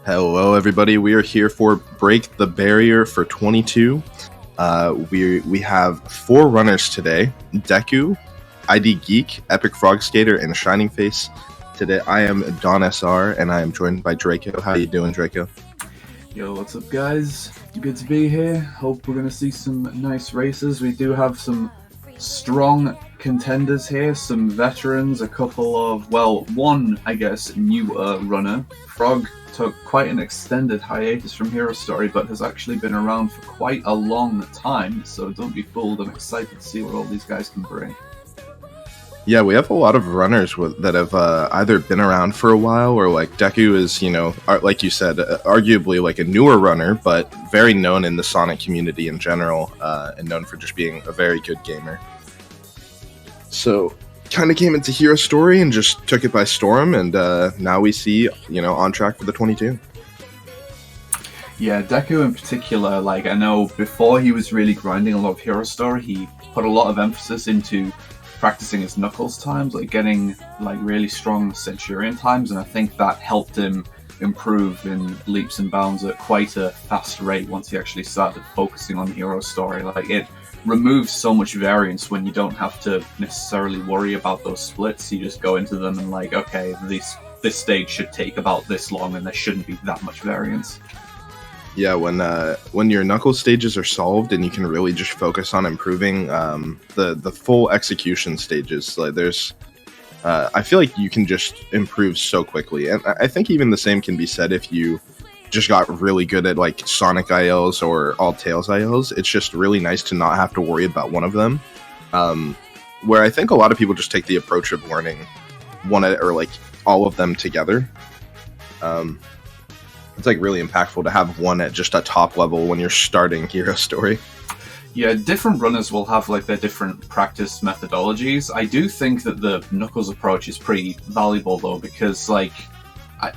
Hello, everybody. We are here for Break the Barrier for 22. We have 4 runners today: Deku, IDGeek, epicfrogskater, and Shining Face. Today, I am Don SR, and I am joined by Draco. How you doing, Draco? Yo, what's up, guys? Good to be here. Hope we're going to see some nice races. We do have some strong contenders here, some veterans, a couple of, well, one, I guess, new runner. Frog took quite an extended hiatus from Hero Story, but has actually been around for quite a long time, so don't be fooled. I'm excited to see what all these guys can bring. Yeah, we have a lot of runners that have either been around for a while, or like Deku is, like you said, arguably like a newer runner, but very known in the Sonic community in general, and known for just being a very good gamer. So kind of came into Hero Story and just took it by storm, and now we see, on track for the 22. Yeah, Deku in particular, like, I know before he was really grinding a lot of Hero Story, he put a lot of emphasis into practicing his Knuckles times, like getting like really strong Centurion times, and I think that helped him improve in leaps and bounds at quite a fast rate once he actually started focusing on Hero Story. Like, it removes so much variance when you don't have to necessarily worry about those splits. You just go into them and like, okay, this stage should take about this long and there shouldn't be that much variance. Yeah, when your Knuckles stages are solved and you can really just focus on improving the full execution stages, like I feel like you can just improve so quickly. And I think even the same can be said if you just got really good at like Sonic ILs or all Tails ILs. It's just really nice to not have to worry about one of them. Where I think a lot of people just take the approach of learning one or like all of them together. It's like really impactful to have one at just a top level when you're starting Hero Story. Yeah, different runners will have like their different practice methodologies. I do think that the Knuckles approach is pretty valuable though, because like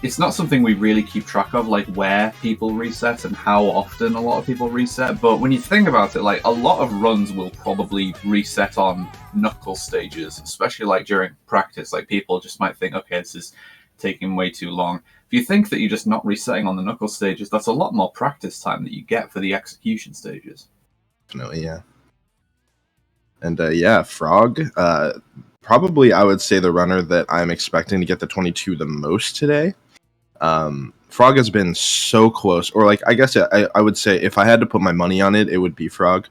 it's not something we really keep track of, like where people reset and how often a lot of people reset. But when you think about it, like a lot of runs will probably reset on Knuckles stages, especially like during practice. Like people just might think, okay, this is taking way too long. If you think that you're just not resetting on the Knuckles stages, that's a lot more practice time that you get for the execution stages. Definitely, yeah. And yeah, Frog, probably I would say the runner that I'm expecting to get the 22 the most today. Frog has been so close, or like I guess I would say if I had to put my money on it, it would be Frog.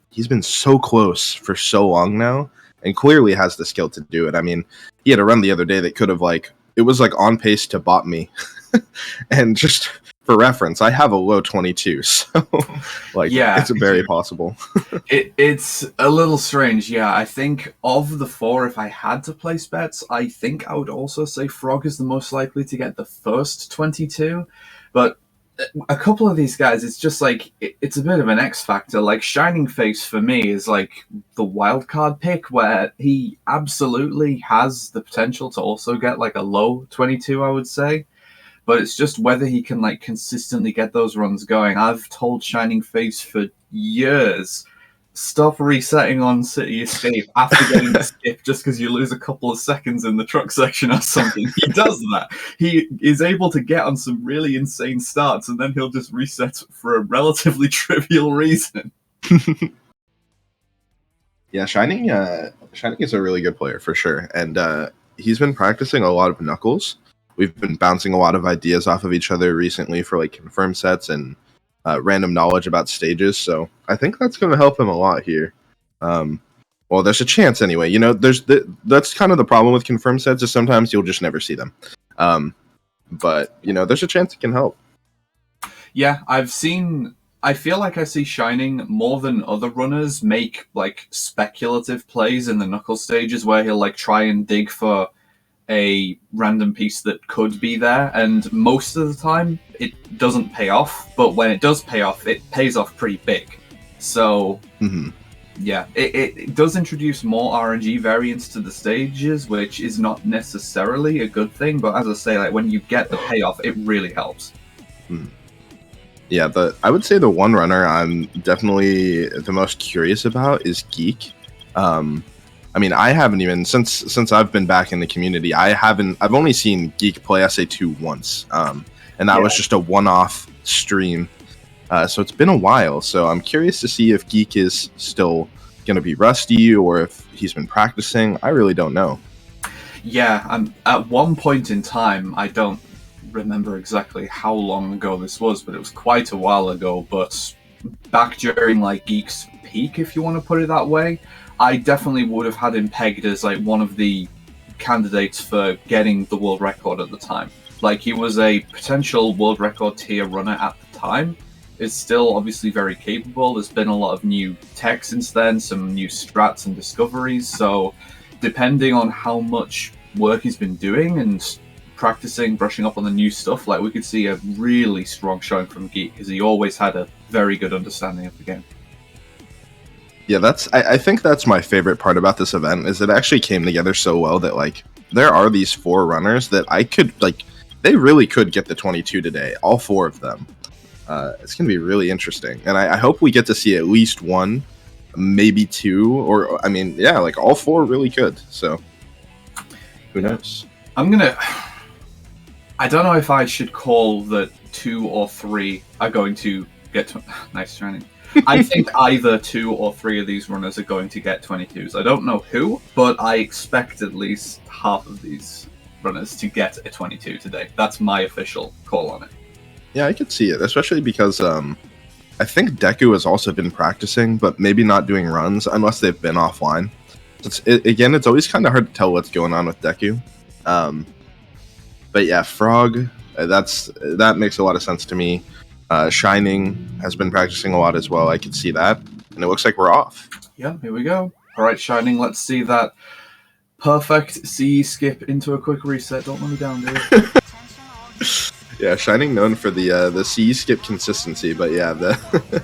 He's been so close for so long now, and clearly has the skill to do it. I mean, he had a run the other day that could have it was like on pace to bot me. And just for reference, I have a low 22, so like yeah, it's very possible. It's a little strange, yeah. I think of the four, if I had to place bets, I think I would also say Frog is the most likely to get the first 22, but a couple of these guys, it's just like it's a bit of an X factor. Like Shining Face for me is like the wild card pick, where he absolutely has the potential to also get like a low 22, I would say. But it's just whether he can like consistently get those runs going. I've told Shining Face for years, stop resetting on City Escape after getting the skip just because you lose a couple of seconds in the truck section or something. He does that. He is able to get on some really insane starts, and then he'll just reset for a relatively trivial reason. Yeah, Shining is a really good player for sure, and he's been practicing a lot of Knuckles. We've been bouncing a lot of ideas off of each other recently for like confirm sets and random knowledge about stages, so I think that's going to help him a lot here. Well, there's a chance anyway. That's kind of the problem with confirm sets, is sometimes you'll just never see them. But there's a chance it can help. Yeah, I feel like I see Shining more than other runners make like speculative plays in the Knuckles stages where he'll like try and dig for a random piece that could be there, and most of the time it doesn't pay off, but when it does pay off, it pays off pretty big. So yeah, it does introduce more RNG variance to the stages, which is not necessarily a good thing, but as I say, like when you get the payoff, it really helps. Yeah, I would say the one runner I'm definitely the most curious about is Geek. I mean, I haven't even since I've been back in the community. I've only seen Geek play SA2 once, and that was just a one-off stream. So it's been a while. So I'm curious to see if Geek is still going to be rusty or if he's been practicing. I really don't know. Yeah, at one point in time, I don't remember exactly how long ago this was, but it was quite a while ago. But back during like Geek's peak, if you want to put it that way, I definitely would have had him pegged as like one of the candidates for getting the world record at the time. Like he was a potential world record tier runner at the time. Is still obviously very capable. There's been a lot of new tech since then, some new strats and discoveries. So depending on how much work he's been doing and practicing, brushing up on the new stuff, like we could see a really strong showing from Geek, because he always had a very good understanding of the game. Yeah, I think that's my favorite part about this event is it actually came together so well that like there are these 4 runners that I could like they really could get the 22 today, all 4 of them. It's gonna be really interesting, and I hope we get to see at least 1, maybe 2, or I mean, yeah, like all 4 really could. So who knows? I don't know if I should call that 2 or 3 are going to get nice shining. I think either 2 or 3 of these runners are going to get 22s. I don't know who, but I expect at least half of these runners to get a 22 today. That's my official call on it. Yeah, I could see it, especially because I think Deku has also been practicing, but maybe not doing runs unless they've been offline. Again, it's always kind of hard to tell what's going on with Deku. But yeah, Frog, that makes a lot of sense to me. Shining has been practicing a lot as well. I can see that, and it looks like we're off. Yeah, here we go. All right, Shining, let's see that perfect CE skip into a quick reset. Don't let me down, dude. Yeah, Shining known for the CE skip consistency, but yeah, the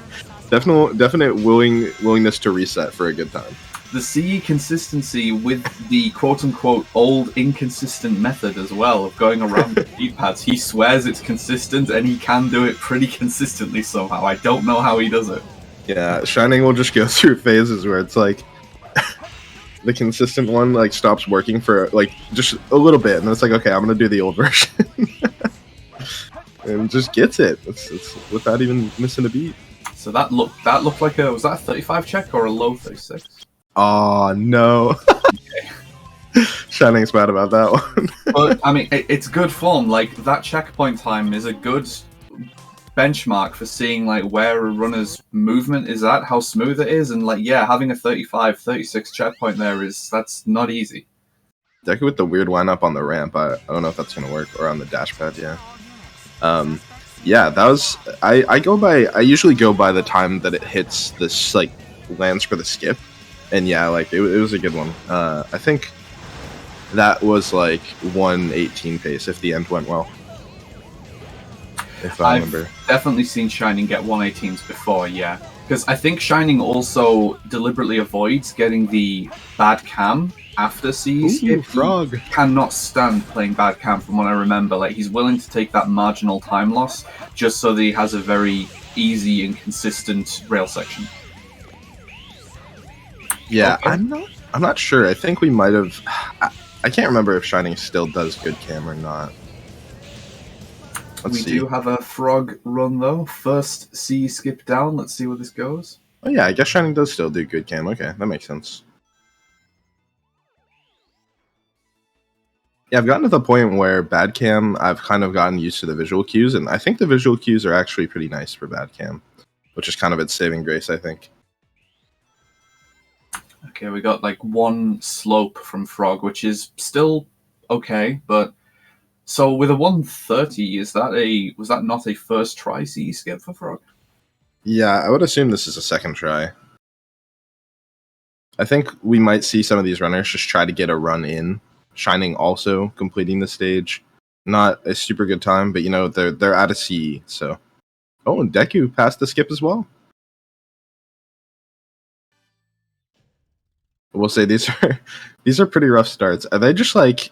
definite willingness to reset for a good time. The CE consistency with the quote-unquote old inconsistent method as well of going around the cheat pads. He swears it's consistent, and he can do it pretty consistently somehow. I don't know how he does it. Yeah, Shining will just go through phases where it's like the consistent one like stops working for like just a little bit, and then it's like, okay, I'm gonna do the old version, and just gets it. It's without even missing a beat. So that looked like was that a 35 check or a low 36? Oh no. Okay. Shining's mad about that one. But I mean, it's good fun. Like that checkpoint time is a good benchmark for seeing like where a runner's movement is at, how smooth it is, and like yeah, having a 35, 36 checkpoint there that's not easy. Deku with the weird lineup on the ramp. I don't know if that's gonna work, or on the dash pad. Yeah. Yeah, that was I usually go by the time that it hits this like lands for the skip. And yeah, like it was a good one. I think that was like 1:18 pace if the end went well. If I remember. Definitely seen Shining get 1:18s before, yeah. Because I think Shining also deliberately avoids getting the bad cam after CE skip. Frog. He cannot stand playing bad cam from what I remember. Like he's willing to take that marginal time loss just so that he has a very easy and consistent rail section. Yeah, okay. I'm not sure. I think we might have. I can't remember if Shining still does good cam or not. We do have a Frog run though. First C skip down. Let's see where this goes. Oh yeah, I guess Shining does still do good cam. Okay, that makes sense. Yeah, I've gotten to the point where bad cam, I've kind of gotten used to the visual cues, and I think the visual cues are actually pretty nice for bad cam, which is kind of its saving grace, I think. Okay, we got like one slope from Frog, which is still okay, but so with a 130, was that not a first try CE skip for Frog? Yeah, I would assume this is a second try. I think we might see some of these runners just try to get a run in. Shining also completing the stage. Not a super good time, but you know, they're out of CE, so. Oh, and Deku passed the skip as well. We'll say these are pretty rough starts. Are they just like,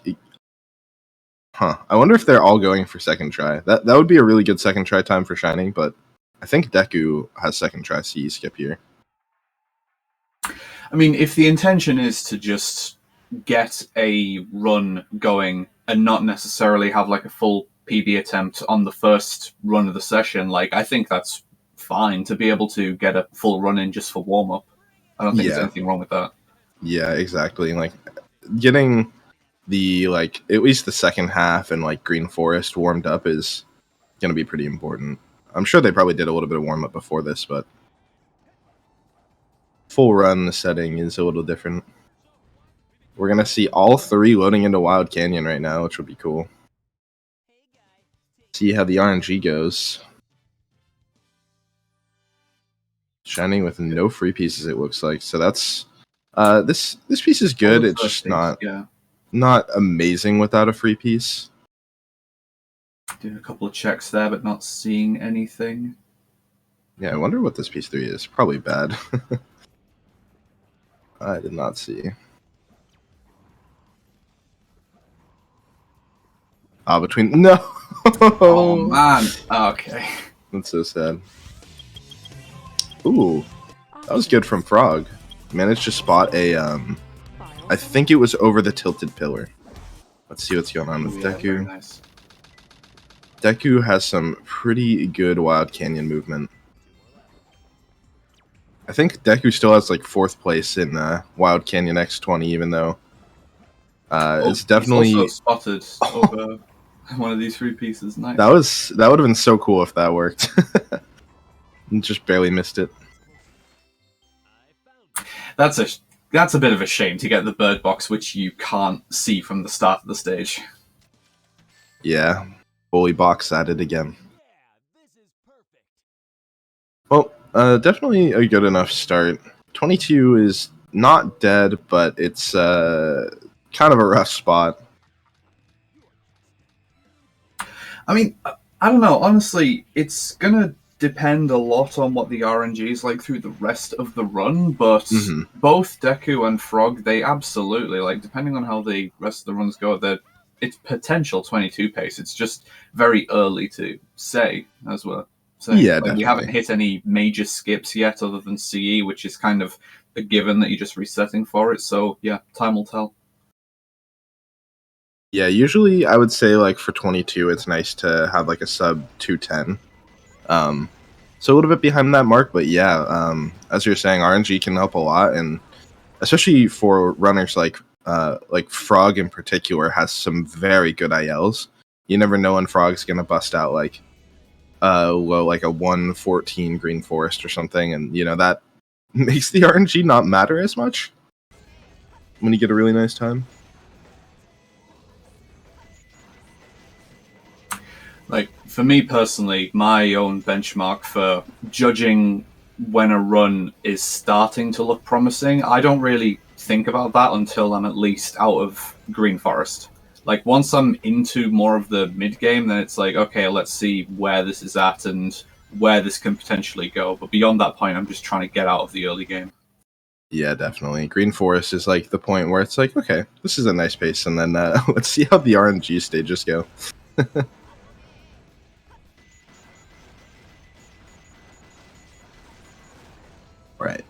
huh? I wonder if they're all going for second try. That would be a really good second try time for Shining, but I think Deku has second try CE skip here. I mean, if the intention is to just get a run going and not necessarily have like a full PB attempt on the first run of the session, like I think that's fine to be able to get a full run in just for warm up. I don't think there's anything wrong with that. Yeah, exactly. Like getting the like at least the second half and like Green Forest warmed up is gonna be pretty important. I'm sure they probably did a little bit of warm up before this, but full run setting is a little different. We're gonna see all 3 loading into Wild Canyon right now, which would be cool. See how the RNG goes. Shining with no free pieces, it looks like. So that's this piece is good. It's just not amazing without a free piece. Doing a couple of checks there, but not seeing anything. Yeah, I wonder what this piece 3 is. Probably bad. I did not see. Between no. Oh man. Okay. That's so sad. Ooh, that was good from Frog. Managed to spot a I think it was over the tilted pillar. Let's see what's going on with Yeah, very Deku. nice. Deku has some pretty good Wild Canyon movement. I think Deku still has like 4th place in Wild Canyon X20, even though it's definitely He's also spotted over one of these 3 pieces. Nice. that would have been so cool if that worked. Just barely missed it. That's a bit of a shame to get the bird box, which you can't see from the start of the stage. Yeah, bully box at it again. Well, definitely a good enough start. 22 is not dead, but it's kind of a rough spot. I mean, I don't know. Honestly, it's gonna depend a lot on what the RNG is like through the rest of the run, but both Deku and Frog, they absolutely, like, depending on how the rest of the runs go, it's potential 22 pace. It's just very early to say, as well. So, Yeah, like, definitely. we haven't hit any major skips yet other than CE, which is kind of a given that you're just resetting for it. So, yeah, time will tell. Yeah, usually I would say like for 22, it's nice to have like a sub 210. So a little bit behind that mark, but yeah, as you're saying, RNG can help a lot, and especially for runners like Frog in particular has some very good ILs. You never know when Frog's gonna bust out like like a 114 Green Forest or something, and you know that makes the RNG not matter as much when you get a really nice time. Like, for me personally, my own benchmark for judging when a run is starting to look promising, I don't really think about that until I'm at least out of Green Forest. Like, once I'm into more of the mid game, then it's like, okay, let's see where this is at and where this can potentially go. But beyond that point, I'm just trying to get out of the early game. Yeah, definitely. Green Forest is like the point where it's like, okay, this is a nice pace, and then let's see how the RNG stages go. Right.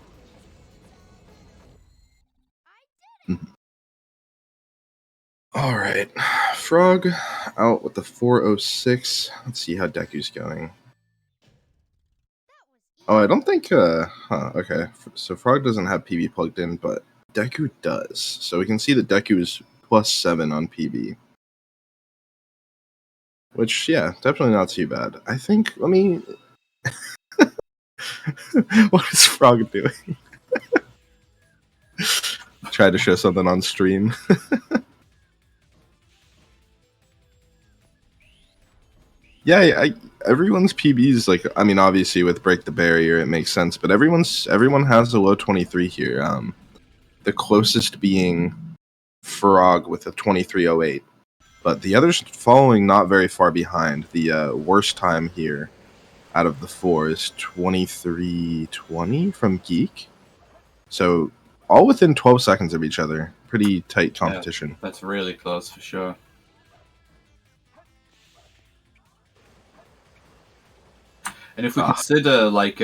All right. Frog out with the 406. Let's see how Deku's going. Oh, I don't think, okay. So Frog doesn't have PB plugged in, but Deku does. So we can see that Deku is +7 on PB. Which, yeah, definitely not too bad. I think, let me... What is Frog doing? Try to show something on stream. Yeah, everyone's PBs, like, I mean, obviously with Break the Barrier it makes sense, but everyone has a low 23 here. The closest being Frog with a 2308, but the others following not very far behind. The worst time here out of the 4 is 2320 from Geek. So all within 12 seconds of each other. Pretty tight competition. Yeah, that's really close for sure. And if we consider like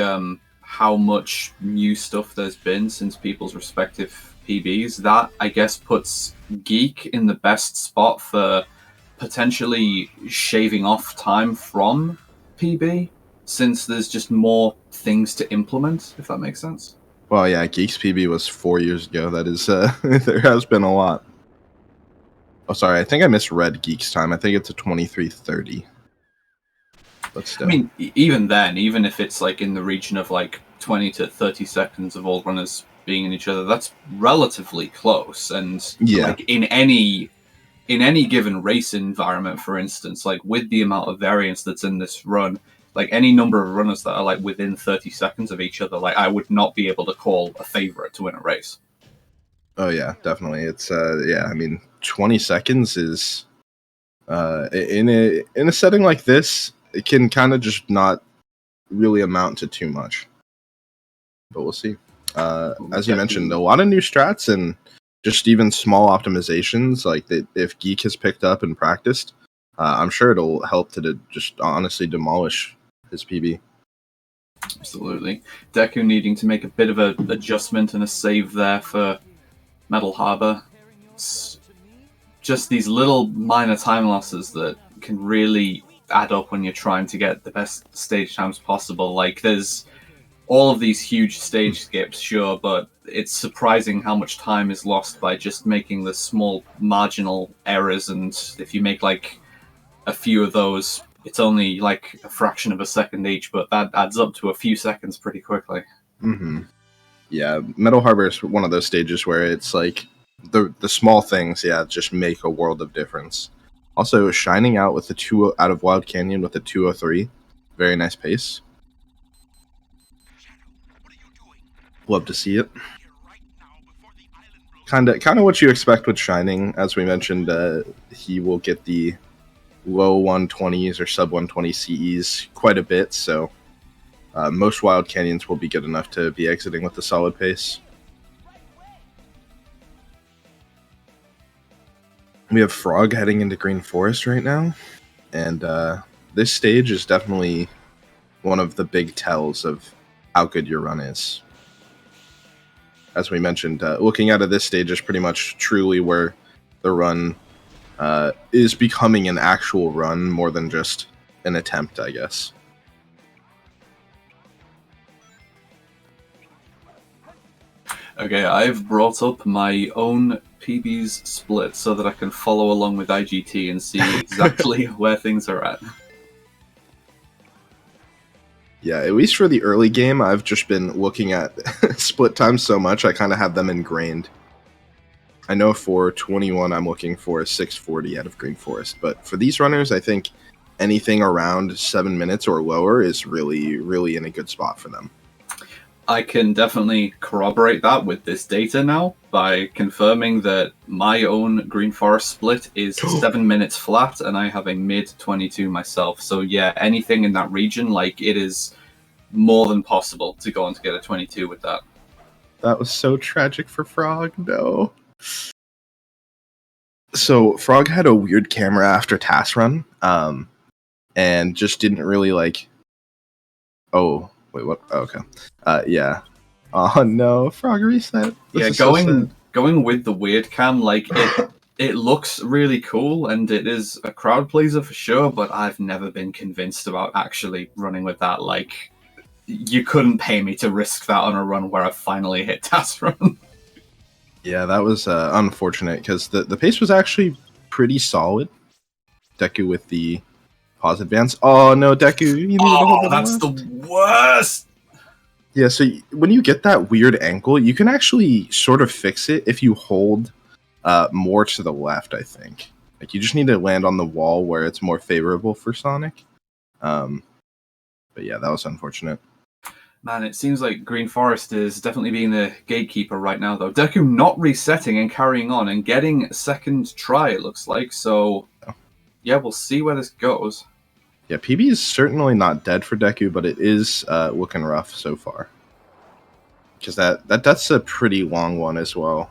how much new stuff there's been since people's respective PBs, that I guess puts Geek in the best spot for potentially shaving off time from PB, since there's just more things to implement, if that makes sense. Well, yeah, Geek's PB was 4 years ago. That is, there has been a lot. Oh, sorry, I think I misread Geek's time. I think it's a 2330. But still. I mean, even then, even if it's like in the region of like 20 to 30 seconds of all runners being in each other, that's relatively close. And yeah, like in any given race environment, for instance, like with the amount of variance that's in this run, like any number of runners that are like within 30 seconds of each other, like I would not be able to call a favorite to win a race. Oh yeah, definitely. It's yeah, I mean 20 seconds is in a setting like this, it can kind of just not really amount to too much. But we'll see. As you mentioned, a lot of new strats and just even small optimizations like that. If Geek has picked up and practiced, I'm sure it'll help to just honestly demolish his PB. Absolutely. Deku needing to make a bit of an adjustment and a save there for Metal Harbor. It's just these little minor time losses that can really add up when you're trying to get the best stage times possible. Like, there's all of these huge stage skips, sure, but it's surprising how much time is lost by just making the small marginal errors, and if you make like a few of those, it's only like a fraction of a second each, but that adds up to a few seconds pretty quickly. Mm-hmm. Yeah, Metal Harbor is one of those stages where it's like the small things, just make a world of difference. Also, shining out with the 2 out of Wild Canyon with the 203, very nice pace. Love to see it. Kind of what you expect with Shining. As we mentioned, he will get the low 120s or sub 120 CEs quite a bit, so most Wild Canyons will be good enough to be exiting with a solid pace. We have Frog heading into Green Forest right now, and this stage is definitely one of the big tells of how good your run is. As we mentioned, looking out of this stage is pretty much truly where the run is becoming an actual run more than just an attempt, I guess. Okay, I've brought up my own PB's split so that I can follow along with IGT and see exactly where things are at. Yeah, at least for the early game, I've just been looking at split times so much, I kind of have them ingrained. I know for 21, I'm looking for a 640 out of Green Forest, but for these runners, I think anything around 7 minutes or lower is really, really in a good spot for them. I can definitely corroborate that with this data now by confirming that my own Green Forest split is 7 minutes flat, and I have a mid 22 myself. So yeah, anything in that region, like, it is more than possible to go on to get a 22 with that. That was so tragic for Frog, no. So Frog had a weird camera after Task Run, and just didn't really like... Oh, wait, what? Oh, okay. Yeah. Oh no, Frog reset. Going with the weird cam, like, it looks really cool and it is a crowd pleaser for sure, but I've never been convinced about actually running with that. Like, you couldn't pay me to risk that on a run where I finally hit Task Run. Yeah, that was unfortunate because the pace was actually pretty solid. Deku with the pause advance. Oh no, Deku! You needed to hold that's the worst. Yeah, so when you get that weird ankle, you can actually sort of fix it if you hold more to the left, I think. Like, you just need to land on the wall where it's more favorable for Sonic. But yeah, that was unfortunate. Man, it seems like Green Forest is definitely being the gatekeeper right now, though. Deku not resetting and carrying on and getting a second try, it looks like. So, yeah, we'll see where this goes. Yeah, PB is certainly not dead for Deku, but it is looking rough so far. Because that's a pretty long one as well.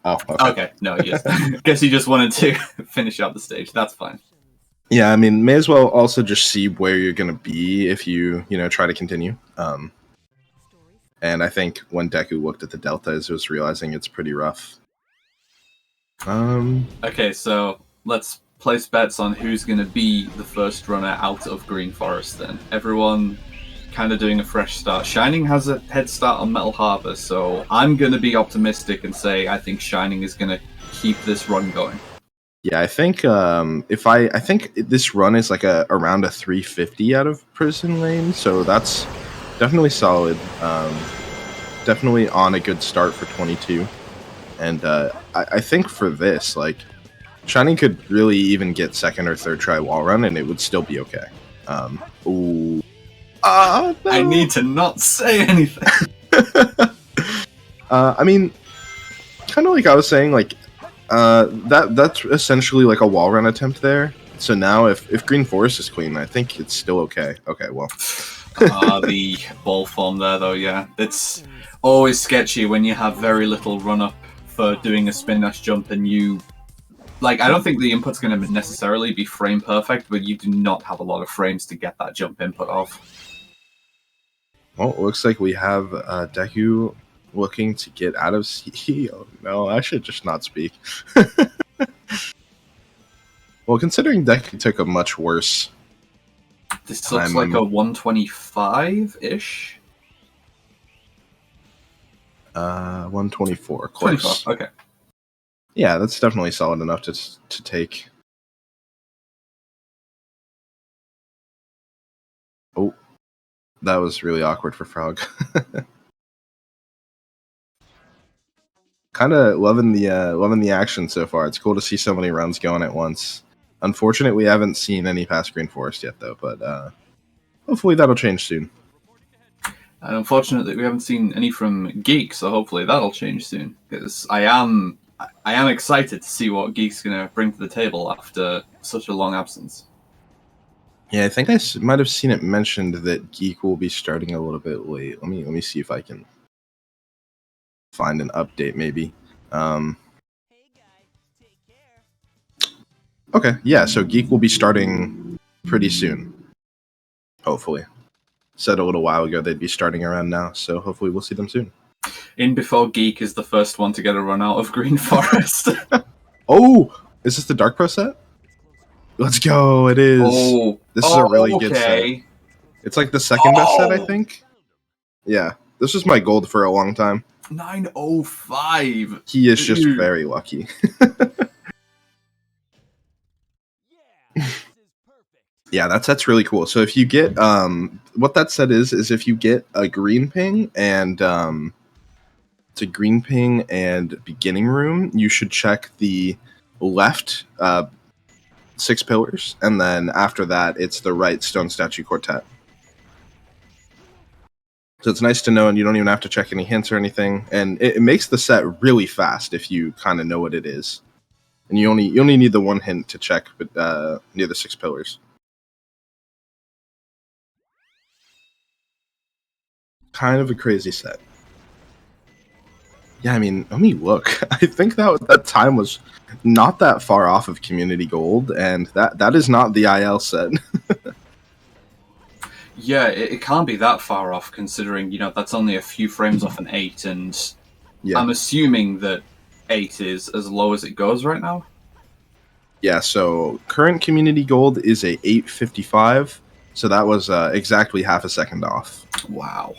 Oh, okay. No, yes. Guess he just wanted to finish out the stage. That's fine. Yeah, I mean, may as well also just see where you're going to be if you try to continue. And I think when Deku looked at the deltas, he was realizing it's pretty rough. Okay, so let's place bets on who's going to be the first runner out of Green Forest then. Everyone kind of doing a fresh start. Shining has a head start on Metal Harbor, so I'm going to be optimistic and say I think Shining is going to keep this run going. Yeah, I think I think this run is like around a 350 out of Prison Lane, so that's definitely solid. Definitely on a good start for 22. And I think for this, like, Shining could really even get second or third try wall run, and it would still be okay. Ooh. No. I need to not say anything. I mean, kind of like I was saying, like, that's essentially like a wall run attempt there. So now if Green Forest is clean, I think it's still okay. Okay, well. The ball form there, though, yeah. It's always sketchy when you have very little run-up for doing a spin dash jump and you... Like, I don't think the input's going to necessarily be frame perfect, but you do not have a lot of frames to get that jump input off. Well, it looks like we have Deku looking to get out of C. Oh, no, I should just not speak. Well, considering Deku took a much worse... This looks like a 125-ish? 124, close. 24, okay. Yeah, that's definitely solid enough to take. Oh, that was really awkward for Frog. Kind of loving the action so far. It's cool to see so many runs going at once. Unfortunate we haven't seen any past Green Forest yet, though, but hopefully that'll change soon. And unfortunate that we haven't seen any from Geek, so hopefully that'll change soon. Because I am excited to see what Geek's going to bring to the table after such a long absence. Yeah, I think I might have seen it mentioned that Geek will be starting a little bit late. Let me see if I can find an update, maybe. Okay, yeah, so Geek will be starting pretty soon. Hopefully. Said a little while ago they'd be starting around now, so hopefully we'll see them soon. In before Geek is the first one to get a run out of Green Forest. Oh! Is this the Dark Pro set? Let's go, it is. Oh, this is a really good set. It's like the second best set, I think. Yeah, this was my gold for a long time. 905. He is just very lucky. Yeah, that set's really cool. So if you get what that set is if you get a green ping and it's a green ping and beginning room, you should check the left 6 pillars, and then after that it's the right stone statue quartet. So it's nice to know, and you don't even have to check any hints or anything, and it makes the set really fast if you kind of know what it is. And you only need the one hint to check near the 6 pillars. Kind of a crazy set. Yeah, I mean, let me look. I think that time was not that far off of Community Gold, and that is not the IL set. Yeah, it can't be that far off, considering, you know, that's only a few frames off an 8, and yeah. I'm assuming that 8 is as low as it goes right now? Yeah, so current Community Gold is a 855, so that was exactly half a second off. Wow.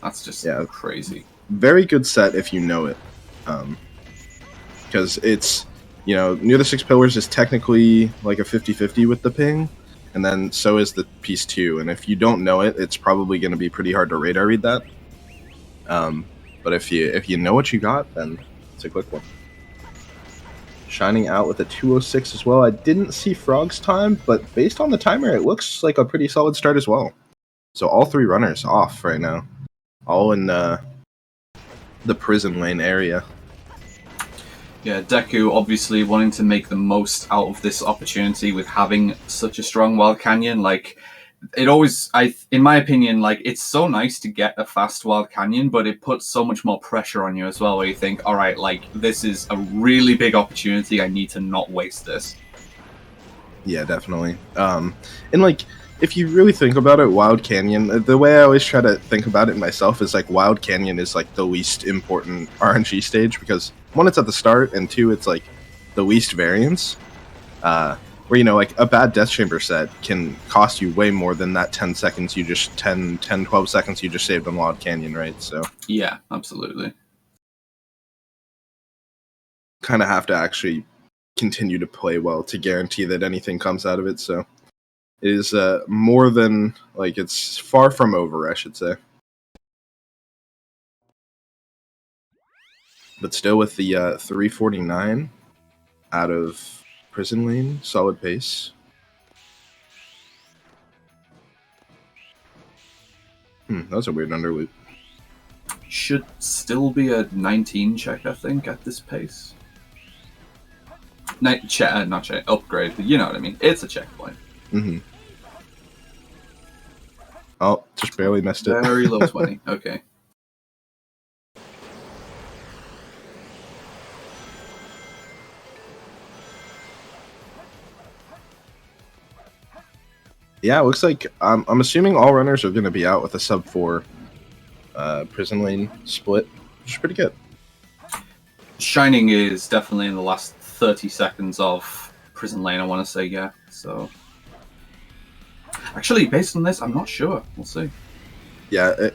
That's just crazy. Very good set if you know it. Because it's, you know, near the 6 pillars is technically like a 50-50 with the ping, and then so is the piece 2. And if you don't know it, it's probably going to be pretty hard to radar read that. But if you know what you got, then it's a quick one. Shining out with a 206 as well. I didn't see Frog's time, but based on the timer, it looks like a pretty solid start as well. So all 3 runners off right now. All in the prison lane area. Yeah, Deku obviously wanting to make the most out of this opportunity with having such a strong Wild Canyon. Like, it always, in my opinion, like, it's so nice to get a fast Wild Canyon, but it puts so much more pressure on you as well, where you think, all right, like, this is a really big opportunity. I need to not waste this. Yeah, definitely. And like, if you really think about it, Wild Canyon, the way I always try to think about it myself is like Wild Canyon is like the least important RNG stage, because 1, it's at the start, and 2, it's like the least variance. Where, you know, like a bad Death Chamber set can cost you way more than that 10 seconds you just 12 seconds you just saved on Wild Canyon, right? So yeah, absolutely. Kind of have to actually continue to play well to guarantee that anything comes out of it, so it is more than, like, it's far from over, I should say. But still with the 349 out of prison lane, solid pace. That was a weird underloop. Should still be a 19 check, I think, at this pace. Not check, upgrade, but you know what I mean. It's a checkpoint. Mm-hmm. Oh, just barely missed it. Very low 20. Okay. Yeah, it looks like I'm assuming all runners are going to be out with a sub 4 prison lane split, which is pretty good. Shining is definitely in the last 30 seconds of prison lane, I want to say, yeah. So, actually, based on this, I'm not sure. We'll see. Yeah,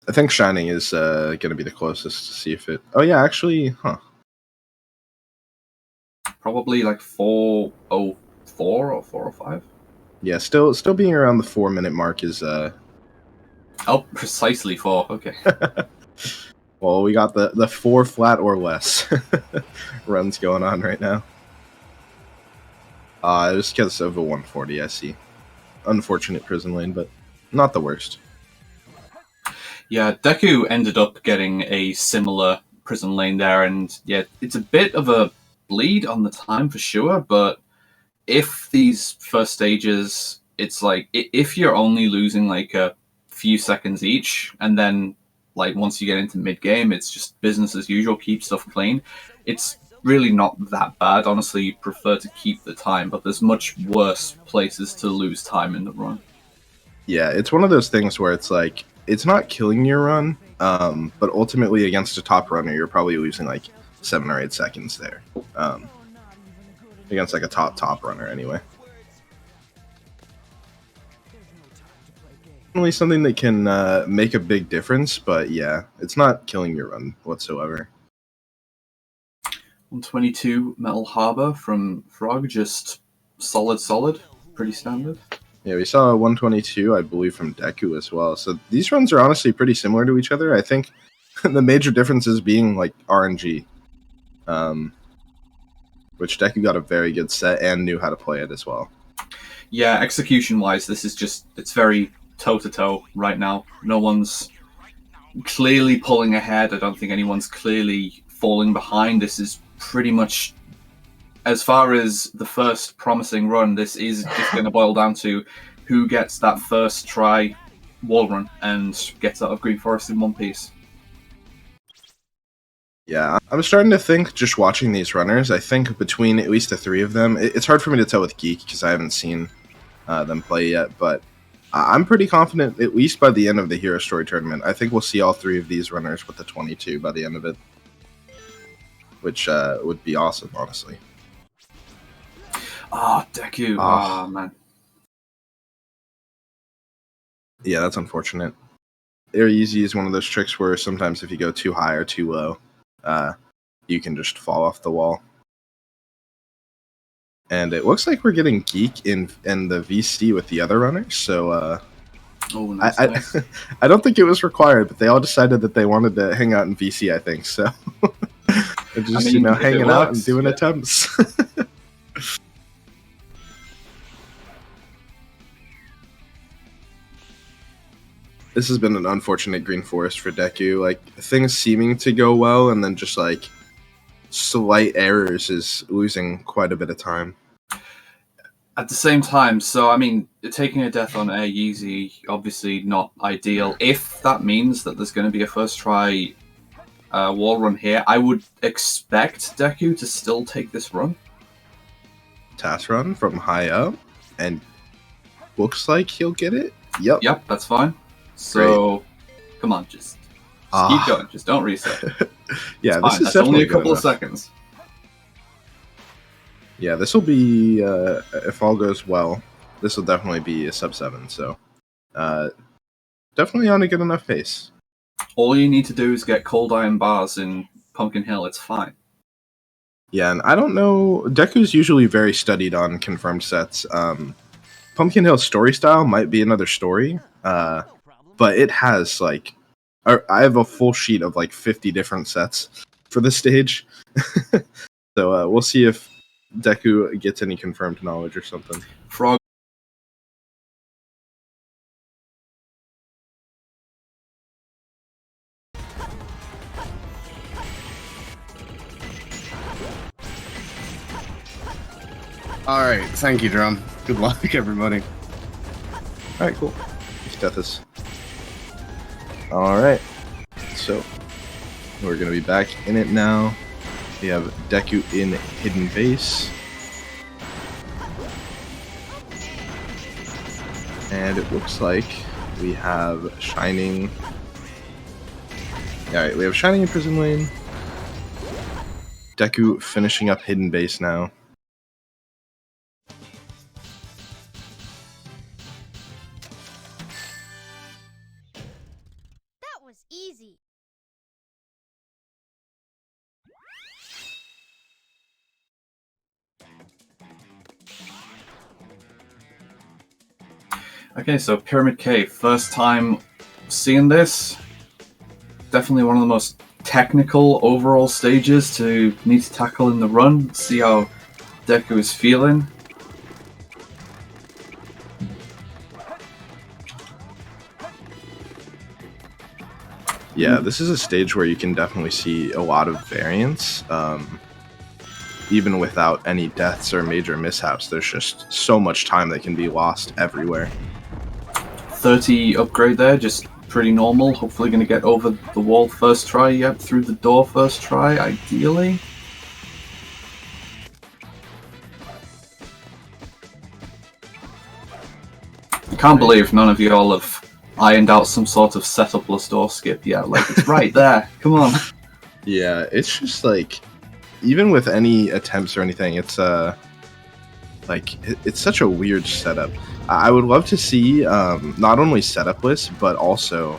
I think Shining is going to be the closest to see if it... Oh, yeah, actually, huh. Probably like 4:04 or 4:05. Yeah, still being around the 4-minute mark is... Oh, precisely 4. Okay. Well, we got the 4 flat or less runs going on right now. Just because of a 140, I see. Unfortunate prison lane, but not the worst. Yeah, Deku ended up getting a similar prison lane there, and yeah, it's a bit of a bleed on the time for sure, but if these first stages, it's like, if you're only losing like a few seconds each, and then like once you get into mid-game, it's just business as usual, keep stuff clean, it's really not that bad. Honestly, you prefer to keep the time, but there's much worse places to lose time in the run. Yeah, it's one of those things where it's like, it's not killing your run, but ultimately against a top runner, you're probably losing like 7 or 8 seconds there. Against like a top runner anyway. Definitely something that can make a big difference, but yeah, it's not killing your run whatsoever. 122 Metal Harbor from Frog, just solid, pretty standard. Yeah, we saw a 122, I believe, from Deku as well. So these runs are honestly pretty similar to each other. I think the major difference is being like RNG, which Deku got a very good set and knew how to play it as well. Yeah, execution-wise, this is just, it's very toe-to-toe right now. No one's clearly pulling ahead. I don't think anyone's clearly falling behind. This is pretty much, as far as the first promising run, this is just going to boil down to who gets that first try wall run and gets out of Green Forest in one piece. Yeah, I'm starting to think, just watching these runners, I think between at least the 3 of them, it's hard for me to tell with Geek because I haven't seen them play yet, but I'm pretty confident, at least by the end of the Hero Story tournament, I think we'll see all 3 of these runners with the 22 by the end of it, which would be awesome, honestly. Oh, Deku. Oh, man. Yeah, that's unfortunate. Air Easy is one of those tricks where sometimes if you go too high or too low, you can just fall off the wall. And it looks like we're getting Geek in the VC with the other runners, so oh, nice. I don't think it was required, but they all decided that they wanted to hang out in VC, I think, so they're just, hanging out and doing attempts. This has been an unfortunate Green Forest for Deku. Like, things seeming to go well, and then just, like, slight errors is losing quite a bit of time. At the same time, so, I mean, taking a death on Air Yeezy, obviously not ideal. If that means that there's going to be a first try wall run here, I would expect Deku to still take this run. Task run from high up, and looks like he'll get it. Yep. Yep, that's fine. So, come on, just keep going. Just don't reset. Yeah, this is that's only a couple of seconds. Yeah, this will be, if all goes well, this will definitely be a sub 7. So, definitely on a good enough pace. All you need to do is get cold iron bars in Pumpkin Hill. It's fine. Yeah, and I don't know. Deku's usually very studied on confirmed sets. Pumpkin Hill story style might be another story. But it has, like, I have a full sheet of, like, 50 different sets for this stage. So we'll see if Deku gets any confirmed knowledge or something. Frog. Alright, thank you, Drum. Good luck, everybody. Alright, cool. Deathus. Alright. So, we're going to be back in it now. We have Deku in Hidden Base. And it looks like we have Shining. Alright, we have Shining in Prison Lane. Deku finishing up Hidden Base now. That was easy. Okay, so Pyramid Cave, first time seeing this. Definitely one of the most technical overall stages to need to tackle in the run. See how Deku is feeling. Yeah, this is a stage where you can definitely see a lot of variance. Even without any deaths or major mishaps, there's just so much time that can be lost everywhere. 30 upgrade there, just pretty normal. Hopefully going to get over the wall first try. Yep, through the door first try, ideally. I can't believe none of y'all have ironed out some sort of setup plus door skip yet. Like, it's right there. Come on. Yeah, it's just like, even with any attempts or anything, it's like it's such a weird setup. I would love to see not only setup lists, but also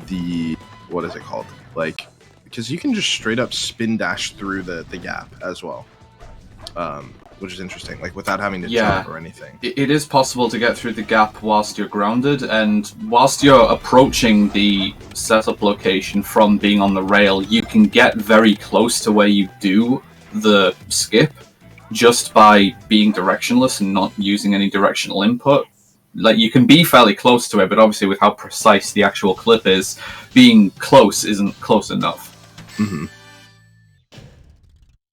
the, what is it called? Like, because you can just straight up spin dash through the gap as well, which is interesting. Like without having to jump or anything. It is possible to get through the gap whilst you're grounded, and whilst you're approaching the setup location from being on the rail, you can get very close to where you do the skip just by being directionless and not using any directional input. Like, you can be fairly close to it, but obviously with how precise the actual clip is, being close isn't close enough. Mm-hmm.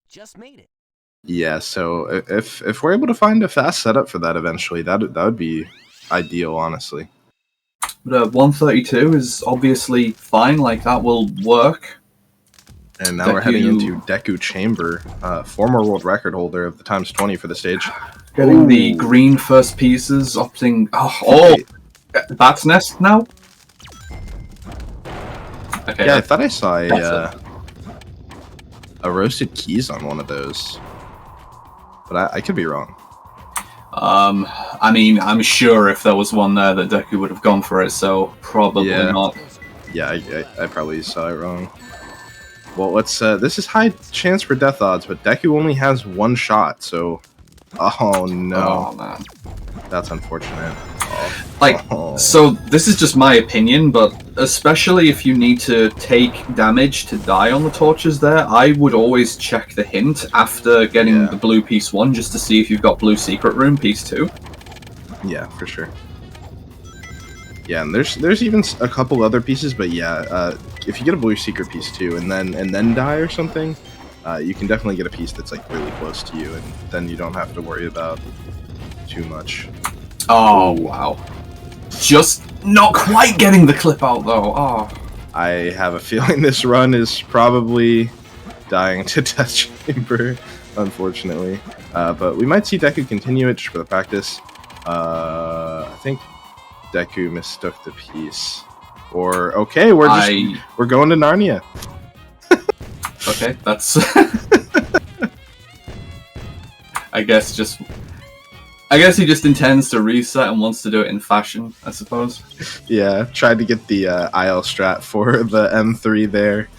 Just made it. Yeah, so if we're able to find a fast setup for that eventually, that would be ideal, honestly. But 132 is obviously fine, like that will work. And now we're heading into Deku Chamber, former world record holder of the ×20 for the stage. Getting the green first pieces, opting... Bat's Nest now? Okay. Yeah, I thought I saw a roasted keys on one of those. But I could be wrong. I mean, I'm sure if there was one there that Deku would have gone for it, so probably not. Yeah, I probably saw it wrong. Well, let's. This is high chance for death odds, but Deku only has one shot, so. Oh no! Oh man, that's unfortunate. So this is just my opinion, but especially if you need to take damage to die on the torches there, I would always check the hint after getting the blue piece 1 just to see if you've got blue secret room piece 2. Yeah, for sure. Yeah, and there's even a couple other pieces, but yeah, if you get a blue secret piece 2 and then die or something, you can definitely get a piece that's like really close to you, and then you don't have to worry about too much. Oh wow. Just not quite getting the clip out though. Oh. I have a feeling this run is probably dying to Death Chamber, unfortunately. But we might see Deku continue it just for the practice. I think Deku mistook the piece. Or okay, we're going to Narnia. Okay, that's I guess he just intends to reset and wants to do it in fashion, I suppose. Yeah, tried to get the IL strat for the M3 there.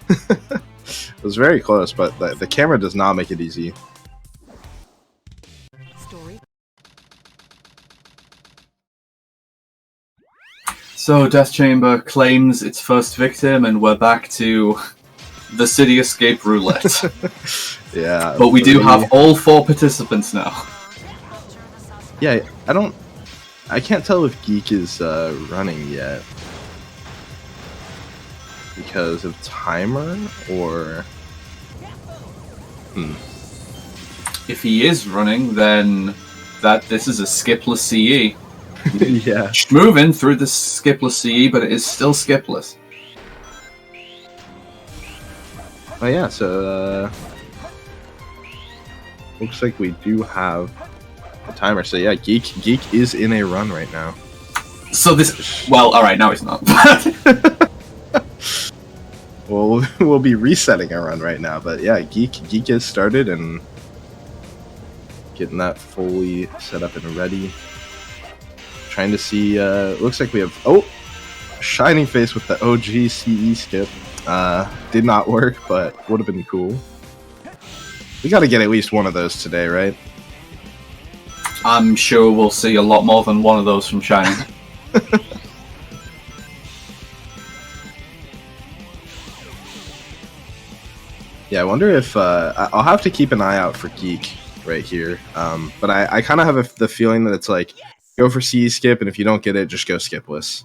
It was very close, but the camera does not make it easy. Story. So Death Chamber claims its first victim, and we're back to the City Escape Roulette. Yeah. But we do have all 4 participants now. Yeah, I can't tell if Geek is running yet. Because of timer, or... If he is running, then this is a skipless CE. Yeah. Moving through the skipless CE, but it is still skipless. Oh yeah, so looks like we do have a timer. So yeah, Geek is in a run right now. So this, well, all right, now it's not. Well, we'll be resetting our run right now, but yeah, Geek has started and getting that fully set up and ready. Trying to see. Looks like we have Shining Face with the OG CE skip. Did not work, but would have been cool. We got to get at least one of those today, right? I'm sure we'll see a lot more than one of those from Shining. Yeah, I wonder if I'll have to keep an eye out for Geek right here. But I kind of have the feeling that it's like go for CE skip, and if you don't get it, just go skipless.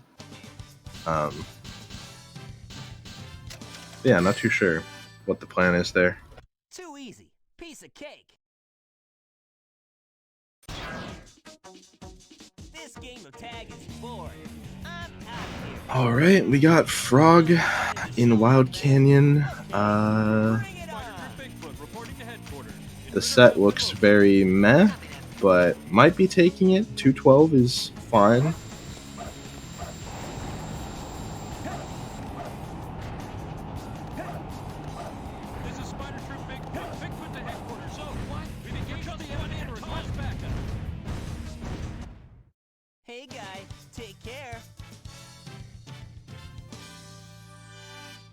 Yeah, not too sure what the plan is there. Too easy. Piece of cake. This game of tag is boring. I'm out of here. All right, we got Frog in Wild Canyon. The set looks very meh, but might be taking it. 212 is fine. Hey guy, take care.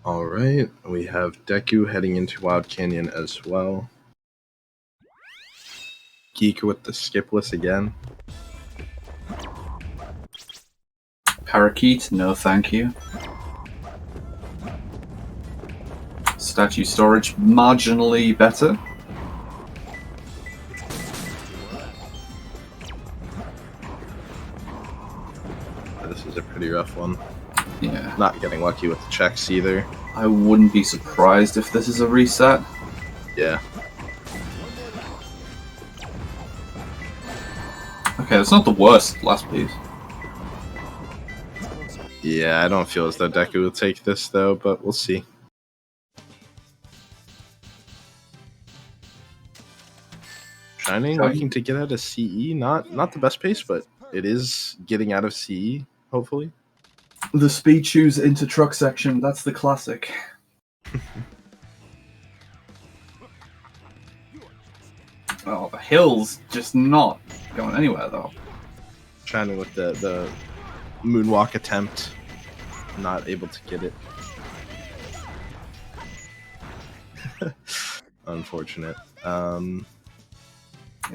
All right, we have Deku heading into Wild Canyon as well. Geek with the skipless again. Parakeet, no thank you. Statue storage, marginally better. This is a pretty rough one. Yeah. Not getting lucky with the checks either. I wouldn't be surprised if this is a reset. Yeah. Okay, that's not the worst last piece. Yeah, I don't feel as though Deku will take this though, but we'll see. Shining looking to get out of CE. Not the best pace, but it is getting out of CE, hopefully. The speed shoes into truck section, that's the classic. Oh, the hill's just not going anywhere though. Shining with the moonwalk attempt. Not able to get it. Unfortunate. Okay,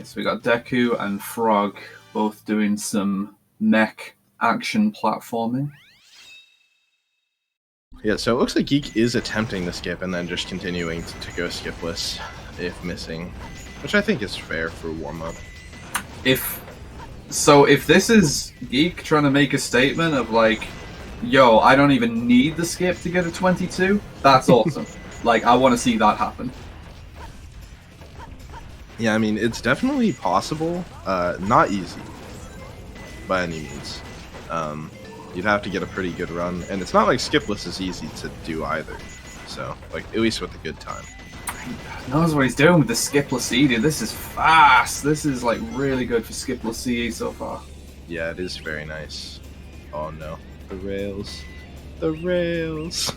so we got Deku and Frog both doing some mech action platforming. Yeah, so it looks like Geek is attempting the skip and then just continuing to go skipless if missing, which I think is fair for warm-up. If this is Geek trying to make a statement of like, yo, I don't even need the skip to get a 22, that's awesome. Like, I want to see that happen. Yeah, I mean, it's definitely possible. Not easy, by any means. You'd have to get a pretty good run, and it's not like skipless is easy to do either. So, like, at least with a good time. He knows what he's doing with the skipless CE. This is fast. This is like really good for skipless CE so far. Yeah, it is very nice. Oh no, the rails, the rails.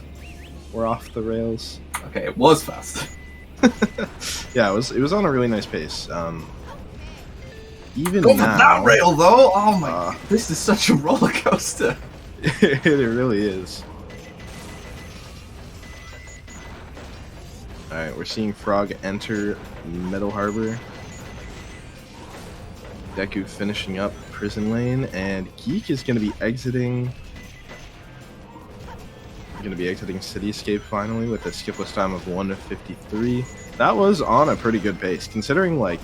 We're off the rails. Okay, it was fast. Yeah, it was on a really nice pace. Even Go for now, that rail though. Oh my! This is such a roller coaster. It really is. Alright, we're seeing Frog enter Meadow Harbor. Deku finishing up Prison Lane, and Geek is going to be exiting. Going to be exiting Cityscape finally with a skipless time of 1:53. That was on a pretty good pace, considering like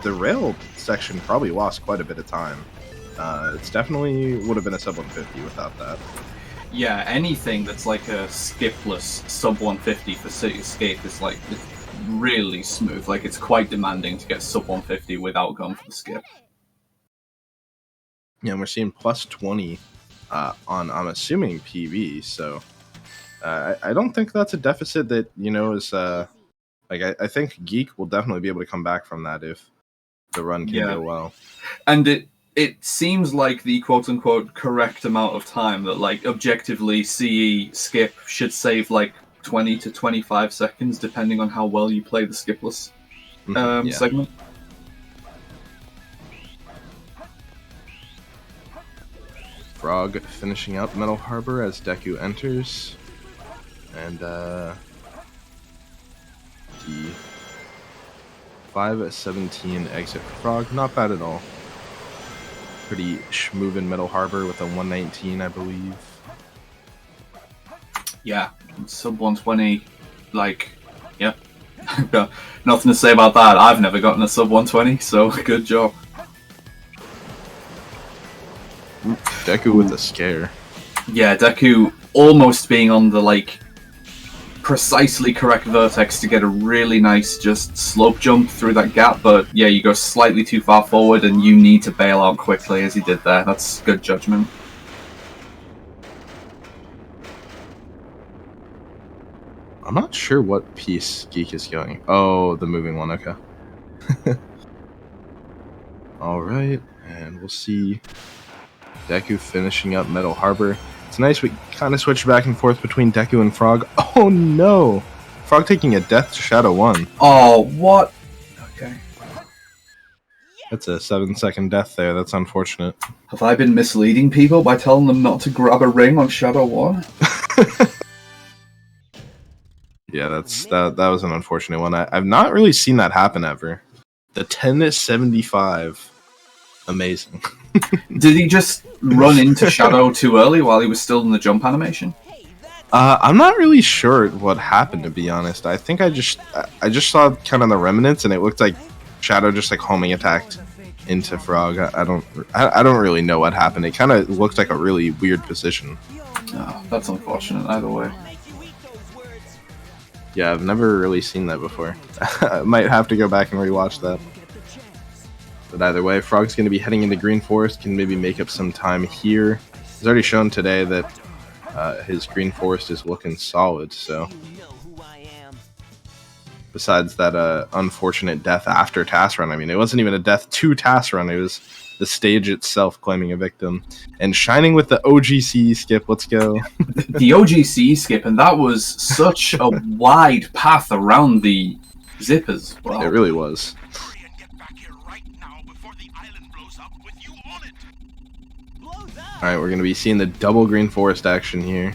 the rail section probably lost quite a bit of time. It's definitely would have been a sub 150 without that. Yeah, anything that's like a skipless sub 150 for Cityscape is like it's really smooth. Like it's quite demanding to get sub 150 without going for the skip. Yeah, and we're seeing plus 20 on, I'm assuming, PB. So I don't think that's a deficit that, is I think Geek will definitely be able to come back from that if the run can go well. And it seems like the quote-unquote correct amount of time that, like, objectively CE skip should save, like, 20 to 25 seconds, depending on how well you play the skipless segment. Frog finishing up Metal Harbor as Deku enters. And the 5:17 exit for Frog. Not bad at all. Pretty schmoovin' Metal Harbor with a 119, I believe. Yeah, sub 120, like, yeah. Nothing to say about that. I've never gotten a sub 120, so good job. Deku with a scare. Yeah, Deku almost being on the, like, precisely correct vertex to get a really nice just slope jump through that gap, but yeah, you go slightly too far forward and you need to bail out quickly as he did there. That's good judgment. I'm not sure what piece Geek is going. Oh, the moving one, okay. Alright, and we'll see Deku finishing up Metal Harbor. It's nice we kind of switch back and forth between Deku and Frog. Oh no! Frog taking a death to Shadow 1. Oh, what? Okay. That's a 7-second death there. That's unfortunate. Have I been misleading people by telling them not to grab a ring on Shadow 1? Yeah, that was an unfortunate one. I've not really seen that happen ever. The 10-75. Amazing. Did he just run into Shadow too early while he was still in the jump animation? I'm not really sure what happened, to be honest. I think I just saw kind of the remnants, and it looked like Shadow just like homing attacked into Frog. I don't really know what happened. It kind of looked like a really weird position. Oh, that's unfortunate either way. Yeah, I've never really seen that before. I might have to go back and rewatch that. But either way, Frog's going to be heading into Green Forest, can maybe make up some time here. He's already shown today that his Green Forest is looking solid, so... Besides that unfortunate death after task run, I mean, it wasn't even a death to task run, it was the stage itself claiming a victim. And shining with the OGC skip, let's go. The OGC skip, and that was such a wide path around the zippers. Wow. It really was. Alright, we're going to be seeing the double Green Forest action here.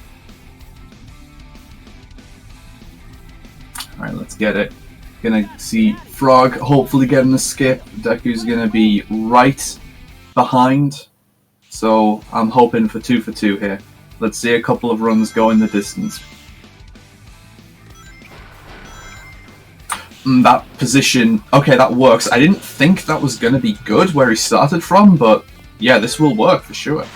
Alright, let's get it. Gonna see Frog hopefully getting a skip. Deku's gonna be right behind. So I'm hoping for 2 for 2 here. Let's see a couple of runs go in the distance. That position, okay, that works. I didn't think that was gonna be good where he started from, but yeah, this will work for sure.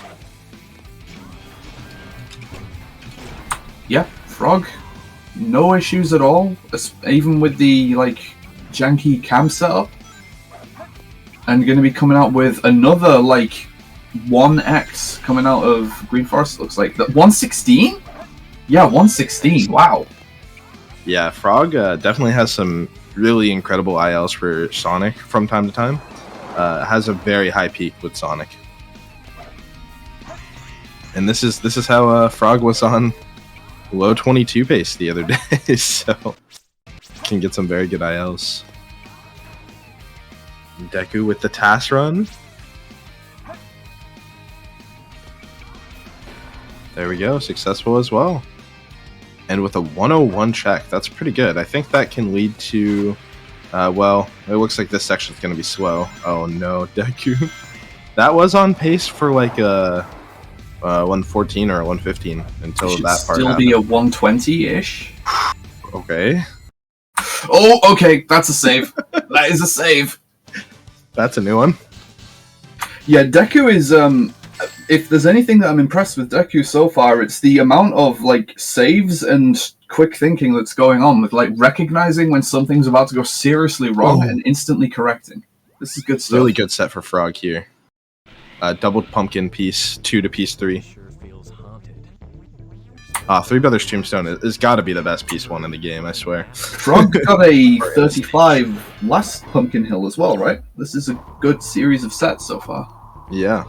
Yeah, Frog, no issues at all, even with the like janky cam setup. And going to be coming out with another like 1x coming out of Green Forest, looks like. 116? Yeah, 116, wow. Yeah, Frog definitely has some really incredible ILs for Sonic from time to time. Has a very high peak with Sonic. And this is how Frog was on low 22 pace the other day, so can get some very good ILs. Deku with the task run. There we go, successful as well. And with a 101 check, that's pretty good. I think that can lead to, well, it looks like this section's going to be slow. Oh no, Deku. That was on pace for like a 114 or a 115 until that part still happened. Be a 120-ish. Okay. Oh, okay, that's a save. That is a save. That's a new one. Yeah, Deku is, if there's anything that I'm impressed with Deku so far, it's the amount of, like, saves and quick thinking that's going on with, like, recognizing when something's about to go seriously wrong and instantly correcting. This is good stuff. Really good set for Frog here. Doubled pumpkin piece 2 to piece 3. Three Brothers Tombstone is got to be the best piece 1 in the game, I swear. Frog got a 35 last Pumpkin Hill as well, right? This is a good series of sets so far. Yeah.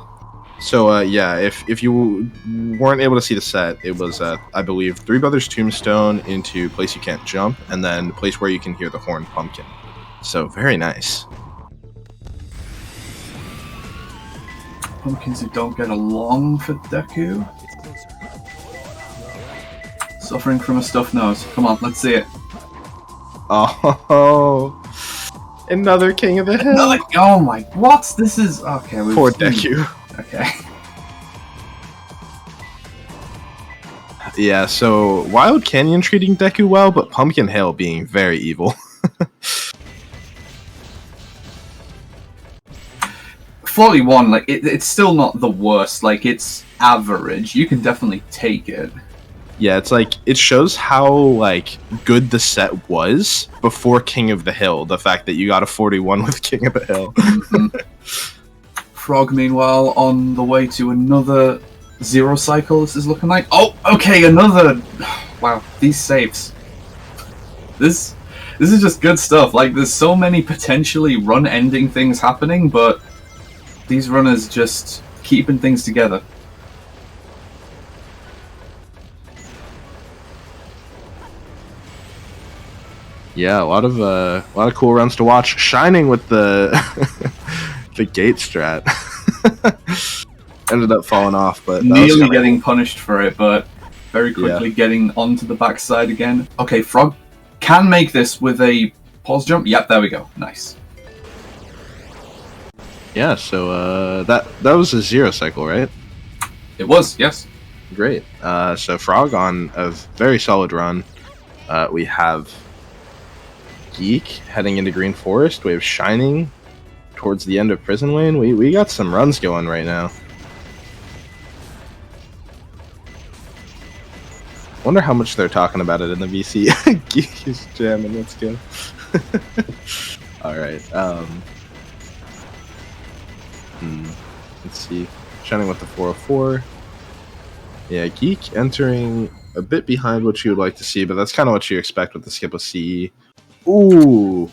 So, yeah, if you weren't able to see the set, it was, I believe, Three Brothers Tombstone into Place You Can't Jump, and then Place Where You Can Hear the Horned Pumpkin. So, very nice. Pumpkins who don't get along for Deku. Suffering from a stuffed nose. Come on, let's see it. Oh, another King of the Hill. Another, oh my, what? This is, okay. Poor Deku. Okay. Yeah, so Wild Canyon treating Deku well, but Pumpkin Hill being very evil. 41, like, it's still not the worst. Like, it's average. You can definitely take it. Yeah, it's like, it shows how, like, good the set was before King of the Hill. The fact that you got a 41 with King of the Hill. Mm-hmm. Frog, meanwhile, on the way to another Zero Cycle, this is looking like. Oh, okay, another. Wow, these saves. This is just good stuff. Like, there's so many potentially run-ending things happening, but these runners just keeping things together. Yeah, a lot of cool runs to watch. Shining with the the gate strat. Ended up falling off, but nearly getting punished for it, but very quickly getting onto the backside again. Okay, Frog can make this with a pause jump. Yep, there we go. Nice. Yeah, so that was a Zero Cycle, right? It was, yes. Great. So Frog on a very solid run. We have Geek heading into Green Forest. We have Shining towards the end of Prison Lane. We got some runs going right now. Wonder how much they're talking about it in the VC. Geek is jamming. Let's go. All right. Let's see. Shining with the 404. Yeah, Geek entering a bit behind what you would like to see, but that's kind of what you expect with the skip of CE. Ooh!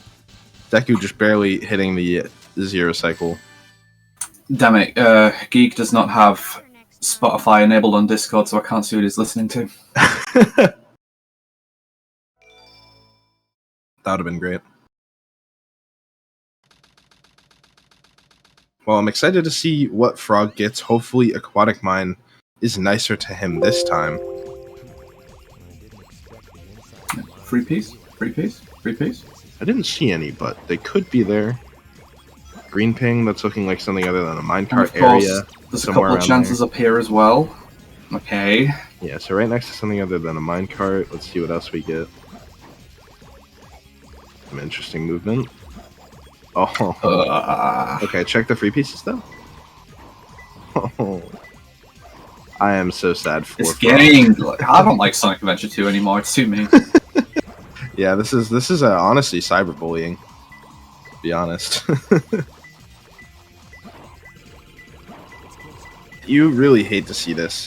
Deku just barely hitting the Zero Cycle. Damn it, Geek does not have Spotify enabled on Discord, so I can't see what he's listening to. That would have been great. Well, I'm excited to see what Frog gets. Hopefully Aquatic Mine is nicer to him this time. Free piece? Free piece? Free piece? I didn't see any, but they could be there. Green ping, that's looking like something other than a minecart area. There's a couple of chances up here as well. Okay. Yeah, so right next to something other than a minecart. Let's see what else we get. Some interesting movement. Oh. Okay, check the free pieces though. Oh. I am so sad for this game. I don't like Sonic Adventure 2 anymore. It's too mean. Yeah, this is honestly cyberbullying. To be honest. You really hate to see this.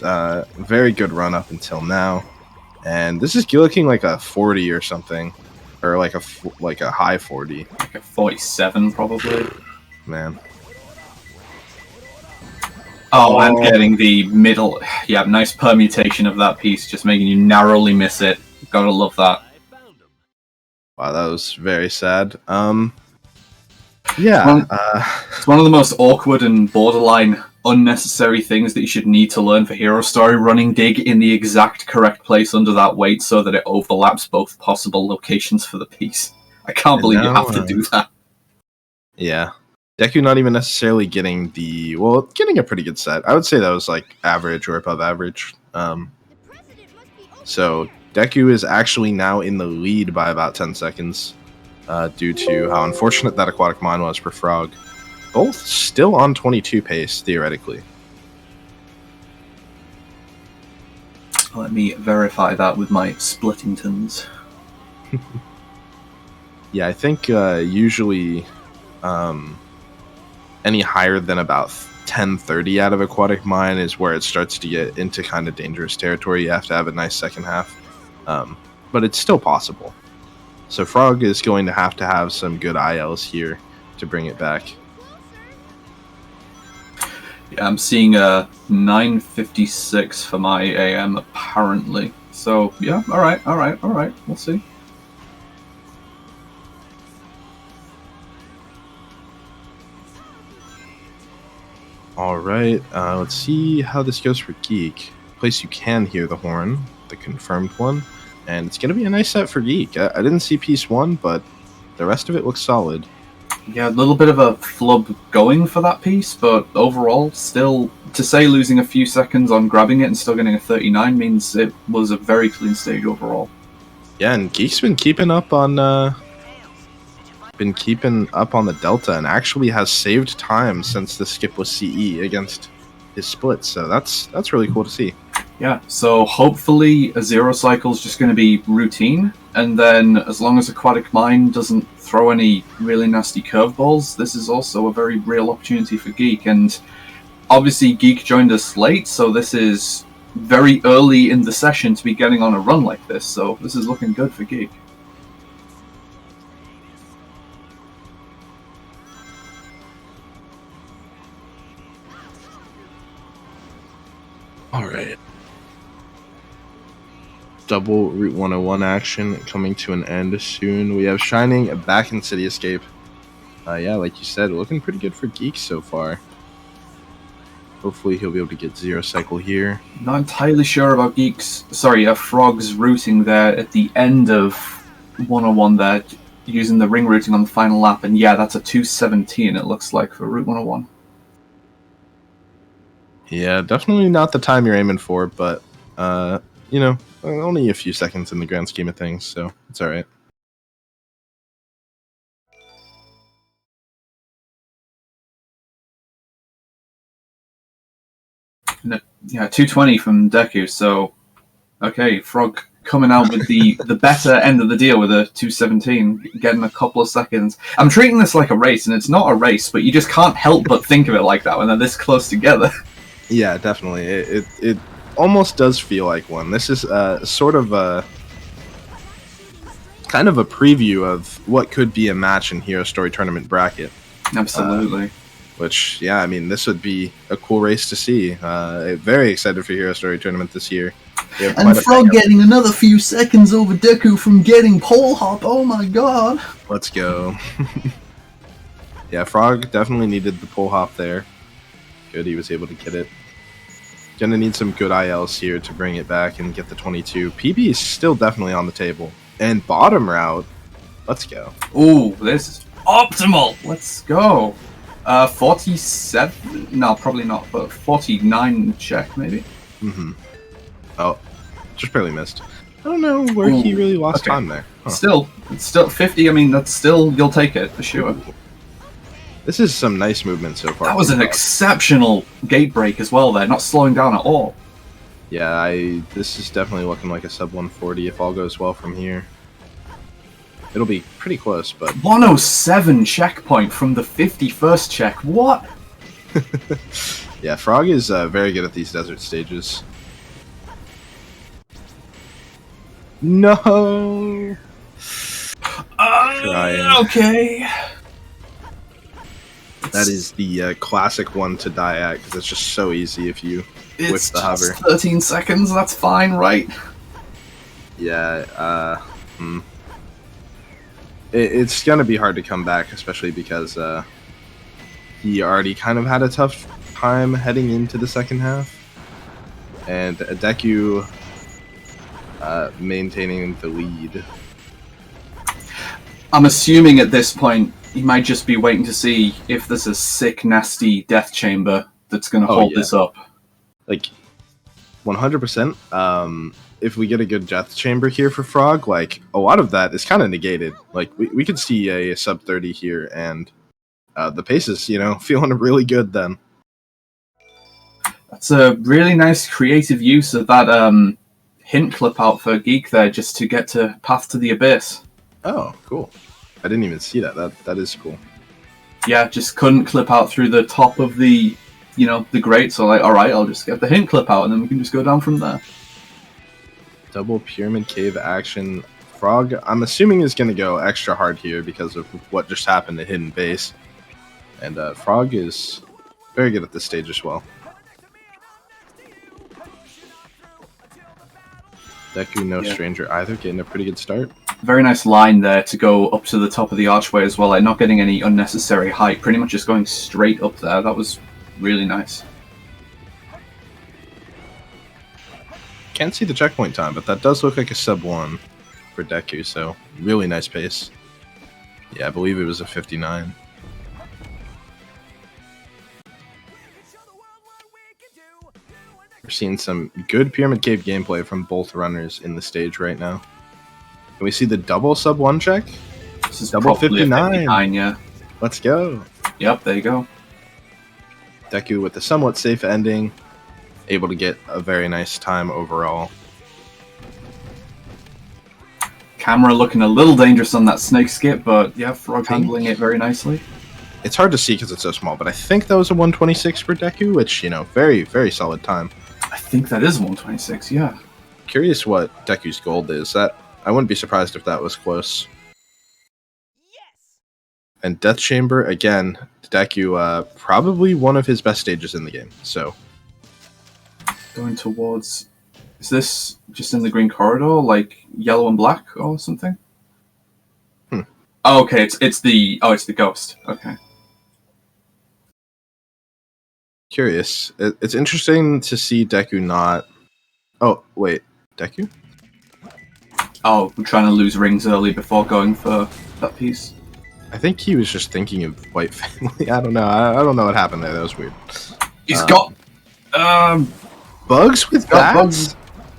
Very good run up until now, and this is looking like a 40 or something, or like a high 40. Like a 47 probably. Man. Oh, and getting the middle. Yeah, nice permutation of that piece, just making you narrowly miss it. Gotta love that. Wow, that was very sad. Yeah. It's one of the most awkward and borderline unnecessary things that you should need to learn for Hero Story. Running dig in the exact correct place under that weight so that it overlaps both possible locations for the piece. I can't believe you have to do that. Yeah. Deku not even necessarily getting getting a pretty good set. I would say that was like average or above average. So Deku is actually now in the lead by about 10 seconds due to how unfortunate that Aquatic Mine was for Frog. Both still on 22 pace, theoretically. Let me verify that with my Splittingtons. Yeah, I think usually any higher than about 10-30 out of Aquatic Mine is where it starts to get into kind of dangerous territory. You have to have a nice second half, but it's still possible. So Frog is going to have some good ILs here to bring it back. Yeah, I'm seeing a 9:56 for my AM apparently. So yeah, all right. We'll see. All right, let's see how this goes for Geek. Place you can hear the horn, the confirmed one, and it's going to be a nice set for Geek. I didn't see piece 1, but the rest of it looks solid. Yeah, a little bit of a flub going for that piece, but overall, still, to say losing a few seconds on grabbing it and still getting a 39 means it was a very clean stage overall. Yeah, and Geek's been keeping up on the Delta and actually has saved time since the skip was CE against his split, so that's really cool to see. Yeah, so hopefully a zero cycle is just going to be routine, and then as long as Aquatic Mine doesn't throw any really nasty curveballs, this is also a very real opportunity for Geek. And obviously Geek joined us late, so this is very early in the session to be getting on a run like this, so this is looking good for Geek. All right. Double Route 101 action coming to an end soon. We have Shining back in City Escape. Yeah, like you said, looking pretty good for Geek so far. Hopefully he'll be able to get zero cycle here. Not entirely sure about Frog's routing there at the end of 101 there, using the ring routing on the final lap, and yeah, that's a 2:17 it looks like for Route 101. Yeah, definitely not the time you're aiming for, but, you know, only a few seconds in the grand scheme of things, so it's alright. Yeah, 220 from Deku, so okay, Frog coming out with the better end of the deal with a 217, getting a couple of seconds. I'm treating this like a race, and it's not a race, but you just can't help but think of it like that when they're this close together. Yeah, definitely. It almost does feel like one. This is sort of a kind of a preview of what could be a match in Hero Story Tournament bracket. Absolutely. Which, yeah, I mean, this would be a cool race to see. Very excited for Hero Story Tournament this year. And Frog getting another few seconds over Deku from getting pole hop. Oh my god. Let's go. Yeah, Frog definitely needed the pole hop there. Good, he was able to get it. Gonna need some good ILs here to bring it back and get the 22. PB is still definitely on the table. And bottom route. Let's go. Ooh, this is optimal. Let's go. 47? No, probably not, but 49 check, maybe. Mm-hmm. Oh, just barely missed. I don't know where he really lost time there. Huh. It's still 50. I mean, that's still, you'll take it for sure. This is some nice movement so far. That was an exceptional gate break as well there, not slowing down at all. Yeah, this is definitely looking like a sub 140 if all goes well from here. It'll be pretty close, but 107 checkpoint from the 51st check. What? Yeah, Frog is very good at these desert stages. No. Okay. That is the classic one to die at because it's just so easy if you whip the hover. 13 seconds. That's fine, right? Yeah. It's gonna be hard to come back, especially because he already kind of had a tough time heading into the second half, and Deku maintaining the lead. I'm assuming at this point he might just be waiting to see if there's a sick, nasty death chamber that's going to hold this up. Like 100%. If we get a good death chamber here for Frog, like a lot of that is kind of negated. Like we could see a sub 30 here, and the pace is, feeling really good then. That's a really nice creative use of that hint clip out for Geek there, just to get to Path to the Abyss. Oh, cool. I didn't even see that. That is cool. Yeah, just couldn't clip out through the top of the you know, the great. So like, all right, I'll just get the hint clip out, and then we can just go down from there. Double pyramid cave action. Frog, I'm assuming, is going to go extra hard here because of what just happened to hidden base. And Frog is very good at this stage as well. Deku, no stranger either, getting a pretty good start. Very nice line there to go up to the top of the archway as well, like not getting any unnecessary height, pretty much just going straight up there. That was really nice. Can't see the checkpoint time, but that does look like a sub 1 for Deku, so really nice pace. Yeah, I believe it was a 59. We're seeing some good Pyramid Cave gameplay from both runners in the stage right now. Can we see the double sub 1 check? This is Double probably 59. 59, yeah. Let's go. Yep, there you go. Deku with a somewhat safe ending, able to get a very nice time overall. Camera looking a little dangerous on that snake skip, but yeah, Frog handling it very nicely. It's hard to see because it's so small, but I think that was a 126 for Deku, which, you know, very, very solid time. I think that is 126, yeah. Curious what Deku's gold is. That I wouldn't be surprised if that was close. Yes! And Death Chamber, again, Deku, probably one of his best stages in the game, so... Going towards... Is this just in the green corridor, like yellow and black or something? Oh, okay, it's the ghost. Okay. Curious. It's interesting to see Deku not... Oh, wait. Deku? Oh, I'm trying to lose rings early before going for that piece. I think he was just thinking of White Family. I don't know. I don't know what happened there. That was weird. He's got... Bugs with got bats? bugs.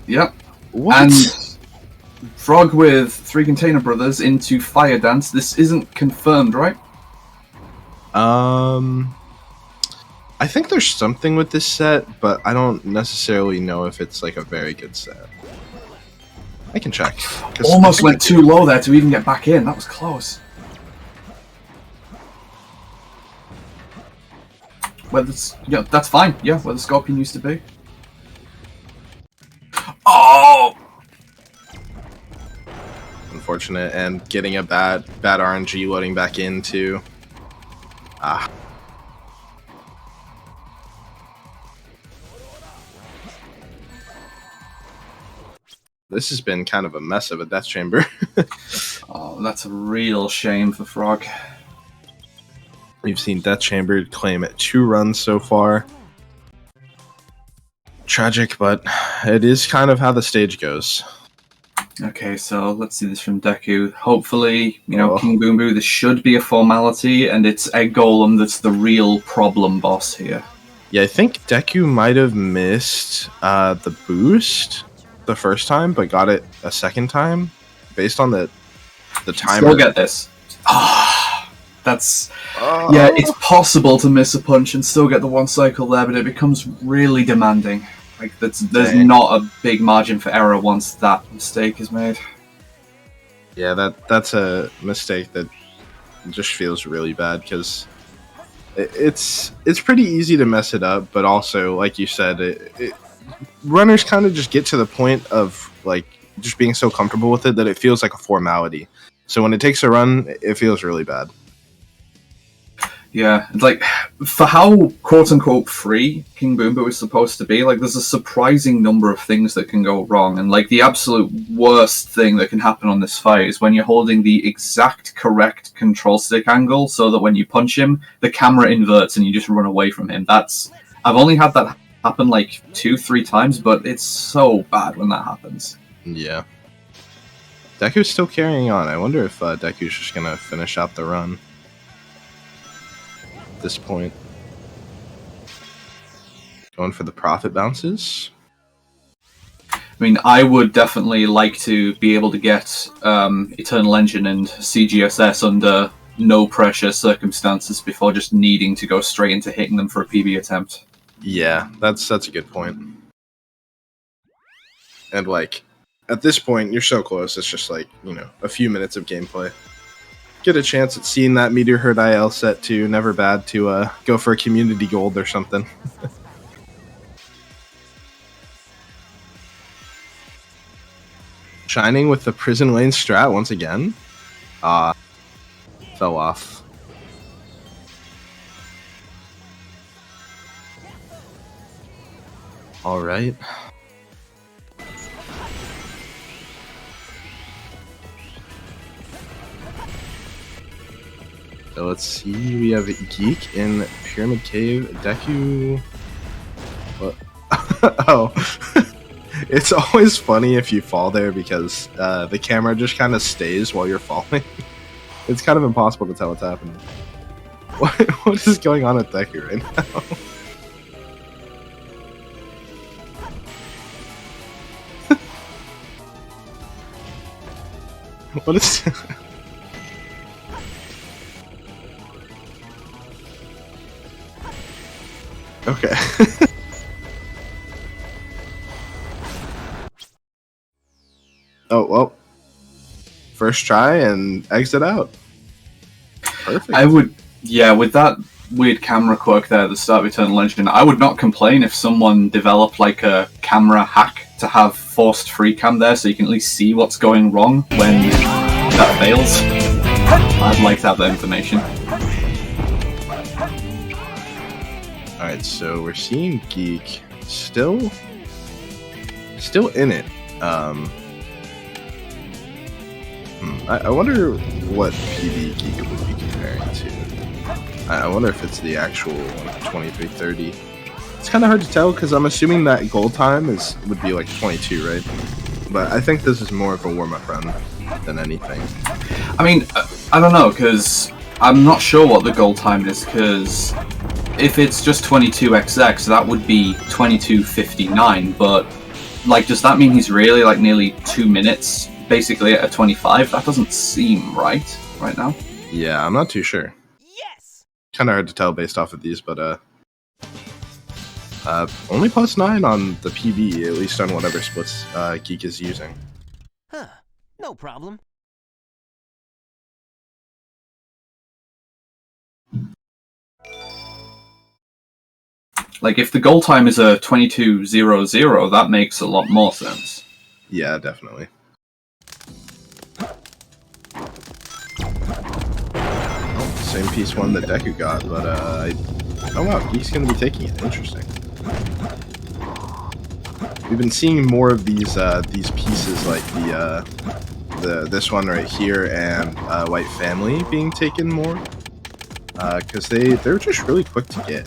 Yep. What? And Frog with 3 Container Brothers into Fire Dance. This isn't confirmed, right? I think there's something with this set, but I don't necessarily know if it's like a very good set. I can check. Almost went too low there to even get back in. That was close. Where the, yeah, that's fine. Yeah, where the Scorpion used to be. Oh! Unfortunate, and getting a bad RNG loading back into. This has been kind of a mess of a Death Chamber. Oh, that's a real shame for Frog. We've seen Death Chamber claim 2 runs so far. Tragic, but it is kind of how the stage goes. Okay, so let's see this from Deku. Hopefully, you know, King Boom Boo, this should be a formality, and it's Egg Golem that's the real problem boss here. Yeah, I think Deku might have missed the boost the first time, but got it a second time based on the timer. Still get this. That's yeah, it's possible to miss a punch and still get the 1 cycle there, but it becomes really demanding. Like there's not a big margin for error once that mistake is made. Yeah, that's a mistake that just feels really bad because it's pretty easy to mess it up, but also, like you said, runners kind of just get to the point of like just being so comfortable with it that it feels like a formality. So when it takes a run, it feels really bad. Yeah, it's like, for how quote-unquote free King Boom Boo is supposed to be, like, there's a surprising number of things that can go wrong, and, like, the absolute worst thing that can happen on this fight is when you're holding the exact correct control stick angle so that when you punch him, the camera inverts and you just run away from him. I've only had that happen, like, 2-3 times, but it's so bad when that happens. Yeah. Deku's still carrying on. I wonder if Deku's just gonna finish out the run. This point, going for the profit bounces. I mean, I would definitely like to be able to get Eternal Engine and CGSS under no pressure circumstances before just needing to go straight into hitting them for a PB attempt. Yeah, that's a good point. And like, at this point, you're so close. It's just like, you know, a few minutes of gameplay. get a chance at seeing that Meteor Herd IL set too. Never bad to go for a community gold or something. Shining with the Prison Lane strat once again. Fell off. All right. So let's see. We have Geek in Pyramid Cave. Deku. What? Oh. It's always funny if you fall there because the camera just kind of stays while you're falling. It's kind of impossible to tell what's happening. What is going on with Deku right now? What is... Okay. Oh, well. First try and exit out. Perfect. I would, yeah, with that weird camera quirk there at the start of Eternal Legend, I would not complain if someone developed like a camera hack to have forced free cam there so you can at least see what's going wrong when that fails. I'd like to have that information. Alright, so we're seeing Geek still in it. I wonder what PB Geek would be comparing to. I wonder if it's the actual 2330. It's kind of hard to tell because I'm assuming that gold time would be like 22, right? But I think this is more of a warm-up run than anything. I mean, I don't know, because I'm not sure what the gold time is, because if it's just 22XX, that would be 22:59, but like, does that mean he's really like nearly 2 minutes basically at a 25? That doesn't seem right now. Yeah, I'm not too sure. Yes! Kind of hard to tell based off of these, but only +9 on the PB, at least on whatever splits Geek is using. Huh. No problem. Like, if the goal time is a 22:00, that makes a lot more sense. Yeah, definitely. Oh, same piece one that Deku got, but oh wow, Geek's gonna be taking it. Interesting. We've been seeing more of these pieces like this one right here and White Family being taken more because they're just really quick to get.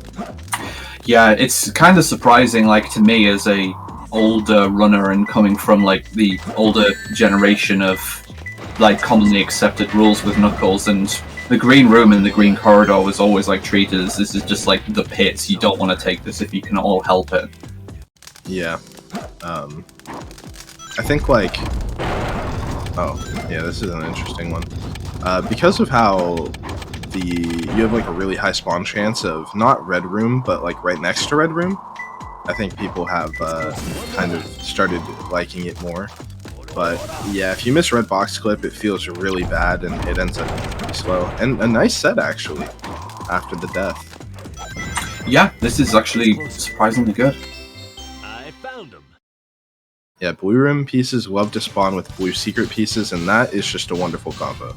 Yeah, it's kind of surprising, like, to me as a older runner and coming from like the older generation of like commonly accepted rules with Knuckles, and the green room and the green corridor was always like treated as this is just like the pits. You don't want to take this if you can all help it. Yeah. I think like, oh yeah, this is an interesting one because of how you have like a really high spawn chance of not red room but like right next to red room. I think people have kind of started liking it more. But yeah, if you miss red box clip, it feels really bad and it ends up pretty slow. And a nice set actually after the death. Yeah, this is actually surprisingly good. I found him. Yeah, blue rim pieces love to spawn with blue secret pieces, and that is just a wonderful combo.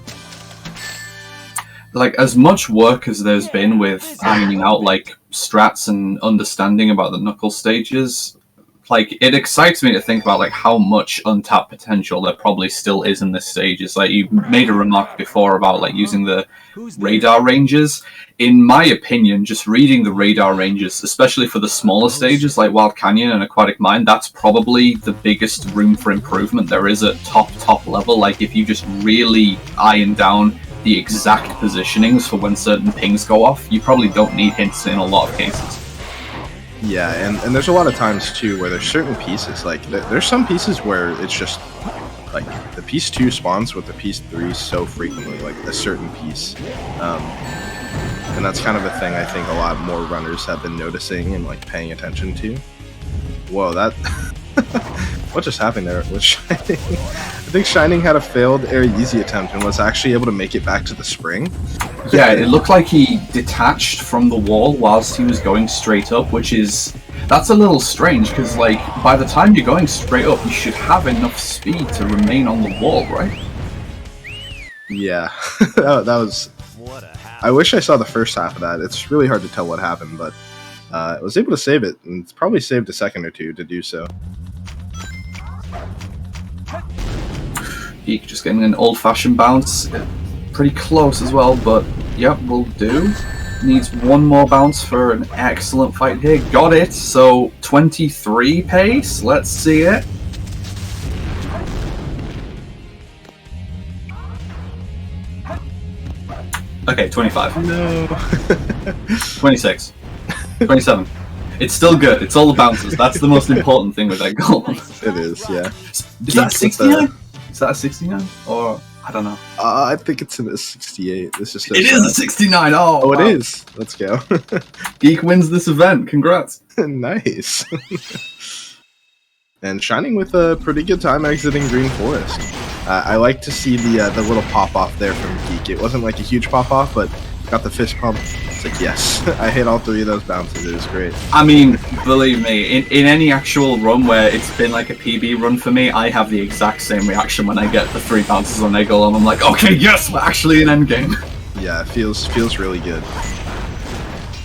Like, as much work as there's been with ironing out like strats and understanding about the Knuckles stages, like, it excites me to think about like how much untapped potential there probably still is in this stage. It's like, you made a remark before about like using the radar ranges. In my opinion, just reading the radar ranges, especially for the smaller stages like Wild Canyon and Aquatic Mine, that's probably the biggest room for improvement there is at top level. Like, if you just really iron down the exact positionings for when certain pings go off, you probably don't need hints in a lot of cases. Yeah, and there's a lot of times too where there's certain pieces, like there's some pieces where it's just like the piece 2 spawns with the piece 3 so frequently, like a certain piece, and that's kind of a thing I think a lot more runners have been noticing and like paying attention to. Whoa, that what just happened there with Shining? think Shining had a failed air easy attempt and was actually able to make it back to the spring. Yeah, it looked like he detached from the wall whilst he was going straight up, that's a little strange, because, like, by the time you're going straight up, you should have enough speed to remain on the wall, right? Yeah, that was... I wish I saw the first half of that. It's really hard to tell what happened, but I was able to save it, and it's probably saved a second or two to do so. Geek just getting an old-fashioned bounce. Pretty close as well, but yep, will do. Needs one more bounce for an excellent fight here. Got it, so 23 pace. Let's see it. Okay, 25. No. 26. 27. It's still good. It's all the bounces. That's the most important thing with that goal. It is, yeah. Is that 69? Is that a 69? Or, I don't know. I think it's in a 68. This is It is a 69! Oh, it wow. is. Let's go. Geek wins this event. Congrats. Nice. And Shining with a pretty good time exiting Green Forest. I like to see the little pop-off there from Geek. It wasn't like a huge pop-off, but got the fist pump. It's like, yes. I hit all three of those bounces. It was great. I mean, believe me, in any actual run where it's been like a PB run for me, I have the exact same reaction when I get the 3 bounces on Eggle, and I'm like, okay, yes, we're actually in endgame. Yeah, it feels really good.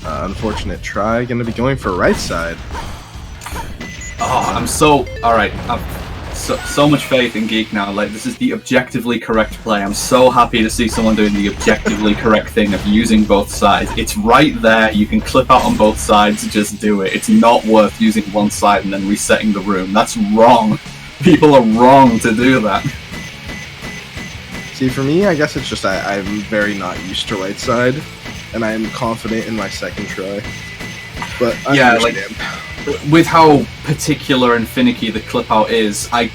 Unfortunate try. Gonna be going for right side. Oh, I'm so... Alright, so much faith in Geek now. Like, this is the objectively correct play. I'm so happy to see someone doing the objectively correct thing of using both sides. It's right there. You can clip out on both sides. Just do it. It's not worth using one side and then resetting the room. That's wrong. People are wrong to do that. See, for me, I guess it's just I'm very not used to right side, and I am confident in my second try. But I understand. With how particular and finicky the clip out is, I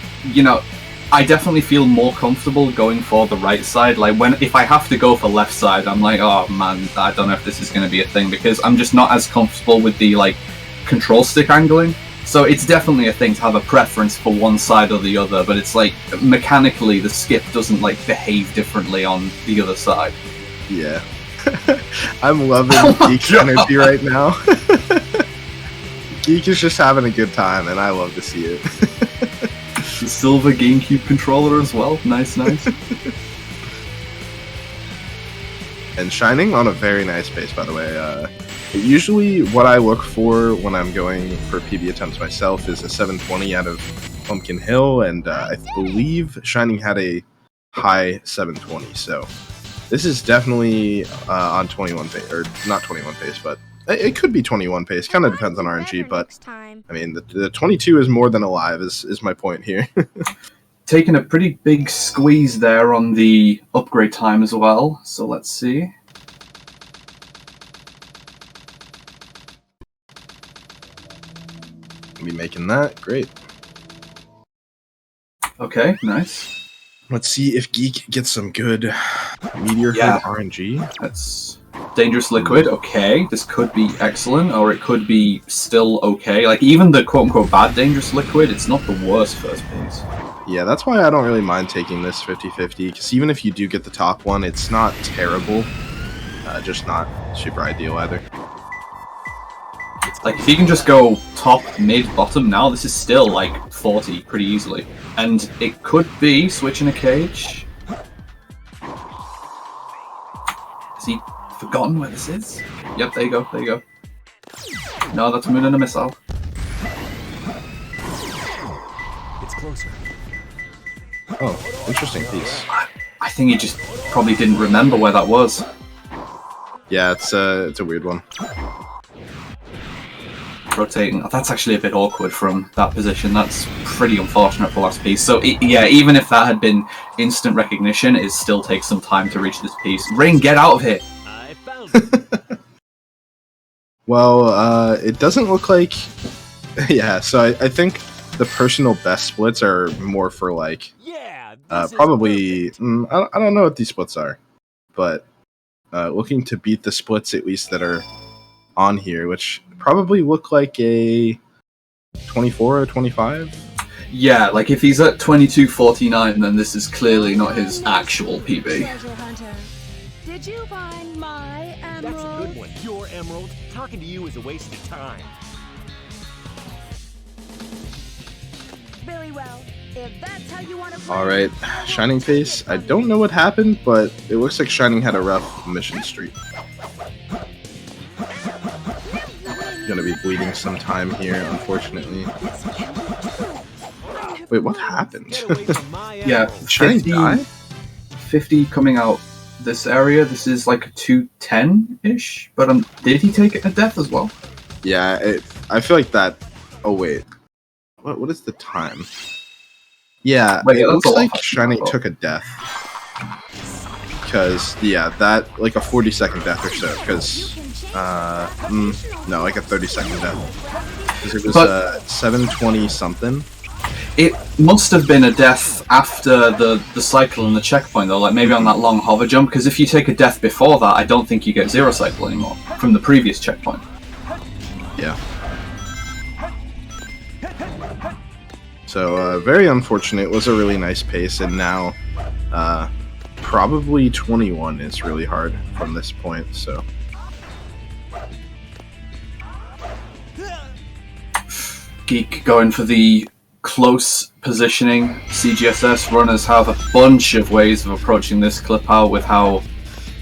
definitely feel more comfortable going for the right side. Like, if I have to go for left side, I'm like, oh man, I don't know if this is going to be a thing, because I'm just not as comfortable with the, like, control stick angling. So it's definitely a thing to have a preference for one side or the other, but it's like, mechanically, the skip doesn't, like, behave differently on the other side. Yeah. I'm loving Geek's energy right now. Geek is just having a good time, and I love to see it. The silver GameCube controller as well. Nice, nice. And Shining on a very nice pace, by the way. Usually what I look for when I'm going for PB attempts myself is a 720 out of Pumpkin Hill, and I believe Shining had a high 720, so this is definitely on 21 pace, or not 21 pace, but it could be 21 pace. Kind of depends on RNG, but I mean, the 22 is more than alive, is my point here. Taking a pretty big squeeze there on the upgrade time as well, so let's see. Be making that. Great. Okay, nice. Let's see if Geek gets some good Meteor Head RNG. That's Dangerous Liquid. Okay, this could be excellent, or it could be still okay. Like, even the quote-unquote bad Dangerous Liquid, it's not the worst first piece. Yeah, that's why I don't really mind taking this 50-50, because even if you do get the top one, it's not terrible. Just not super ideal either. Like, if you can just go top, mid, bottom now, this is still, like, 40 pretty easily. And it could be switching a cage. Has he forgotten where this is? Yep, there you go, there you go. No, that's a moon and a missile. It's closer. Oh, interesting piece. I think he just probably didn't remember where that was. Yeah, it's a weird one. Rotating. Oh, that's actually a bit awkward from that position. That's pretty unfortunate for last piece. So, yeah, even if that had been instant recognition, it still takes some time to reach this piece. Rain, get out of here! I found it. Well, it doesn't look like... Yeah, so I think the personal best splits are more for, like... Yeah, probably... I don't know what these splits are, but looking to beat the splits, at least, that are on here, which probably look like a 24 or 25. Yeah, like if he's at 22:49, then this is clearly not his actual PB. Treasure hunter, did you find my emerald? That's a good one. Your emerald. Talking to you is a waste of time. Very well. If that's how you want to play. Alright, Shining Face. I don't know what happened, but it looks like Shining had a rough mission streak. Gonna be bleeding some time here, unfortunately. Wait, what happened? Get away from my Yeah, emerald. Shining 50, die? 50 coming out this area. This is like a 210-ish, but did he take a death as well? Yeah, I feel like that. Oh wait, what is the time? Yeah, Wait, it that's looks a lot like faster Shining than I took a death. Because yeah, that like a 40-second death or so. Because no, like a 30-second death. Because it was But- 720 something. It must have been a death after the cycle and the checkpoint, though, like maybe on that long hover jump, because if you take a death before that, I don't think you get zero cycle anymore from the previous checkpoint. Yeah. So very unfortunate. It was a really nice pace, and now probably 21 is really hard from this point. So Geek going for the close positioning. CGSS runners have a bunch of ways of approaching this clip out with how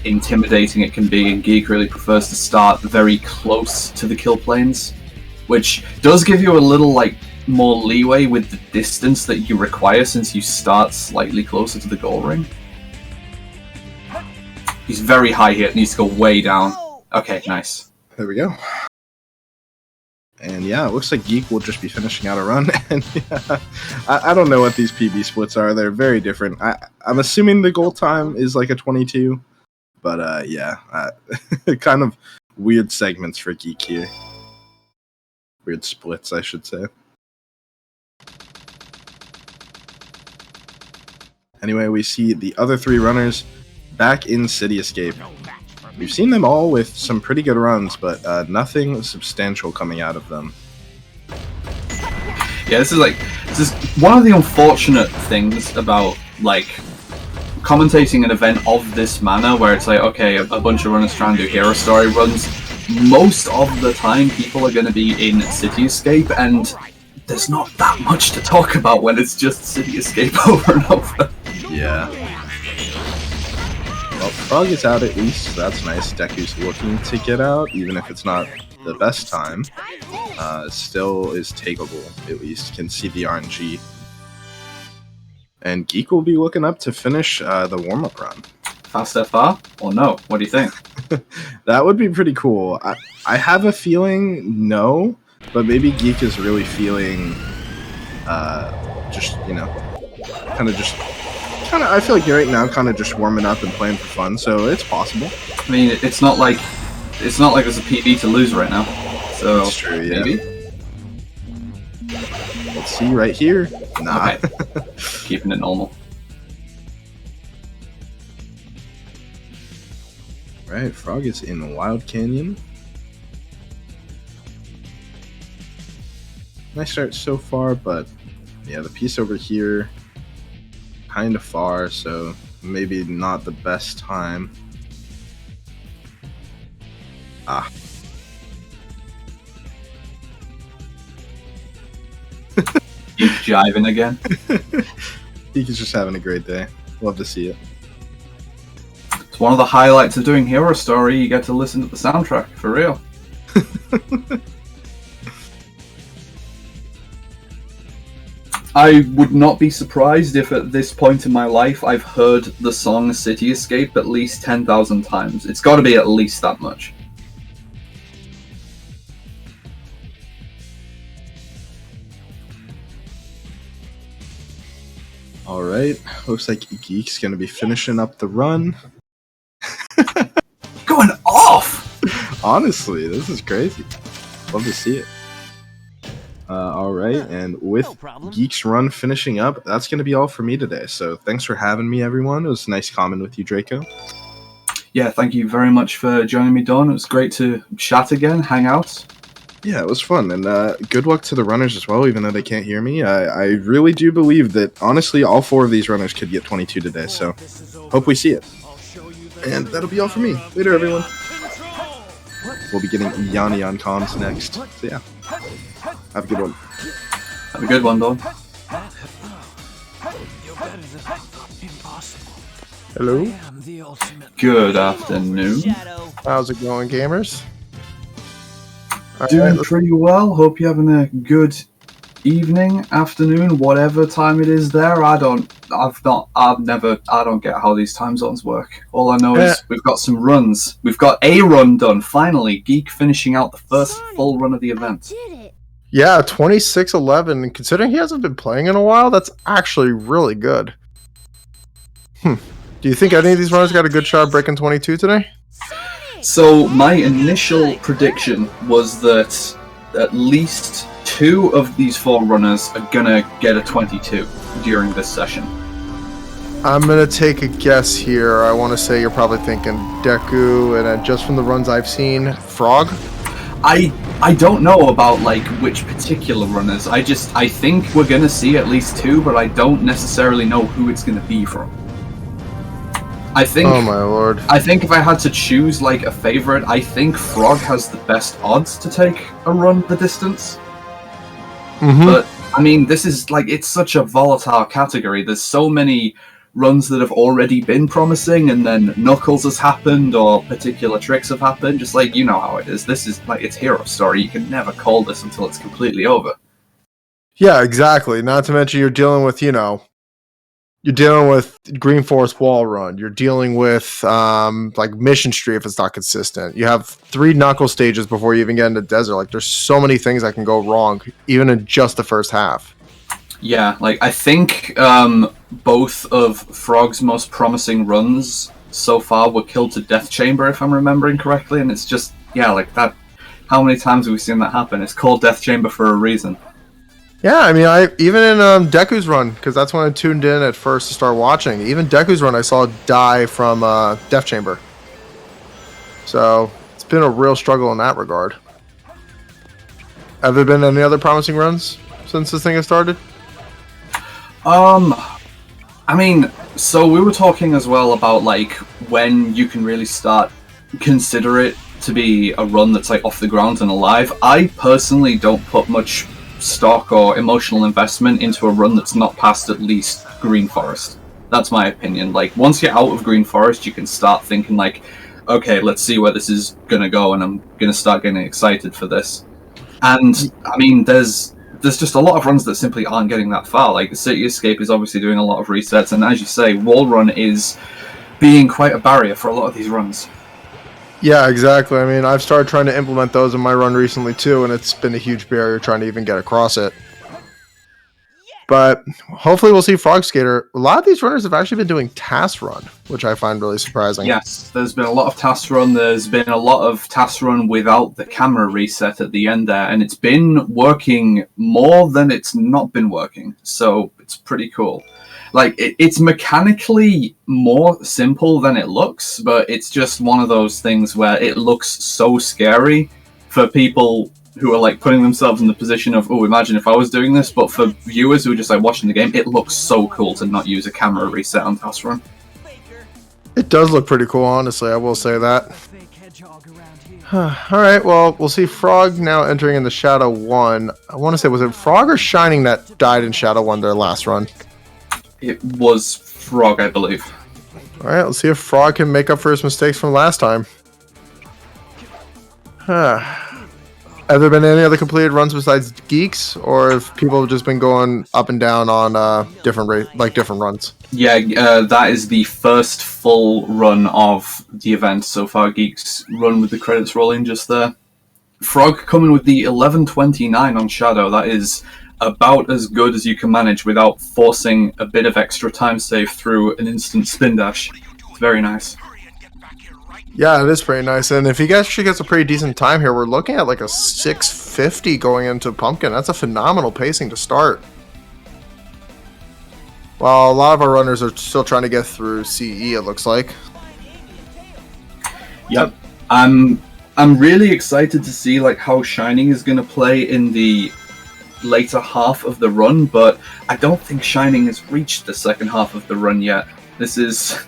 intimidating it can be, and Geek really prefers to start very close to the kill planes, which does give you a little like more leeway with the distance that you require since you start slightly closer to the goal ring. He's very high here, needs to go way down. Okay, nice. there we go. And yeah, it looks like Geek will just be finishing out a run. And yeah, I don't know what these PB splits are. They're very different. I'm assuming the goal time is like a 22. But yeah, kind of weird segments for Geek here. Weird splits, I should say. Anyway, we see the other three runners back in City Escape. We've seen them all with some pretty good runs, but nothing substantial coming out of them. Yeah, this is one of the unfortunate things about like commentating an event of this manner, where it's like, okay, a bunch of runners trying to do hero story runs. Most of the time, people are going to be in City Escape, and there's not that much to talk about when it's just City Escape over and over. Yeah. Well, Frog is out at least. That's nice. Deku's looking to get out, even if it's not the best time. Still is takeable, at least. Can see the RNG. And Geek will be looking up to finish the warm-up run. Fast FR or no? What do you think? That would be pretty cool. I have a feeling no, but maybe Geek is really feeling just, you know, I feel like right now kind of just warming up and playing for fun, so it's possible. I mean, it's not like there's a PB to lose right now. So That's true, yeah. maybe. Let's see right here. Nah. Okay. Keeping it normal. Right, Frog is in Wild Canyon. Nice start so far, but yeah, the piece over here kind of far, so maybe not the best time. Ah. You jiving again? Geek is just having a great day. Love to see it. It's one of the highlights of doing Hero Story. You get to listen to the soundtrack for real. I would not be surprised if at this point in my life I've heard the song City Escape at least 10,000 times. It's got to be at least that much. Alright, looks like Geek's gonna be finishing up the run. Going off! Honestly, this is crazy. Love to see it. Alright, and with No problem. Geek's run finishing up, that's going to be all for me today. So thanks for having me, everyone. It was a nice comment with you, Draco. Yeah, thank you very much for joining me, Don. It was great to chat again, hang out. Yeah, it was fun, and good luck to the runners as well, even though they can't hear me. I really do believe that, honestly, all 4 of these runners could get 22 today, so hope we see it. And that'll be all for me. Later, everyone. We'll be getting Yanni on comms next. So yeah, have a good one. Have a good one, Don. Hello. Good afternoon. How's it going, gamers? All Doing right, pretty well. Hope you're having a good evening, afternoon, whatever time it is there. I don't get how these time zones work. All I know is we've got some runs. We've got a run done, finally. Geek finishing out the first full run of the event. yeah, 26-11. And considering he hasn't been playing in a while, that's actually really good. Do you think any of these runners got a good shot of breaking 22 today? So my initial prediction was that at least 2 of these 4 runners are gonna get a 22 during this session. I'm going to take a guess here. I want to say you're probably thinking Deku, and just from the runs I've seen, Frog? I don't know about like which particular runners. I think we're gonna see at least 2, but I don't necessarily know who it's gonna be from. I think. Oh my lord! I think if I had to choose like a favorite, I think Frog has the best odds to take a run the distance. But I mean, this is like it's such a volatile category. There's so many runs that have already been promising, and then Knuckles has happened, or particular tricks have happened. Just like you know how it is. This is like it's Hero Story. You can never call this until it's completely over. Yeah, exactly. Not to mention you're dealing with, you're dealing with Green Forest Wall Run. You're dealing with like Mission Street if it's not consistent. You have 3 Knuckle stages before you even get into Desert. Like there's so many things that can go wrong, even in just the first half. Yeah, like I think both of Frog's most promising runs so far were killed to Death Chamber, if I'm remembering correctly, and it's just like that. How many times have we seen that happen? It's called Death Chamber for a reason. Yeah, I mean, even in Deku's run, because that's when I tuned in at first to start watching. Even Deku's run, I saw die from Death Chamber. So it's been a real struggle in that regard. Have there been any other promising runs since this thing has started? I mean, so we were talking as well about like when you can really start consider it to be a run that's like off the ground and alive. I personally don't put much stock or emotional investment into a run that's not past at least Green Forest. That's my opinion. Like once you're out of Green Forest, you can start thinking like, okay, let's see where this is gonna go, and I'm gonna start getting excited for this. And I mean, there's just a lot of runs that simply aren't getting that far. Like City Escape is obviously doing a lot of resets, and as you say, Wall Run is being quite a barrier for a lot of these runs. Yeah, exactly. I mean, I've started trying to implement those in my run recently too, and it's been a huge barrier trying to even get across it. But hopefully we'll see Frogskater. A lot of these runners have actually been doing Task Run, which I find really surprising. Yes, there's been a lot of Task Run. There's been a lot of Task Run without the camera reset at the end there, and it's been working more than it's not been working. So it's pretty cool. Like, it's mechanically more simple than it looks, but it's just one of those things where it looks so scary for people who are like putting themselves in the position of, oh, imagine if I was doing this. But for viewers who are just like watching the game, it looks so cool to not use a camera reset on Task Run. It does look pretty cool, honestly. I will say that. All right, well, we'll see Frog now entering in the Shadow 1. I want to say, was it Frog or Shining that died in Shadow 1 their last run? It was Frog, I believe. All right, let's see if Frog can make up for his mistakes from last time. Have there been any other completed runs besides Geeks, or have people just been going up and down on different runs? Yeah, that is the first full run of the event so far. Geeks run with the credits rolling just there. Frog coming with the 11:29 on Shadow. That is about as good as you can manage without forcing a bit of extra time save through an instant spin dash. It's very nice. Yeah, it is pretty nice. And if he actually gets a pretty decent time here, we're looking at like a 650 going into Pumpkin. That's a phenomenal pacing to start. Well, a lot of our runners are still trying to get through CE, it looks like. Yep. I'm I'm really excited to see like how Shining is going to play in the later half of the run, but I don't think Shining has reached the second half of the run yet. This is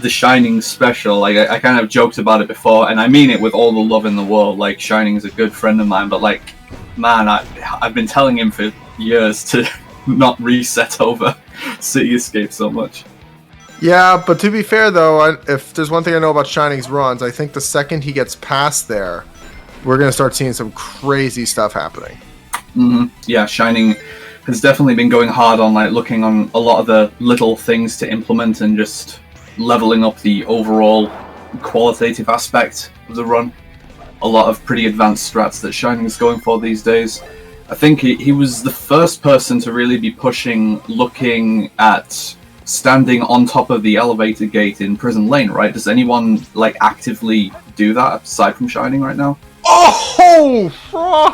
the Shining special. Like I kind of joked about it before, and I mean it with all the love in the world. Like Shining is a good friend of mine, but like, man, I've been telling him for years to not reset over City Escape so much. Yeah, but to be fair though, if there's one thing I know about Shining's runs, I think the second he gets past there, we're gonna start seeing some crazy stuff happening. Mm-hmm. Yeah, Shining has definitely been going hard on like looking on a lot of the little things to implement and just leveling up the overall qualitative aspect of the run. A lot of pretty advanced strats that Shining is going for these days. I think he was the first person to really be pushing looking at standing on top of the elevator gate in Prison Lane, right? Does anyone like actively do that aside from Shining right now? Oh,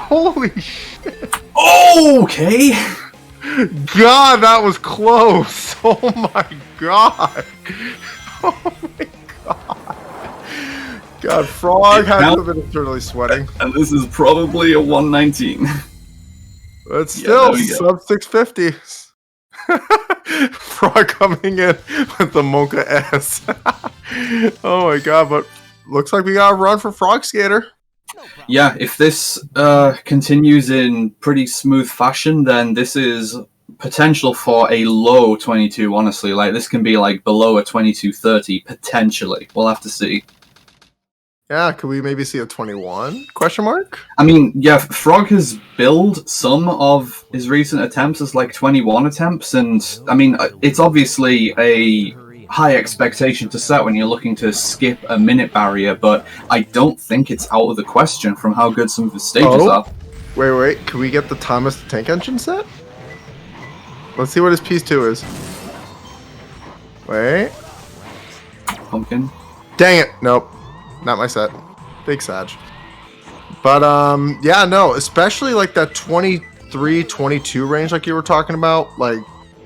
holy shit. Okay. God, that was close. Oh my god. Oh my god. God, Frog has to have been internally sweating. And this is probably a 119. But still, sub 650. Frog coming in with the Mocha S. Oh my god, but looks like we got a run for Frogskater. Yeah, if this continues in pretty smooth fashion, then this is potential for a low 22, honestly. Like, this can be like below a 22.30, potentially. We'll have to see. Yeah, could we maybe see a 21? Question mark? I mean, yeah, Frog has billed some of his recent attempts as like 21 attempts, and I mean, it's obviously a high expectation to set when you're looking to skip a minute barrier, but I don't think it's out of the question from how good some of the stages are. Wait, can we get the Thomas the Tank Engine set? Let's see what his piece 2 is. Wait. Pumpkin. Dang it, nope. Not my set. Big Sag. But, yeah, no, especially like that 23, 22 range like you were talking about, like,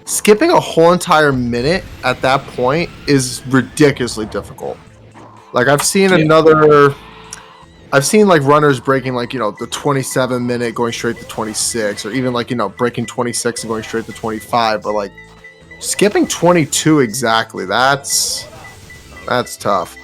skipping a whole entire minute at that point is ridiculously difficult. Like, I've seen I've seen, like, runners breaking, like, you know, the 27 minute going straight to 26, or even, like, you know, breaking 26 and going straight to 25, but, like, skipping 22 exactly, that's tough.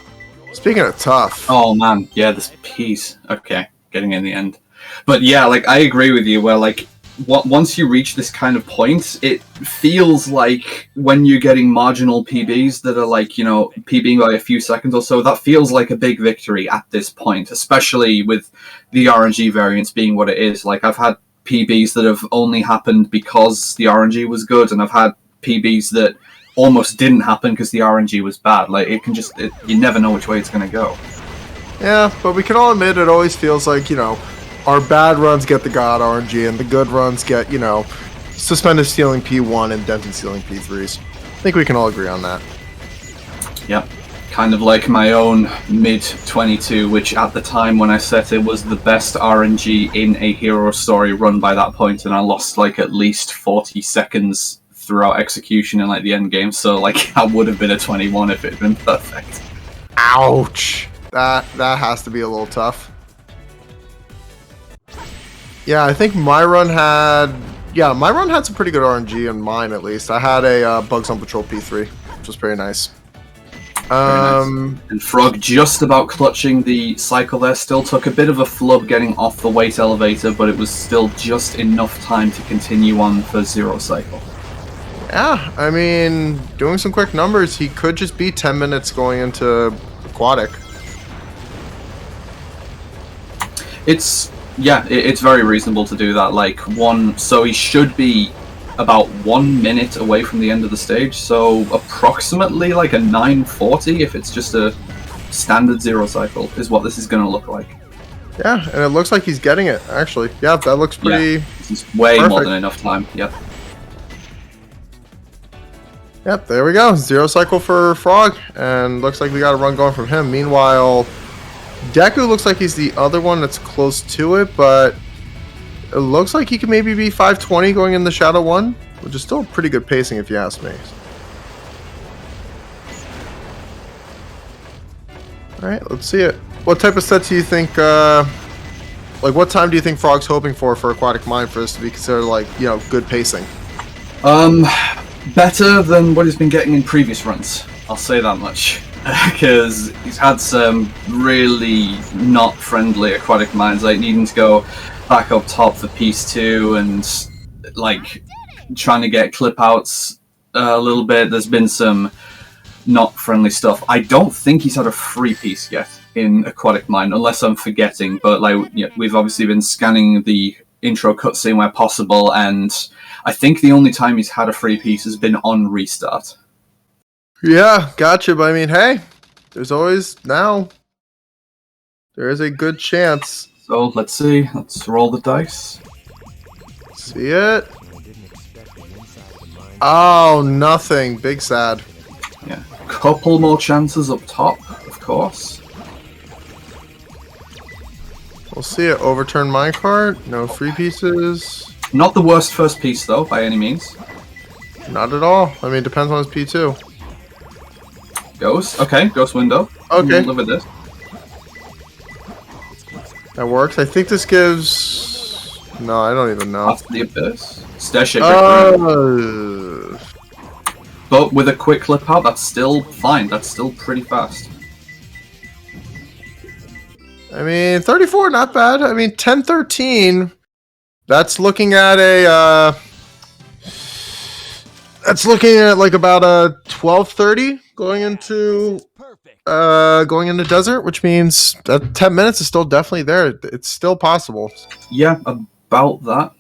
Speaking of tough. Oh man, yeah, this piece. Okay, getting in the end. But yeah, like, I agree with you where, like, once you reach this kind of point, it feels like when you're getting marginal PBs that are like, you know, PBing by a few seconds or so, that feels like a big victory at this point, especially with the RNG variance being what it is. Like, I've had PBs that have only happened because the RNG was good, and I've had PBs that almost didn't happen because the RNG was bad. Like, it can just, you never know which way it's going to go. Yeah, but we can all admit it always feels like, you know, our bad runs get the God RNG, and the good runs get, you know, suspended stealing P1 and dented stealing P3s. I think we can all agree on that. Yep. Kind of like my own mid-22, which at the time when I set it was the best RNG in a hero story run by that point, and I lost like at least 40 seconds throughout execution in like the end game, so like that would have been a 21 if it had been perfect. Ouch! That has to be a little tough. Yeah, I think my run had some pretty good RNG in mine, at least. I had a Bugs on Patrol P3, which was pretty nice. And Frog just about clutching the cycle there. Still took a bit of a flub getting off the weight elevator, but it was still just enough time to continue on for zero cycle. Yeah, I mean, doing some quick numbers, he could just be 10 minutes going into Aquatic. It's very reasonable to do that. Like, so he should be about 1 minute away from the end of the stage, so approximately like a 9:40 if it's just a standard zero cycle is what this is going to look like. Yeah, and it looks like he's getting it, actually. Yeah, that looks pretty... Yeah, this is way perfect. More than enough time, yep. Yep, there we go. Zero cycle for Frog, and looks like we got a run going from him. Meanwhile, Deku looks like he's the other one that's close to it, but it looks like he could maybe be 520 going in the Shadow 1, which is still pretty good pacing if you ask me. Alright, let's see it. what type of set do you think? Like, what time do you think Frog's hoping for Aquatic Mind for this to be considered like good pacing? Better than what he's been getting in previous runs. I'll say that much. Because he's had some really not friendly Aquatic Minds, like needing to go back up top for Piece 2 and like trying to get clip outs a little bit. There's been some not friendly stuff. I don't think he's had a free piece yet in Aquatic Mind, unless I'm forgetting. But like, we've obviously been scanning the intro cutscene where possible, and I think the only time he's had a free piece has been on restart. Yeah, gotcha. But I mean, hey, there's always now. There is a good chance. So let's see. Let's roll the dice. See it? Oh, nothing. Big sad. Yeah, couple more chances up top, of course. We'll see it. Overturn minecart. No free pieces. Not the worst first piece though, by any means. Not at all. I mean, it depends on his P2. Ghost. Okay, ghost window. Okay. Live with this. That works. I think this gives... No, I don't even know. That's the abyss. Stair shaper. But with a quick clip out, that's still fine. That's still pretty fast. I mean, 34, not bad. I mean, 10-13. That's looking at a... That's looking at like about a 12:30 going into desert, which means that 10 minutes is still definitely there. It's still possible. Yeah, about that.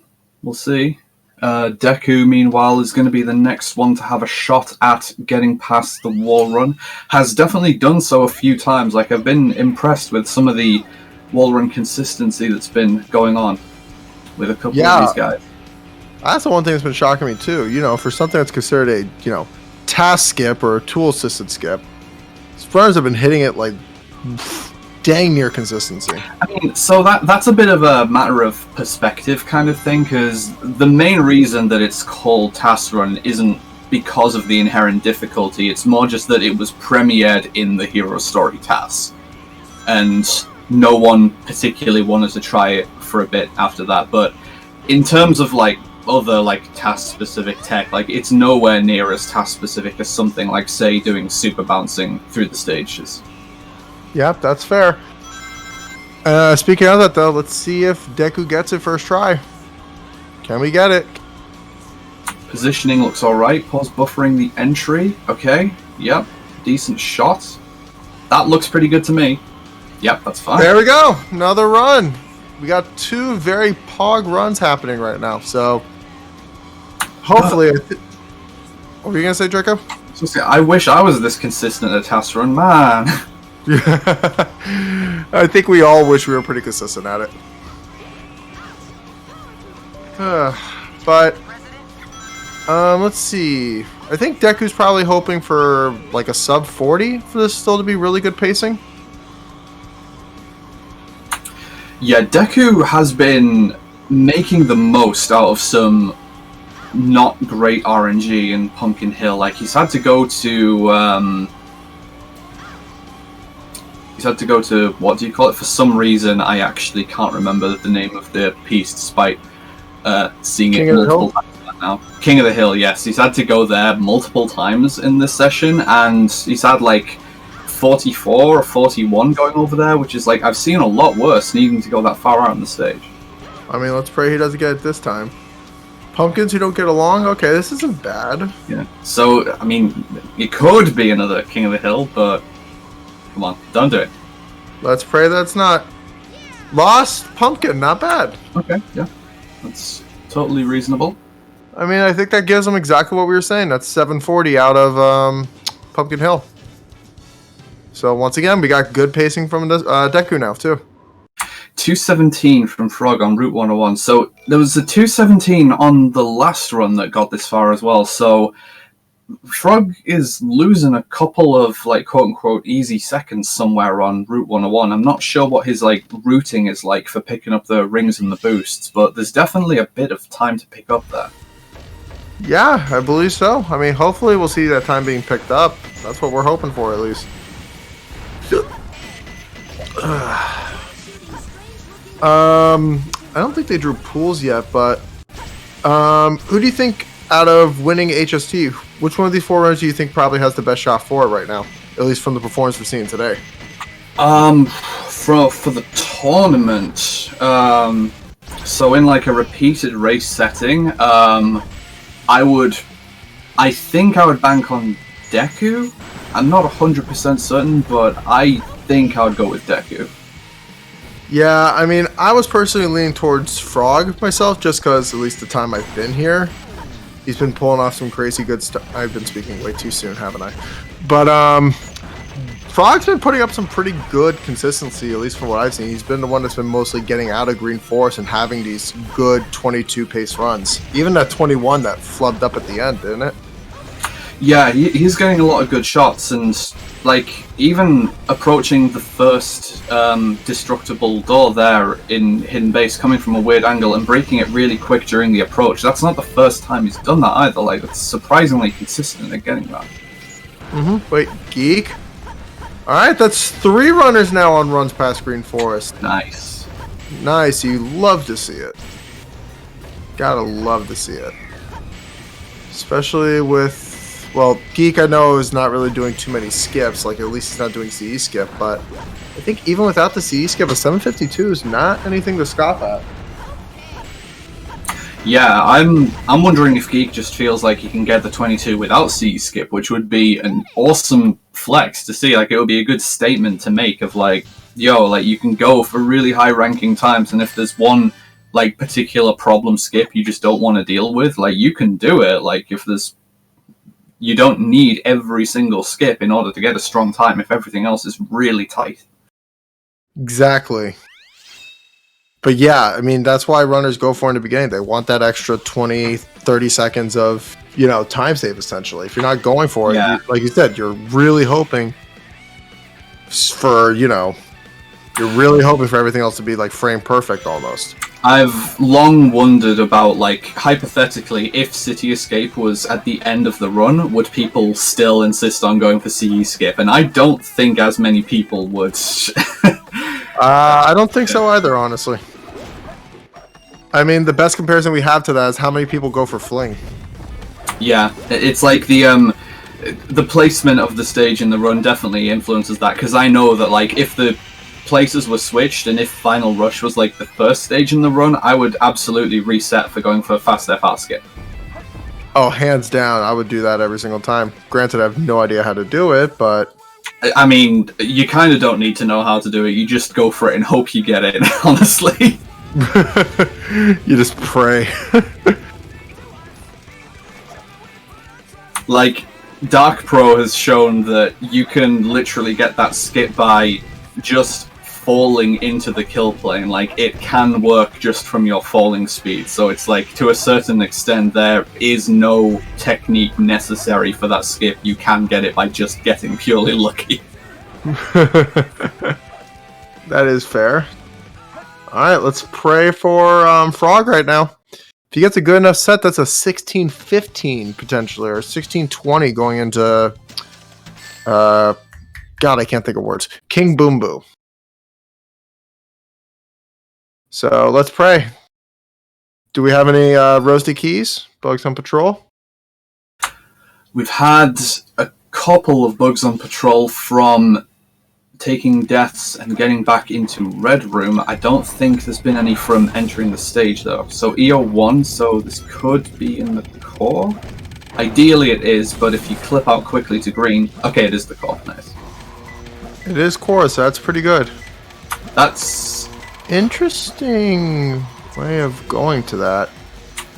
We'll see. Deku, meanwhile, is going to be the next one to have a shot at getting past the wall run. Has definitely done so a few times. Like, I've been impressed with some of the wall run consistency that's been going on with a couple of these guys. That's the one thing that's been shocking me too. For something that's considered a task skip or a tool assisted skip, these runners have been hitting it like dang near consistency. I mean, so that's a bit of a matter of perspective kind of thing, because the main reason that it's called Task Run isn't because of the inherent difficulty. It's more just that it was premiered in the Hero Story tasks, and no one particularly wanted to try it for a bit after that. But in terms of like other like task specific tech, like it's nowhere near as task specific as something like, say, doing super bouncing through the stages. Yep, that's fair. Speaking of that though, let's see if Deku gets it first try. Can we get it? Positioning looks alright. Pause buffering the entry. Okay, yep, decent shot. That looks pretty good to me. Yep, that's fine. There we go, another run. We got two very pog runs happening right now, so hopefully... what were you going to say, Draco? I wish I was this consistent at Task Run, man. I think we all wish we were pretty consistent at it. But, let's see. I think Deku's probably hoping for like a sub 40 for this still to be really good pacing. Yeah, Deku has been making the most out of some not great RNG in Pumpkin Hill. Like, he's had to go to what do you call it? For some reason, I actually can't remember the name of the piece, despite seeing it multiple times now. King of the Hill, yes. He's had to go there multiple times in this session, and he's had like 44 or 41 going over there, which is like, I've seen a lot worse needing to go that far out on the stage. I mean, let's pray he doesn't get it this time. Pumpkins who don't get along? Okay, this isn't bad. Yeah. So, I mean, it could be another King of the Hill, but come on, don't do it. Let's pray that's not. Lost Pumpkin, not bad. Okay, yeah. That's totally reasonable. I mean, I think that gives them exactly what we were saying. That's 740 out of Pumpkin Hill. So once again, we got good pacing from Deku now, too. 217 from Frog on Route 101. So there was a 217 on the last run that got this far as well. So Frog is losing a couple of, like, quote-unquote easy seconds somewhere on Route 101. I'm not sure what his, like, routing is like for picking up the rings and the boosts, but there's definitely a bit of time to pick up there. Yeah, I believe so. I mean, hopefully we'll see that time being picked up. That's what we're hoping for, at least. I don't think they drew pools yet, but who do you think out of winning HST, which one of these 4 runners do you think probably has the best shot for it right now? At least from the performance we're seeing today. For the tournament, so in like a repeated race setting, I think I would bank on Deku. I'm not 100% certain, but I think I would go with Deku. Yeah, I mean, I was personally leaning towards Frog myself, just because at least the time I've been here, he's been pulling off some crazy good stuff. I've been speaking way too soon, haven't I? But Frog's been putting up some pretty good consistency, at least from what I've seen. He's been the one that's been mostly getting out of Green Forest and having these good 22 pace runs. Even that 21 that flubbed up at the end, didn't it? Yeah, he's getting a lot of good shots, and like even approaching the first destructible door there in Hidden Base, coming from a weird angle and breaking it really quick during the approach. That's not the first time he's done that either. Like, it's surprisingly consistent at getting that. Wait, Geek? Alright, that's 3 runners now on runs past Green Forest. Nice. Nice, you love to see it. Gotta love to see it. Especially with, well, Geek I know is not really doing too many skips, like at least he's not doing CE skip, but I think even without the CE skip, a 752 is not anything to scoff at. Yeah, I'm wondering if Geek just feels like he can get the 22 without CE skip, which would be an awesome flex to see. Like, it would be a good statement to make of like, yo, like you can go for really high ranking times, and if there's one like particular problem skip you just don't want to deal with, like you can do it. Like if there's, you don't need every single skip in order to get a strong time if everything else is really tight. Exactly. But yeah, I mean, that's why runners go for in the beginning. They want that extra 20, 30 seconds of, you know, time save, essentially. If you're not going for it, like you said, you're really hoping for, you know, you're really hoping for everything else to be, like, frame perfect almost. I've long wondered about, like, hypothetically, if City Escape was at the end of the run, would people still insist on going for CE skip? And I don't think as many people would. I don't think so either, honestly. I mean, the best comparison we have to that is how many people go for Fling. Yeah, it's like the placement of the stage in the run definitely influences that, because I know that, like, if the places were switched and if Final Rush was, like, the first stage in the run, I would absolutely reset for going for a fast FR skip. Oh, hands down, I would do that every single time. Granted, I have no idea how to do it, but... I mean, you kind of don't need to know how to do it. You just go for it and hope you get it, honestly. You just pray. Like, Dark Pro has shown that you can literally get that skip by just falling into the kill plane. Like, it can work just from your falling speed. So it's like, to a certain extent, there is no technique necessary for that skip. You can get it by just getting purely lucky. That is fair. Alright, let's pray for Frog right now. If he gets a good enough set, that's a 16-15 potentially, or 16-20 going into... God, I can't think of words. King Boom Boo. So, let's pray. Do we have any roasty keys? Bugs on patrol? We've had a couple of bugs on patrol from taking deaths and getting back into Red Room. I don't think there's been any from entering the stage, though. So EO1, so this could be in the core? Ideally it is, but if you clip out quickly to green... Okay, it is the core. Nice. It is core, so that's pretty good. That's... interesting way of going to that.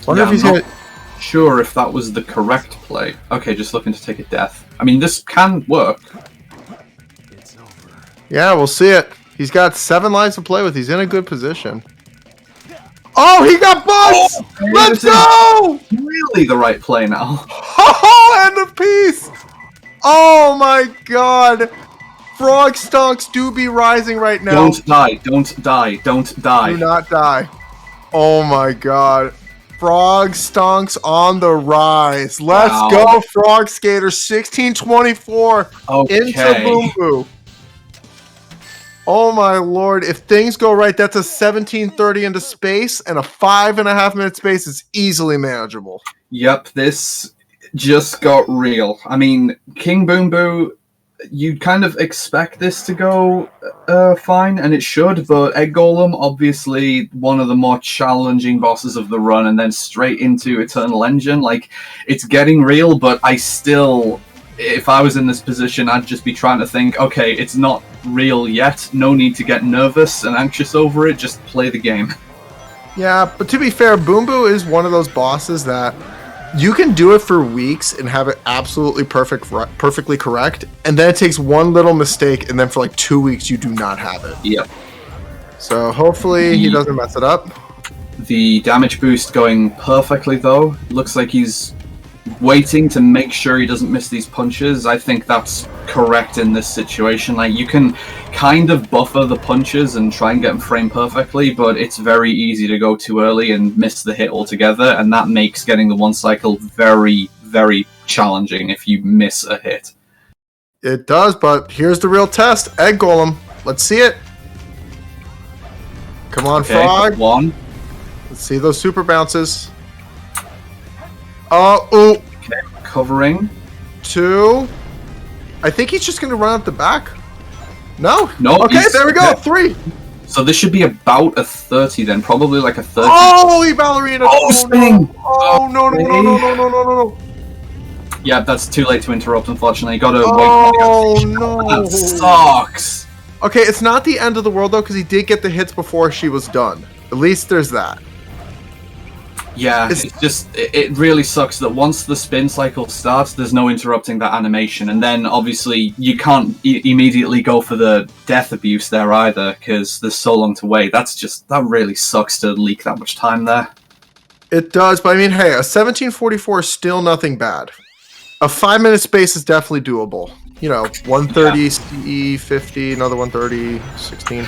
Wonder Yeah, if he's I'm gonna... not sure if that was the correct play. Okay, just looking to take a death. I mean, this can work. Yeah, we'll see it. He's got 7 lives to play with. He's in a good position. Oh, he got bugs! Oh, Let's go! Really the right play now. Oh, end of peace! Oh my god! Frog stonks do be rising right now. Don't die, don't die, don't die. Do not die. Oh my god. Frog stonks on the rise. Let's go, Frog Skater. 16-24 into Boom Boo. Oh my lord! If things go right, that's a 1730 into space, and a 5.5 minute space is easily manageable. Yep, this just got real. I mean, King Boom Boo, you'd kind of expect this to go fine, and it should, but Egg Golem, obviously one of the more challenging bosses of the run, and then straight into Eternal Engine. Like, it's getting real, but I still, if I was in this position, I'd just be trying to think, okay, it's not real yet, no need to get nervous and anxious over it, just play the game. Yeah, but to be fair, Boom Boo is one of those bosses that you can do it for weeks and have it absolutely perfectly correct, and then it takes one little mistake, and then for like 2 weeks you do not have it. Yep. So hopefully he doesn't mess it up. The damage boost going perfectly, though. Looks like he's waiting to make sure he doesn't miss these punches. I think that's correct in this situation. Like, you can kind of buffer the punches and try and get them framed perfectly, but it's very easy to go too early and miss the hit altogether, and that makes getting the one cycle very, very challenging if you miss a hit. It does, but here's the real test. Egg Golem. Let's see it. Come on, Okay, Frog. one. Let's see those super bounces. Oh, Okay, covering. 2. I think he's just going to run up the back. No? No, Okay, there we go. okay. 3. So this should be about a 30 then, probably like a 30. Oh, he ballerina. Oh, spinning. No. Oh, no, no, no, no, no, no, no, no, no. Yeah, that's too late to interrupt, unfortunately. You gotta Oh, wait. no. That sucks. Okay, it's not the end of the world, though, because he did get the hits before she was done. At least there's that. Yeah, it's just, it really sucks that once the spin cycle starts, there's no interrupting that animation, and then obviously you can't immediately go for the death abuse there either, because there's so long to wait. That really sucks to leak that much time there. It does, but I mean, hey, a 1744 is still nothing bad. A 5 minute space is definitely doable. You know, 130 CE, 50, another 130, 16.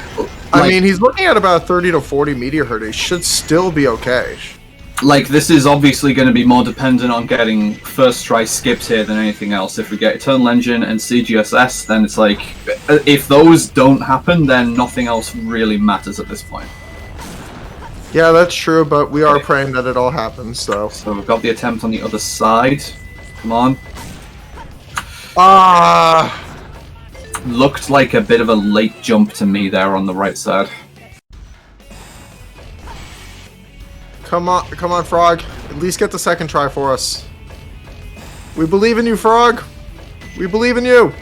I mean, he's looking at about 30 to 40 meteor hurt. He should still be okay. Like, this is obviously going to be more dependent on getting first try skips here than anything else. If we get Eternal Engine and CGSS, then it's like, if those don't happen, then nothing else really matters at this point. Yeah, that's true, but we are praying that it all happens, so. So we've got the attempt on the other side. Come on. Ah! Looked like a bit of a late jump to me there on the right side. Come on, Frog. At least get the second try for us. We believe in you, Frog. We believe in you.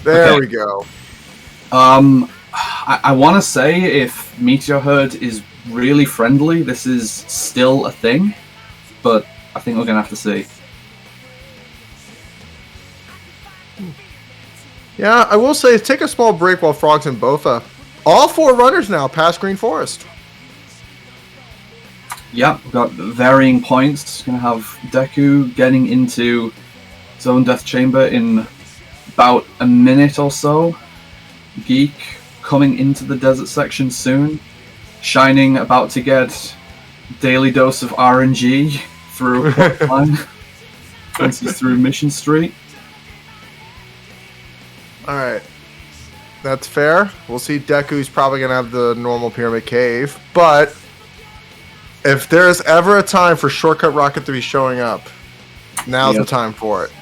There we go. I want to say if Meteor Herd is really friendly, this is still a thing, but I think we're going to have to see. Yeah, I will say, take a small break while Frog's in Botha. All 4 runners now past Green Forest. Yeah, we've got varying points. Going to have Deku getting into Zone Death Chamber in about a minute or so. Geek coming into the desert section soon. Shining about to get daily dose of RNG through line once he's through Mission Street. Alright. That's fair. We'll see. Deku's probably going to have the normal Pyramid Cave, but if there's ever a time for Shortcut Rocket to be showing up, now's the time for it.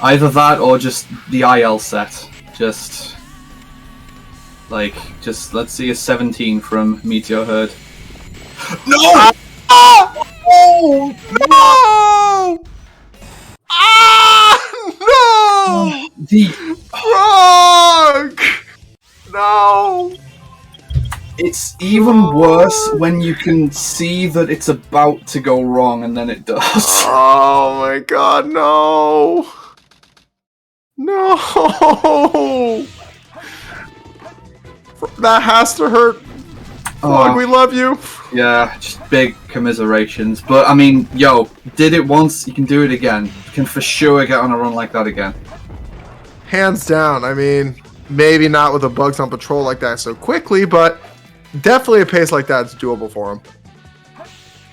Either that or just the IL set. Just let's see a 17 from Meteor Herd. No! Oh! No! Ah! No! The Frog! No! It's even worse when you can see that it's about to go wrong and then it does. Oh my god, no! No! That has to hurt. Frog, we love you. Yeah, just big commiserations. But I mean, yo, did it once, you can do it again. You can for sure get on a run like that again. Hands down. I mean, maybe not with the bugs on patrol like that so quickly, but definitely a pace like that is doable for him.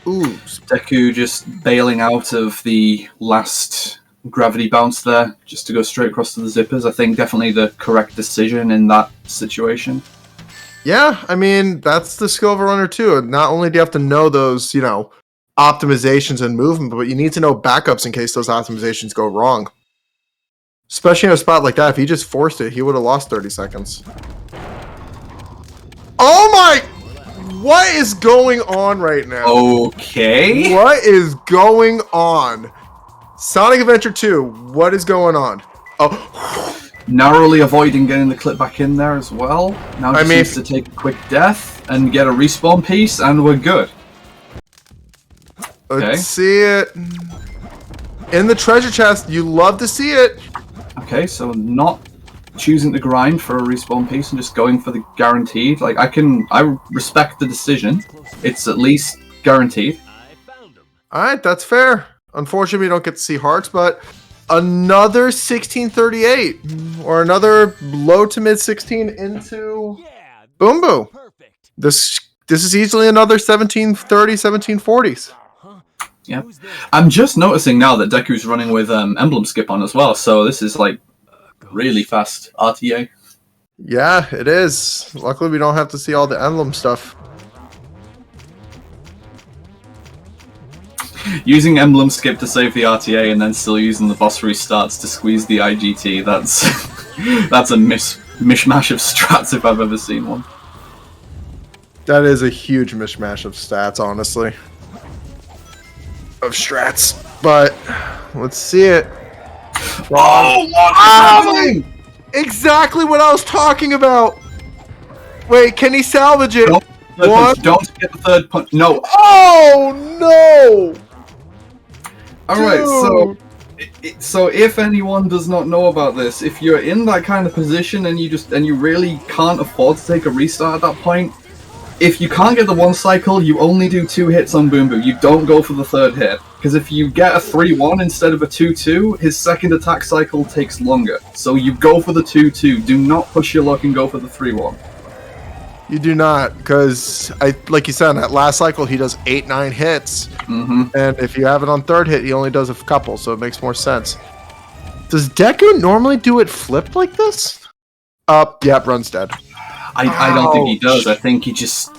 Ooh. Deku just bailing out of the last gravity bounce there just to go straight across to the zippers. I think definitely the correct decision in that situation. Yeah, I mean, that's the skill of a runner too. Not only do you have to know those, optimizations and movement, but you need to know backups in case those optimizations go wrong. Especially in a spot like that, if he just forced it, he would have lost 30 seconds. Oh my! What is going on right now? Okay. What is going on? Sonic Adventure 2, what is going on? Oh, Narrowly avoiding getting the clip back in there as well. Now just needs to take a quick death and get a respawn piece, and we're good. Let's see it. In the treasure chest, you love to see it. Okay, so not choosing to grind for a respawn piece and just going for the guaranteed. Like, I respect the decision. It's at least guaranteed. Alright, that's fair. Unfortunately, we don't get to see hearts, but another 1638 or another low to mid 16 into Boom Boo. This is easily another 1730, 1740s. Yeah, I'm just noticing now that Deku's running with emblem skip on as well, so this is like really fast RTA. Yeah, it is. Luckily, we don't have to see all the emblem stuff. Using emblem skip to save the RTA and then still using the boss restarts to squeeze the IGT, that's a mishmash of strats if I've ever seen one. That is a huge mishmash of stats, honestly. Of strats. But let's see it. Oh, what is happening? Exactly what I was talking about. Wait, can he salvage it? Don't get the third punch. No. Oh no! Alright, so if anyone does not know about this, if you're in that kind of position and you really can't afford to take a restart at that point, if you can't get the one cycle, you only do 2 hits on Boom Boo. You don't go for the third hit. Because if you get a 3-1 instead of a 2-2, his second attack cycle takes longer. So you go for the 2-2. Do not push your luck and go for the 3-1. You do not, because like you said, in that last cycle he does 8-9 hits, and if you have it on third hit, he only does a couple, so it makes more sense. Does Deku normally do it flipped like this? Yep, run's dead. I don't think he does. I think he just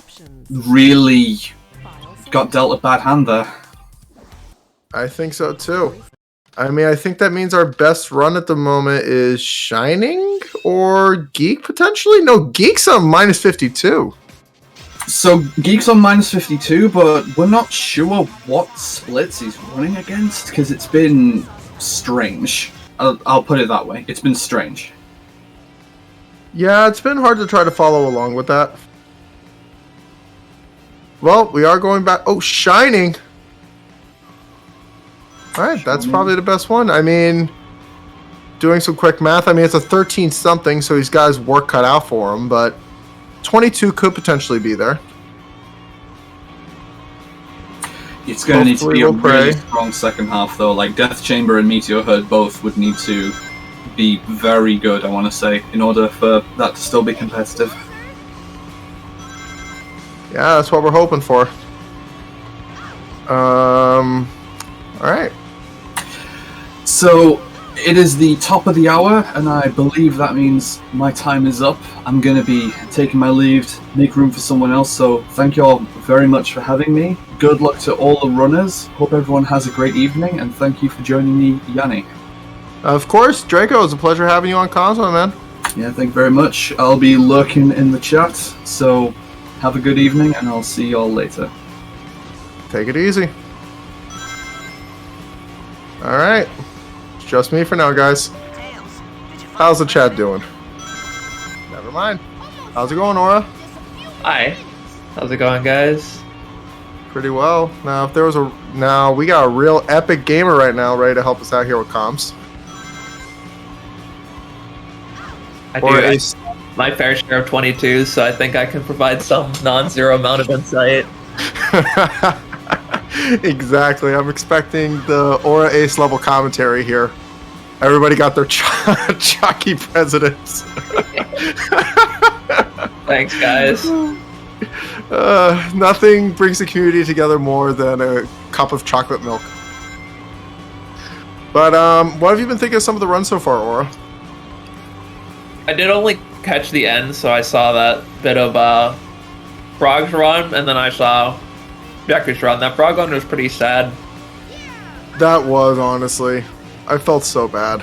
really got dealt a bad hand there. I think so too. I mean, I think that means our best run at the moment is Shining or Geek, potentially? No, Geek's on minus 52. So, Geek's on minus 52, but we're not sure what splits he's running against, because it's been strange. I'll put it that way. It's been strange. Yeah, it's been hard to try to follow along with that. Well, we are going back. Oh, Shining! Alright, that's probably the best one. I mean, doing some quick math, I mean, it's a 13-something, so he's got his work cut out for him, but 22 could potentially be there. It's going to need to be a really strong second half, though. Like, Death Chamber and Meteor Herd both would need to be very good, I want to say, in order for that to still be competitive. Yeah, that's what we're hoping for. Alright. So, it is the top of the hour, and I believe that means my time is up. I'm going to be taking my leave to make room for someone else, so thank you all very much for having me. Good luck to all the runners. Hope everyone has a great evening, and thank you for joining me, Yanni. Of course, Draco, it was a pleasure having you on console, man. Yeah, thank you very much. I'll be lurking in the chat, so have a good evening, and I'll see you all later. Take it easy. Alright. It's just me for now, guys. How's the chat doing? Never mind. How's it going, Aura? Hi. How's it going, guys? Pretty well. Now, if there was a... Now, we got a real epic gamer right now ready to help us out here with comms. I do my fair share of 22s, so I think I can provide some non-zero amount of insight. Exactly. I'm expecting the Aura Ace level commentary here. Everybody got their chalky presidents. Thanks, guys. Nothing brings the community together more than a cup of chocolate milk. But what have you been thinking of some of the runs so far, Aura? I did only catch the end, so I saw that bit of Frog's run, and then I saw Deku's run. That Frog one was pretty sad. That was, honestly. I felt so bad.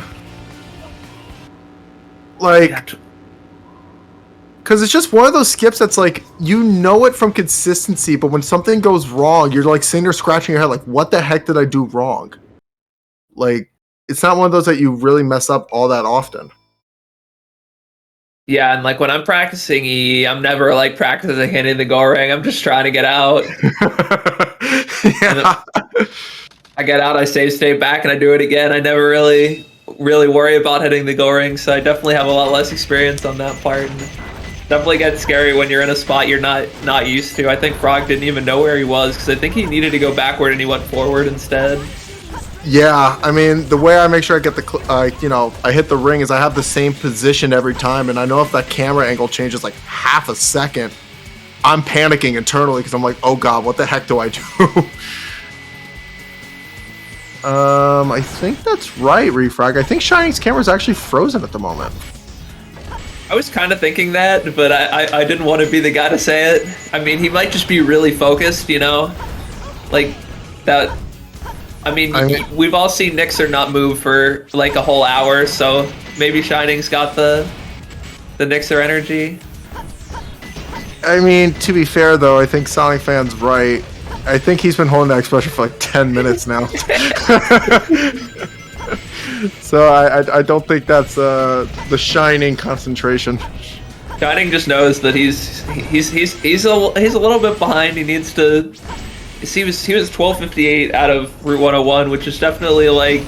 Like, because it's just one of those skips that's like, you know it from consistency, but when something goes wrong, you're like sitting there scratching your head like, what the heck did I do wrong? Like, it's not one of those that you really mess up all that often. Yeah, and like when I'm practicing E, I'm never like practicing hitting the goal ring. I'm just trying to get out. Yeah. I get out, I save state back, and I do it again. I never really worry about hitting the goal ring, so I definitely have a lot less experience on that part. And definitely gets scary when you're in a spot you're not used to. I think Frog didn't even know where he was because I think he needed to go backward and he went forward instead. Yeah, I mean, the way I make sure I get the, I hit the ring is I have the same position every time, and I know if that camera angle changes like half a second, I'm panicking internally because I'm like, oh god, what the heck do I do? I think that's right, Refrag. I think Shining's camera is actually frozen at the moment. I was kind of thinking that, but I didn't want to be the guy to say it. I mean, he might just be really focused, you know? Like, that... I mean, we've all seen Nixer not move for like a whole hour, so maybe Shining's got the Nixer energy. I mean, to be fair though, I think Sonic Fan's right. I think he's been holding that expression for like 10 minutes now. So I don't think that's the Shining concentration. Shining just knows that he's a little bit behind. He needs to. He was 12:58 out of Route 101, which is definitely like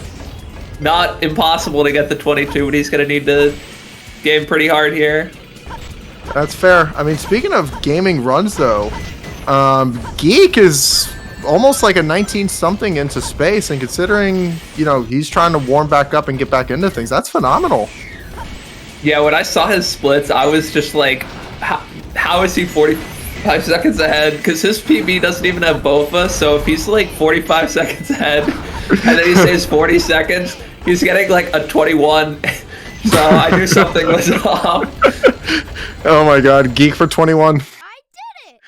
not impossible to get the 22, but he's gonna need to game pretty hard here. That's fair. I mean, speaking of gaming runs though, Geek is almost like a 19-something into space, and considering he's trying to warm back up and get back into things, that's phenomenal. Yeah, when I saw his splits, I was just like, how is he 45 seconds ahead? Because his PB doesn't even have Bofa, so if he's like 45 seconds ahead, and then he says 40 seconds, he's getting like a 21. So I knew something was off. Oh my god, Geek for 21. I did it!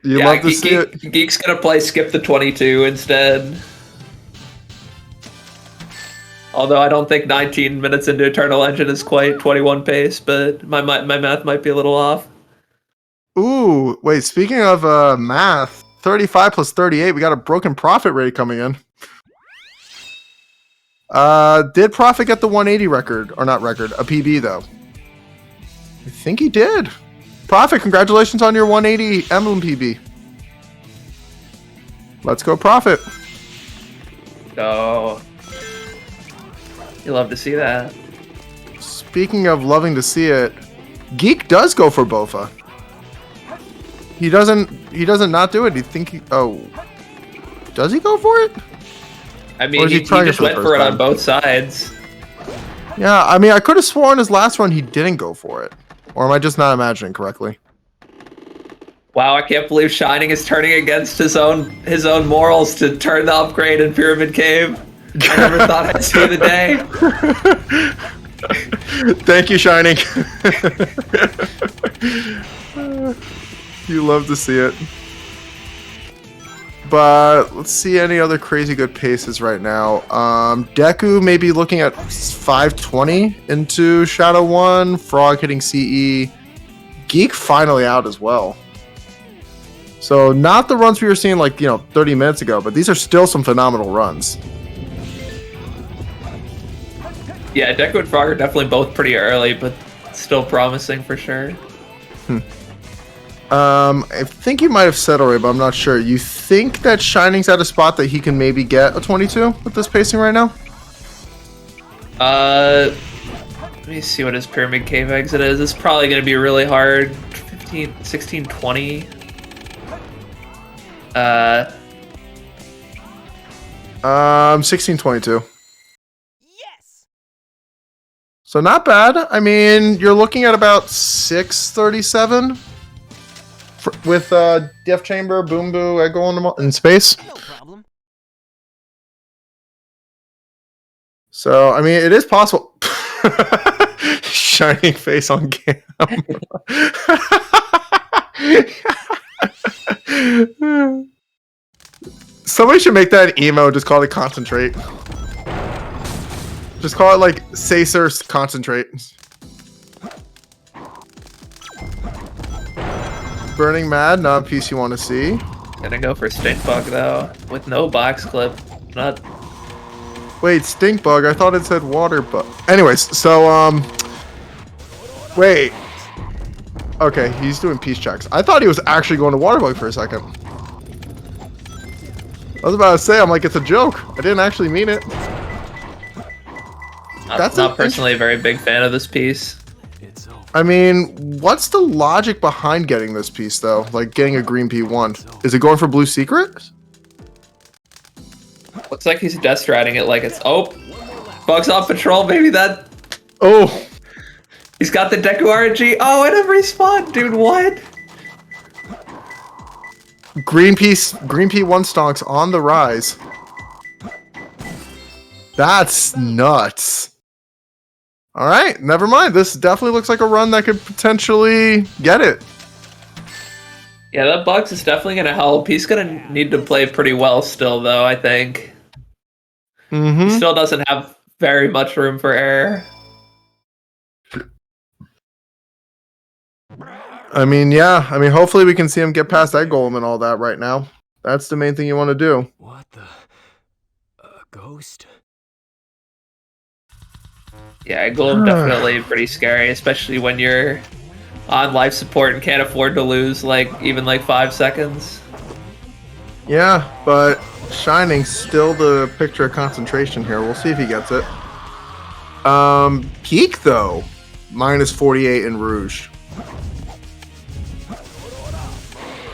You love to see it. Geek's gonna play skip the 22 instead. Although I don't think 19 minutes into Eternal Engine is quite 21 pace, but my math might be a little off. Ooh, wait, speaking of math, 35 plus 38, we got a broken profit rate coming in. Did Profit get the 180 record? Or not record, a PB though? I think he did. Profit, congratulations on your 180 Emblem PB. Let's go, Profit. Oh. You love to see that. Speaking of loving to see it, Geek does go for Bofa. He doesn't not do it. Does he go for it? I mean, he just went for it on both sides. Yeah, I mean, I could have sworn his last run he didn't go for it. Or am I just not imagining correctly? Wow, I can't believe Shining is turning against his own morals to turn the upgrade in Pyramid Cave. I never thought I'd see the day. Thank you, Shining. You love to see it. But let's see any other crazy good paces right now. Deku may be looking at 520 into Shadow 1. Frog hitting CE. Geek finally out as well. So not the runs we were seeing like 30 minutes ago, but these are still some phenomenal runs. Yeah, Deku and Frog are definitely both pretty early, but still promising for sure. I think you might have said already, but I'm not sure. You think that Shining's at a spot that he can maybe get a 22 with this pacing right now? Let me see what his Pyramid Cave exit is. It's probably going to be really hard. 15, 16, 20. 1622. Yes! So not bad. I mean, you're looking at about 637 with Death Chamber, Boom Boo, Echo in space. No problem. So, I mean, it is possible. Shining face on camera. Somebody should make that an emo, just call it concentrate. Just call it like Sacer's concentrate. Burning Mad, not a piece you want to see. Gonna go for Stink Bug though, with no box clip. Not. Wait, Stink Bug? I thought it said Water Bug. Anyways, so wait. Okay, he's doing peace checks. I thought he was actually going to Water Bug for a second. I was about to say, I'm like, it's a joke. I didn't actually mean it. That's not personally a very big fan of this piece. I mean, what's the logic behind getting this piece, though? Like, getting a green P1? Is it going for Blue Secret? Looks like he's death striding it like it's... Oh! Bug's on patrol, baby, that... Oh! He's got the Deku RNG. Oh, and a respawn, dude, what? Green P1 stonks on the rise. That's nuts. Alright, never mind. This definitely looks like a run that could potentially get it. Yeah, that Bugs is definitely going to help. He's going to need to play pretty well still, though, I think. Mm-hmm. He still doesn't have very much room for error. I mean, yeah. I mean, hopefully we can see him get past that golem and all that right now. That's the main thing you want to do. What the? Ghost? Yeah, golem definitely pretty scary, especially when you're on life support and can't afford to lose, like, even like 5 seconds. Yeah, but Shining still the picture of concentration here. We'll see if he gets it. Peak, though. Minus 48 in Rouge.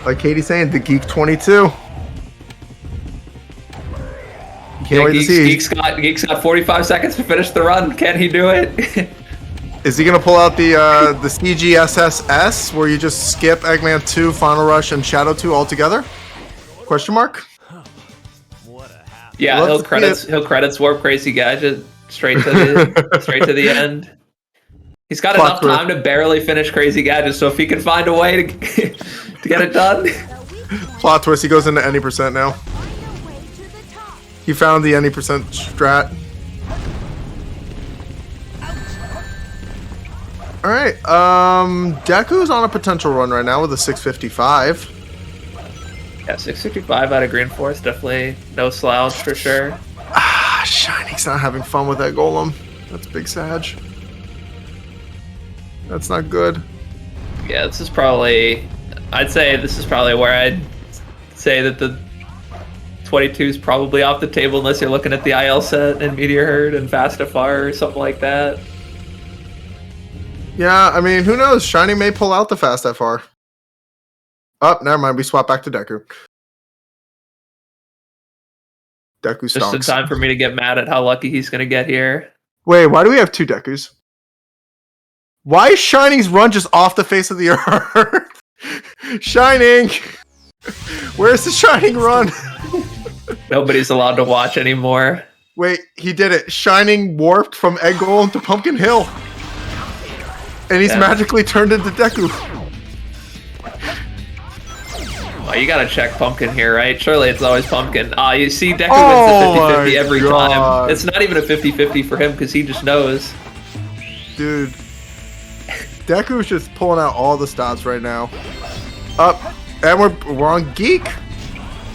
Like Katie's saying, the Geek 22. Can't wait to see. Geek's got 45 seconds to finish the run. Can he do it? Is he gonna pull out the CGSSS where you just skip Eggman 2, Final Rush, and Shadow 2 altogether? Question mark. Yeah, he'll credits Warp Crazy Gadget straight to the end. He's got enough time to barely finish Crazy Gadget, so if he can find a way to get it done. Plot twist, he goes into any percent now. He found the any percent strat. Alright, Deku's on a potential run right now with a 655. Yeah, 655 out of Green Force, definitely no slouch for sure. Ah, Shining's not having fun with that golem. That's big Sag. That's not good. Yeah, I'd say this is probably where I'd say that the 22 is probably off the table unless you're looking at the IL set and Meteor Herd and Fast FR or something like that. Yeah, I mean, who knows? Shining may pull out the Fast FR. Oh, never mind. We swap back to Deku. Deku stonks. Just in time for me to get mad at how lucky he's going to get here. Wait, why do we have 2 Dekus? Why is Shining's run just off the face of the earth? Shining! Where's the Shining run? Nobody's allowed to watch anymore. Wait, he did it. Shining warped from Egg Golem to Pumpkin Hill. And he's magically turned into Deku. Oh, you gotta check Pumpkin here, right? Surely it's always Pumpkin. You see Deku wins the 50-50 every time. It's not even a 50-50 for him because he just knows. Dude. Deku's just pulling out all the stats right now. And we're on Geek.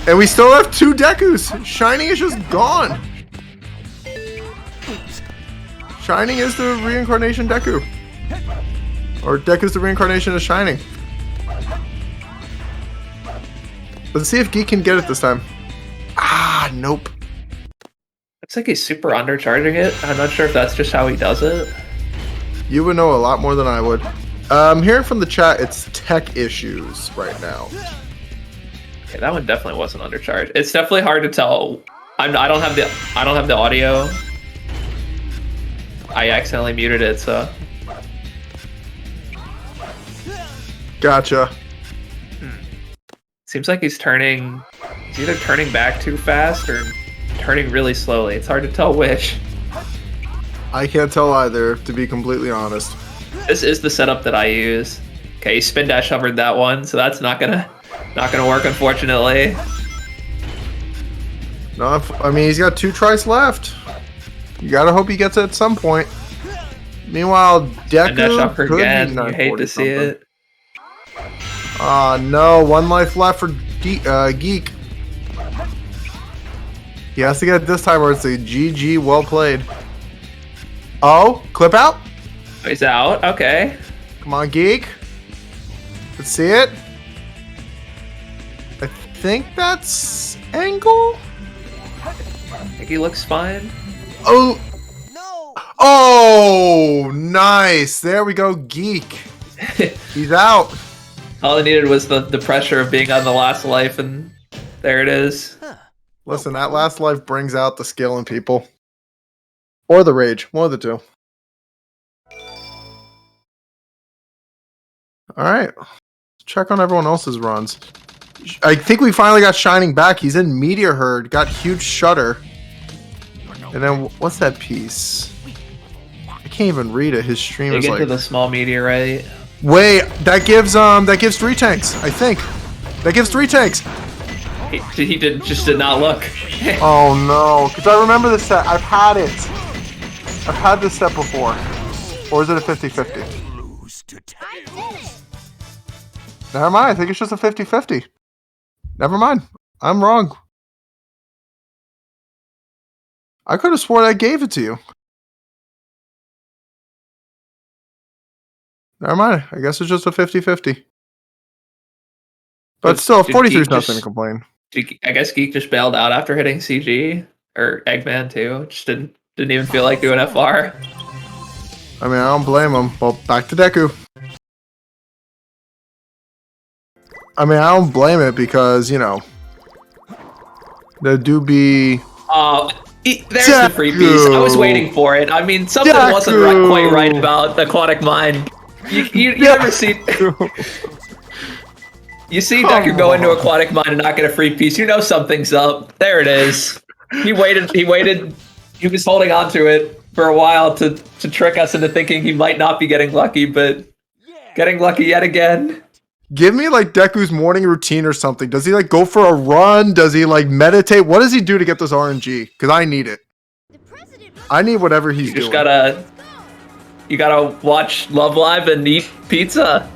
And we still have 2 Dekus. Shining is just gone. Shining is the reincarnation Deku. Or Deku's the reincarnation of Shining. Let's see if Geek can get it this time. Ah, nope. Looks like he's super undercharging it. I'm not sure if that's just how he does it. You would know a lot more than I would. Hearing from the chat, it's tech issues right now. Okay, that one definitely wasn't undercharged. It's definitely hard to tell. I don't have the audio. I accidentally muted it, so. Gotcha. Seems like he's either turning back too fast or turning really slowly. It's hard to tell which. I can't tell either, to be completely honest. This is the setup that I use. Okay, spin dash hovered that one, so that's not gonna work, unfortunately. No, I mean, he's got 2 tries left. You gotta hope he gets it at some point. Meanwhile, Spin dash Deku upper could be again. You 940 hate to see something. it. Ah, no. 1 life left for Geek. He has to get it this time or it's a GG, well played. Oh, clip out? He's out. Okay. Come on, Geek. Let's see it. I think that's angle? I think he looks fine. Oh. Oh, nice. There we go, Geek. He's out. All I needed was the pressure of being on the last life, and there it is. Listen, that last life brings out the skill in people. Or the rage. One of the two. Alright. Check on everyone else's runs. I think we finally got Shining back. He's in Meteor Herd. Got huge Shudder. And then, what's that piece? I can't even read it. His stream is Dig like... into the small meteorite. Wait, that gives 3 tanks, I think. That gives 3 tanks. He did not look. Oh no, because I remember this set. I've had it. I've had this set before. Or is it a 50-50? Never mind, I think it's just a 50-50. Never mind. I'm wrong. I could have sworn I gave it to you. Never mind. I guess it's just a 50-50. But still, 43 is nothing to complain. I guess Geek just bailed out after hitting CG. Or Eggman, too. Just didn't even feel like doing FR. I mean, I don't blame him. Well, back to Deku. I mean, I don't blame it because, you know, there do be... There's the free piece. I was waiting for it. I mean, something wasn't quite right about Aquatic Mind. You never see... You see Deku go into Aquatic Mind and not get a free piece. You know something's up. There it is. He waited. He was holding on to it for a while to trick us into thinking he might not be getting lucky, but getting lucky yet again. Give me like Deku's morning routine or something. Does he like go for a run? Does he like meditate? What does he do to get this RNG? Because I need it. I need whatever he's doing. You gotta watch Love Live and eat pizza,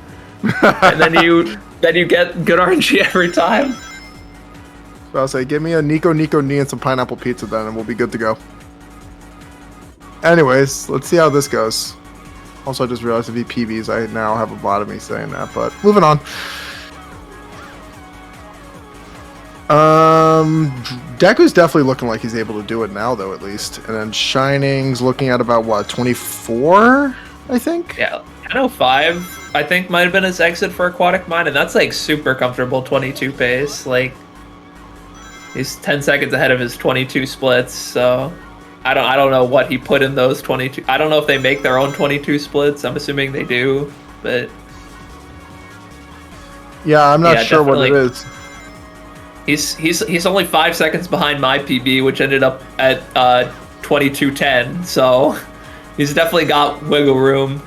and then you get good RNG every time. So I'll say, give me a Nico knee and some pineapple pizza then, and we'll be good to go. Anyways, let's see how this goes. Also, I just realized if he PBs, I now have a bot of me saying that, but moving on. Deku's definitely looking like he's able to do it now, though, at least. And then Shining's looking at about, what, 24, I think? Yeah, 10:05, I think, might have been his exit for Aquatic Mind, and that's, like, super comfortable 22 pace. Like, he's 10 seconds ahead of his 22 splits, so... I don't know what he put in those 22. I don't know if they make their own 22 splits. I'm assuming they do, but yeah, I'm not sure what it is. He's only 5 seconds behind my PB, which ended up at 22:10. So he's definitely got wiggle room.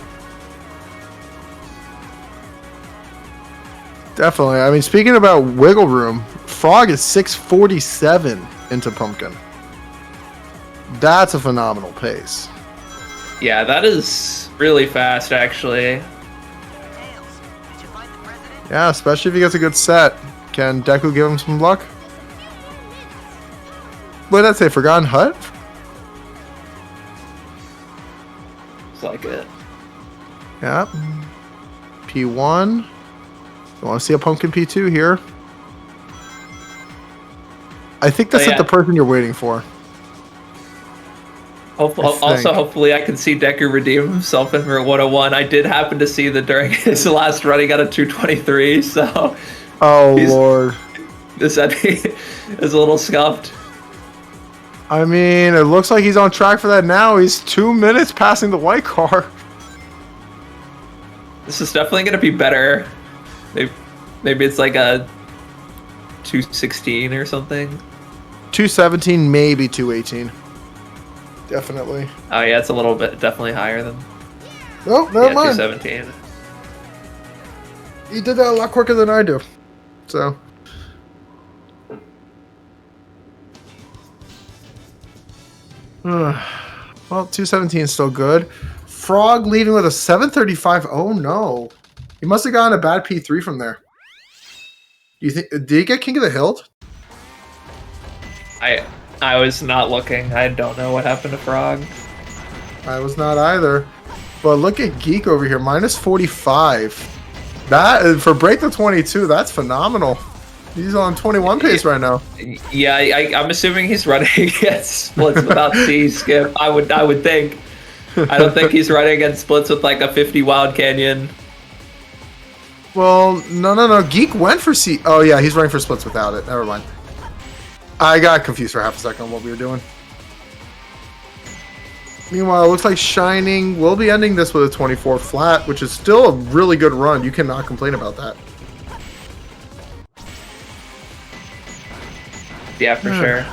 Definitely. I mean, speaking about wiggle room, Frog is 647 into Pumpkin. That's a phenomenal pace. Yeah, that is really fast, actually. Yeah, especially if he gets a good set. Can Deku give him some luck? What did that say? Forgotten Hut? It's like it. Yeah. P1. I want to see a Pumpkin P2 here. I think that's the person you're waiting for. Hopefully I can see Deku redeem himself in Route 101. I did happen to see that during his last run he got a 223, so... Oh, Lord. This enemy is a little scuffed. I mean, it looks like he's on track for that now. He's 2 minutes passing the white car. This is definitely going to be better. Maybe it's like a 216 or something. 217, maybe 218. Definitely. Oh yeah, it's a little bit definitely higher than No, never mind. 217. He did that a lot quicker than I do. So. Well, 217 is still good. Frog leaving with a 735. Oh no. He must have gotten a bad P3 from there. Do you think did he get King of the Hill? I was not looking. I don't know what happened to Frog. I was not either. But look at Geek over here, minus 45. That for break the 22, that's phenomenal. He's on 21 pace right now. Yeah, I'm assuming he's running against splits without C skip. I would think. I don't think he's running against splits with like a 50 Wild Canyon. Well, no. Geek went for C. Oh yeah, he's running for splits without it. Never mind. I got confused for half a second on what we were doing. Meanwhile, it looks like Shining will be ending this with a 24 flat, which is still a really good run. You cannot complain about that. Yeah, for sure.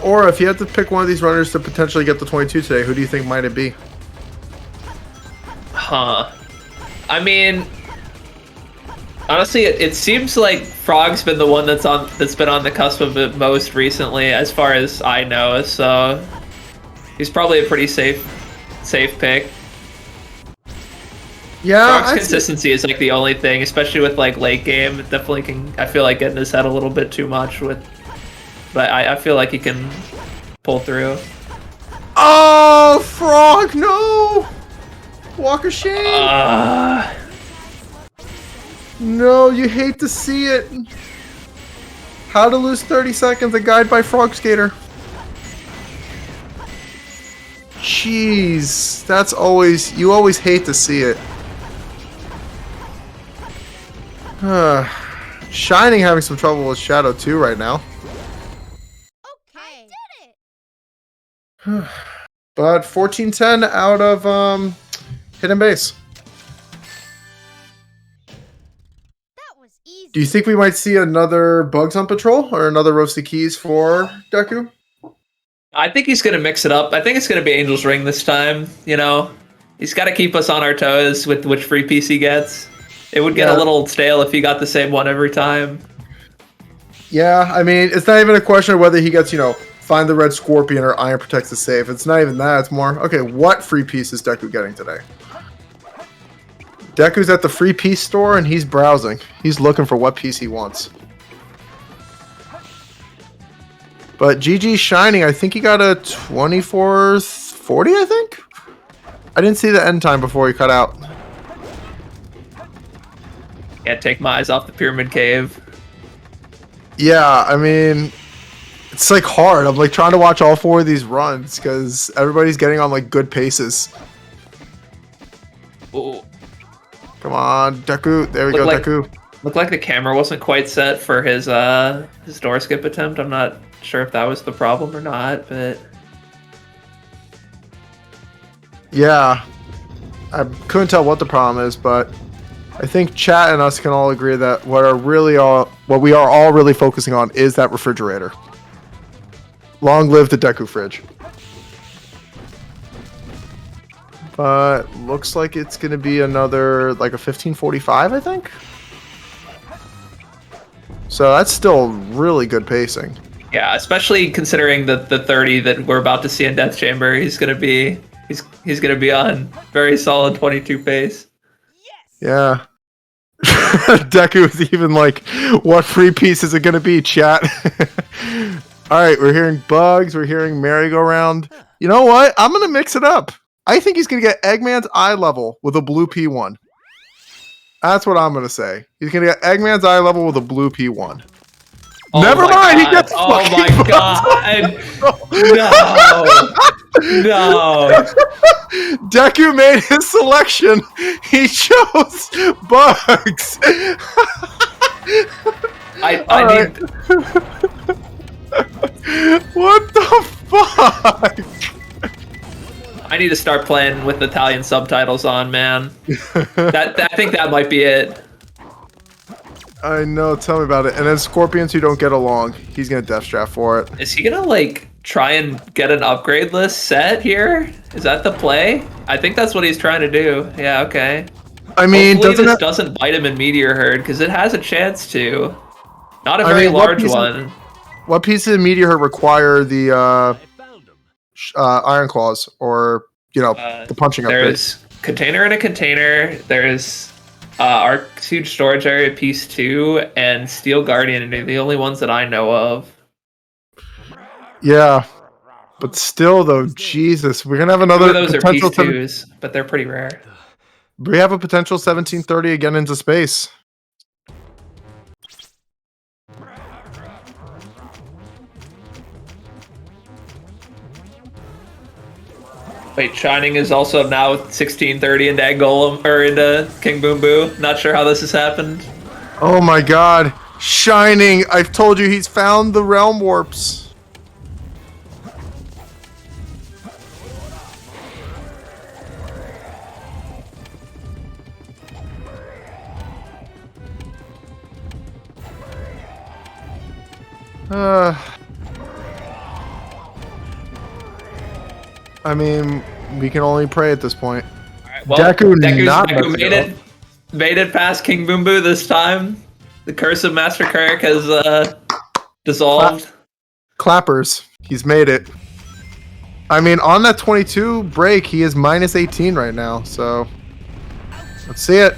Or if you had to pick one of these runners to potentially get the 22 today, who do you think might it be? Huh. I mean, honestly, it seems like Frog's been the one that's been on the cusp of it most recently, as far as I know. So he's probably a pretty safe pick. Yeah, Frog's consistency is like the only thing, especially with like late game. It definitely can. I feel like getting his head a little bit too much with, but I feel like he can pull through. Oh, Frog, no! Walk of shame. No, you hate to see it. How to Lose 30 Seconds, a guide by Frogskater. Jeez, that's always, you always hate to see it. Shining having some trouble with Shadow 2 right now. Okay. I did it. But 1410 out of Hidden Base. That was easy. Do you think we might see another Bugs on Patrol or another Roasted Keys for Deku? I think he's going to mix it up. I think it's going to be Angel's Ring this time. You know, he's got to keep us on our toes with which free piece he gets. It would get a little stale if he got the same one every time. Yeah, I mean, it's not even a question of whether he gets, Find the Red Scorpion or Iron Protects the Safe. It's not even that. It's more, okay, what free piece is Deku getting today? Deku's at the free piece store and he's browsing. He's looking for what piece he wants. But GG Shining, I think he got a 2440, I think? I didn't see the end time before he cut out. Can't take my eyes off the Pyramid Cave. Yeah, I mean, it's like hard. I'm like trying to watch all four of these runs because everybody's getting on like good paces. Ooh. Come on, Deku. There we go, Deku. Looked like the camera wasn't quite set for his door skip attempt. I'm not sure if that was the problem or not, but yeah, I couldn't tell what the problem is, but I think chat and us can all agree that what we are all really focusing on is that refrigerator. Long live the Deku fridge. But looks like it's going to be another, like a 1545, I think? So that's still really good pacing. yeah, especially considering the 30 that we're about to see in Death Chamber, he's gonna be on very solid 22 pace. Yeah. Deku is even like, what free piece is it going to be, chat? Alright, we're hearing Bugs, we're hearing Merry-Go-Round. You know what? I'm going to mix it up. I think he's going to get Eggman's eye level with a blue P1. That's what I'm going to say. He's going to get Eggman's eye level with a blue P1. Oh Never mind, he gets oh my fucking god! No! Deku made his selection. He chose Bugs. I need. What the fuck? I need to start playing with Italian subtitles on, man. I think that might be it. I know, tell me about it. And then Scorpions who don't get along, he's gonna death strap for it. Is he gonna like try and get an upgradeless set here? Is that the play? I think that's what he's trying to do. Yeah, okay. I mean, hopefully this doesn't bite him in Meteor Herd, because it has a chance to. Not a very large one. What pieces of Meteor Herd require the Iron Claws, or the punching upgrade? There's container in a container. There's Arc Siege Storage Area Piece 2 and Steel Guardian. They're the only ones that I know of. Yeah, but still, though, Jesus, we're gonna have another. Two of those are Piece 2s, but they're pretty rare. We have a potential 1730 again into space. Wait, Shining is also now 1630 into Egg Golem, or into King Boom Boo. Not sure how this has happened. Oh my God, Shining! I've told you he's found the realm warps. I mean, we can only pray at this point. Right, well, Deku made it past King Boom Boo this time. The curse of Master Kirk has dissolved. Clappers. He's made it. I mean, on that 22 break, he is minus 18 right now, so let's see it.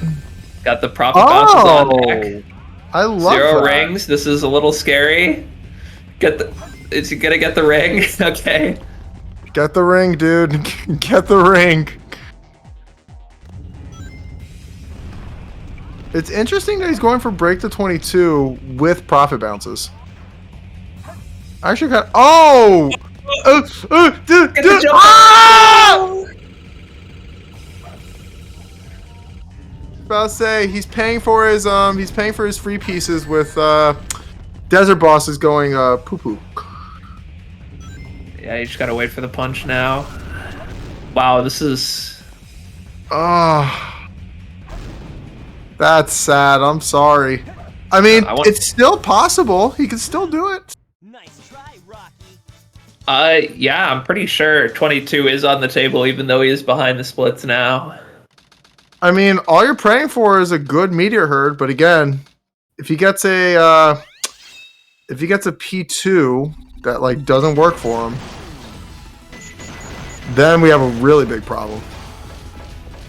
Got the profit bounces on deck. I love 0 that. rings. This is a little scary. Is he gonna get the ring? Okay. Get the ring, dude. Get the ring. It's interesting that he's going for break to 22 with profit bounces. I actually got. Oh! Dude! Ah! About to say he's paying for his free pieces with Desert Boss is going poo poo. Yeah, you just gotta wait for the punch now. Wow, this is. That's sad. I'm sorry. I mean, it's still possible. He can still do it. Nice try, Rocky. Yeah, I'm pretty sure 22 is on the table, even though he is behind the splits now. I mean, all you're praying for is a good Meteor Herd, but again, if he gets a P2 that doesn't work for him, then we have a really big problem.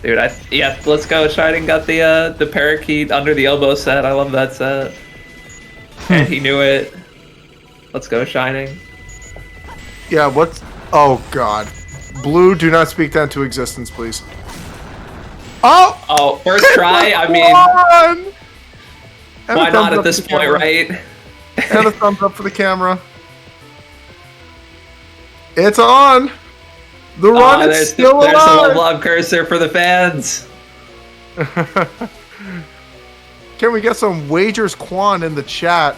Dude, let's go. Shining got the parakeet under the elbow set. I love that set. And he knew it. Let's go, Shining. Yeah, what's... Oh, God. Blue, do not speak that into existence, please. Oh, first try? I mean... Why not at this point, right? And a thumbs up for the camera. It's on! The run is still alive! There's a Love Love cursor for the fans. Can we get some wagers Quan in the chat?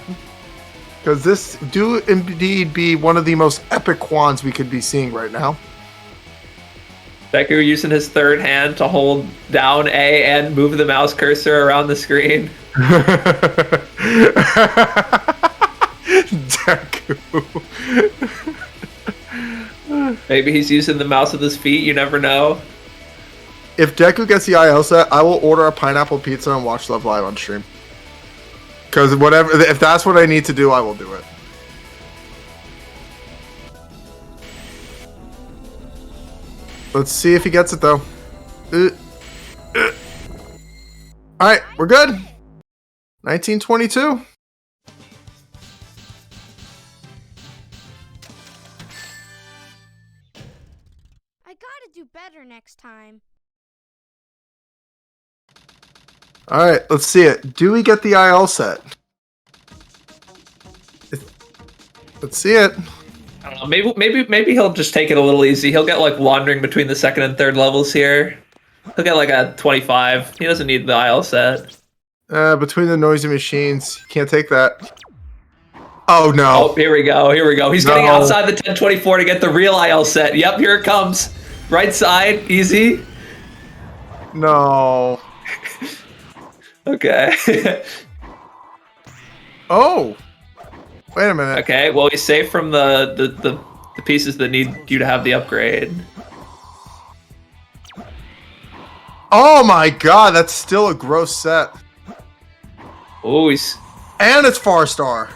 Because this do indeed be one of the most epic Quans we could be seeing right now. Deku using his third hand to hold down A and move the mouse cursor around the screen. Deku. Maybe he's using the mouse with his feet, you never know. If Deku gets the IL set, I will order a pineapple pizza and watch Love Live on stream. Because if that's what I need to do, I will do it. Let's see if he gets it, though. Alright, we're good. 1922. I gotta do better next time. Alright, let's see it. Do we get the IL set? Let's see it. I don't know, maybe he'll just take it a little easy. He'll get wandering between the second and third levels here. He'll get a 25. He doesn't need the IL set. Between the noisy machines, you can't take that. Oh no. Oh, here we go. He's getting outside the 1024 to get the real IL set. Yep, here it comes. Right side, easy. No. Okay. Oh. Wait a minute. Okay, well he's safe from the the pieces that need you to have the upgrade. Oh my god, that's still a gross set. Oh, he's And it's Farstar.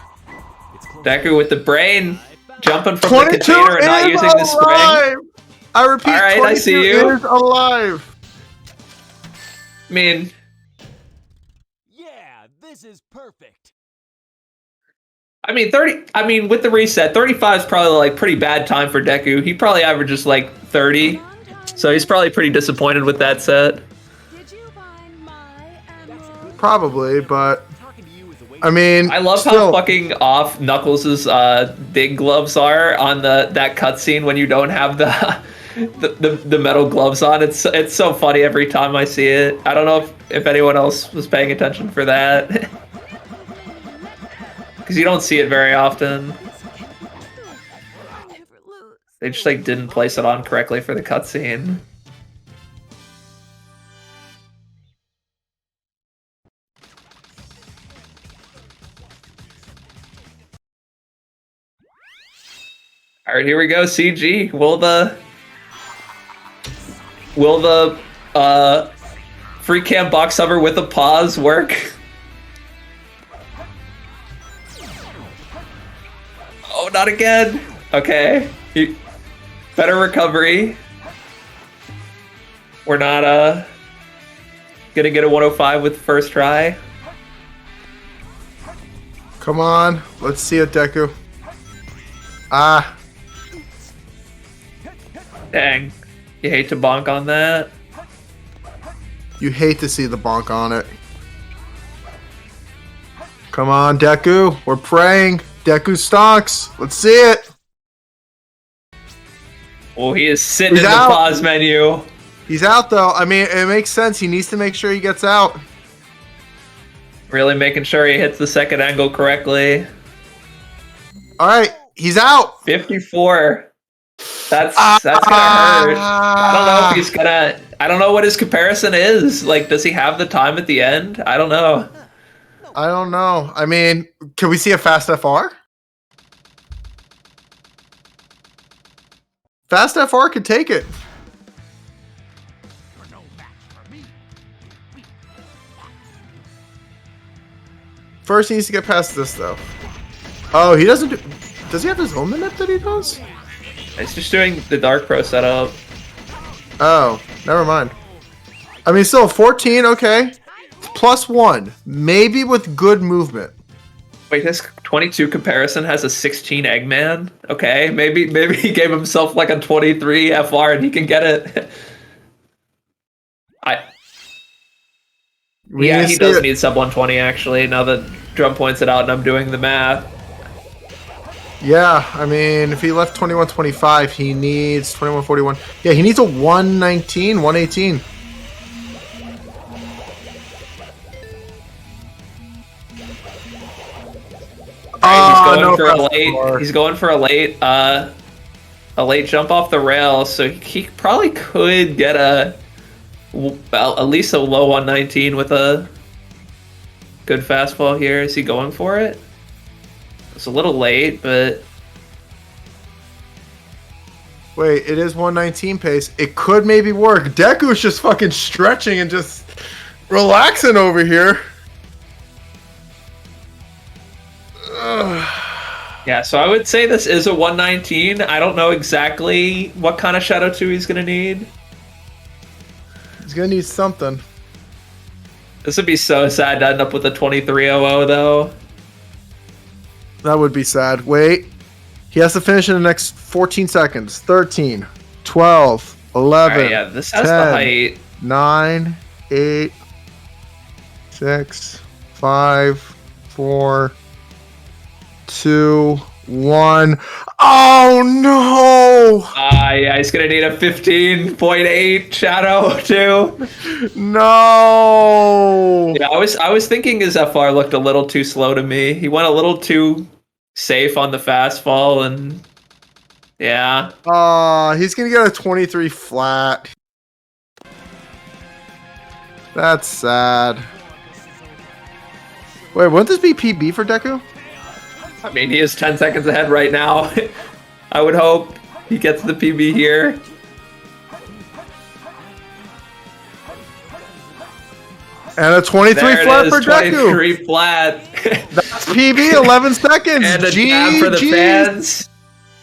Deku with the brain, jumping from the 22 container and not is using the spring. alive! I repeat, All right, 22 I see you. is alive. I mean, Yeah, this is perfect. 30. I mean, with the reset, 35 is probably like pretty bad time for Deku. He probably averages like 30, so he's probably pretty disappointed with that set. Did you find my emerald? Probably, but I mean, I love how fucking off Knuckles' big gloves are on that cutscene when you don't have the metal gloves on. It's so funny every time I see it. I don't know if anyone else was paying attention for that. Because you don't see it very often. Never lose. They just like didn't place it on correctly for the cutscene. All right, here we go. CG. Will the free cam box hover with a pause work? Oh, not again. Okay. Better recovery. We're not gonna get a 105 with the first try. come on, let's see it, Deku. Ah, Dang. You hate to bonk on that. you hate to see the bonk on it. Come on, Deku, we're praying. Deku stocks. Let's see it. Oh, he is sitting He's in out. the pause menu. He's out though. I mean, it makes sense. He needs to make sure he gets out. Really making sure he hits the second angle correctly. All right, he's out. 54. That's gonna hurt. I don't know if he's gonna. I don't know what his comparison is. Like, does he have the time at the end? I don't know. I don't know. I mean, can we see a fast FR? Fast FR could take it. First, he needs to get past this, though. Oh, he doesn't do... Does he have his own limit that he does? It's just doing the Dark Pro setup. Oh, never mind. I mean, still, 14, okay. +1. Maybe with good movement. Wait, his 22 comparison has a 16 Eggman? Okay, maybe he gave himself like a 23 FR and he can get it. Yeah, he does need sub 120 actually, now that Drum points it out and I'm doing the math. Yeah, I mean, if he left 21.25, he needs 21.41. Yeah, he needs a 119, 118. He's going for a late jump off the rail, so he probably could get at least a low 119 with a good fastball here. Is he going for it? It's a little late, but wait, it is 119 pace. It could maybe work. Deku's just fucking stretching and just relaxing over here. yeah, so I would say this is a 119. I don't know exactly what kind of Shadow 2 he's going to need. He's going to need something. This would be so sad to end up with a 2300 though. That would be sad. Wait. He has to finish in the next 14 seconds. 13, 12, 11, Right, yeah, this has 10, the height. 9, 8, 6, 5, 4, 2, 1. Oh no! Yeah, he's gonna need a 15.8 Shadow too. No! Yeah, I was thinking his FR looked a little too slow to me. He went a little too safe on the fastball, and yeah. He's gonna get a 23 flat. That's sad. Wait, wouldn't this be PB for Deku? I mean, he is 10 seconds ahead right now. I would hope he gets the PB here. And a 23 There flat it for is, Deku. 23 flat. That's PB, 11 seconds. And a jab for the fans.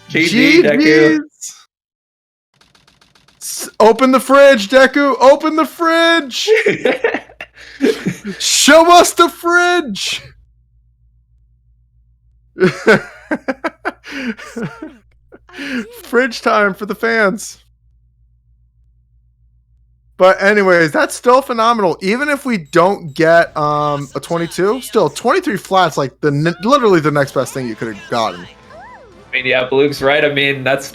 GG, Deku. Open the fridge, Deku. Open the fridge. Show us the fridge. Fridge time for the fans. But anyways, that's still phenomenal. Even if we don't get a 22, still 23 flats like literally the next best thing you could have gotten. I mean, yeah, Blue's right. I mean, that's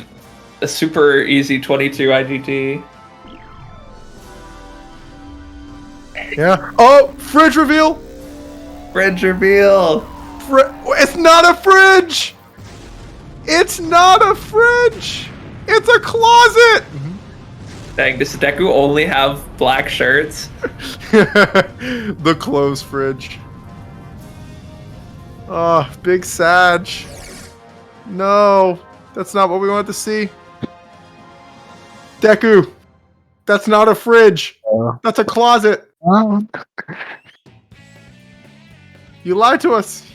a super easy 22 IGT. Yeah. Oh, fridge reveal. Fridge reveal. It's not a fridge. It's not a fridge. It's a closet. Dang, does Deku only have black shirts? The clothes fridge. Oh, big Sag. No, that's not what we want to see. Deku, that's not a fridge. That's a closet. You lied to us.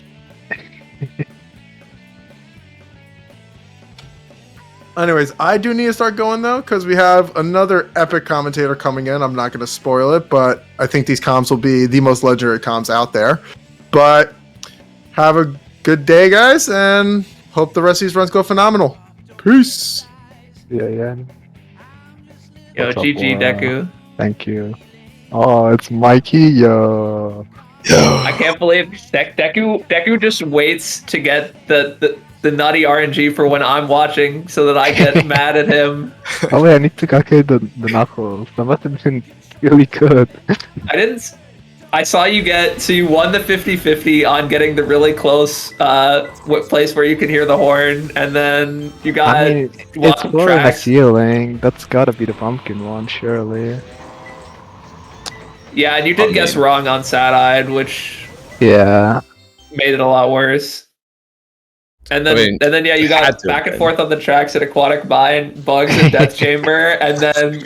Anyways, I do need to start going though, because we have another epic commentator coming in. I'm not going to spoil it, but I think these comms will be the most legendary comms out there. But have a good day, guys, and hope the rest of these runs go phenomenal. Peace. Yeah. Yo, What's up, GG, Deku. Thank you. Oh, it's Mikey, yo. I can't believe Deku just waits to get the nutty RNG for when I'm watching so that I get mad at him. Oh wait, I need to calculate the knuckles. That must have been really good. I saw you so you won the 50-50 on getting the really close place where you can hear the horn, and then you got it's for the ceiling. That's gotta be the pumpkin one, surely. Yeah, and you did guess wrong on Sad-Eyed, which yeah made it a lot worse. And then, yeah, you got back and forth on the tracks at Aquatic Mine, Bugs in Death Chamber, and then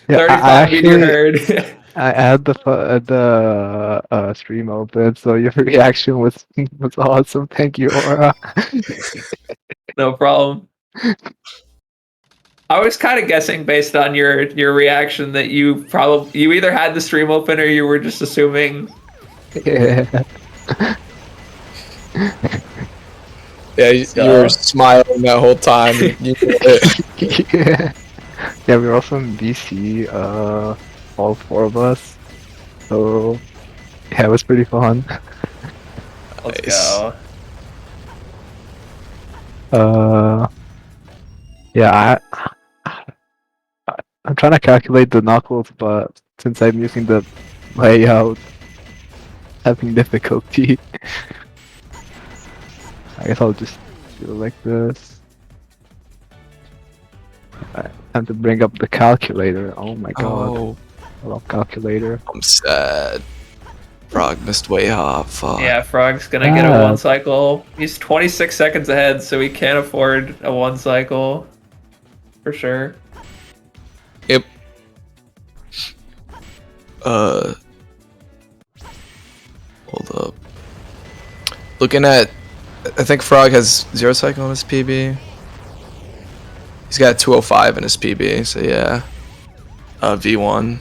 35 Meteor Herd. I had the stream open, so your reaction was awesome. Thank you, Aura. No problem. I was kind of guessing based on your reaction that you either had the stream open or you were just assuming. Yeah. Yeah, you were smiling that whole time. Yeah, we were also in BC, all four of us. So, yeah, it was pretty fun. Let's go. Yeah, I'm trying to calculate the knuckles, but since I'm using the layout, having difficulty. I guess I'll just do it like this. I have to bring up the calculator. Oh my god. I love calculator. I'm sad. Frog missed way hop. Fuck. Yeah, Frog's gonna get a 1 cycle. He's 26 seconds ahead, so he can't afford a 1 cycle. For sure. Yep. Hold up. Looking at, I think Frog has 0 cycle on his PB. He's got 205 in his PB, so yeah. V1.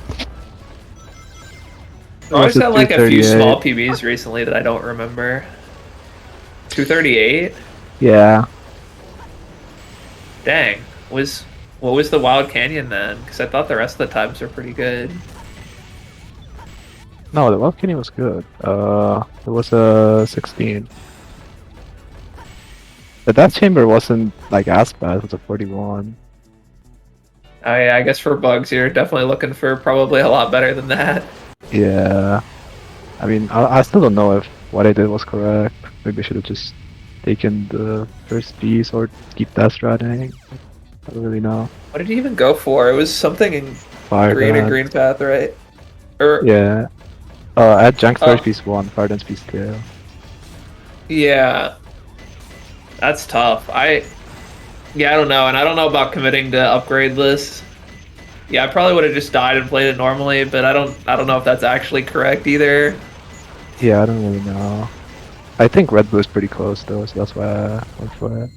Frog's got like a few small PBs recently that I don't remember. 238? Yeah. Dang. What was the Wild Canyon then? Because I thought the rest of the times were pretty good. No, the Wild Canyon was good. It was a 16. The Death Chamber wasn't like as bad. It was a 41. Oh yeah, I guess for Bugs, you're definitely looking for probably a lot better than that. Yeah. I mean, I still don't know if what I did was correct. Maybe I should have just taken the first piece or keep that stratting. I don't really know. What did he even go for? It was something in green or green path, right? Or yeah. At Junk first piece 1, Fire Dance piece 2. Yeah. That's tough. Yeah, I don't know, and I don't know about committing to upgrade this. Yeah, I probably would have just died and played it normally, but I don't know if that's actually correct either. Yeah, I don't really know. I think Red Blue is pretty close though, so that's why I went for it.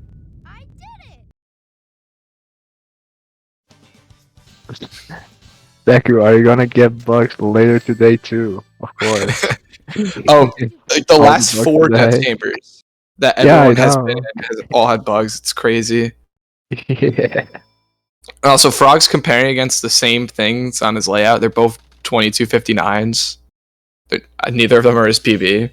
Deku, are you gonna get bugs later today too? Of course. Oh, like the last bugs 4 Death today. Chambers that Yeah, I everyone has been know. in has all had bugs. It's crazy. Yeah. Also, Frog's comparing against the same things on his layout. They're both 2259s. Neither of them are his PB.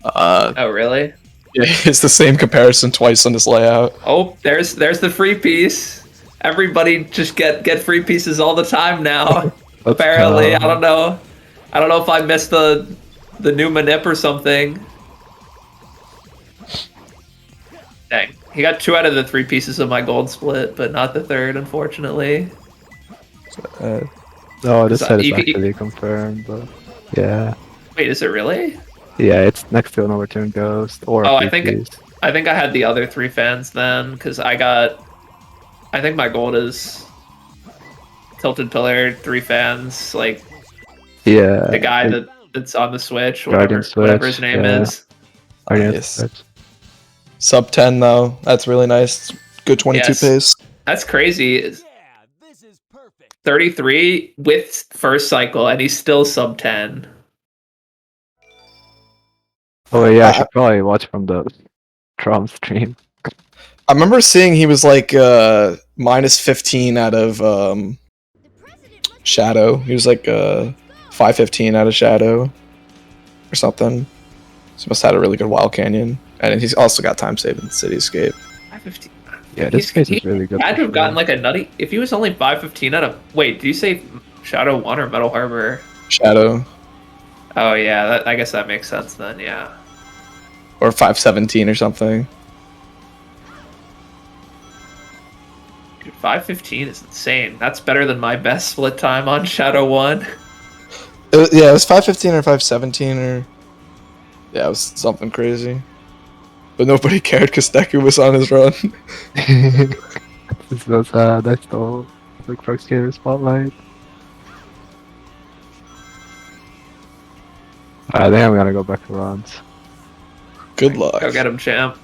Oh, really? Yeah, it's the same comparison twice on his layout. Oh, there's the free piece. Everybody just get free pieces all the time now. Apparently, I don't know. I don't know if I missed the new manip or something. Dang, he got 2 out of the 3 pieces of my gold split, but not the 3rd, unfortunately. No, this set is You could- actually confirmed, but yeah. Wait, is it really? Yeah, it's next to an overturned ghost or Oh, a I think I had the other 3 fans then, because I think my gold is Tilted Pillar, 3 fans, like yeah. the guy that's on the Switch, Guardian whatever his Switch, name yeah. is. Guardian Nice. Switch. Sub 10 though. That's really nice. Good 22 Yes. pace. That's crazy. Yeah, this is perfect. 33 with first cycle, and he's still sub 10. Oh yeah, I should probably watch from the Trom stream. I remember seeing he was like minus 15 out of Shadow. He was like 515 out of Shadow or something. So he must have had a really good Wild Canyon. And he's also got time saving Cityscape. 515. Yeah, this case is really good. Had to for have gotten sure. like a nutty. If he was only 515 out of. Wait, did you say Shadow 1 or Metal Harbor? Shadow. Oh, yeah, I guess that makes sense then, yeah. Or 517 or something. Dude, 515 is insane. That's better than my best split time on Shadow 1. Yeah, it was 515 or 517 or... Yeah, it was something crazy. But nobody cared because Deku was on his run. This was sad. I stole the epicfrogskater spotlight. I think I'm gonna go back to runs. Good luck. Go get him, champ.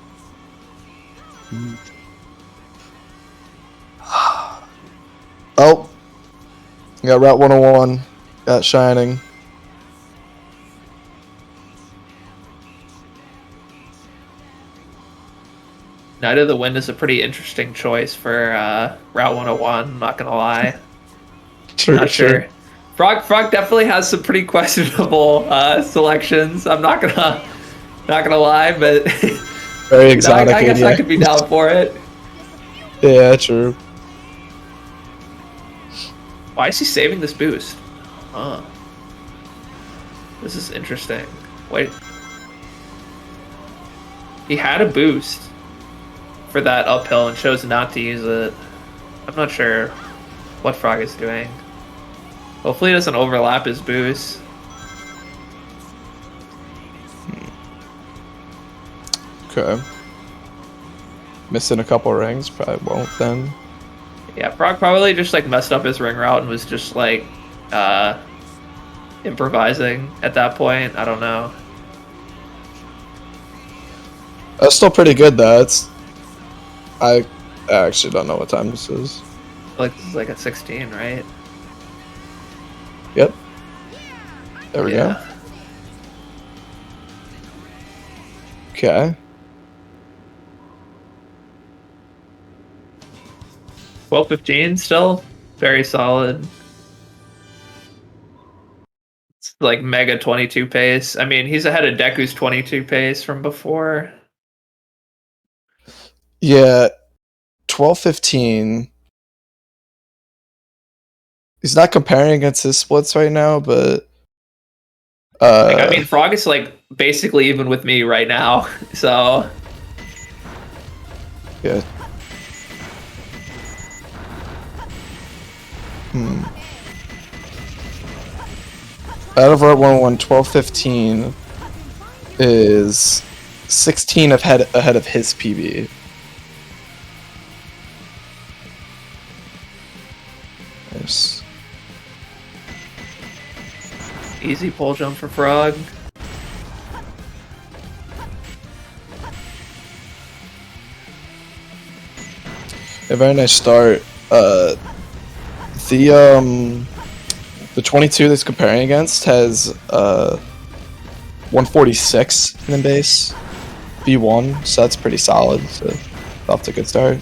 Oh. Got Route 101. Got Shining. Night of the Wind is a pretty interesting choice for Route 101, I'm not gonna lie. Not sure. Frog definitely has some pretty questionable selections. I'm not gonna lie, but Very exotic. I guess I could be down for it. Yeah, true. Why is he saving this boost? Huh. This is interesting. Wait. He had a boost for that uphill and chose not to use it. I'm not sure what Frog is doing. Hopefully he doesn't overlap his boost. Okay. Missing a couple rings, probably won't then. Yeah, Frog probably just like messed up his ring route and was just like improvising at that point. I don't know. That's still pretty good though. I actually don't know what time this is. Like this is like a 16, right? Yep. There we go. Yeah. Okay. 12:15 still very solid. It's like mega 22 pace. I mean, he's ahead of Deku's 22 pace from before. Yeah. 12:15. He's not comparing against his splits right now, but Like, I mean, Frog is like basically even with me right now. So yeah. Out of Route 101, 12:15 is 16 ahead of his PB. Nice. Easy pole jump for Frog. A very nice start. The 22 that's comparing against has 146 in base V1, so that's pretty solid. So off to a good start.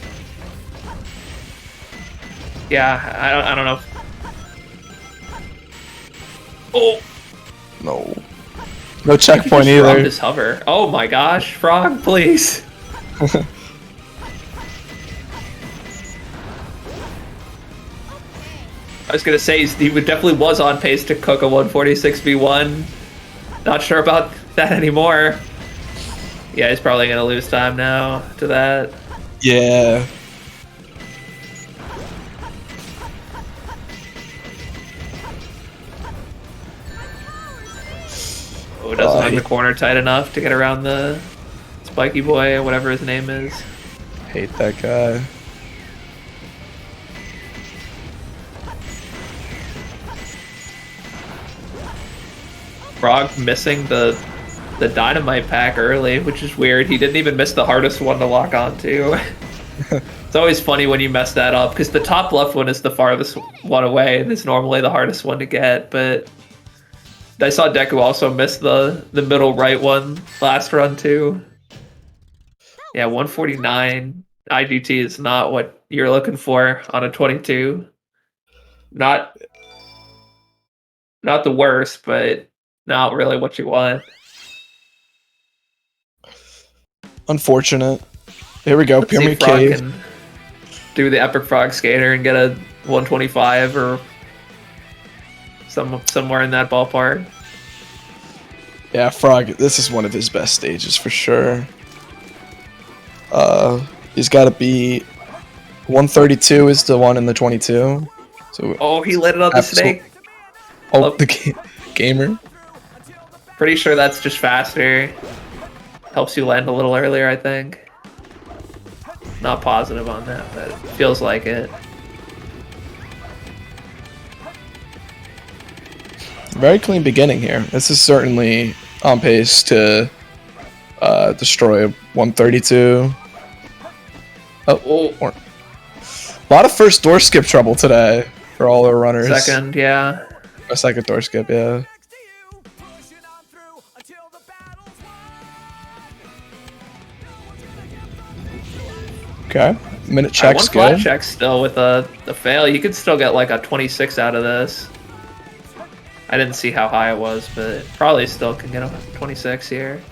Yeah, I don't know. Oh no checkpoint either. either. His hover. Oh my gosh, Frog, please. I was gonna say he definitely was on pace to cook a 146 v1. Not sure about that anymore. Yeah, he's probably gonna lose time now to that. Yeah. Oh, doesn't have the corner tight enough to get around the spiky boy or whatever his name is. Hate that guy. Frog missing the dynamite pack early, which is weird. He didn't even miss the hardest one to lock onto. It's always funny when you mess that up, because the top left one is the farthest one away, and it's normally the hardest one to get, but I saw Deku also miss the middle right one last run too. Yeah, 149 IGT is not what you're looking for on a 22. Not the worst, but not really what you want. Unfortunate. Here we go. Let's see Pyramid if Frog Cave. can do the epic frog skater and get a 125 or somewhere in that ballpark. Yeah, Frog. This is one of his best stages for sure. He's got to be 132 is the one in the 22. So he lit it on the snake. Oh, the gamer. Pretty sure that's just faster. Helps you land a little earlier, I think. Not positive on that, but it feels like it. Very clean beginning here. This is certainly on pace to destroy 132. A lot of first door skip trouble today for all our runners. Second, yeah. A second door skip, yeah. Okay, minute check's one flat good. check still with a fail. You could still get like a 26 out of this. I didn't see how high it was, but probably still can get a 26 here.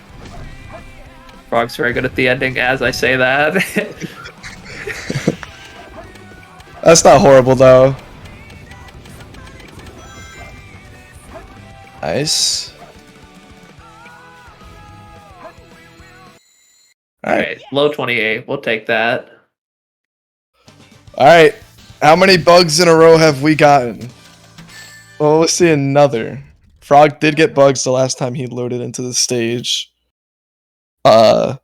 Frog's very good at the ending as I say that. That's not horrible though. Nice. Alright, low 28. We'll take that. Alright. How many bugs in a row have we gotten? Well, let's see another. Frog did get bugs the last time he loaded into the stage. There's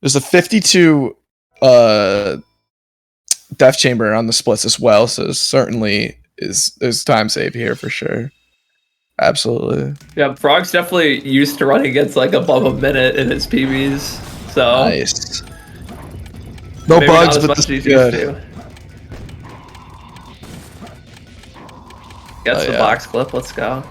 a 52 death chamber on the splits as well, so certainly there's time save here for sure. Absolutely. Yeah, Frog's definitely used to running against like above a minute in his PBs. So nice. No bugs, but this is good. Gets the box clip. Let's go.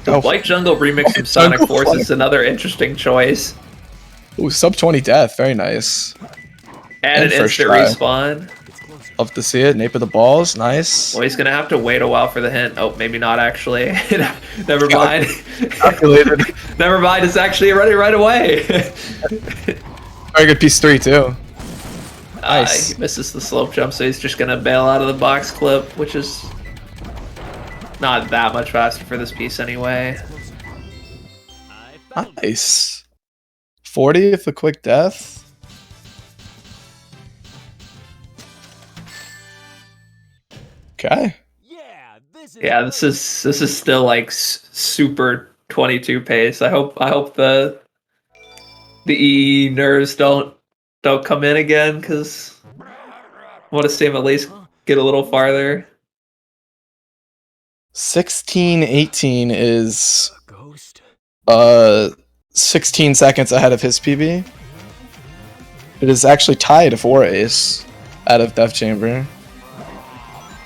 The White Jungle remix from Sonic Force is another interesting choice. Ooh, sub 20 death. Very nice. And an instant respawn. Love to see it. Nape of the balls. Nice. Well, he's going to have to wait a while for the hint. Oh, maybe not actually. Never mind. Calculated. Never mind. It's actually ready right away. Very good piece 3 too. Nice. He misses the slope jump, so he's just going to bail out of the box clip, which is not that much faster for this piece anyway. Nice. 40 if a quick death. Okay. Yeah, this is still like super 22 pace. I hope the EE nerves don't don't come in again because I want to see him at least get a little farther. 16-18 is 16 seconds ahead of his PB. It is actually tied for ace out of Death Chamber.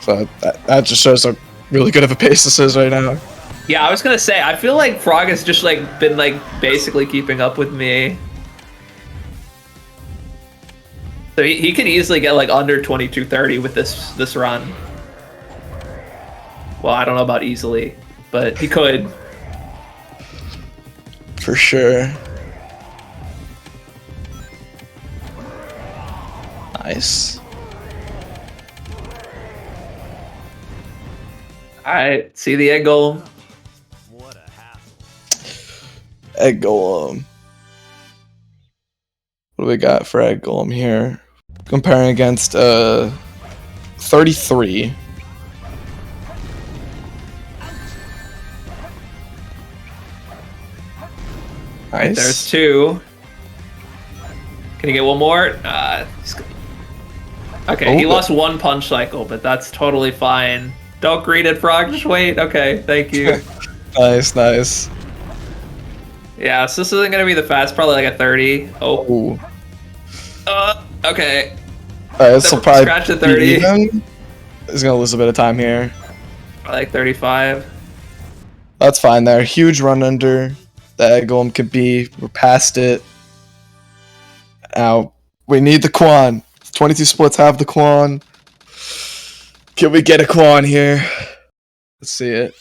So that just shows how really good of a pace this is right now. Yeah, I was gonna say, I feel like Frog has just like been like basically keeping up with me. So he could easily get like under 22:30 with this run. Well, I don't know about easily, but he could. For sure. Nice. Alright, see the egg golem. Egg golem. What do we got for egg golem here? Comparing against 33. Alright, there's 2. Can he get one more? Okay, he lost 1 punch cycle, but that's totally fine. Don't greet it, Frog. Just wait. Okay, thank you. Nice, nice. Yeah, so this isn't gonna be the fast. Probably like a 30. Oh. Ooh. Okay. This will probably scratch at 30. Even. He's gonna lose a bit of time here. Like 35. That's fine there. Huge run under. The egg golem could be. We're past it. Now we need the Quan. 22 splits have the Quan. Can we get a Quan here? Let's see it.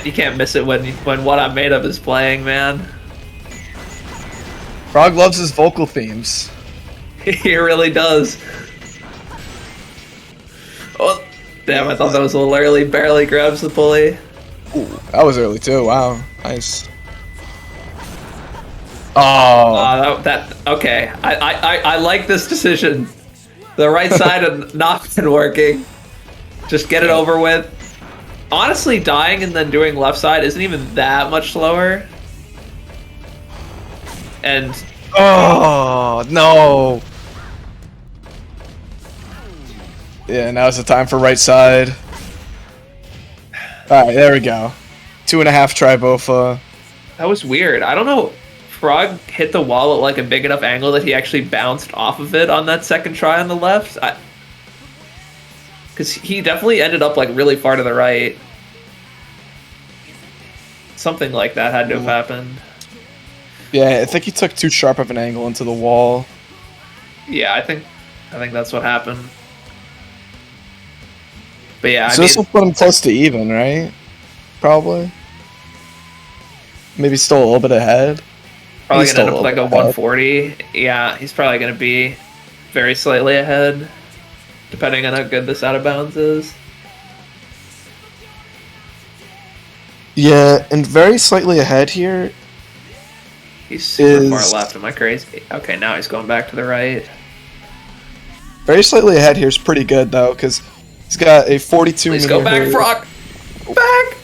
You can't miss it when what I'm made of is playing, man. Frog loves his vocal themes. He really does. Oh, damn! I thought that was a little early. Barely grabs the pulley. Ooh, that was early too. Wow, nice. Oh, okay. I like this decision. The right side had not been working. Just get it over with. Honestly, dying and then doing left side isn't even that much slower. And oh no. Yeah, now's the time for right side. Alright, there we go. 2.5 tribofa. that was weird. I don't know. Frog hit the wall at like a big enough angle that he actually bounced off of it on that second try on the left. Because he definitely ended up like really far to the right. Something like that had to have happened. Yeah, I think he took too sharp of an angle into the wall. Yeah, I think that's what happened. But yeah, so this will put him close to even, right? Probably. Maybe still a little bit ahead. Probably gonna end up like a 140. Yeah, he's probably gonna be very slightly ahead, depending on how good this out of bounds is. Yeah, and very slightly ahead here. He's super far left. Am I crazy? Okay, now he's going back to the right. Very slightly ahead here is pretty good though, because he's got a 42. Please go back, Frog. Back.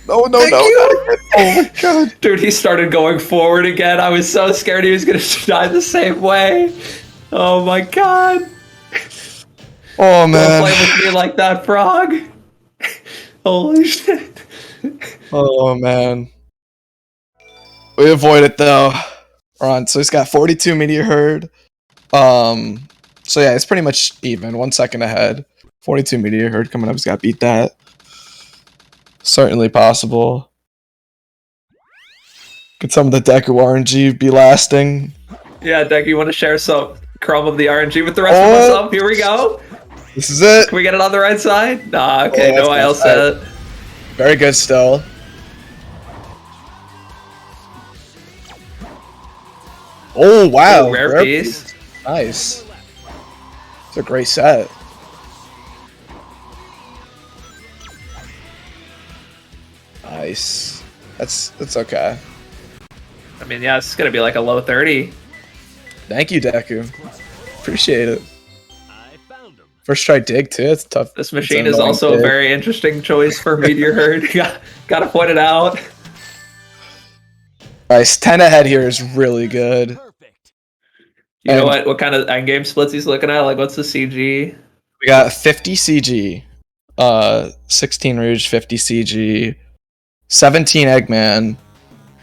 No, no, Thank no. you. Oh my god. Dude, he started going forward again. I was so scared he was going to die the same way. Oh my god. Oh man. Don't play with me like that, Frog. Holy shit. Oh man. We avoid it though. So he's got 42 meteor herd. So yeah, it's pretty much even. 1 second ahead. 42 meteor herd coming up. He's got to beat that. Certainly possible. Could some of the Deku RNG be lasting? Yeah, Deku, you want to share some crumb of the RNG with the rest of us? Here we go. This is it. Can we get it on the right side? Nah, okay, no IL set. Very good still. Oh wow. Ooh, rare piece. Nice. It's a great set. Nice. That's okay. I mean, yeah, it's gonna be like a low 30. Thank you, Deku. Appreciate it. First try dig too. It's tough. This machine is also a very interesting choice for Meteor Herd. Gotta point it out. Nice. 10 ahead here is really good. You know And- what kind of endgame splits he's looking at? Like, what's the CG? We got 50 CG, 16 Rouge, 50 CG, 17 Eggman,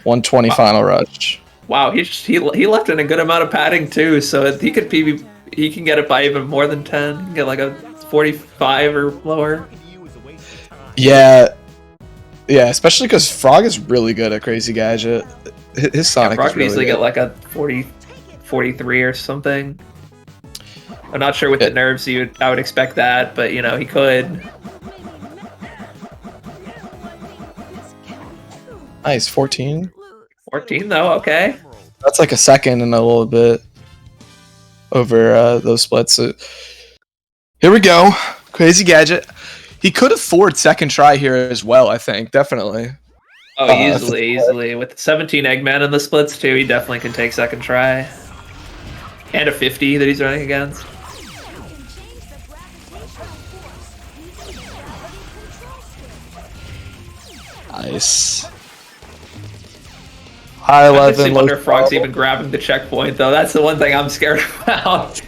120 Wow. Final Rush. Wow, he left in a good amount of padding too, so he could PB. He can get it by even more than 10. He can get like a 45 or lower. Yeah, especially because Frog is really good at Crazy Gadget. His Sonic Frog is could really easily good. get like a 40, 43 or something. I'm not sure with the nerves I would expect that, but you know he could. Nice, 14. 14 though, okay. That's like a second and a little bit over those splits. So, here we go. Crazy Gadget. He could afford second try here as well, I think. Definitely. Oh, easily. With 17 Eggman in the splits too, he definitely can take second try. And a 50 that he's running against. Nice. High I 11. just wonder if Frog's even grabbing the checkpoint though. That's the one thing I'm scared about.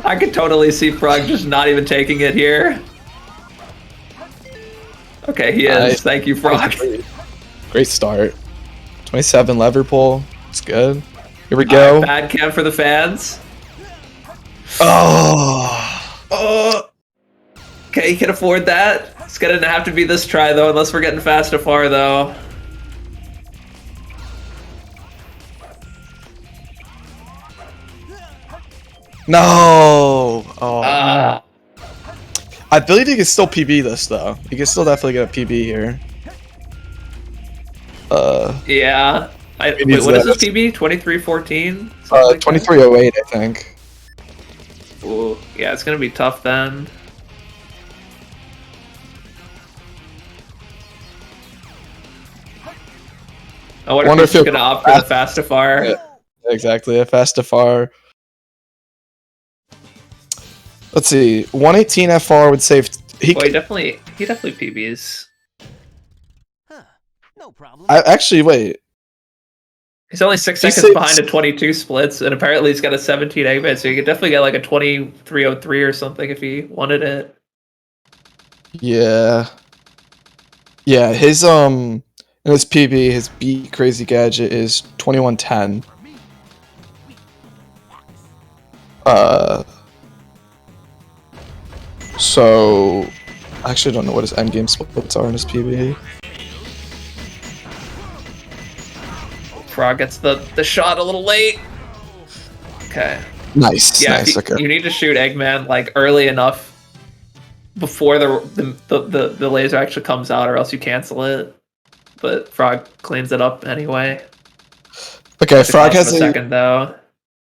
I could totally see Frog just not even taking it here. Okay, he is. Nice. Thank you, Frog. Great start. 27 Liverpool. It's good. Here we go. Bad cam for the fans. Oh. Okay, he can afford that. It's gonna have to be this try though, unless we're getting fast to far though. No. Oh. I believe he can still PB this though. He can still definitely get a PB here. Yeah. Wait, what is this PB? 2314? 2308, I think. Ooh, yeah, it's gonna be tough then. I wonder if he's gonna opt for the fast to far. Yeah, exactly, a fast to far. Let's see, 118 FR would save. He definitely PBs. No problem. Actually, wait. He's only 6 seconds behind a 22 splits, and apparently he's got a 17 Eggman, so he could definitely get like a 2303 or something if he wanted it. Yeah. Yeah, his PB, his beat Crazy Gadget is 2110. So I actually don't know what his endgame splits are in his PB. Frog gets the shot a little late. Okay. Nice. Yeah, Nice. Okay. You need to shoot Eggman like early enough before the laser actually comes out, or else you cancel it. But Frog cleans it up anyway. Okay, Frog has a second though.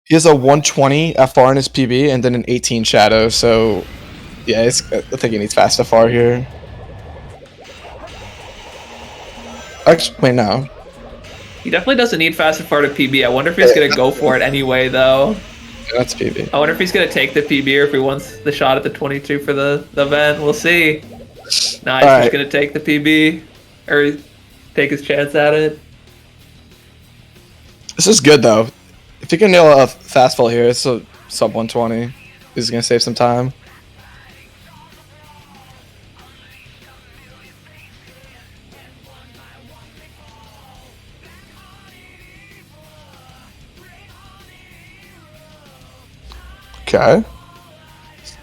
He has a 120 FR in his PB and then an 18 Shadow. So yeah, I think he needs fast FR here. Actually, wait, no. He definitely doesn't need fast and far to PB. I wonder if he's gonna go for it anyway, though. Yeah, that's PB. I wonder if he's gonna take the PB or if he wants the shot at the 22 for the event. We'll see. Nah, he's just gonna take the PB or take his chance at it. This is good though. If he can nail a fastball here, it's a sub 120. He's gonna save some time. Okay.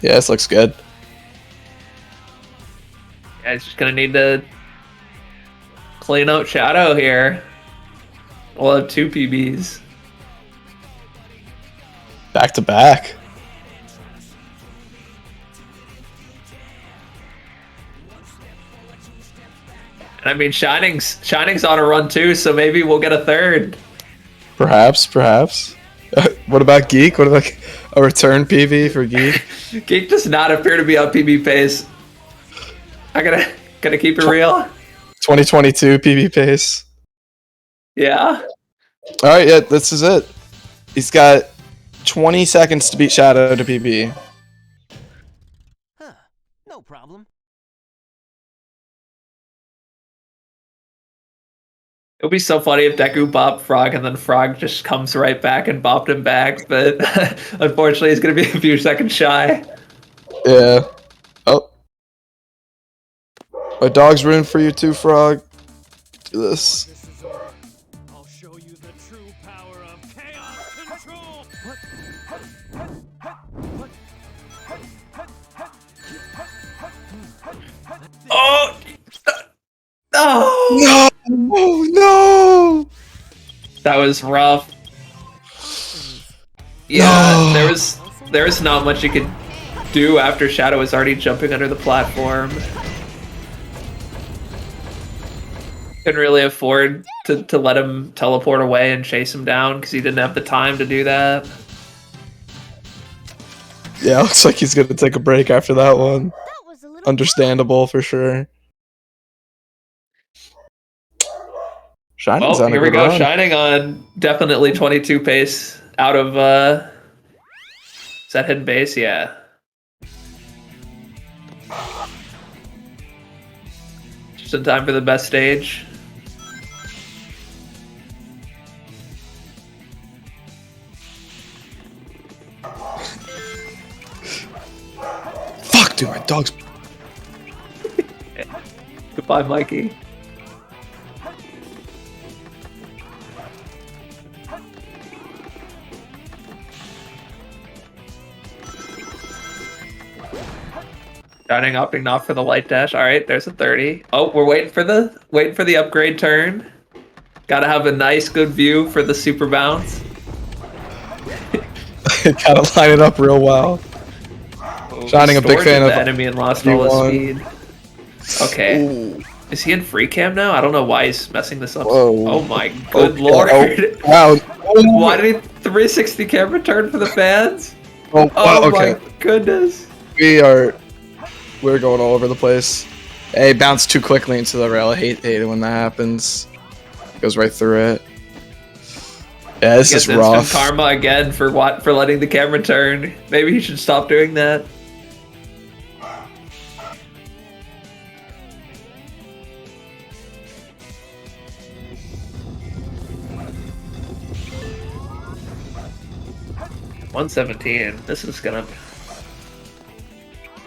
Yeah, this looks good. Yeah, he's just gonna need to clean out Shadow here. We'll have 2 PBs. Back to back. And I mean, Shining's on a run too, so maybe we'll get a third. Perhaps. What about Geek? What about a return PB for Geek? Geek does not appear to be on PB pace. I gotta keep it real. 2022 PB pace. Yeah. All right, yeah, this is it. He's got 20 seconds to beat Shadow to PB. No problem. It would be so funny if Deku bopped Frog and then Frog just comes right back and bopped him back, but unfortunately he's going to be a few seconds shy. Yeah. Oh. My dog's rooting for you too, Frog. Do this. I'll show you the true power of chaos control. Oh! No! No! No! That was rough. Yeah, No. there was not much you could do after Shadow was already jumping under the platform. Couldn't really afford to let him teleport away and chase him down because he didn't have the time to do that. Yeah, looks like he's gonna take a break after that one. Understandable for sure. Shining's Oh, on a here we good go. run. Shining on definitely 22 pace out of, is that hidden base? Yeah. Just in time for the best stage. Fuck, dude, my dog's. Goodbye, Mikey. Shining opting not for the light dash. All right, there's a 30. Oh, we're waiting for the upgrade turn. Gotta have a nice, good view for the super bounce. Gotta line it up real well. Oh, Shining, a big Storged fan the of enemy and lost all his V1. speed. Okay. Ooh. Is he in free cam now? I don't know why he's messing this up. Whoa. Oh my good Okay. lord. Oh, wow. Why did he 360 camera turn for the fans? Oh, Oh okay. my goodness. We're going all over the place. Hey, bounce too quickly into the rail. I hate it when that happens. Goes right through it. Yeah, this Gets is rough. instant karma again for letting the camera turn. Maybe he should stop doing that. $117. This is gonna.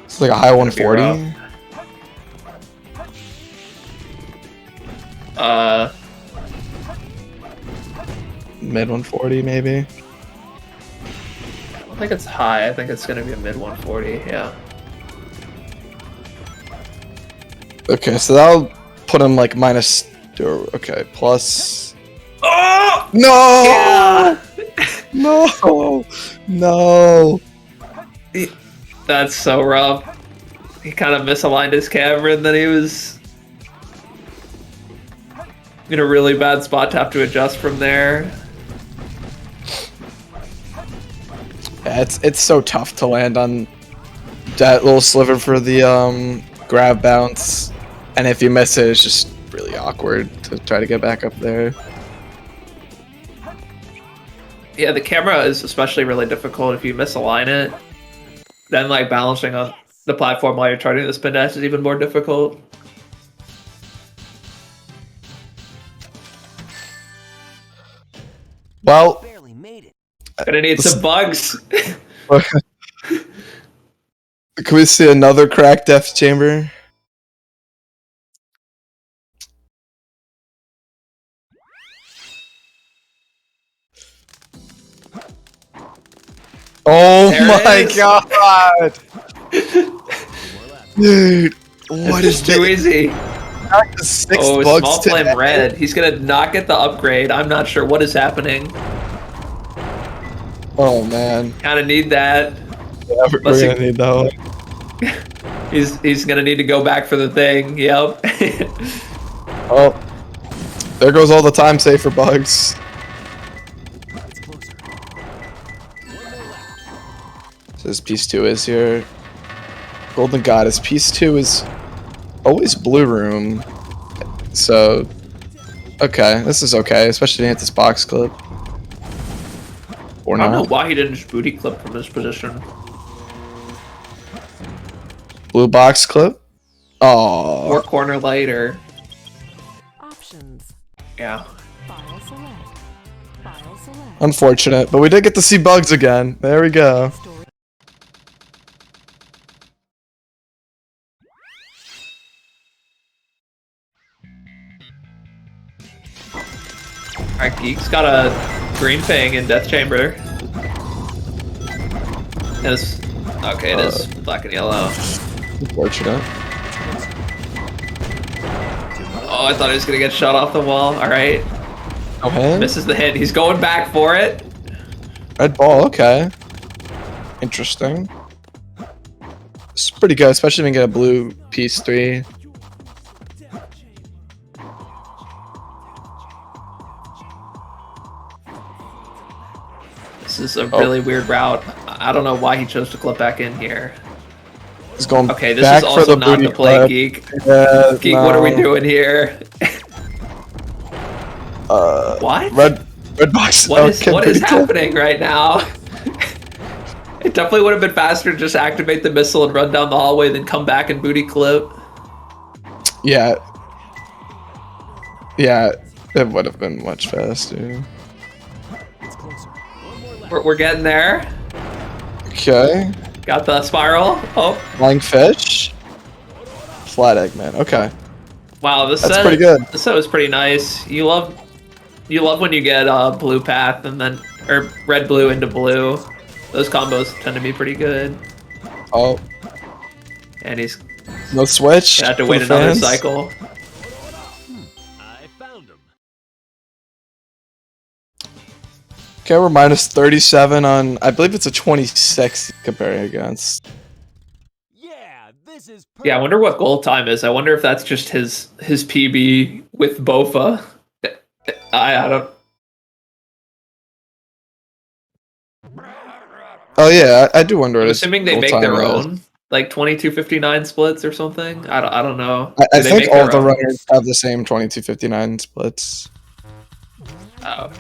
It's like a high 140. Mid 140 maybe. I don't think it's high. I think it's gonna be a mid 140. Yeah. Okay, so that'll put him like minus. Okay, plus. Oh No! yeah! No! No! That's so rough. He kind of misaligned his camera, and then he was in a really bad spot to have to adjust from there. Yeah, it's so tough to land on that little sliver for the grab bounce, and if you miss it, it's just really awkward to try to get back up there. Yeah, the camera is especially really difficult if you misalign it. Then, like, balancing on the platform while you're charging the spin dash is even more difficult. Well, Barely made it. Gonna need some bugs. can we see another cracked death chamber? Oh There it my is. god! Dude, what is too easy? the 6 Oh, bugs small today? flame red. He's gonna not get the upgrade. I'm not sure what is happening. Oh man, Kind of need that. yeah, we're Unless gonna he- need that one. He's gonna need to go back for the thing. Yep. Oh, there goes all the time save for bugs. It's closer. So this piece 2 is here. Golden Goddess. Piece 2 is always blue room. So, okay, this is okay, especially to hit this box clip. Or I don't know not. why he didn't just booty clip from his position. Blue box clip. Oh, Or corner light or... Options. Yeah. File select. File select. Unfortunate, but we did get to see bugs again. There we go. Story. Alright, Geek's got a green ping in Death Chamber. It is, okay, it is black and yellow. Unfortunate. Oh, I thought he was gonna get shot off the wall. Alright. Okay. Misses the hit. He's going back for it. Red ball, okay. Interesting. It's pretty good, especially if we can get a blue piece 3. This is a really weird route. I don't know why he chose to clip back in here. He's going Okay, this back is for also the not booty the play, clip. Geek. Yeah, Geek, what are we no. doing here? What? Red box. What is okay, booty clip. happening right now? It definitely would have been faster to just activate the missile and run down the hallway than come back and booty clip. Yeah. Yeah, it would have been much faster. We're getting there. Okay. Got the spiral. Oh, Flying fish. Flat egg, man. Okay. wow, this That's set, pretty good. This set was pretty nice. You love when you get blue path and then or red blue into blue. Those combos tend to be pretty good. Oh, And he's no switch. gonna have to for wait the another fans? cycle. I found him. Okay, we're minus 37 on. I believe it's a 26 comparing against. Yeah, this is Yeah, I wonder what goal time is. I wonder if that's just his PB with Bofa. I don't. Oh yeah, I do wonder. I'm what his assuming they goal make time their is. own, like 22:59 splits or something. I don't know. I Do they think make all their the own? runners have the same 22:59 splits, Oh.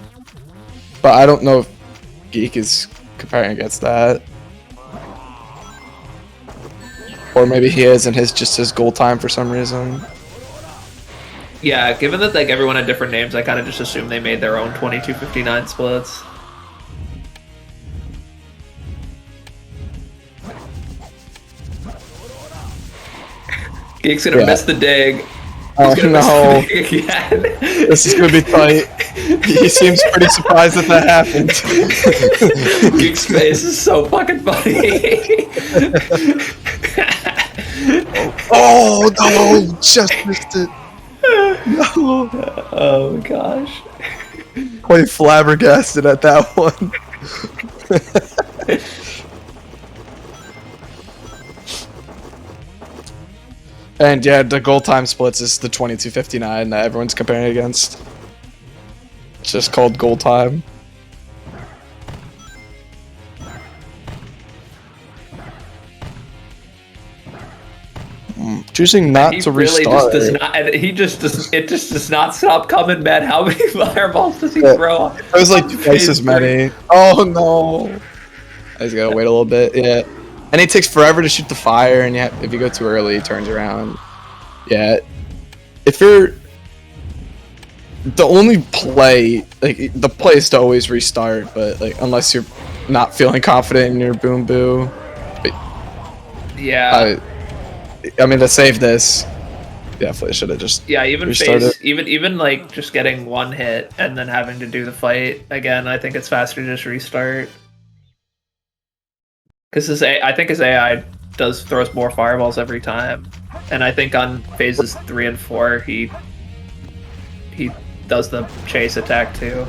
but I don't know if Geek is comparing against that, or maybe he is and his just his goal time for some reason. Yeah, given that like everyone had different names, I kind of just assumed they made their own 22:59 splits. Geek's gonna miss the dig. Oh He's gonna no! miss the dig again. This is gonna be tight. He seems pretty surprised that happened. Geek's face is so fucking funny. Oh no! Just missed it. No. Oh my gosh. Quite flabbergasted at that one. And yeah, the goal time splits is the 22:59 that everyone's comparing against. It's just called goal time. Choosing not He to really restart. just does not. And he just does. It just does not stop coming, man. How many fireballs does he Yeah. throw? It was like twice as many. Oh no! I just gotta wait a little bit. Yeah, and it takes forever to shoot the fire, and if you go too early, it turns around. Yeah, if you're the only play, like the play is to always restart, but like unless you're not feeling confident in your boom boo. But Yeah. I mean to save this, definitely should have just Yeah, even restarted. phase, even like just getting one hit and then having to do the fight again. I think it's faster to just restart. Because I think his AI throws more fireballs every time, and I think on phases 3 and 4 he does the chase attack too.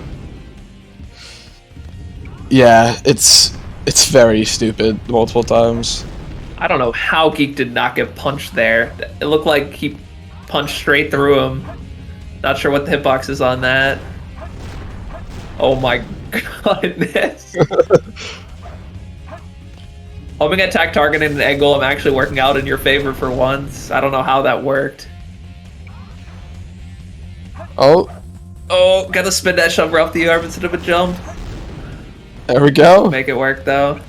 Yeah, it's very stupid multiple times. I don't know how Geek did not get punched there. It looked like he punched straight through him. Not sure what the hitbox is on that. Oh my goodness. Hoping attack targeting an angle, I'm actually working out in your favor for once. I don't know how that worked. Oh, Gotta spin that shover off the arm instead of a jump. there we go. Make it work though.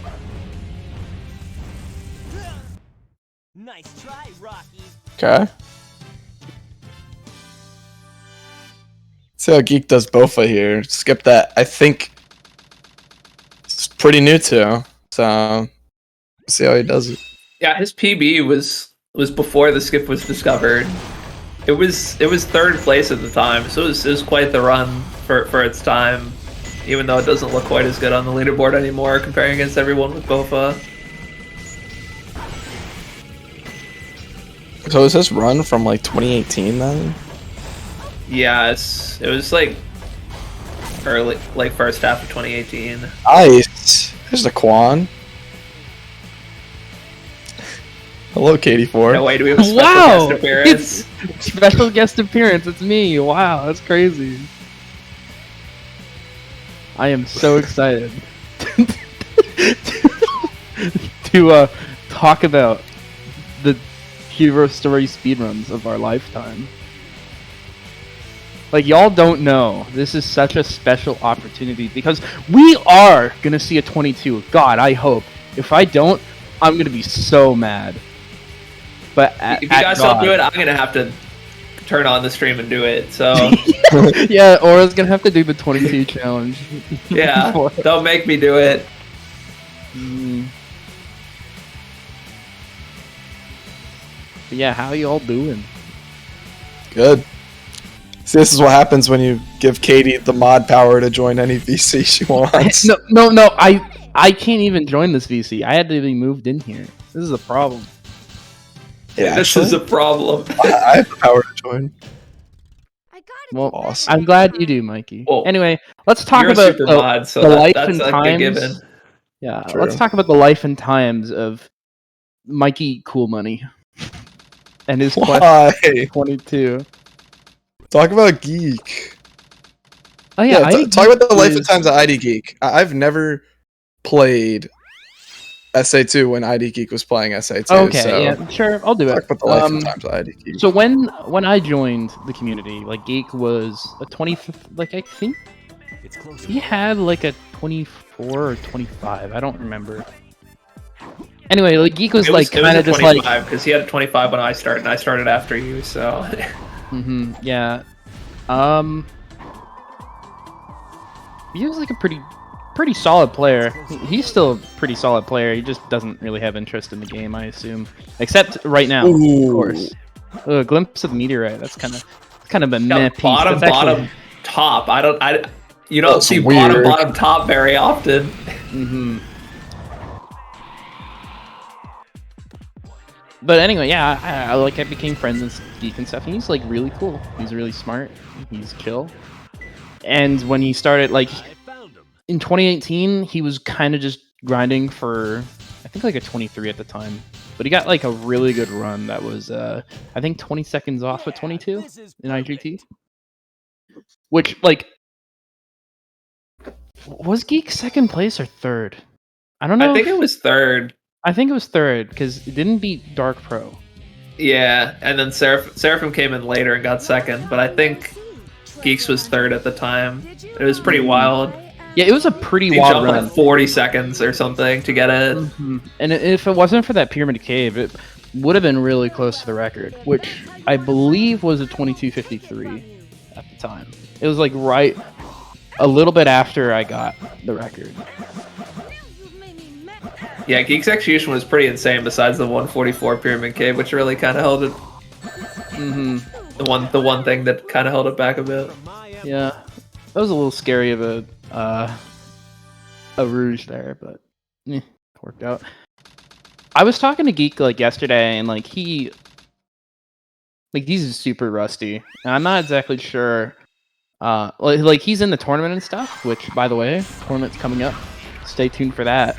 Nice try, Rocky. Okay. See how Geek does Bofa here. Skip that. I think it's pretty new too. So see how he does it. Yeah, his PB was before the skip was discovered. It was third place at the time, so it was quite the run for its time. Even though it doesn't look quite as good on the leaderboard anymore, comparing against everyone with Bofa. So is this run from like 2018 then? Yeah, it was like early, like first half of 2018. Nice. There's the Quan. Hello, Katie4. No way, do we have a special Wow! guest appearance? Special guest appearance. It's me. Wow, that's crazy. I am so excited to talk about the hero story speedruns of our lifetime. Like, y'all don't know, this is such a special opportunity because we are gonna see a 22. God, I hope. If I don't, I'm gonna be so mad. But If you guys don't do it, I'm gonna have to turn on the stream and do it. So yeah, Aura's gonna have to do the 22 challenge. yeah, don't make me do it. But yeah, how y'all doing? Good. See, this is what happens when you give Katie the mod power to join any VC she wants. No, I can't even join this VC. I had to be moved in here. This is a problem. Yeah, This is a problem. I have the power to join. Well, Awesome. I'm glad you do, Mikey. Well, Anyway, let's talk You're a about super mod, so the life that's and like a times. given. Yeah, True. let's talk about the life and times of Mikey Cool Money and his quest Why? 22. Talk about Geek. Oh yeah, talk about the life is- and times of IDGeek. I've never played SA2 when IDGeek was playing SA2. Okay, so yeah, sure, I'll do it. talk about the life and times of IDGeek. So when I joined the community, like Geek was a 20, like I think he had like a 24 or 25. I don't remember. Anyway, like Geek was like kind of just like because he had a 25 when I started, and I started after you. So yeah. He was like a pretty solid player. He's still a pretty solid player. He just doesn't really have interest in the game, I assume. Except right now, of course. A glimpse of meteorite. That's kind of a meh piece. bottom, That's actually- bottom, top. You don't That's see weird. bottom, top very often. But anyway, yeah, I became friends with Geek and stuff. And he's like really cool. He's really smart. He's chill. And when he started, like in 2018, he was kind of just grinding for I think like a 23 at the time. But he got like a really good run that was I think 20 seconds off of 22 in IGT. Which like was Geek second place or third? I don't know. I think it was third. I think it was third because it didn't beat Dark Pro. Yeah, and then Seraphim came in later and got second, but I think Geeks was third at the time. It was pretty wild. Yeah, it was a pretty He wild jumped run. like 40 seconds or something to get it. And if it wasn't for that Pyramid Cave, it would have been really close to the record, which I believe was a 22:53 at the time. It was like right a little bit after I got the record. Yeah, Geek's execution was pretty insane. Besides the 144 Pyramid Cave, which really kind of held it. The one thing that kind of held it back a bit. Yeah, that was a little scary of a rouge there, but worked out. I was talking to Geek like yesterday, and like he's super rusty, and I'm not exactly sure. Like he's in the tournament and stuff. Which, by the way, tournament's coming up. Stay tuned for that.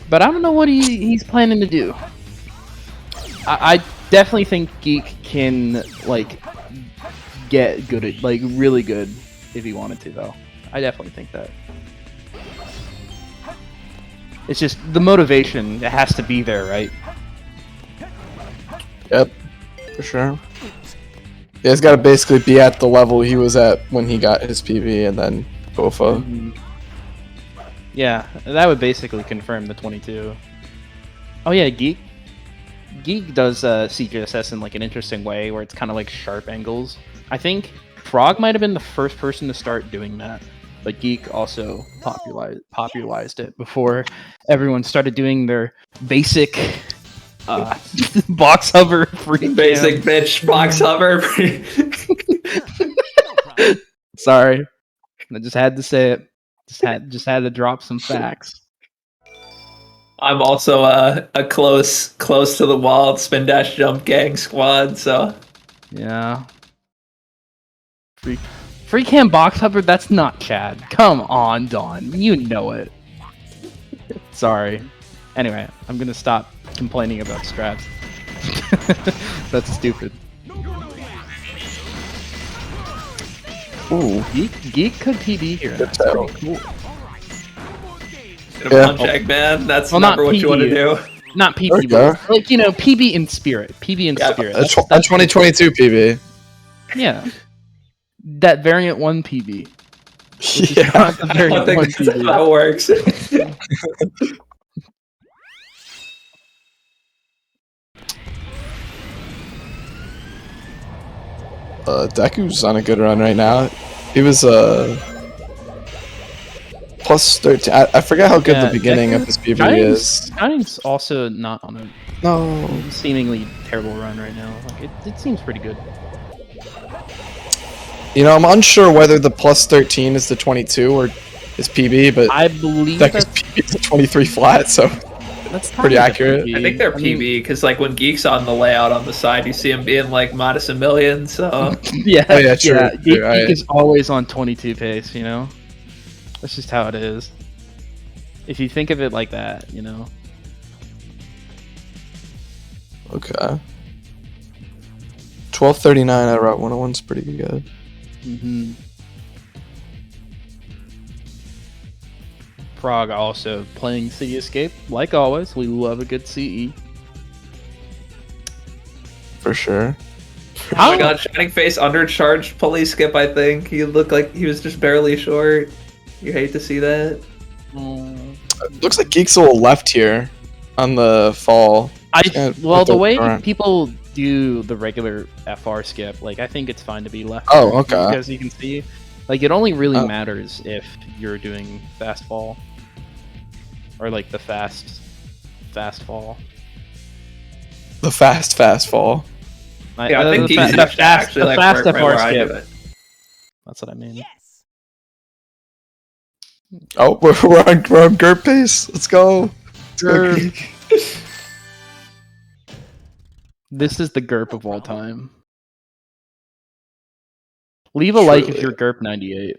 But I don't know what he's planning to do. I definitely think Geek can like get good at like really good if he wanted to, though. I definitely think that. It's just the motivation that has to be there, right? Yep, for sure. Yeah, he's got to basically be at the level he was at when he got his PB and then Bofa. Yeah, that would basically confirm the 22. Oh yeah, Geek. Geek does CGSS in like an interesting way, where it's kind of like sharp angles. I think Frog might have been the first person to start doing that, but Geek also popularized it before everyone started doing their basic box hover free Basic bitch box hover. Sorry, I just had to say it. Just had to drop some facts. I'm also a close to the wall spin dash jump gang squad. So yeah, free cam box hover. That's not Chad. Come on, Dawn. You know it. Sorry. Anyway, I'm gonna stop complaining about straps. That's stupid. Ooh, Geek could PB here. That's pretty cool. Get a punch egg, man. That's never what you want to do. Not PB, but like, you know, PB in spirit. PB in spirit. That's 2022 PB. Yeah. That variant 1 PB. Yeah. I don't think that's how it works. Deku's on a good run right now. He was plus 13. I forget how good the beginning of his PB is. Shiny's also not on a seemingly terrible run right now. Like it seems pretty good. You know, I'm unsure whether the plus 13 is the 22 or his PB, but I believe Deku's PB is the 23 flat, so that's pretty accurate. I think they're PB because like when Geek's on the layout on the side, you see him being like minus a million. So yeah, oh, yeah, true. Yeah. Geek is always on 22 pace. You know, that's just how it is. If you think of it like that, you know. Okay. 1239 at Route 101's pretty good. Mm-hmm. Frog also playing City Escape. Like always, we love a good CE. For sure. Oh my god, Shining Face undercharged police skip, I think. He looked like he was just barely short. You hate to see that. Looks like Geek's a little left here on the fall. Well, the way people do the regular FR skip, like I think it's fine to be left. Oh, okay. Because you can see, like it only really matters if you're doing fast fall, or like the fast fall. The fast fall. Yeah, I think the fast FR skip. That's what I mean. Yes. Oh, we're on GURP pace. Let's go. GURP. This is the GURP of all time. Leave a like if you're GURP 98.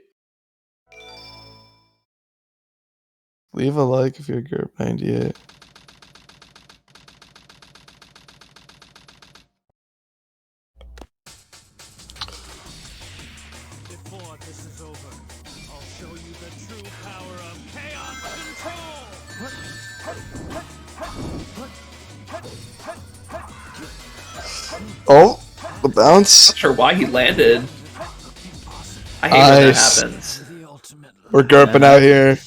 Leave a like if you're GURP 98. Before this is over, I'll show you the true power of chaos control! Oh, the bounce. Not sure why he landed. I hate when that happens. We're GURPing out here.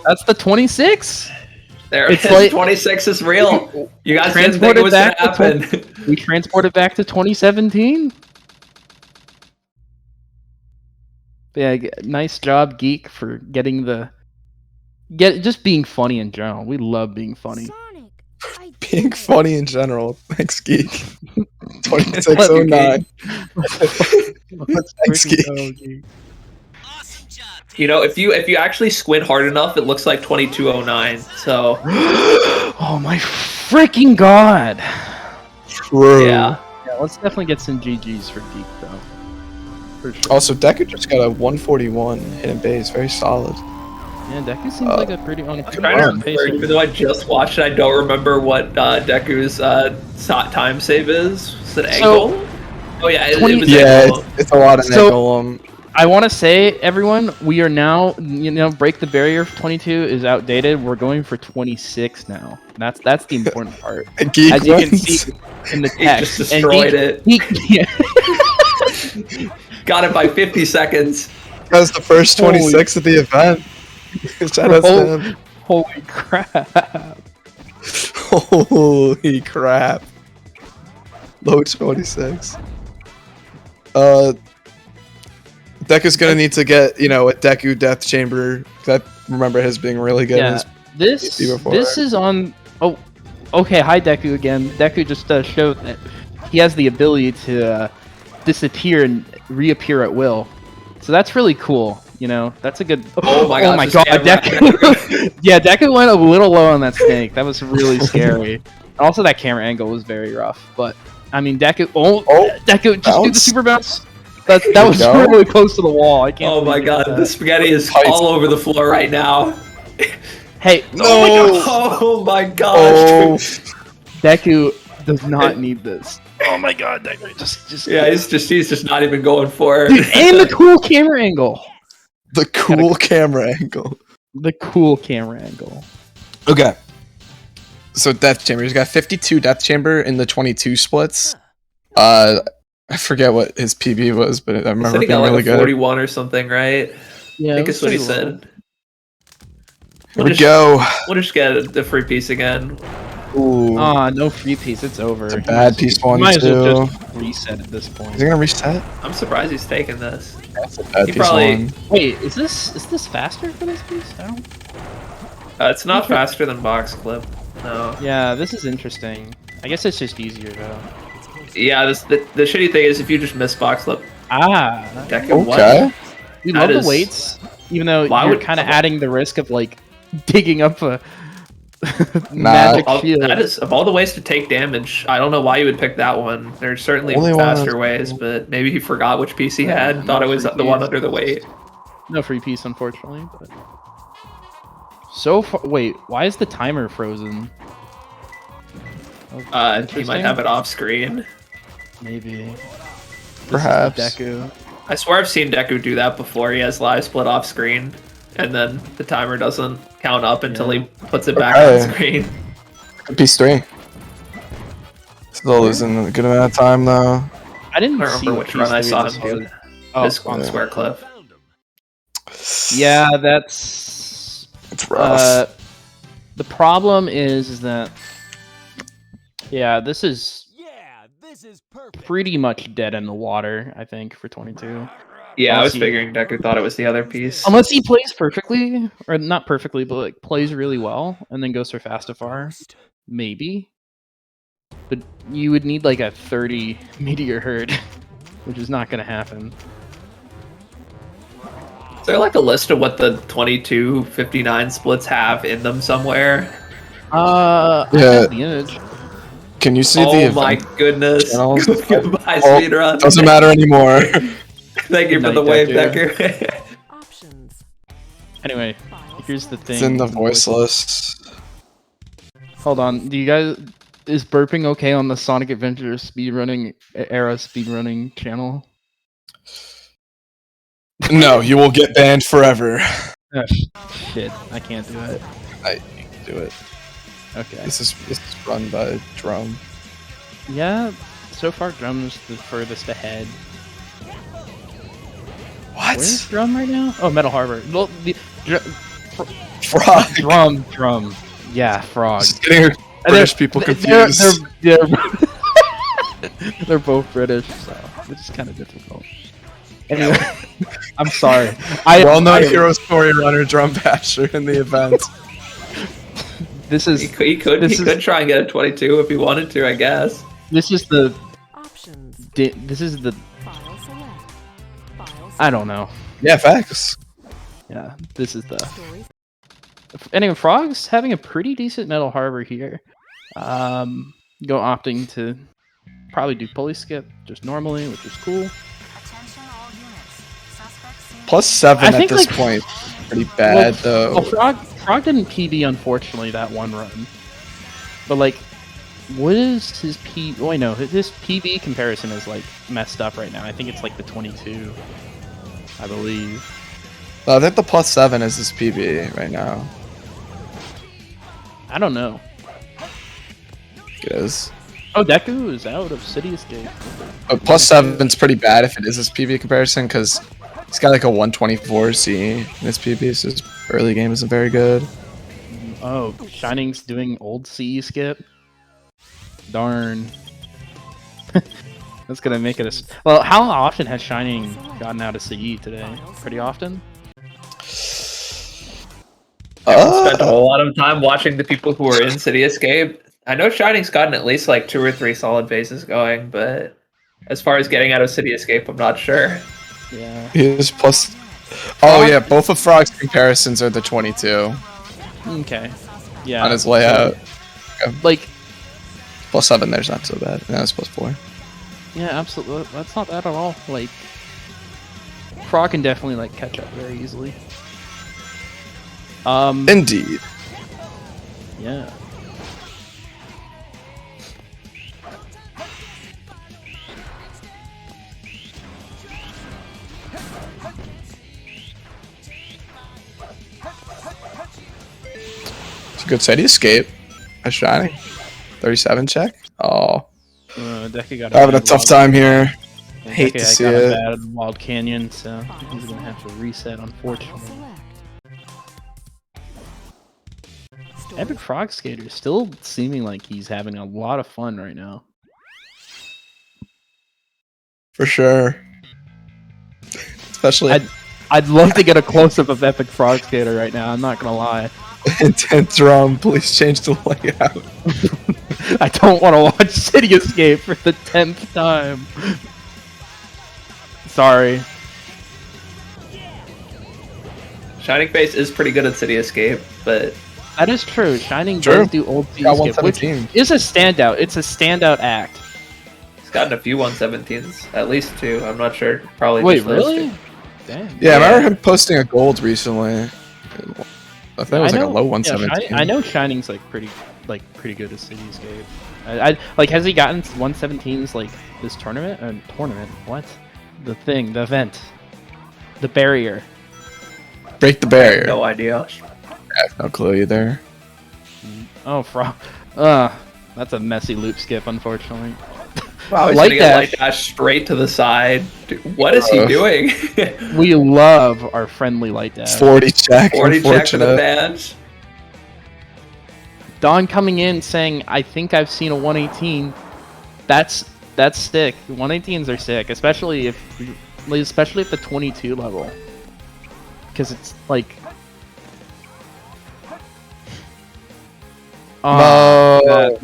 That's the 26. There it is. Like, 26 is real. You guys didn't think it was gonna happen. We transported back to 2017. Yeah, nice job, Geek, for getting just being funny in general. We love being funny. Being funny in general. Thanks, Geek. 2609. Thanks, Geek. You know, if you actually squint hard enough, it looks like 2209. So. Oh my freaking god! True. Yeah. Yeah, let's definitely get some GGs for Geek though. For sure. Also, Deku just got a 141 hidden base. Very solid. Yeah, Deku seems like a pretty on even though I just watched it, I don't remember what Deku's time save is. Is it angle? Oh yeah, it was angle. It's a lot of angle. I want to say, everyone, we are now, break the barrier. 22 is outdated. We're going for 26 now. That's the important part. Geek As you can see in the text, just destroyed it. Got it by 50 seconds. That was the first 26 of the event. Holy crap! Holy crap! Low 26. Deku's gonna need to get, you know, a Deku Death Chamber. I remember his being really good. Yeah, this is on. Oh, okay. Hi, Deku again. Deku just showed that he has the ability to disappear and reappear at will. So that's really cool. You know, that's a good. Oh my god! Deku. Yeah, Deku went a little low on that snake. That was really scary. Also, that camera angle was very rough. But I mean, Deku. Deku, just do the super bounce. That was really close to the wall. I can't. Oh my god, the spaghetti is all over the floor right now. Hey, no! Oh my gosh! Deku does not need this. Oh my god, Deku just yeah, he's just not even going for it. Dude, and the cool camera angle. The cool camera angle. The cool camera angle. Okay. So Death Chamber, he's got 52 Death Chamber in the 22 splits. I forget what his PB was, but I remember being like really a good. 41 or something, right? Yeah, I think that's what he said. Here we go. We'll just get the free piece again. Ooh. No free piece. It's over. It's a bad piece one, might as well too. just reset at this point. Is he gonna reset? I'm surprised he's taking this. That's a bad He piece probably. one. Wait, is this faster for this piece? I don't... It's not faster than box clip. No. Yeah, this is interesting. I guess it's just easier though. Yeah, the shitty thing is if you just miss box clip. Deku, okay. We love the weights, even though you're kind of adding the risk of like digging up a magic shield. That is, of all the ways to take damage, I don't know why you would pick that one. There's certainly faster ways, but maybe he forgot which piece he had and thought it was the one under the weight. No free piece, unfortunately. But so far, wait, why is the timer frozen? He might have it off screen. Maybe. Perhaps. Deku. I swear I've seen Deku do that before. He has live split off screen, and then the timer doesn't count up until he puts it back on screen. Piece 3. Still losing a good amount of time though. I didn't remember which run I saw him do. This on Square Cliff. Yeah, it's rough. The problem is that this is pretty much dead in the water, I think, for 22. Yeah, I was figuring Deku thought it was the other piece. Unless he plays perfectly, or not perfectly, but like plays really well, and then goes for Fastifar, maybe. But you would need like a 30 meteor herd, which is not going to happen. Is there like a list of what the 22-59 splits have in them somewhere? I have the image. Can you see the event? my goodness. Goodbye, Oh, speedrun. doesn't matter anymore. Thank you for the wave, Deku. Anyway, here's the thing. It's in the voiceless. Hold on. Do you guys... Is burping okay on the Sonic Adventure speedrunning era speedrunning channel? No, you will get banned forever. Oh, shit, I can't do it. You can do it. Okay. This is run by Drum. Yeah, so far Drum's the furthest ahead. What? Where's Drum right now? Oh, Metal Harbor. Well, Frog. Drum. Yeah, Frog. Just getting British people confused. They're both British, so it's kind of difficult. Anyway, I'm sorry. Well-known hero story runner Drum Basher in the event. This is he could try and get a 22 if he wanted to, I guess. This is the I don't know. Yeah, facts. Yeah, this is the anyway. Frog's having a pretty decent Metal Harbor here. Opting to probably do pulley skip just normally, which is cool. +7 at this point. Pretty bad though. Well, Frog didn't PB unfortunately that one run. But like, what is his P? Oh, I know his PB comparison is like messed up right now. I think it's like the 22, I believe. I think the +7 is his PB right now. I don't know. It is. Oh, Deku is out of City Escape. +7's pretty bad if it is his PB comparison because he's got like a 124 C in his PB, so his early game isn't very good. Oh, Shining's doing old CE skip. Darn. That's gonna make it a. Well, how often has Shining gotten out of CE today? Pretty often. Spent a whole lot of time watching the people who are in City Escape. I know Shining's gotten at least like 2 or 3 solid phases going, but as far as getting out of City Escape, I'm not sure. Yeah. He is plus. Oh yeah, both of Frog's comparisons are the 22 Okay. Yeah. on his layout. Like. +7 there's not so bad. No, it's +4. Yeah, absolutely. That's not bad at all. Like, Frog can definitely like catch up very easily. Indeed. Yeah. It's a good City Escape. A Shining. 37 check. Oh. Deku got Having a bad tough wild- time here. Yeah, Hate Deku to see got it. a bad Wild Canyon, so he's gonna have to reset, unfortunately. epicfrogskater still seeming like he's having a lot of fun right now. For sure. Especially I'd love to get a close up of epicfrogskater right now. I'm not gonna lie. intense drum. Please change the layout. I don't want to watch City Escape for the 10th time. Sorry. Shining Face is pretty good at City Escape, but That is true. Shining True. does do old City Got Escape, which 117. is a standout. It's a standout act. he's gotten a few 117s, at least 2. I'm not sure. Probably. Wait, just those really? 2. Damn. Yeah, I remember him posting a gold recently. I think it was like a low Yeah, 117. I know Shining's like pretty good at City Escape. I like, has he gotten 117s like this tournament? Tournament? What? The thing, the event, the barrier. Break the barrier. No idea. I have no clue either. Oh, that's a messy loop skip, unfortunately. Wow, he's Light gonna get dash. light dash straight to the side. Dude, what is he doing? We love our friendly light dash. 40 check. 40 check for the Unfortunate. badge. Don coming in saying, "I think I've seen a 118." That's sick. 118s are sick, especially if the 22 level, because it's like. Oh,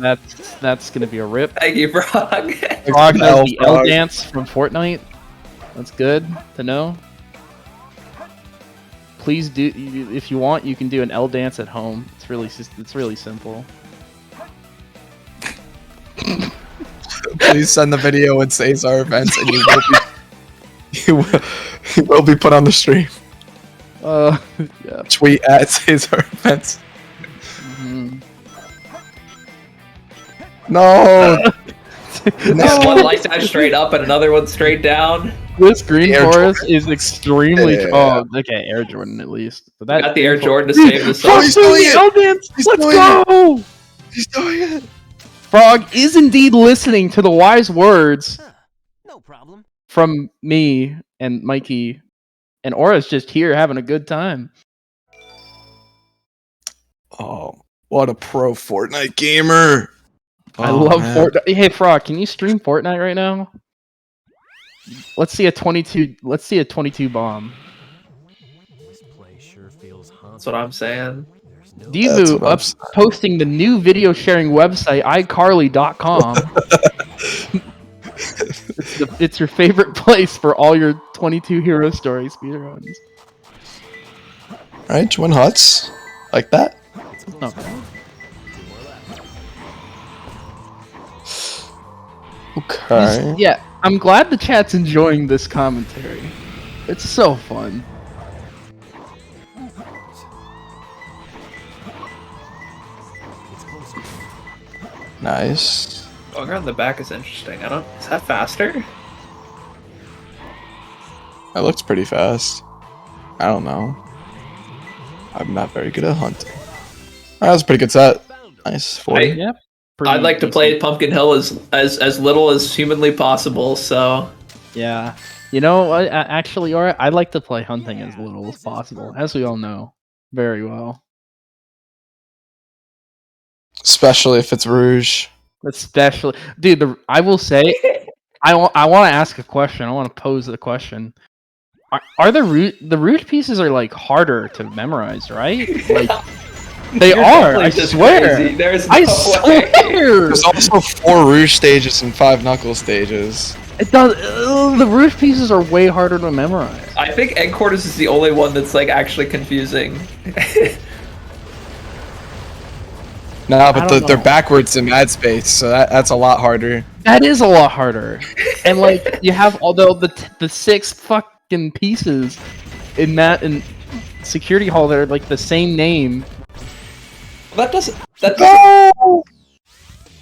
that's gonna be a rip. Thank you, Frog. Frog knows the L Frog. dance from Fortnite. That's good to know. Please do, if you want, you can do an L dance at home. It's really simple. Please send the video with Cesar events and you will be put on the stream. Yeah. Tweet at Cesar events. Mhm. No! There's one light dash straight up and another one straight down. This green Air forest is extremely. Yeah. Oh, okay, Air Jordan at least. But that Got the Air green Jordan to Frog- save the Frog He's song. doing doing the it! L dance. He's Let's doing go! He's doing it! Frog is indeed listening to the wise words No problem. from me and Mikey, and Aura's just here having a good time. Oh, what a pro Fortnite gamer! I Oh, love man. Fortnite. Hey, Frog, can you stream Fortnite right now? Let's see a 22. Let's see a 22 bomb. This place sure feels haunted. That's what I'm saying. There's no That's Devu what I'm up posting the new video sharing website iCarly.com. It's your favorite place for all your 22 hero story speedruns. Alright, join huts. Like that? Oh. Okay. Yeah, I'm glad the chat's enjoying this commentary. It's so fun. Nice. Going around the back is interesting. Is that faster? That looks pretty fast. I don't know. I'm not very good at hunting. Alright, that was a pretty good set. Nice. 40. Yep. I'd like to play Pumpkin Hill as little as humanly possible, so Yeah. You know what? Actually, Aura, I like to play hunting as little as possible, as we all know very well. Especially if it's Rouge. Especially, dude. I will say, I want to ask a question. I want to pose the question. Are the root pieces are like harder to memorize, right? Like they are. I swear. Crazy. There's I no swear. way. There's also 4 Rouge stages and 5 Knuckle stages. It does. The root pieces are way harder to memorize. I think Egg Quarters is the only one that's like actually confusing. Nah, but they're backwards in Mad Space, so that's a lot harder. That is a lot harder. And like you have although the 6 fucking pieces in that in Security Hall that are like the same name. That doesn't.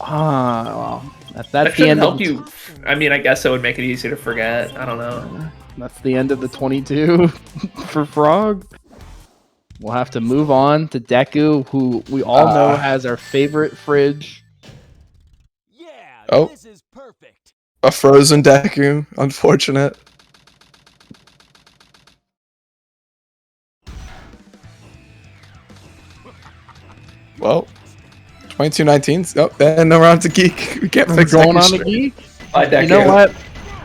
Well, that's That the shouldn't end. help you. I mean, I guess it would make it easy to forget. I don't know. That's the end of the 22 for Frog. We'll have to move on to Deku, who we all know has our favorite fridge. Oh, This is perfect. a frozen Deku. Unfortunate. Well, 22-19. Oh, then no round to Geek. We can't fix Going Deku on to straight. Geek. Bye, Deku. You know what?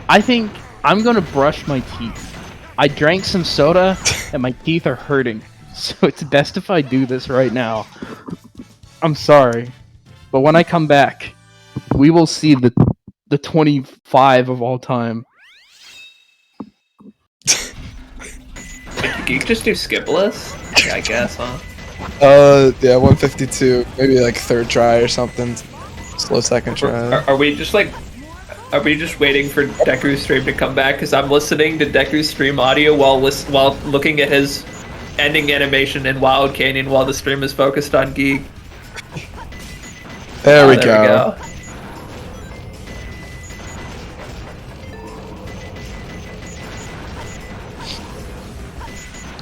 I think I'm gonna brush my teeth. I drank some soda and my teeth are hurting. So it's best if I do this right now. I'm sorry. But when I come back, we will see the 25 of all time. Did Geek just do skipless? Yeah, I guess, huh? Yeah, 152. Maybe like 3rd try or something. Slow 2nd try. Are we just like? Are we just waiting for Deku's stream to come back? Because I'm listening to Deku's stream audio while looking at his ending animation in Wild Canyon while the stream is focused on Geek. There we go.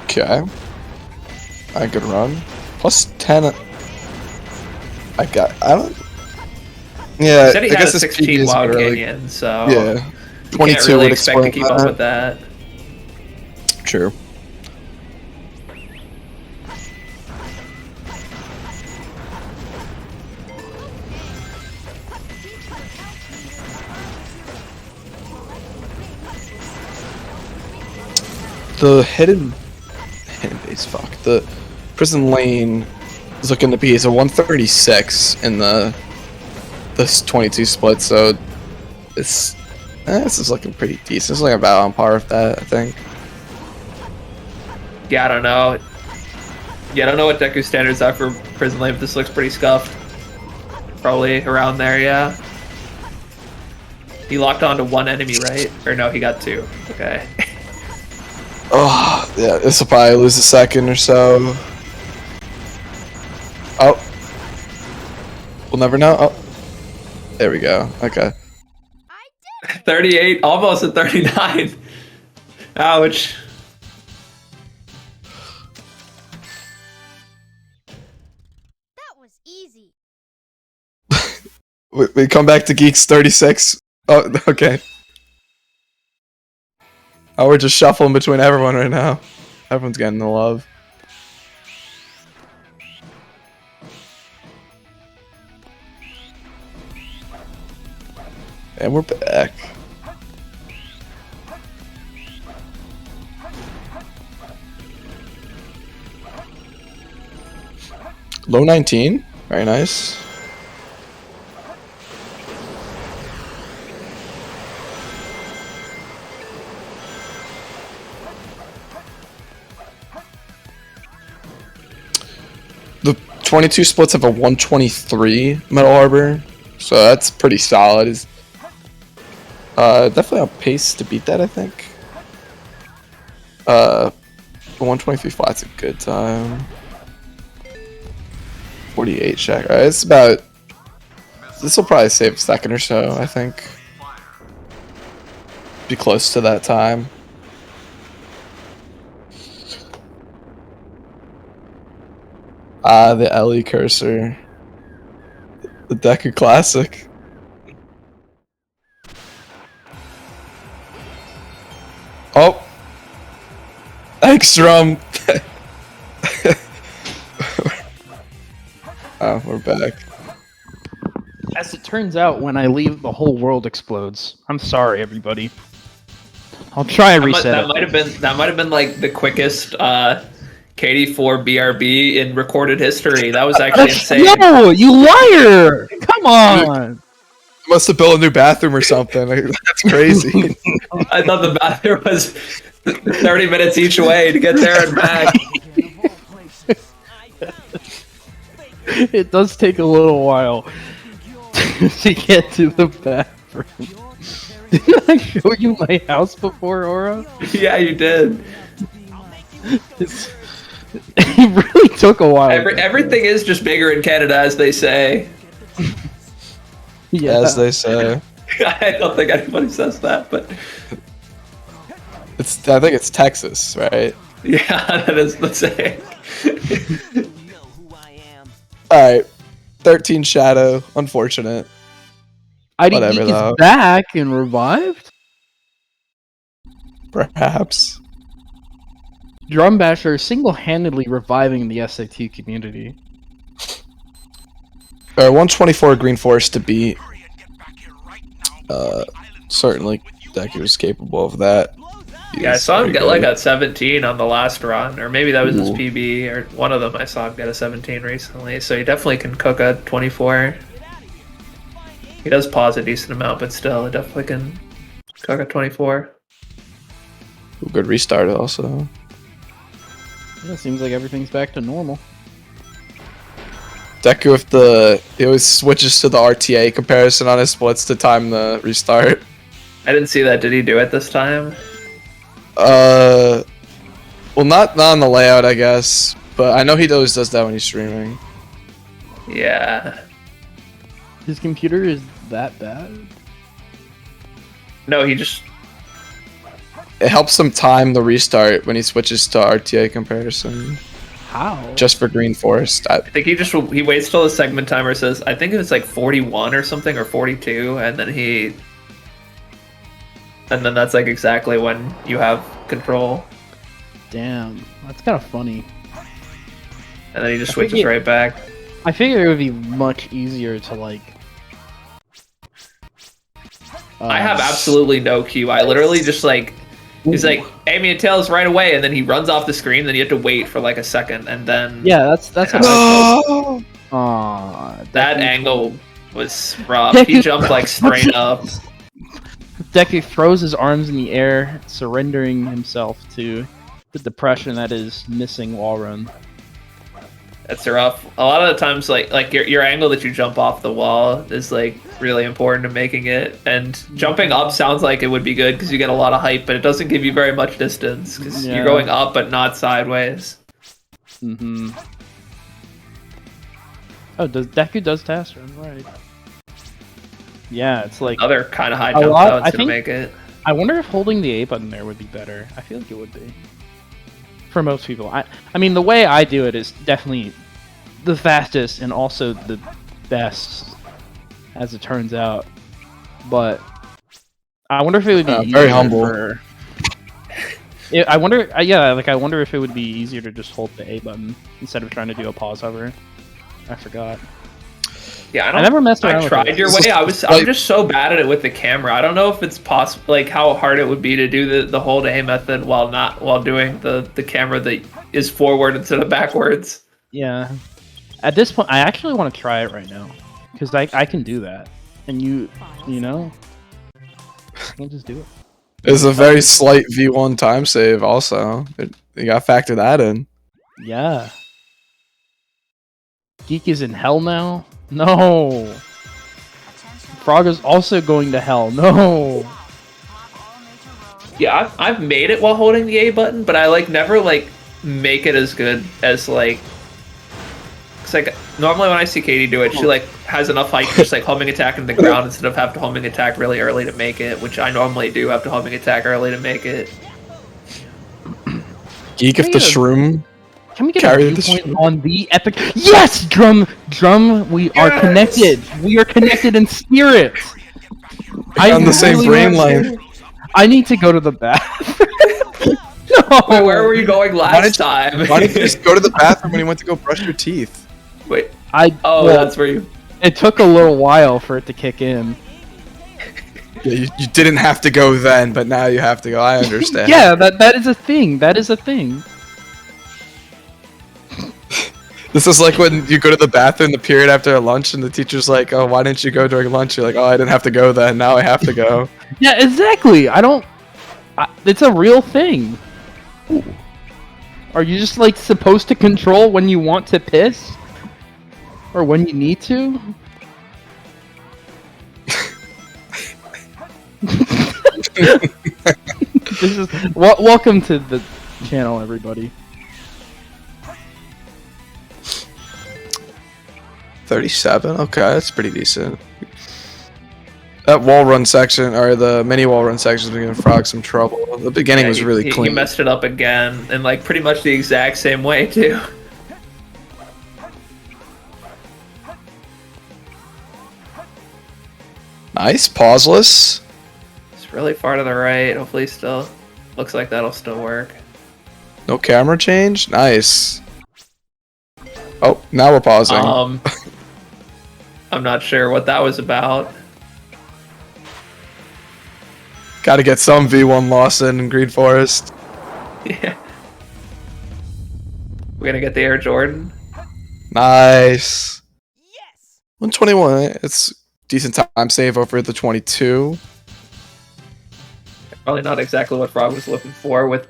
Okay. I could run. Plus 10. I don't. Yeah, He said he I had guess a this 16 PB is Wild really, Canyon, so yeah, you 22 can't really would expect to explain keep up with that. True. The hidden base, fuck. The prison lane is looking to be a 136 in this 22 split, so this is looking pretty decent. It's like about on par with that, I think. Yeah, I don't know. Yeah, I don't know what Deku's standards are for prison lane, but this looks pretty scuffed. Probably around there, yeah. He locked onto 1 enemy, right? Or no, he got 2. Okay. Oh, yeah, this will probably lose a second or so. Oh. We'll never know. Oh. There we go. Okay. 38, almost at 39. Ouch. That was easy. We come back to Geeks 36. Oh, okay. Oh, we're just shuffling between everyone right now. Everyone's getting the love. And we're back. Low 19. Very nice. The 22 splits have a 123 Metal Harbor, so that's pretty solid. Is definitely on pace to beat that, I think. 123 flat's a good time. 48 check. Alright, it's about. This will probably save a second or so, I think. Be close to that time. The LE cursor. The Deku Classic. Oh! Ekstrom! Oh, we're back. As it turns out, when I leave, the whole world explodes. I'm sorry, everybody. I'll try and reset That it. might have been like the quickest KD4 BRB in recorded history. That was actually insane. No, you liar! Come on. Must have built a new bathroom or something. That's crazy. I thought the bathroom was 30 minutes each way to get there and back. It does take a little while to get to the bathroom. Didn't I show you my house before, Aura? Yeah, you did. It really took a while. Everything is just bigger in Canada, as they say. Yeah. As they say. I don't think anybody says that, but I think it's Texas, right? yeah, that is the saying. Alright. 13 Shadow. Unfortunate. IDGeek is back and revived? Perhaps. Drumbasher single-handedly reviving the SA2 community. Alright, 124 Green Forest to beat. Certainly Deku is capable of that. Yeah, I saw him get like a 17 on the last run, or maybe that was his PB, or one of them I saw him get a 17 recently, so he definitely can cook a 24. He does pause a decent amount, but still, he definitely can cook a 24. Good restart also. Yeah, seems like everything's back to normal. Deku he always switches to the RTA comparison on his splits to time the restart. I didn't see that. Did he do it this time? Well, not on the layout, I guess, but I know he always does that when he's streaming. Yeah. His computer is that bad? No, he just... It helps him time the restart when he switches to RTA comparison. How? Just for Green Forest. I think he waits till the segment timer says, I think it's like 41 or something, or 42, and then that's like exactly when you have control. Damn, that's kind of funny. And then he just switches right back. I figure it would be much easier to like... I have absolutely no cue. I literally just like... He's like, Amy and Tails right away, and then he runs off the screen, then you have to wait for like a second, and then... Yeah, that's what No! That angle was rough. He jumped like straight up. Deku throws his arms in the air, surrendering himself to the depression that is missing wall run. That's rough. A lot of the times, like your angle that you jump off the wall is like really important to making it. And jumping up sounds like it would be good because you get a lot of height, but it doesn't give you very much distance because you're going up but not sideways. Mm-hmm. Oh, Deku does task run, right? Yeah, it's like other kind of high jump though to make it. I wonder if holding the A button there would be better. I feel like it would be. For most people. I mean, the way I do it is definitely the fastest and also the best, as it turns out. But I wonder if it would be very humble. I wonder if it would be easier to just hold the A button instead of trying to do a pause hover. I forgot. Yeah, I never messed around. I tried your way. I'm just so bad at it with the camera. I don't know if it's possible, like how hard it would be to do the hold A method while doing the camera that is forward instead of backwards. Yeah. At this point, I actually want to try it right now because I can do that, and you know, I can just do it. It's a very slight V1 time save. Also, you gotta factor that in. Yeah. Geek is in hell now. No. Frog is also going to hell. No. Yeah, I've made it while holding the A button, but I never make it as good as It's like normally when I see Katie do it, she has enough height to just homing attack into the ground instead of have to homing attack really early to make it, which I normally do have to homing attack early to make it. Geek if the shroom. Can we get a viewpoint on the epic? Yes, drum. We are connected. We are connected in spirit. On the same brain line. I need to go to the bathroom. No. Wait, where were you going last time? Why didn't you just go to the bathroom when you went to go brush your teeth? Wait. That's where you. It took a little while for it to kick in. Yeah, you didn't have to go then, but now you have to go. I understand. Yeah, that is a thing. That is a thing. This is like when you go to the bathroom the period after lunch and the teacher's like, oh, why didn't you go during lunch? You're like, oh, I didn't have to go then. Now I have to go. Yeah, exactly. It's a real thing. Are you just like supposed to control when you want to piss? Or when you need to? Welcome to the channel, everybody. 37? Okay, that's pretty decent. That wall run section, or the mini wall run section, is giving Frog some trouble. The beginning was really clean. He messed it up again, in like pretty much the exact same way too. Nice, pauseless. It's really far to the right. Hopefully, still looks like that'll still work. No camera change. Nice. Oh, now we're pausing. I'm not sure what that was about. Got to get some V1 Lawson in Green Forest. Yeah. We're gonna get the Air Jordan. Nice. Yes. 121. It's decent time save over the 22. Probably not exactly what Frog was looking for with,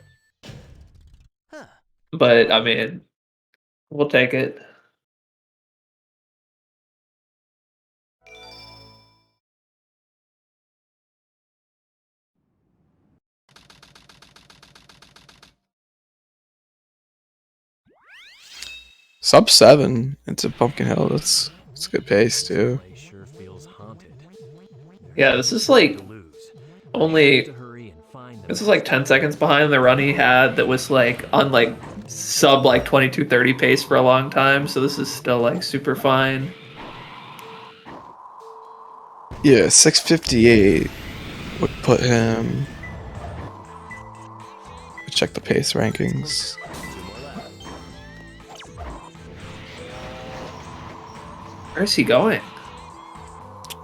but I mean, we'll take it. Sub 7 into Pumpkin Hill. That's a good pace too. Yeah, this is like only. This is like 10 seconds behind the run he had that was like on like sub like 22:30 pace for a long time. So this is still like super fine. Yeah, 658 would put him. Check the pace rankings. Where is he going?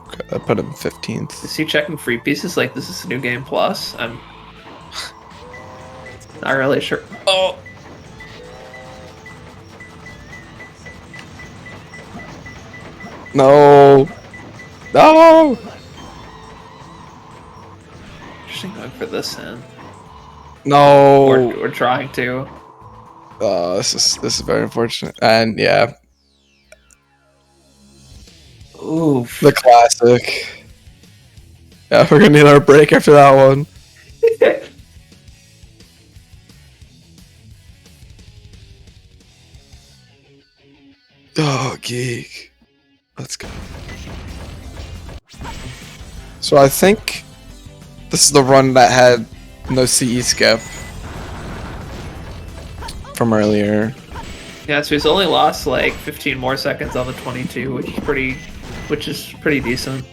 Okay, that put him 15th. Is he checking free pieces like this is New Game Plus? I'm not really sure. Oh! No! No! Interesting going for this end. No! We're trying to. This is very unfortunate. And yeah. Oof. The classic. Yeah, we're gonna need our break after that one. Oh, geek. Let's go. So I think this is the run that had no CE skip from earlier. Yeah, so he's only lost like 15 more seconds on the 22, which is pretty decent.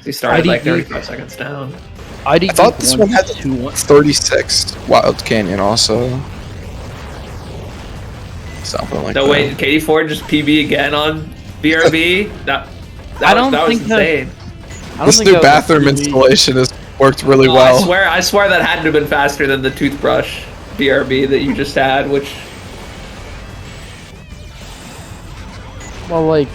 He started like 35 seconds down. I thought this one had 36 Wild Canyon also. Something like that. No, wait, Katie Ford just PB again on BRB? That was insane. This new bathroom installation has worked really well. I swear that had to have been faster than the toothbrush BRB that you just had, which... Well, like...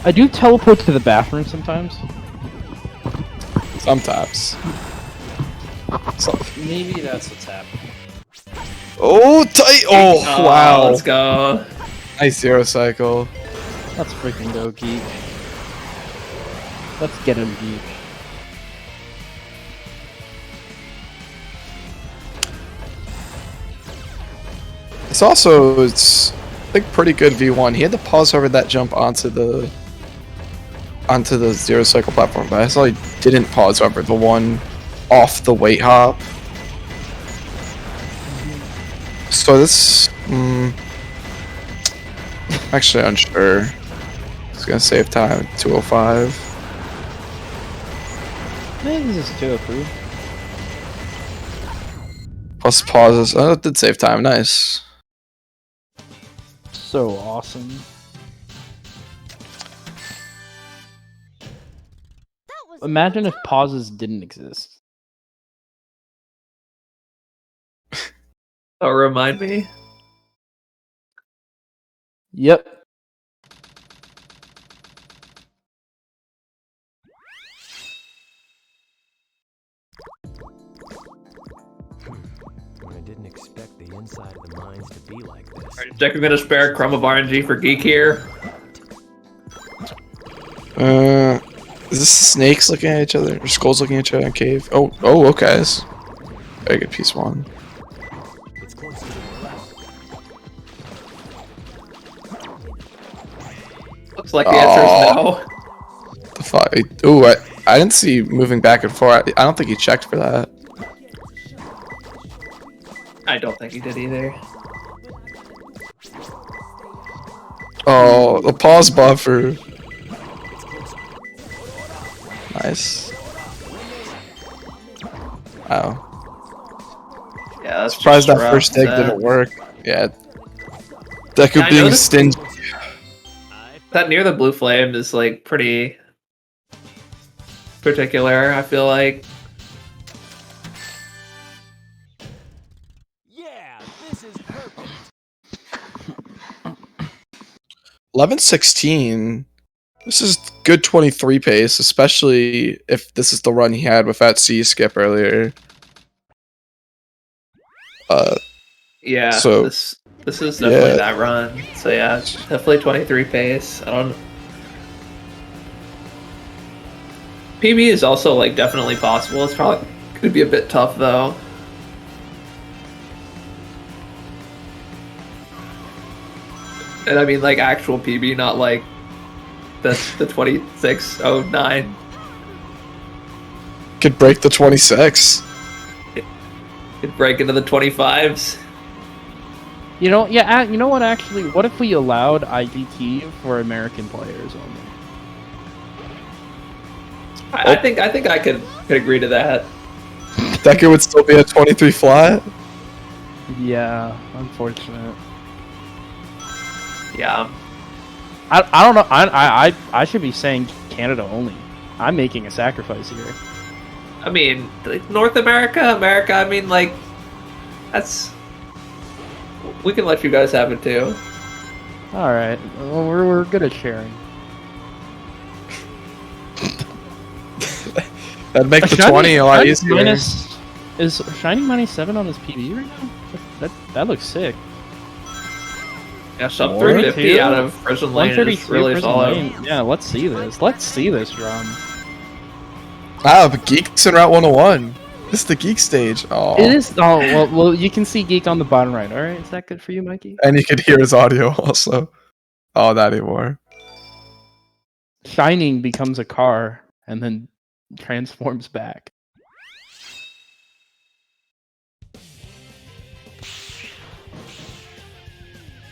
I do teleport to the bathroom sometimes. Sometimes. Maybe that's what's happening. Oh, tight! Oh, wow. Let's go. Nice zero cycle. Let's freaking go, Geek. Let's get him, Geek. It's I think pretty good V1. He had to pause over that jump onto the zero cycle platform, but I saw he didn't pause over the one off the weight hop. So this, actually unsure. It's gonna save time. 205. I think this is 203. Plus pauses. Oh, it did save time. Nice. So awesome. Imagine if pauses didn't exist. Oh, remind me. Yep. I didn't expect the inside of the mines to be like this. Alright, Deku gonna spare Crumb of RNG for Geek here. Is this snakes looking at each other? Or skulls looking at each other in a cave? Oh, okay. That's very good piece one. It's close to the left. Looks like the answer is no. The fuck? Ooh, I didn't see moving back and forth. I don't think he checked for that. I don't think he did either. Oh, the pause buffer. Nice. Wow. Yeah, that's Surprised just that rough, first egg didn't work. Yeah. Deku Yeah, I being noticed- stingy. That near the blue flame is like pretty particular, I feel like. Yeah, this is perfect. 11:16. This is good 23 pace, especially if this is the run he had with that C skip earlier. Yeah, So- this is definitely yeah. that run. So yeah, definitely 23 pace. I don't. PB is also like definitely possible. It's probably could be a bit tough though. And I mean like actual PB, not like the 2609. Could break the 26. Could break into the 25s. You know, yeah. You know what? Actually, what if we allowed IDT for American players only? I think I could agree to that. Deku would still be a 23 flat. Yeah, unfortunate. Yeah. I don't know. I should be saying Canada only. I'm making a sacrifice here. I mean, like, North America, America. I mean, like, that's. We can let you guys have it too. All right, well, we're good at sharing. That'd make the Shining- 20 a lot Shining easier. Is Shining -7 on his PB right now? That looks sick. Yeah, sub 132? 350 out of Prison Lane is 132 really Prison solid. Lane. Yeah, let's see this. Let's see this run. But Geek's in Route 101. This is the Geek stage. Oh. It is. Oh well, you can see Geek on the bottom right. All right, is that good for you, Mikey? And you could hear his audio also. Oh, not anymore. Shining becomes a car and then transforms back.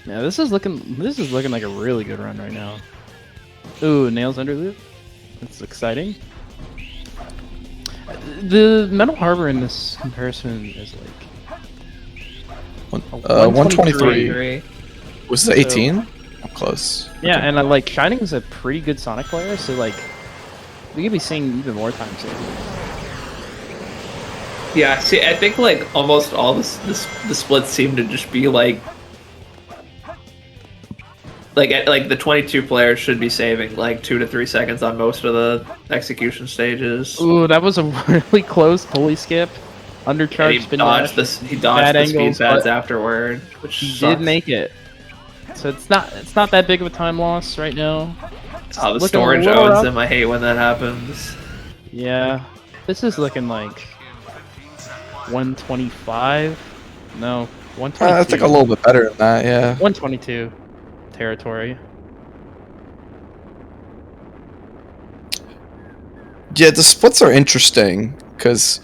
Yeah, this is looking like a really good run right now. Ooh, nails under loop. That's exciting. The Metal Harbor in this comparison is like 123. Was it So- 18? I'm close. Yeah, and like Shining is a pretty good Sonic player, so like we could be seeing even more times. Yeah, see, I think like almost all the splits seem to just be like the 22 players should be saving like 2 to 3 seconds on most of the execution stages. Ooh, that was a really close pulley skip. And Undercharge he spin dodged dash. he dodged Bad the angles, speed pads but afterward, which He sucks. did make it. So it's not that big of a time loss right now. Oh, the Looking a storage little owns rough. him. I hate when that happens. Yeah, this is looking like 125. No, 122. I think a little bit better than that, yeah. 122 territory. Yeah, the splits are interesting because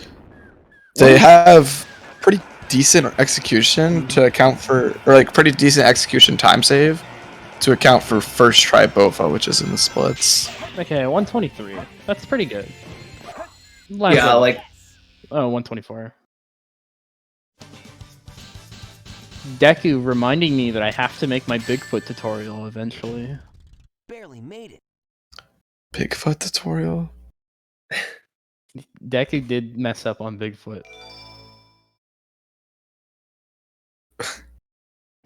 they have pretty decent execution to account for, or like pretty decent execution time save to account for first try Bofa, which is in the splits. Okay, 123. That's pretty good. Yeah, like oh, 124. Deku reminding me that I have to make my Bigfoot tutorial eventually. Barely made it. Bigfoot tutorial. Deku did mess up on Bigfoot.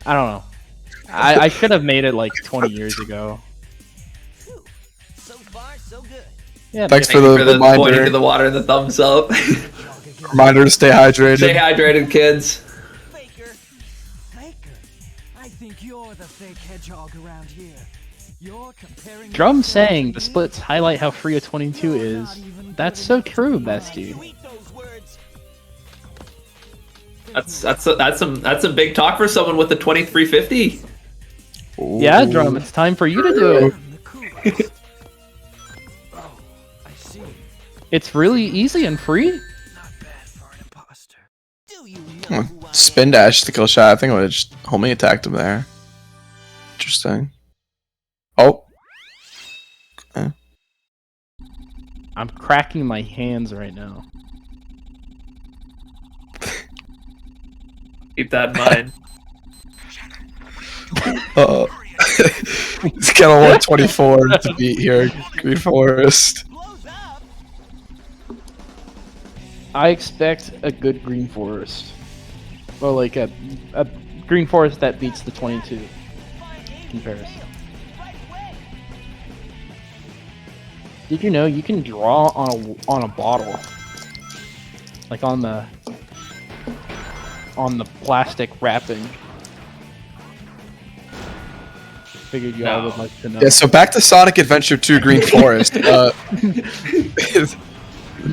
I don't know. I should have made it like 20 years ago. So far, so good. Yeah, Thanks Thank for you the pointing reminder. to the water and the thumbs up. Reminder to stay hydrated. Stay hydrated, kids. Faker. I think you're the fake hedgehog around here. You're comparing Drum saying the splits highlight how free a 22 is. That's so true, bestie. That's some big talk for someone with a 2350. Yeah, Drum, it's time for you to do it. It's really easy and free. Spin dash to kill shot. I think I would have just homing attacked him there. Interesting. Oh. Okay. I'm cracking my hands right now. Keep that in mind. Uh-oh. It's got a 124 to beat here, Green Forest. I expect a good Green Forest. Well, like a Green Forest that beats the 22 comparison. Did you know you can draw on a bottle? Like on the plastic wrapping. Figured you all would like to know. Yeah, so back to Sonic Adventure 2 Green Forest.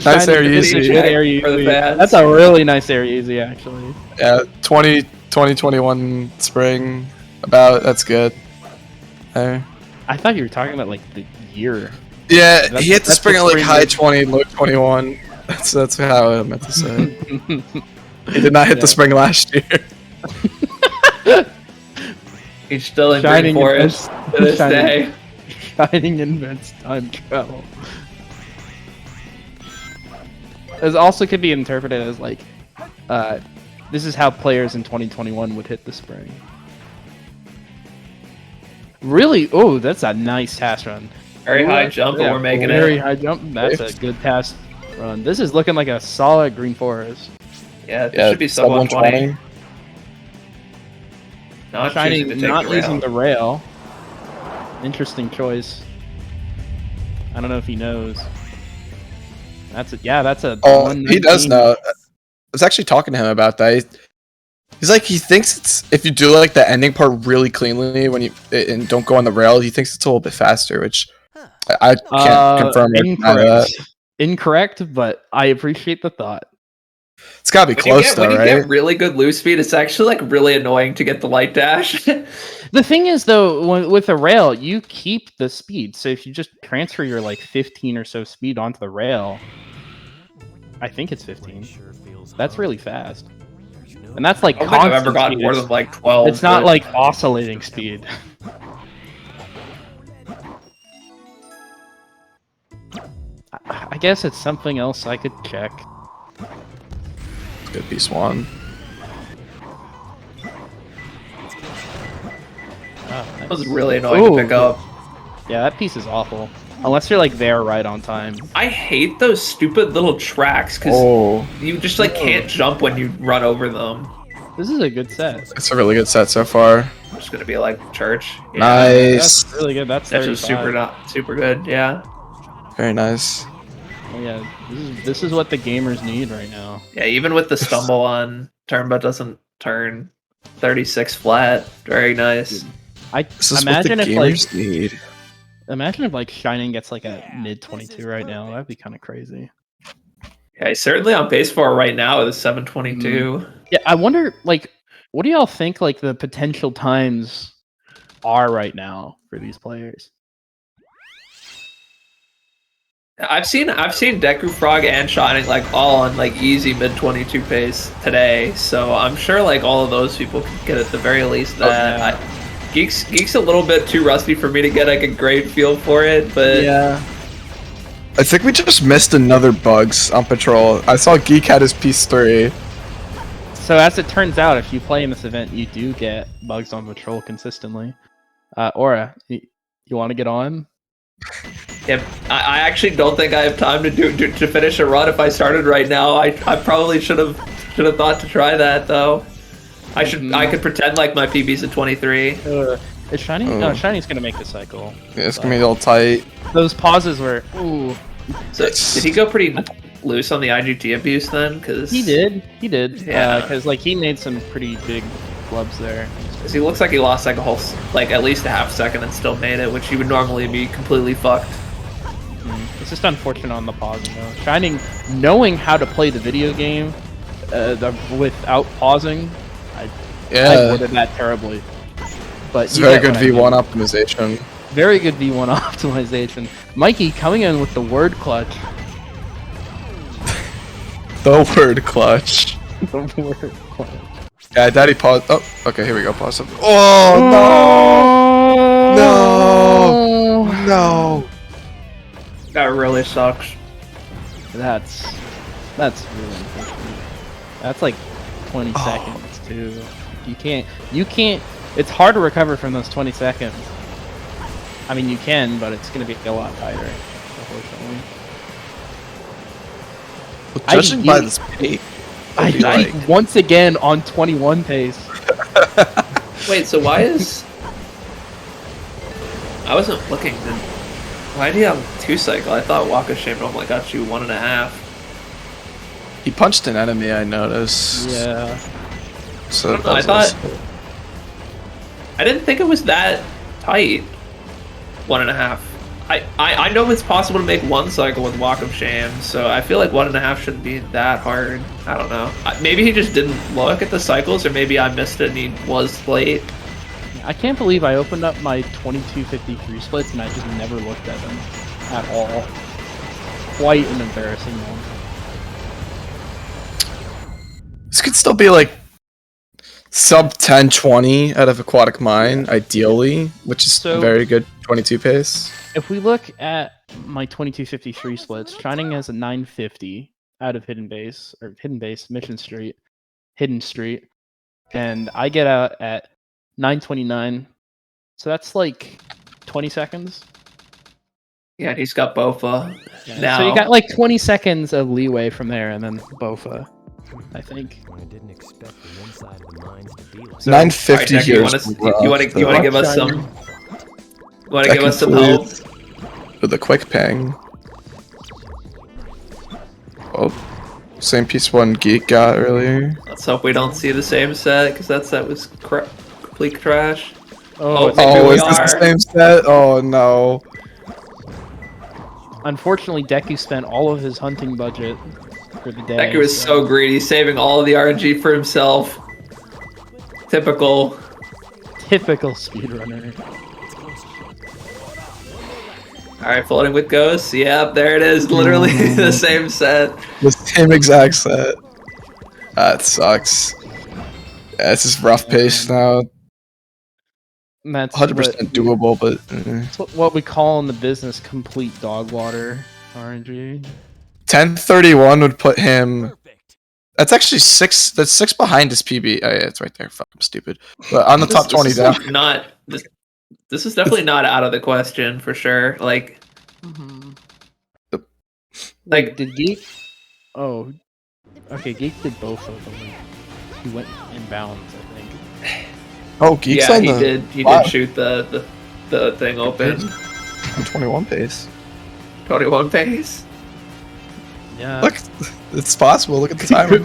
Nice area easy. That's a really nice area easy, actually. Yeah, 2021 spring. That's good. There. I thought you were talking about like the year. Yeah, he hit the spring at like high 20, low 21. That's how I meant to say. He did not hit the spring last year. He's still in Green Forest to this day. Shining invents time travel. This also could be interpreted as like, this is how players in 2021 would hit the spring. Really? Oh, that's a nice task run. Very high jump, but we're making it. Very high jump. That's a good task run. This is looking like a solid Green Forest. Yeah, this should be sub 120. Not using the rail. Interesting choice. I don't know if he knows. That's a. Oh, he does know. I was actually talking to him about that. He's like, he thinks it's if you do like the ending part really cleanly when you and don't go on the rail, he thinks it's a little bit faster, which I can't confirm or deny that. Incorrect, but I appreciate the thought. It's gotta be close though, right? When you get really good loose speed, it's actually like really annoying to get the light dash. The thing is though, with a rail, you keep the speed. So if you just transfer your like 15 or so speed onto the rail, I think it's 15. That's really fast. And that's like I don't think I've ever gotten more than like 12. It's not like oscillating speed. I guess it's something else I could check. Good piece one. That was really annoying to pick up. Yeah, that piece is awful. Unless you're like there right on time. I hate those stupid little tracks because you just like can't jump when you run over them. This is a good set. It's a really good set so far. I'm just gonna be like church. Yeah. Nice. That's really good. That's just super good. Yeah. Very nice. Oh, yeah, this is what the gamers need right now. Yeah, even with the stumble on turn but doesn't turn 36 flat. Very nice. Imagine if like Shining gets like a mid 22 right now. That'd be kind of crazy. Yeah, he's certainly on pace for it right now with a 722. Yeah, I wonder like what do y'all think like the potential times are right now for these players? I've seen Deku, Frog, and Shining like all on like easy mid 22 pace today, so I'm sure like all of those people can get at the very least that. Geek's a little bit too rusty for me to get like a great feel for it, but yeah. I think we just missed another bugs on patrol. I saw Geek had his piece 3. So as it turns out, if you play in this event, you do get bugs on patrol consistently. Aura, you want to get on? Yeah, I actually don't think I have time to finish a run if I started right now. I probably should have thought to try that though. I could pretend like my PB's at 23. Is Shiny? No, Shiny's gonna make the cycle. Yeah, it's gonna be all tight. Those pauses were ooh. So did he go pretty loose on the IGT abuse then? Cause he did. Yeah. Because like he made some pretty big flubs there. Cause he looks like he lost like a whole at least a half second and still made it, which he would normally be completely fucked. It's just unfortunate on the pausing though. Shining, knowing how to play the video game without pausing, I avoided that terribly. But it's very good V1 optimization. Very good V1 optimization. Mikey coming in with the word clutch. The word clutch. The word clutch. Yeah, Daddy paused. Oh, okay, here we go. Pause. Oh no! No! No! That really sucks. That's really unfortunate. That's like 20 seconds too. You can't. It's hard to recover from those 20 seconds. I mean, you can, but it's gonna be a lot tighter, unfortunately. Well, judging by this pace, IDGeek once again on 21 pace. Wait, so why is... I wasn't looking. Why do you have 2 cycle? I thought Waka Chamber only got you 1.5. He punched an enemy, I noticed. Yeah. So I thought... I didn't think it was that tight. 1.5. I know it's possible to make 1 cycle with Walk of Shame, so I feel like 1.5 shouldn't be that hard. I don't know. Maybe he just didn't look at the cycles, or maybe I missed it and he was late. I can't believe I opened up my 2253 splits and I just never looked at them at all. Quite an embarrassing one. This could still be like sub 10-20 out of Aquatic Mine, ideally, which is very good 22 pace. If we look at my 2253 splits, Shining has a 950 out of Hidden Base, Hidden Street, and I get out at 929, so that's like 20 seconds. Yeah, he's got Bofa. Yeah, now. So you got like 20 seconds of leeway from there, and then Bofa, I think. I didn't expect the inside of the mines to be like 950 here. You want to give us some? You want to give us some help? With a quick ping. Oh, same piece one Geek got earlier. Let's hope we don't see the same set, because that set was complete trash. Oh, is this the same set? Oh no. Unfortunately, Deku spent all of his hunting budget for the day. Deku is so greedy, saving all of the RNG for himself. Typical. Typical speedrunner. Alright, floating with ghosts. Yep, there it is. Literally the same set. The same exact set. That sucks. Yeah, this is rough pace now. That's 100% doable, but that's what we call in the business complete dog water RNG. 1031 would put him. That's actually 6. That's 6 behind his PB. Oh, yeah, it's right there. Fuck, I'm stupid. But on the top 20 down. This is definitely not out of the question for sure. Like, did Geek? Oh, okay. Geek did both of them. He went in bounds, I think. Oh, Geek's yeah, on he the... did. He did shoot the thing open. On 21 pace. 21 pace. Yeah. Look, it's possible. Look at the timer.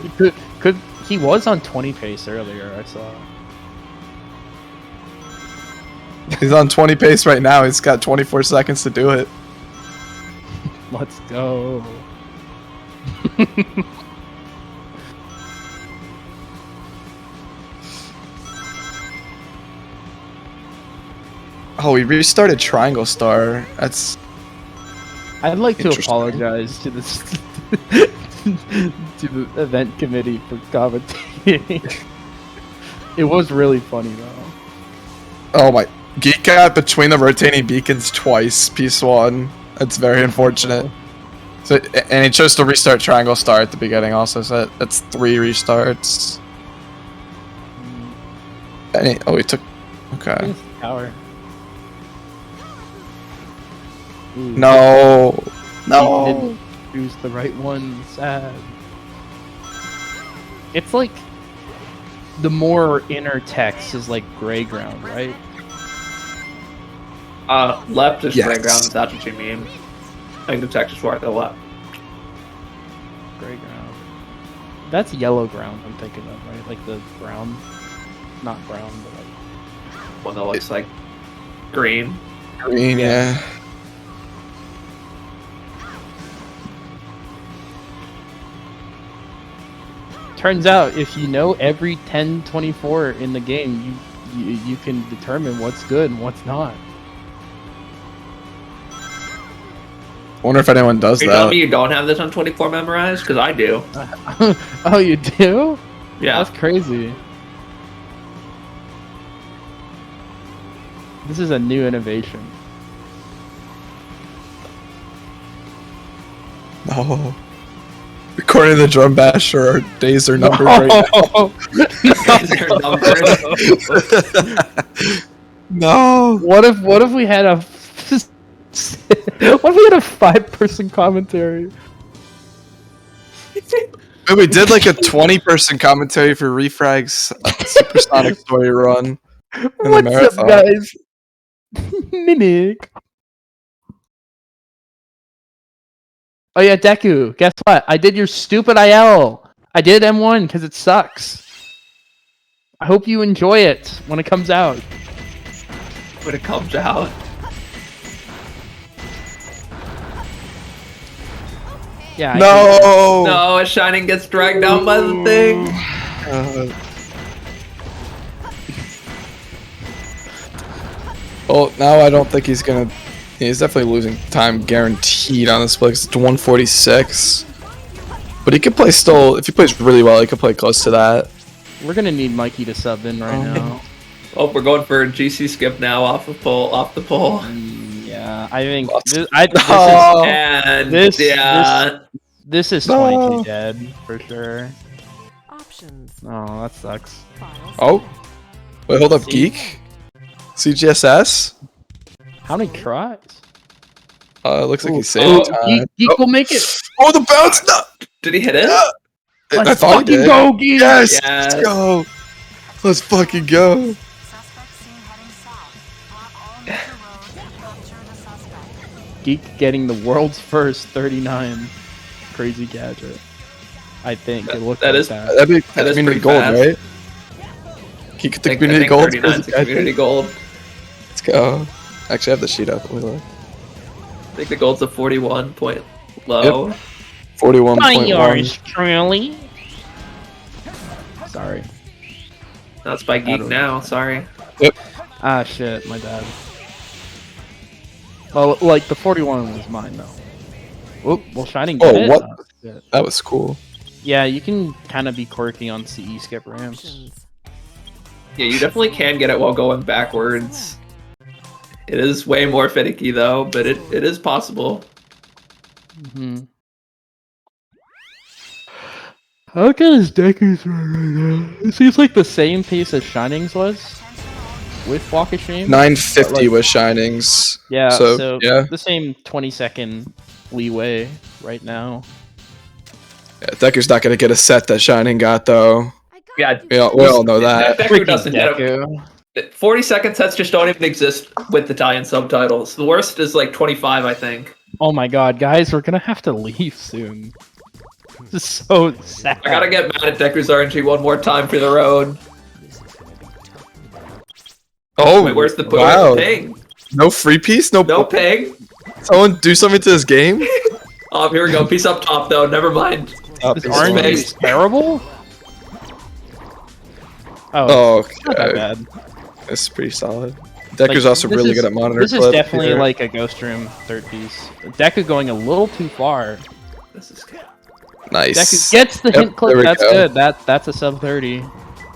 Could he was on 20 pace earlier? I saw. He's on 20 pace right now. He's got 24 seconds to do it. Let's go. Oh, we restarted Triangle Star. That's... I'd like to apologize to this to the event committee for commentating. It was really funny though. Oh my... Geek got between the rotating beacons twice, piece 1. That's very unfortunate. So, and he chose to restart Triangle Star at the beginning also, so that's 3 restarts. any. Oh, he took. Okay. Tower. Ooh, No. he No. didn't choose the right one. Sad. It's like the more inner text is like gray ground, right? Left is Yes. gray ground, if that's what you mean. I think the text is right to the left. Gray ground. That's yellow ground I'm thinking of, right? Like the brown. Not brown, but like. One that looks like green. Green, yeah. Turns out, if you know every 1024 in the game, you can determine what's good and what's not. I wonder if anyone does Are you telling that. me you don't have this on 24 memorized? Because I do. Oh, you do? Yeah. That's crazy. This is a new innovation. No. According to the drum basher, our days are numbered right now. No. What if we had a what if we had a 5-person commentary? And we did like a 20-person commentary for Refrag's Supersonic Story run in the What's marathon. up, guys? Mimic. Oh yeah, Deku. Guess what? I did your stupid IL. I did M1 because it sucks. I hope you enjoy it when it comes out. When it comes out. Yeah. No. No, a Shining gets dragged down by the thing. Well, now I don't think he's gonna. He's definitely losing time, guaranteed on this play. 'Cause it's 146, but he could play still. If he plays really well, he could play close to that. We're gonna need Mikey to sub in right now. Oh, we're going for a GC skip now off the pole. Yeah, I think And this is 22 dead for sure. Options. Oh, that sucks. Oh, wait, hold up, Geek. CGSS. How many tries? Looks like he saved time. Geek will make it. Oh, the bounce! No! Did he hit it? I Let's thought he fucking did. go, Geek! Yes, Yes. let's go. Let's fucking go. Geek getting the world's first 39 crazy gadget. I think it looked that like is- that. That'd be That is community pretty gold, fast. right? Geek at the I think community gold. 39 is community gold. Let's go. Actually, I have the sheet up. Let me look. I think the gold's a 41 point low. 41.1. truly. Sorry. That's by Geek now, sorry. Ah, shit, my bad. Well, like, the 41 was mine, though. Oop, well, Shining Oh, did. what? Oh, shit. That was cool. Yeah, you can kind of be quirky on CE skip ramps. Yeah, you definitely can get it while going backwards. It is way more finicky though, but it is possible. Mm-hmm. How good is Deku's run right now? It seems like the same pace as Shining's was with Walk of Shame. 950 with Shinings. Yeah, So, yeah. the same 20-second leeway right now. Yeah, Deku's not gonna get a set that Shining got though. Yeah, We all know that. Deku doesn't get Deku. 40-second sets just don't even exist with Italian subtitles. The worst is like 25, I think. Oh my god, guys, we're gonna have to leave soon. This is so sad. I gotta get mad at Deku's RNG one more time for the road. Oh, Wait, where's the wow. ping? No free piece? No ping? Someone do something to this game? Oh, here we go. Piece up top though. Never mind. This RNG is terrible? Oh, okay. Not that bad. It's pretty solid. Deku's Like, also this really is- good at monitor This is clip definitely here. like a Ghost Room third piece. Deku going a little too far. This is good. Nice. Deku gets the Yep, hint clip. there we That's go. good. That's a sub 30.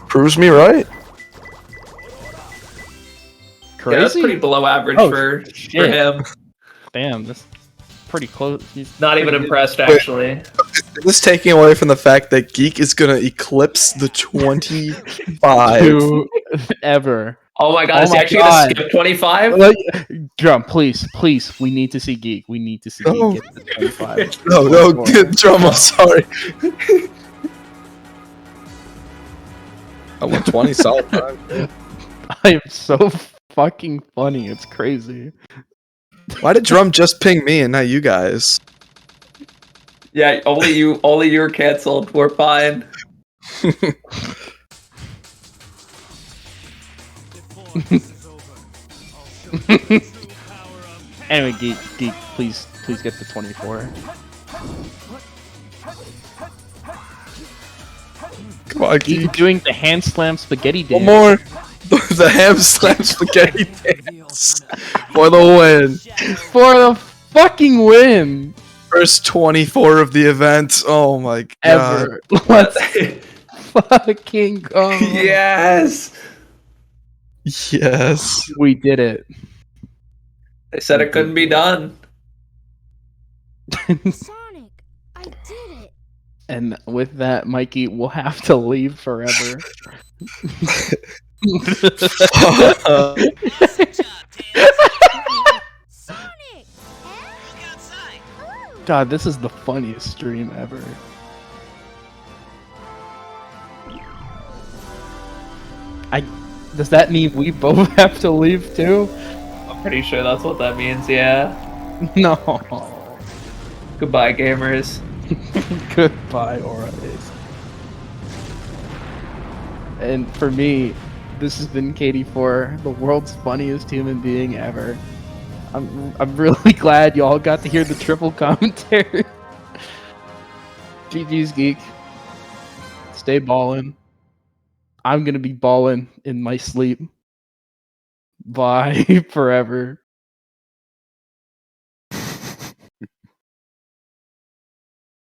Proves me right. Crazy. Yeah, that's pretty below average Oh, for shit. him. Damn, this pretty close. He's Not even pretty good. impressed actually. Is this taking away from the fact that Geek is gonna eclipse the 25? To ever. Oh my god, Oh is he my actually God. gonna skip 25? Like, Drum, please, we need to see Geek. We need to see No. Geek get to 25. No, Drum, I'm sorry. I want 20 solid time. I am so fucking funny. It's crazy. Why did Drum just ping me and not you guys? Yeah, only you were canceled. We're fine. Anyway, Geek, please get to 24. Come on, Geek Geek. doing the hand slam spaghetti dance. One more. The ham slam spaghetti dance for the win. For the fucking win. First 24 of the event. Oh my god. Ever. Let's fucking go. Yes. Yes. We did it. They said it couldn't be done. Sonic, I did it. And with that, Mikey will have to leave forever. Sonic! God, this is the funniest stream ever. Does that mean we both have to leave too? I'm pretty sure that's what that means, yeah. No. Goodbye, gamers. Goodbye, Orais. And for me, this has been KD4, the world's funniest human being ever. I'm really glad y'all got to hear the triple commentary. GG's Geek. Stay ballin'. I'm gonna be ballin' in my sleep. Bye forever.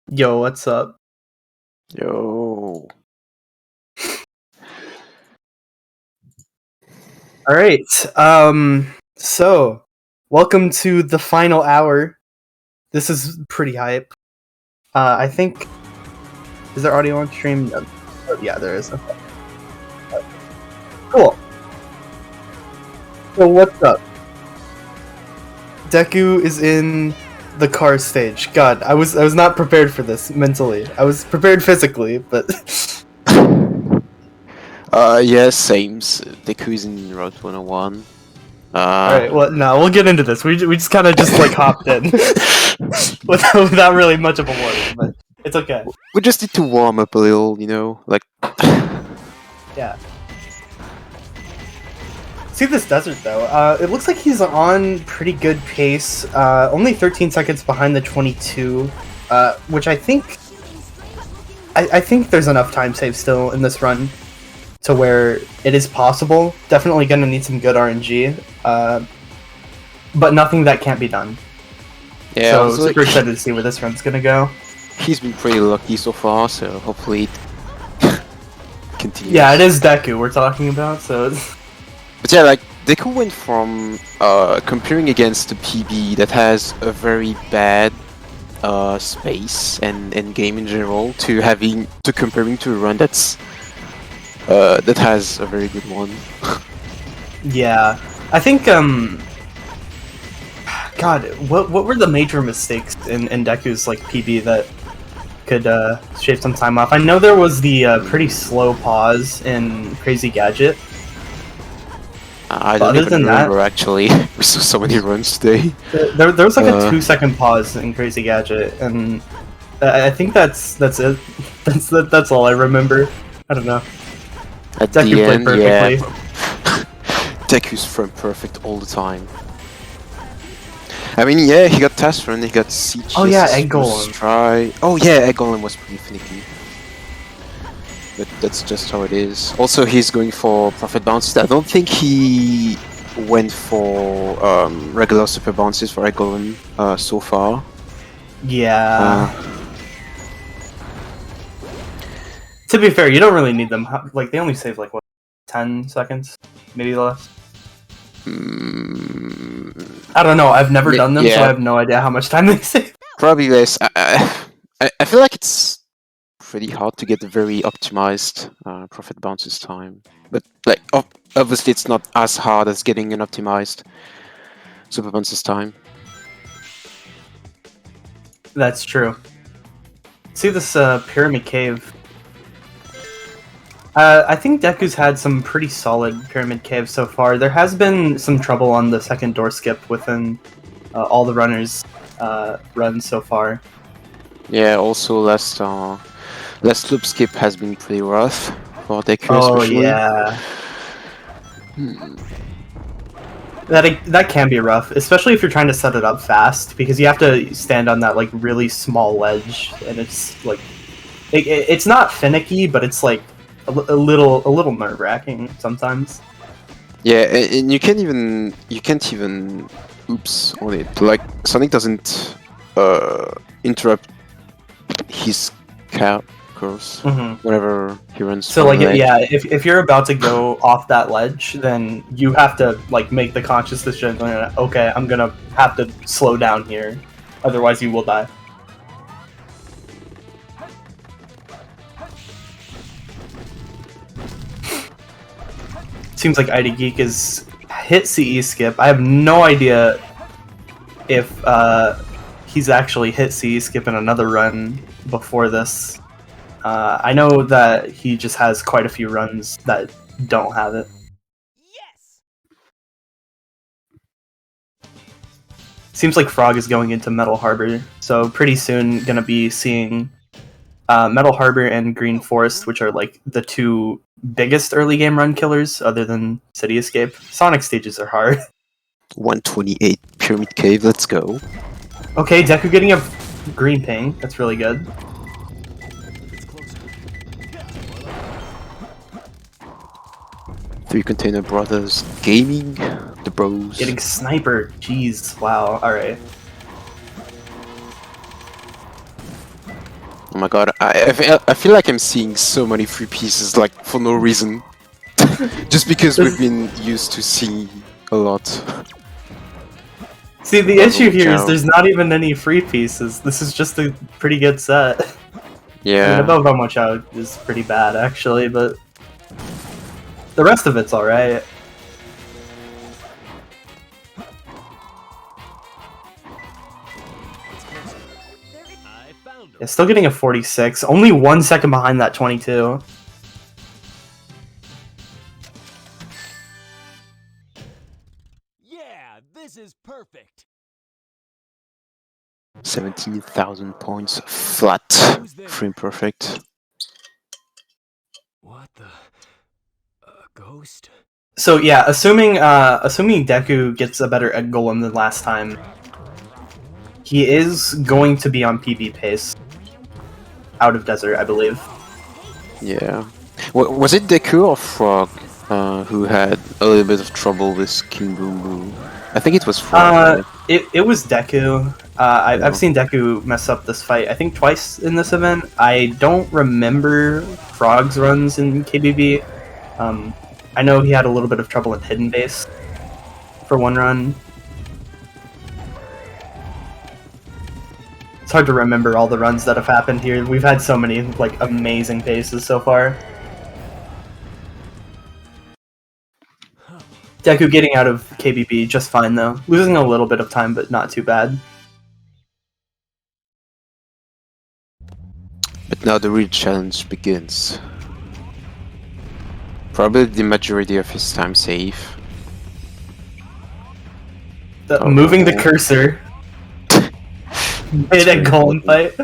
Yo, what's up? Yo. All right. So welcome to the final hour. This is pretty hype. I think, is there audio on stream? No. Oh, yeah, there is. Okay. Cool. So what's up? Deku is in the car stage. God, I was not prepared for this mentally. I was prepared physically, but Yeah, same. Deku in Route 101. Alright, well, no, we'll get into this. We just kind of just, like, hopped in. without really much of a warning, but it's okay. We just need to warm up a little, you know? Like... Yeah. See this desert, though. It looks like he's on pretty good pace. Only 13 seconds behind the 22, which I think... I think there's enough time save still in this run to where it is possible. Definitely gonna need some good RNG, but nothing that can't be done. Yeah, so super excited to see where this run's gonna go. He's been pretty lucky so far, so hopefully it continues. Yeah, it is Deku we're talking about, so... But yeah, like, Deku went from comparing against a PB that has a very bad space and game in general to comparing to a run that's that has a very good one. Yeah, I think God, what were the major mistakes in Deku's like PB that could shave some time off? I know there was the pretty slow pause in Crazy Gadget. I don't even remember actually. We saw so many runs today. There was like a 2-second pause in Crazy Gadget, and I think that's it. That's all I remember. I don't know. At Deku the played end, perfectly. yeah. Deku's frame perfect all the time. I mean, yeah, he got Test Run, he got Siege. Oh yeah, Egg Golem. Try. Oh yeah, Egg Golem was pretty finicky. But that's just how it is. Also, he's going for Profit Bounces. I don't think he went for regular Super Bounces for Egg Golem so far. Yeah. To be fair, you don't really need them. Like, they only save, like, what, 10 seconds? Maybe less? I don't know. I've never done them, so I have no idea how much time they save. Probably less. I feel like it's pretty hard to get a very optimized profit bounces time. But like obviously it's not as hard as getting an optimized super bounces time. That's true. See this pyramid cave. I think Deku's had some pretty solid pyramid caves so far. There has been some trouble on the second door skip within all the runners' runs so far. Yeah, also last loop skip has been pretty rough for Deku Oh especially. yeah. That can be rough, especially if you're trying to set it up fast, because you have to stand on that like really small ledge, and it's like it's not finicky, but it's like a little nerve-wracking sometimes. Yeah, and you can't even oops on it. Like Sonic doesn't interrupt his course whenever he runs. So like yeah, if you're about to go off that ledge, then you have to like make the conscious decision. Okay, I'm gonna have to slow down here, otherwise you will die. Seems like IDGeek is hit CE skip. I have no idea if he's actually hit CE skip in another run before this. I know that he just has quite a few runs that don't have it. Seems like Frog is going into Metal Harbor, so pretty soon gonna be seeing Metal Harbor and Green Forest, which are like the two biggest early game run killers other than City Escape. Sonic stages are hard. 128 Pyramid Cave, let's go. Okay, Deku getting a green ping. That's really good. Three Container Brothers Gaming, the bros. Getting sniper. Jeez, wow. Alright. Oh my god, I feel like I'm seeing so many free pieces, like, for no reason. Just because we've been used to seeing a lot. See, the issue here is there's not even any free pieces. This is just a pretty good set. Yeah. I mean, above how much out is pretty bad, actually, but the rest of it's alright. Yeah, still getting a 46. Only 1 second behind that 22. Yeah, this is perfect. 17,000 points flat. Frame perfect. What the? Ghost? So yeah, assuming Deku gets a better egg golem than last time, he is going to be on PB pace. Out of desert, I believe. Yeah. Was it Deku or Frog who had a little bit of trouble with King Boom Boom? I think it was Frog. It was Deku. I've seen Deku mess up this fight, I think twice in this event. I don't remember Frog's runs in KBB. I know he had a little bit of trouble in Hidden Base for one run. It's hard to remember all the runs that have happened here. We've had so many like amazing paces so far. Deku getting out of KBB just fine though. Losing a little bit of time, but not too bad. But now the real challenge begins. Probably the majority of his time safe. Moving the cursor. Made a golem fight.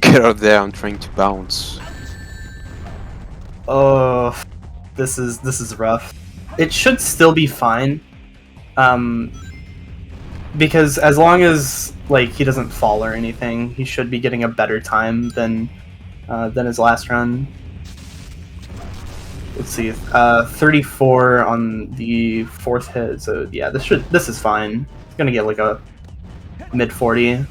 Get out there, I'm trying to bounce. Oh, this is rough. It should still be fine. Because as long as like he doesn't fall or anything, he should be getting a better time than his last run. Let's see, 34 on the fourth hit. So yeah, this is fine. It's gonna get like a mid 40.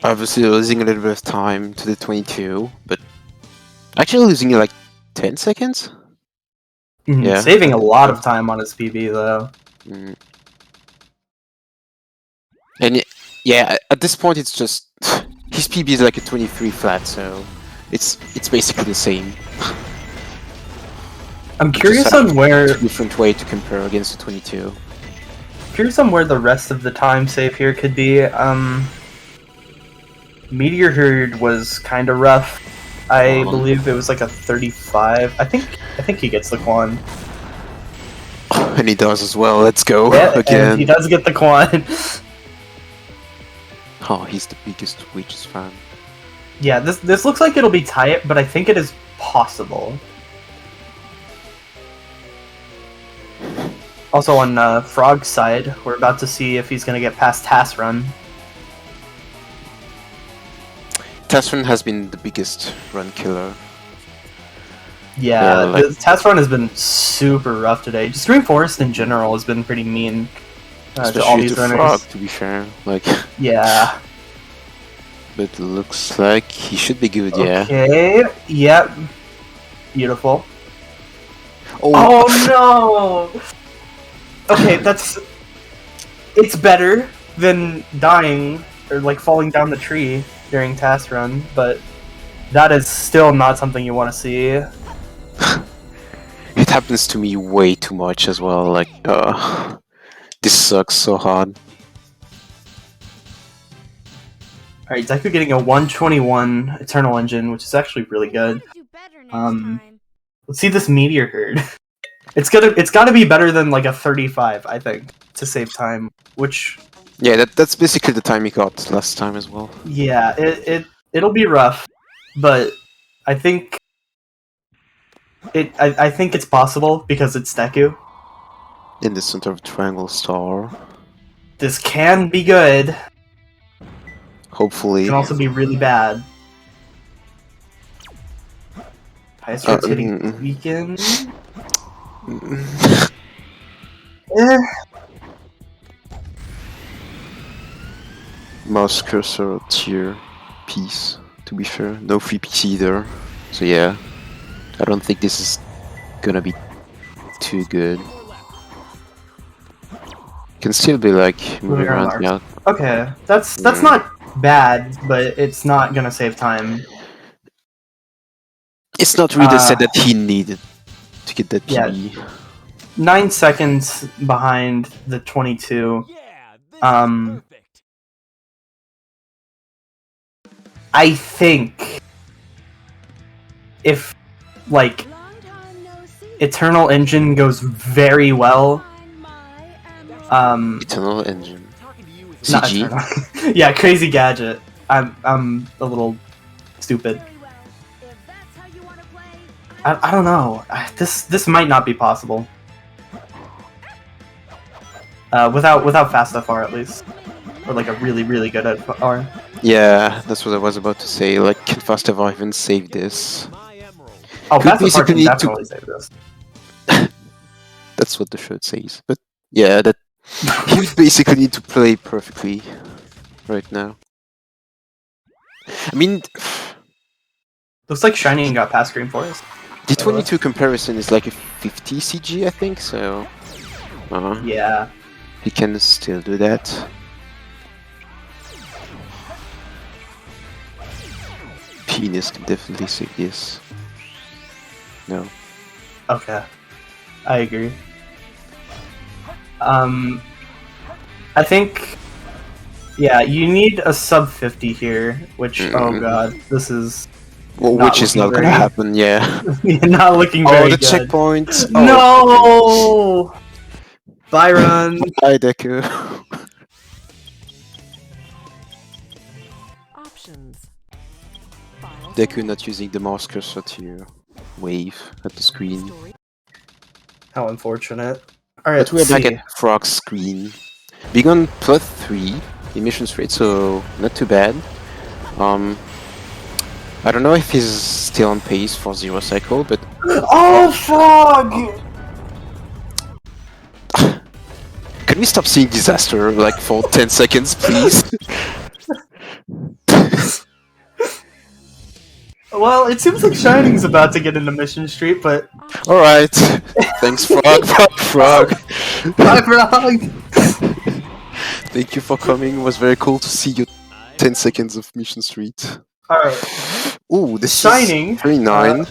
Obviously losing a little bit of time to the 22, but actually losing like 10 seconds? Yeah. Saving a lot of time on his PB though. And Yeah, at this point it's just his PB is like a 23 flat, so it's basically the same. I'm curious on where different way to compare against the 22. Curious on where the rest of the time save here could be. Meteor Herd was kind of rough. I believe it was like a 35. I think he gets the Quan. And he does as well. Let's go again. And he does get the Quan. Oh, he's the biggest Witches fan. Yeah, this looks like it'll be tight, but I think it is possible. Also on Frog's side, we're about to see if he's gonna get past Task Run. Task Run has been the biggest run killer. Yeah, the Task Run has been super rough today. Just Green Forest in general has been pretty mean to all these runners. Frog, to be fair, like. Yeah. But it looks like he should be good. Yeah. Okay. Yep. Beautiful. Oh no! Okay, it's better than dying or like falling down the tree during Task Run, but that is still not something you want to see. It happens to me way too much as well. Like, this sucks so hard. All right, Deku getting a 121 Eternal Engine, which is actually really good. Let's see this Meteor Herd. It's got to be better than like a 35, I think, to save time. Which yeah, that's basically the time he got last time as well. Yeah, it'll be rough, but I think I think it's possible because it's Deku. In the center of Triangle Star. This can be good. Hopefully. It can also be really bad. Highest rotating weekend. Mouse cursor tier piece, to be fair. No free piece either. So yeah, I don't think this is gonna be too good. Can still be like moving around. Yeah. Okay, that's not bad, but it's not gonna save time. It's not really the set that he needed to get that PB. Yeah, 9 seconds behind the 22. I think if like Eternal Engine goes very well. Eternal Engine. CG. Yeah, Crazy Gadget. I'm a little stupid. I don't know. This might not be possible. Without fast FR at least, or like a really good FR. Yeah, that's what I was about to say. Like, can fast FR even save this? Oh, fast FR can definitely save this. That's what the shirt says. But yeah, that he would basically need to play perfectly right now. I mean, looks like Shining got past Green Forest. The 22 comparison is like a 50 CG, I think, so yeah, he can still do that. Penis can definitely save this. No. Okay, I agree. I think, yeah, you need a sub 50 here, which, oh god, this is... Well, which is not gonna happen, yeah. Not looking very good. Oh, the checkpoint! Oh, no! Byron! Bye, Deku. Deku not using the mouse cursor to wave at the screen. How unfortunate. Alright, but we're back at Frog's screen. Being on +3 emissions rate, so not too bad. I don't know if he's still on pace for 0 cycle, but... Oh, Frog! Can we stop seeing disaster, like, for 10 seconds, please? Well, it seems like Shining's about to get into Mission Street, but... Alright. Thanks, Frog. Frog. Bye, Frog! Thank you for coming. It was very cool to see you. 10 seconds of Mission Street. Alright. Ooh, this Shining. is 39.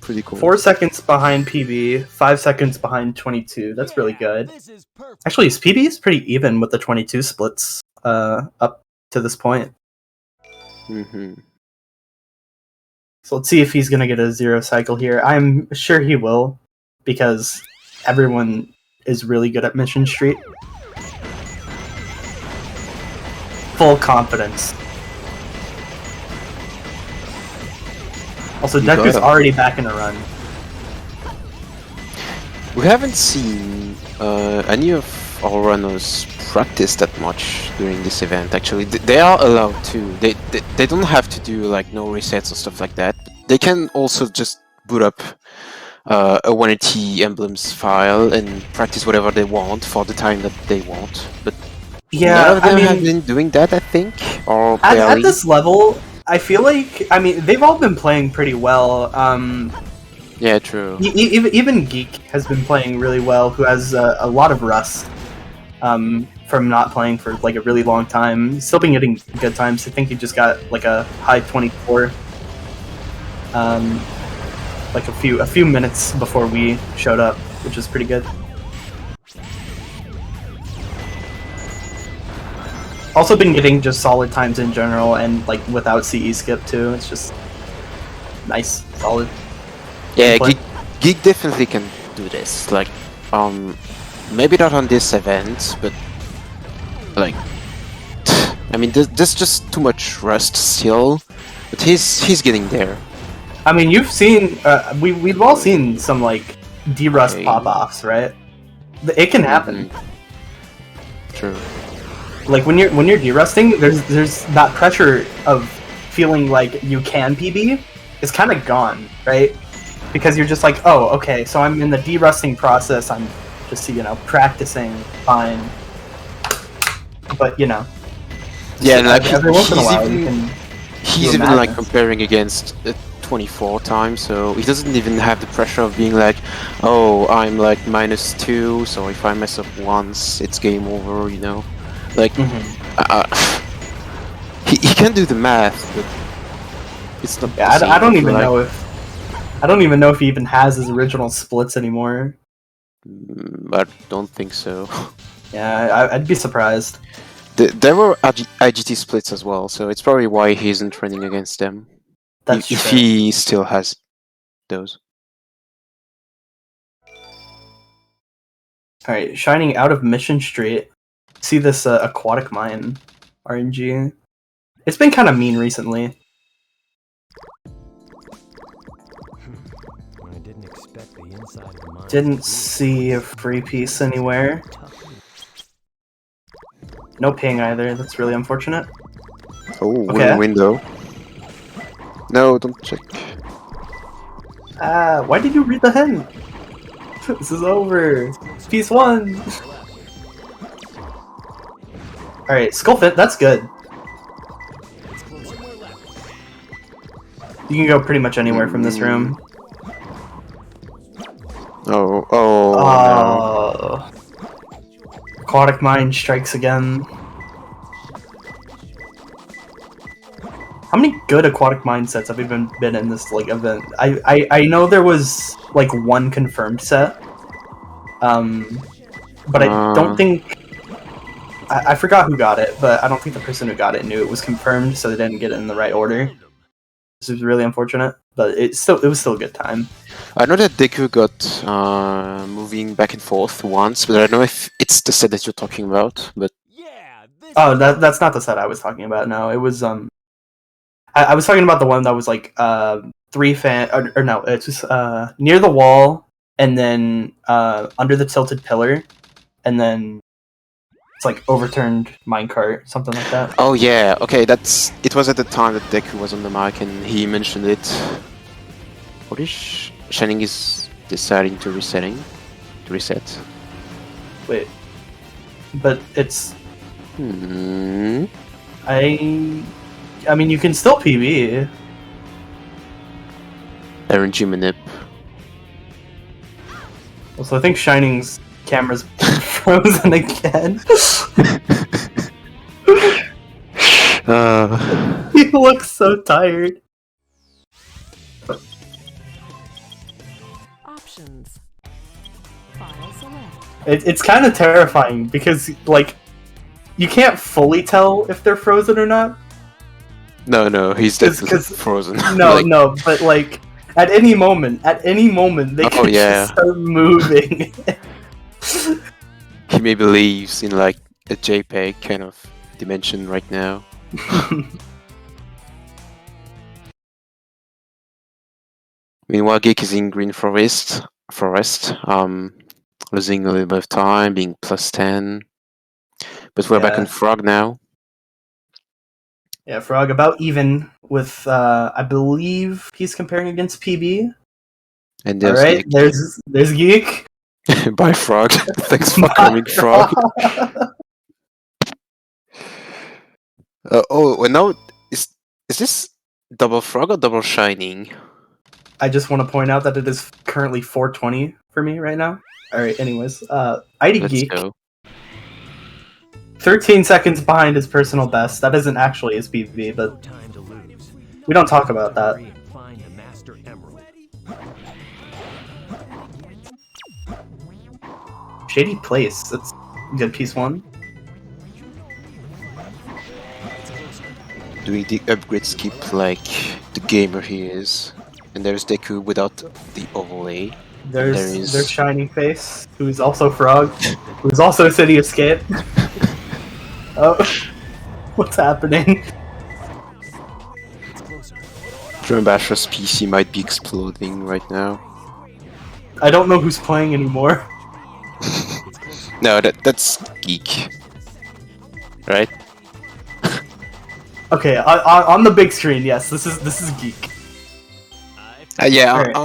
Pretty cool. 4 seconds behind PB, 5 seconds behind 22. That's really good. Actually, his PB is pretty even with the 22 splits up to this point. Mm-hmm. So let's see if he's going to get a 0 cycle here. I'm sure he will, because everyone is really good at Mission Street. Full confidence. Also, Deku's already back in a run. We haven't seen any of our runners practice that much during this event. Actually, they are allowed to. They don't have to do like no resets or stuff like that. They can also just boot up a 180 emblems file and practice whatever they want for the time that they want. But yeah, none of them have been doing that, I think. Or at this level, I feel like they've all been playing pretty well. Yeah, true. Even Geek has been playing really well, who has a lot of rust from not playing for like a really long time. Still been getting good times. I think he just got like a high 24, like a few minutes before we showed up, which is pretty good. Also been getting just solid times in general, and like without CE skip too. It's just nice, solid. Yeah, Geek definitely can do this. Like, maybe not on this event, but like, I mean, there's just too much rust still. But he's getting there. I mean, you've seen, we've all seen some like de-rust pop-offs, right? It can happen. True. Like when you're de-rusting, there's that pressure of feeling like you can PB is kind of gone, right? Because you're just like, oh, okay, so I'm in the de-rusting process. I'm just practicing, fine. But yeah, like every once in a while you can. He's even like comparing against 24 times, so he doesn't even have the pressure of being like, oh, I'm like -2, so if I mess up once, it's game over, you know? Like, he can do the math, but it's not. Yeah, I don't even know if he even has his original splits anymore. I don't think so. Yeah, I'd be surprised. There were IGT splits as well, so it's probably why he isn't training against them. That's if true. he still has those. Alright, shining out of Mission Street. See this aquatic mine RNG. It's been kind of mean recently. Didn't see a free piece anywhere. No ping either. That's really unfortunate. Oh, okay. Window. No, don't check. Why did you read the hint? This is over. Piece 1. Alright, Skullfit, that's good. You can go pretty much anywhere from this room. Oh, no. Aquatic Mine strikes again. How many good Aquatic Mine sets have even been in this like event? I know there was like one confirmed set. But I don't think I forgot who got it, but I don't think the person who got it knew it was confirmed, so they didn't get it in the right order. This is really unfortunate, but it was still a good time. I know that Deku got moving back and forth once, but I don't know if it's the set that you're talking about. But oh, that's not the set I was talking about. No, it was I was talking about the one that was like 3 fan or no, it's just near the wall and then under the tilted pillar, and then it's like overturned minecart, something like that. Oh yeah, okay, it was at the time that Deku was on the mic and he mentioned it. What is Shining is deciding to reset. Wait, but it's. I mean, you can still PB. RNG manip. Also, I think Shining's camera's frozen again. He looks so tired. Options. File select. It's kind of terrifying because, like, you can't fully tell if they're frozen or not. No, he's definitely frozen. No, Like, no, but like at any moment, they could just start moving. He maybe lives in like a JPEG kind of dimension right now. Meanwhile, Geek is in Green Forest, losing a little bit of time, being +10. But we're back on Frog now. Yeah, Frog about even with, I believe he's comparing against PB. And there's Alright, there's Geek. Bye, Frog. Thanks for coming, Frog. Well, now, is this double Frog or double Shining? I just want to point out that it is currently 4:20 for me right now. Alright, anyways, IDGeek. 13 seconds behind his personal best. That isn't actually his PB, but we don't talk about that. Shady place. That's good piece 1. Doing the upgrades keep like the gamer he is. And there's Deku without the overlay. There's Shining Face, who's also Frog, who's also City Escape. Oh, what's happening? Bashra's PC might be exploding right now. I don't know who's playing anymore. No, that's Geek. Right? Okay, on the big screen, yes, this is Geek. Yeah, Right.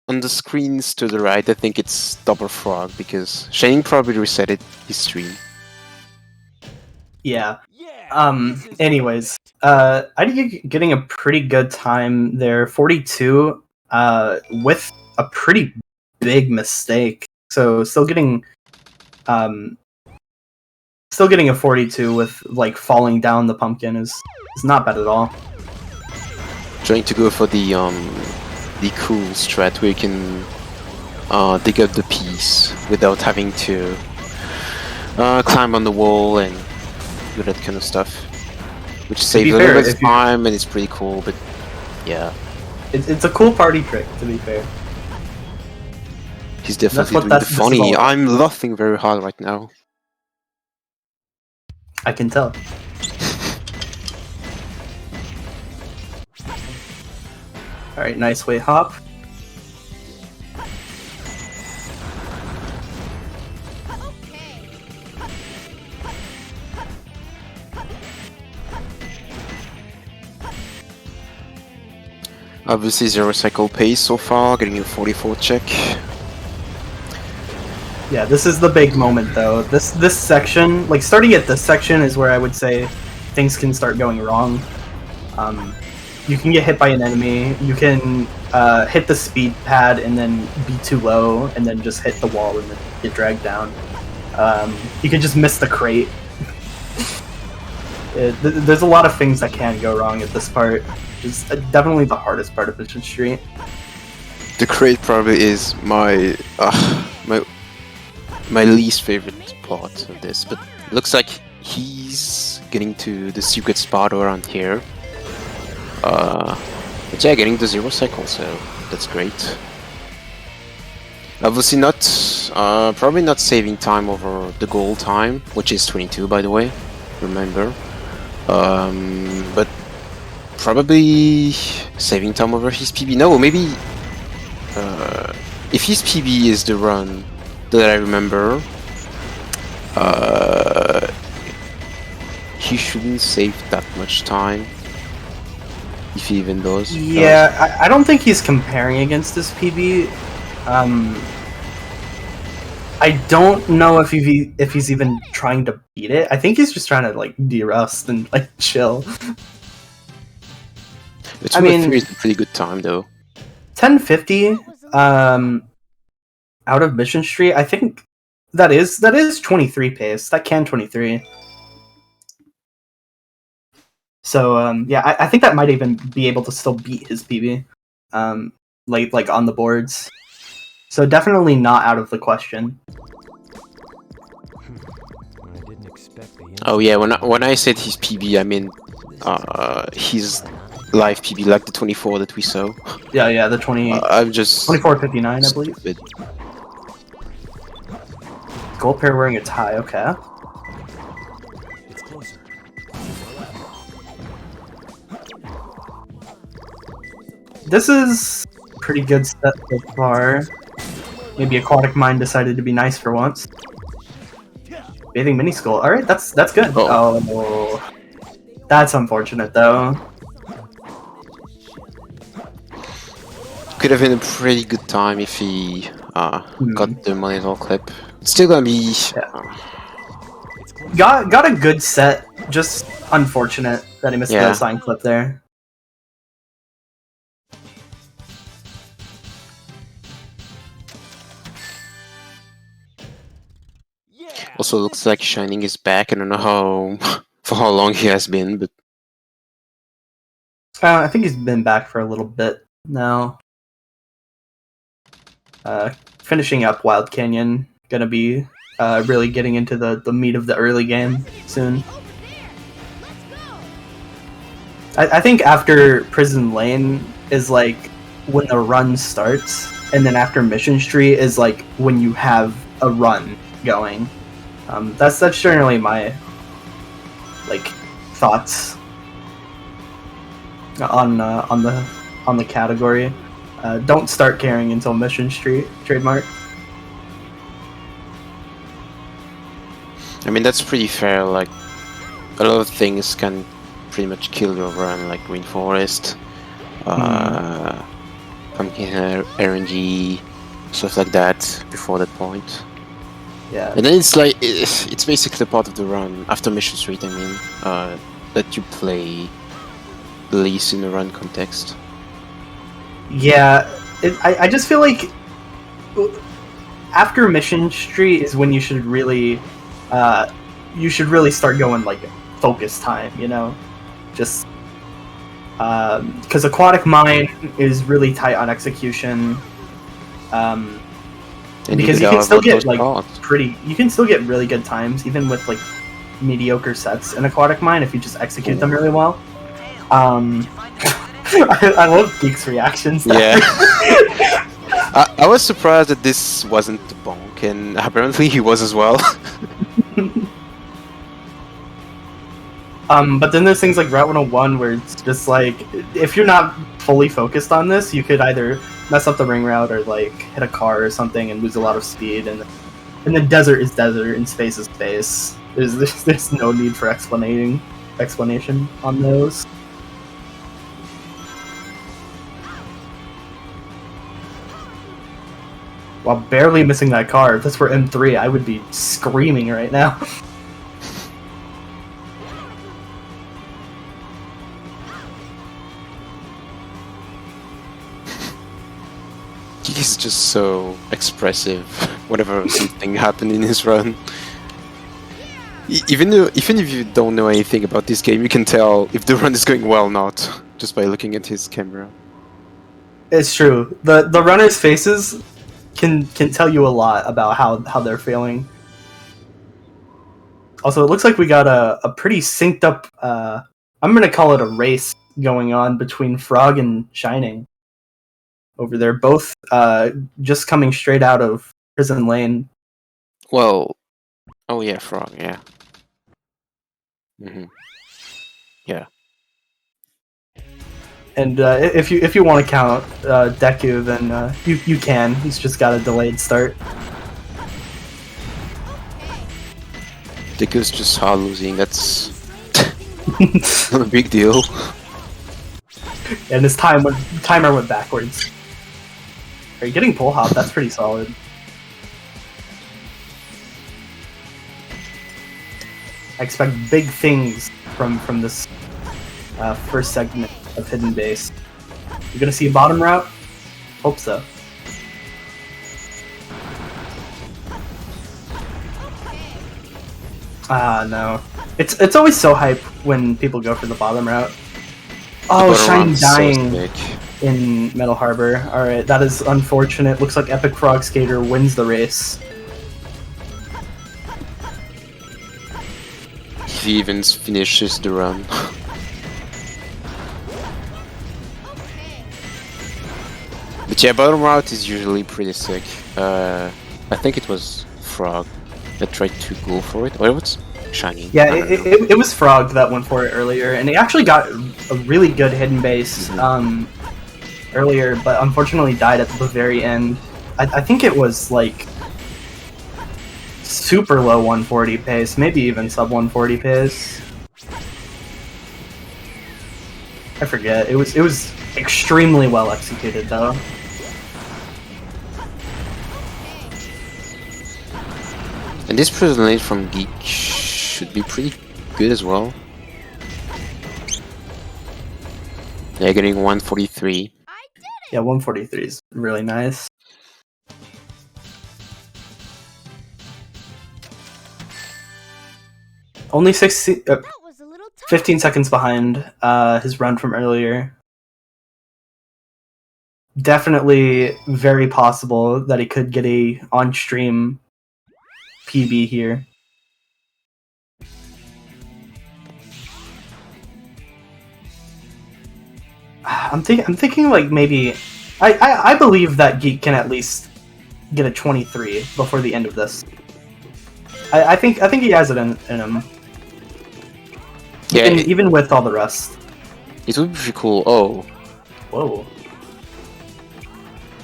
on the screens to the right, I think it's double Frog because Shining probably reset his stream. Yeah. Anyways, I think you're getting a pretty good time there. 42, with a pretty big mistake. So still getting a 42 with like falling down the pumpkin is not bad at all. Trying to go for the cool strat where you can dig up the piece without having to climb on the wall and do that kind of stuff, which saves a little bit of time and it's pretty cool. But yeah, it's a cool party trick, to be fair. He's definitely doing the funny. I'm laughing very hard right now. I can tell. Alright, nice way hop. Obviously 0 cycle pace so far, getting a 44 check. Yeah, this is the big moment though. This section, like starting at this section is where I would say things can start going wrong. You can get hit by an enemy, you can hit the speed pad and then be too low and then just hit the wall and then get dragged down. You can just miss the crate. There's a lot of things that can go wrong at this part. It's definitely the hardest part of Mission Street. The crate probably is my least favorite part of this, but it looks like he's getting to the secret spot around here. But yeah, getting the 0 cycle, so that's great. Obviously not, probably not saving time over the goal time, which is 22 by the way, remember. But probably saving time over his PB. No, maybe if his PB is the run that I remember, he shouldn't save that much time. If he even does. Yeah, I don't think he's comparing against this PB. I don't know if he's even trying to beat it. I think he's just trying to like de-rust and like chill. I mean, it's a pretty good time though. 1050 out of Mission Street. I think That is 23 pace. That can 23. So yeah, I think that might even be able to still beat his PB, like on the boards. So definitely not out of the question. Oh yeah, when I said his PB, I mean his live PB, like the 24 that we saw. Yeah, the 20. I'm just 24.59, I believe. stupid. Gold pair wearing a tie. Okay. This is pretty good set so far. Maybe Aquatic Mind decided to be nice for once. Bathing Mini Skull. Alright, that's good. Oh, that's unfortunate though. Could have been a pretty good time if he got the monitor clip. It's still gonna be Got a good set, just unfortunate that he missed the sign clip there. Also looks like Shining is back. I don't know how for how long he has been, but I think he's been back for a little bit now. Finishing up Wild Canyon, gonna be really getting into the meat of the early game soon. I think after Prison Lane is like when the run starts, and then after Mission Street is like when you have a run going. That's generally my like thoughts on the category. Don't start caring until Mission Street, trademark. I mean that's pretty fair. Like a lot of things can pretty much kill your run, like Green Forest, Pumpkin RNG, stuff like that before that point. Yeah. And then it's like it's basically the part of the run after Mission Street. I mean, that you play the least in the run context. Yeah, I just feel like after Mission Street is when you should really start going like focus time. You know, just because Aquatic Mind is really tight on execution. Because you can still get like you can still get really good times even with like mediocre sets in Aquatic Mind if you just execute them really well. I love Geek's reactions. Yeah. I was surprised that this wasn't the bonk, and apparently he was as well. But then there's things like Route 101 where it's just like if you're not fully focused on this, you could either mess up the ring route or like hit a car or something and lose a lot of speed. And then desert is desert and space is space. There's no need for explanation on those. While barely missing that car, if this were M3, I would be screaming right now. He's just so expressive whenever something happened in his run. Even if you don't know anything about this game, you can tell if the run is going well or not just by looking at his camera. It's true. The runners' faces can tell you a lot about how they're feeling. Also, it looks like we got a pretty synced up. I'm gonna call it a race going on between Frog and Shining. Over there, both just coming straight out of Prison Lane. Well, oh yeah, Frog, yeah. Yeah. And if you want to count Deku, then you can. He's just got a delayed start. Deku's just hard losing. That's not a big deal. And his timer went backwards. Are you getting pull hop? That's pretty solid. I expect big things from this first segment of Hidden Base. You're gonna see a bottom route? Hope so. No. It's always so hype when people go for the bottom route. Oh, Shiny dying in Metal Harbor. Alright, that is unfortunate. Looks like epicfrogskater wins the race. He even finishes the run. But yeah, bottom route is usually pretty sick. I think it was Frog that tried to go for it. Or it was Shiny. Yeah, it was Frog that went for it earlier, and he actually got a really good hidden base earlier, but unfortunately died at the very end. I think it was like super low 140 pace, maybe even sub 140 pace. I forget. It was extremely well executed though. And this prison lane from Geek should be pretty good as well. They're getting 143. Yeah, 143 is really nice. Only 15 seconds behind his run from earlier. Definitely very possible that he could get a on-stream PB here. I'm thinking like maybe I believe that Geek can at least get a 23 before the end of this. I think he has it in him. Yeah, even with all the rest. It would be pretty cool. Oh. Whoa.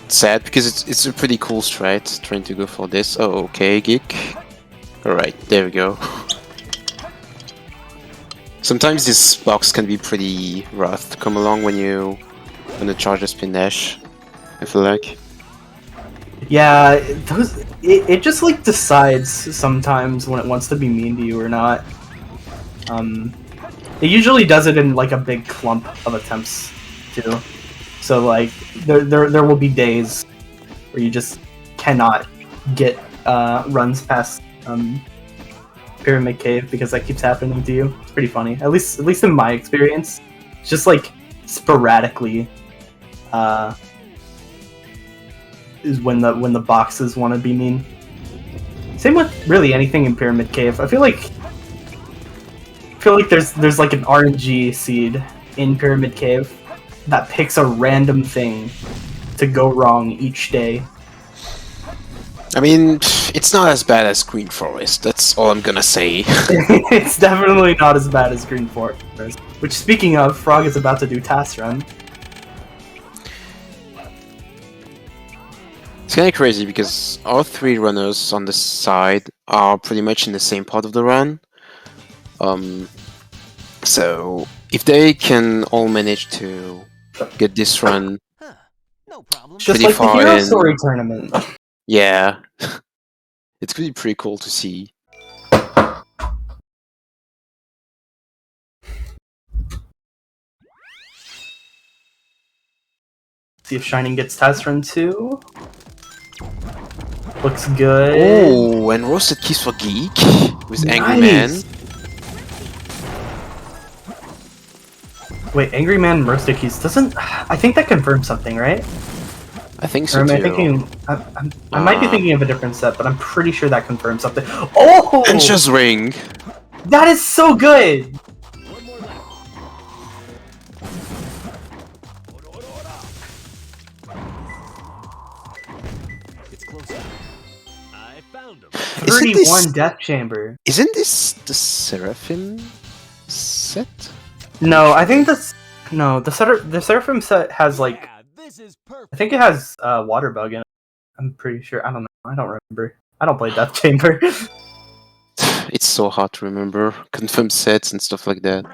Sad because it's a pretty cool strat trying to go for this. Oh, okay, Geek. Alright, there we go. Sometimes this box can be pretty rough to come along when you charge a spin dash, I feel like. Yeah, it just like decides sometimes when it wants to be mean to you or not. It usually does it in like a big clump of attempts too. So like there will be days where you just cannot get runs past Pyramid Cave because that keeps happening to you. It's pretty funny. At least in my experience. It's just like sporadically is when the boxes want to be mean. Same with really anything in Pyramid Cave. I feel like there's like an RNG seed in Pyramid Cave that picks a random thing to go wrong each day. I mean, it's not as bad as Green Forest, that's all I'm gonna say. It's definitely not as bad as Green Forest. Which, speaking of, Frog is about to do Task Run. It's kinda crazy because all three runners on the side are pretty much in the same part of the run. So if they can all manage to get this run Just pretty like far the Hero in, Story tournament. yeah, it's gonna be pretty cool to see. See if Shining gets Task Run too. Looks good. Oh, and Roasted Keys for Geek with Angry Man. Wait, Angry Man and Roasted Keys doesn't... I think that confirms something, right? I think so or am too. I thinking... I might be thinking of a different set, but I'm pretty sure that confirms something. Oh! Anxious Ring! That is so good! It's closer. I found him. 31 Death Chamber. Isn't this the Seraphim set? No, I think that's... No, the Seraphim set has like... I think it has Water Bug in it. I'm pretty sure. I don't know. I don't remember. I don't play Death Chamber. It's so hard to remember. Confirmed sets and stuff like that.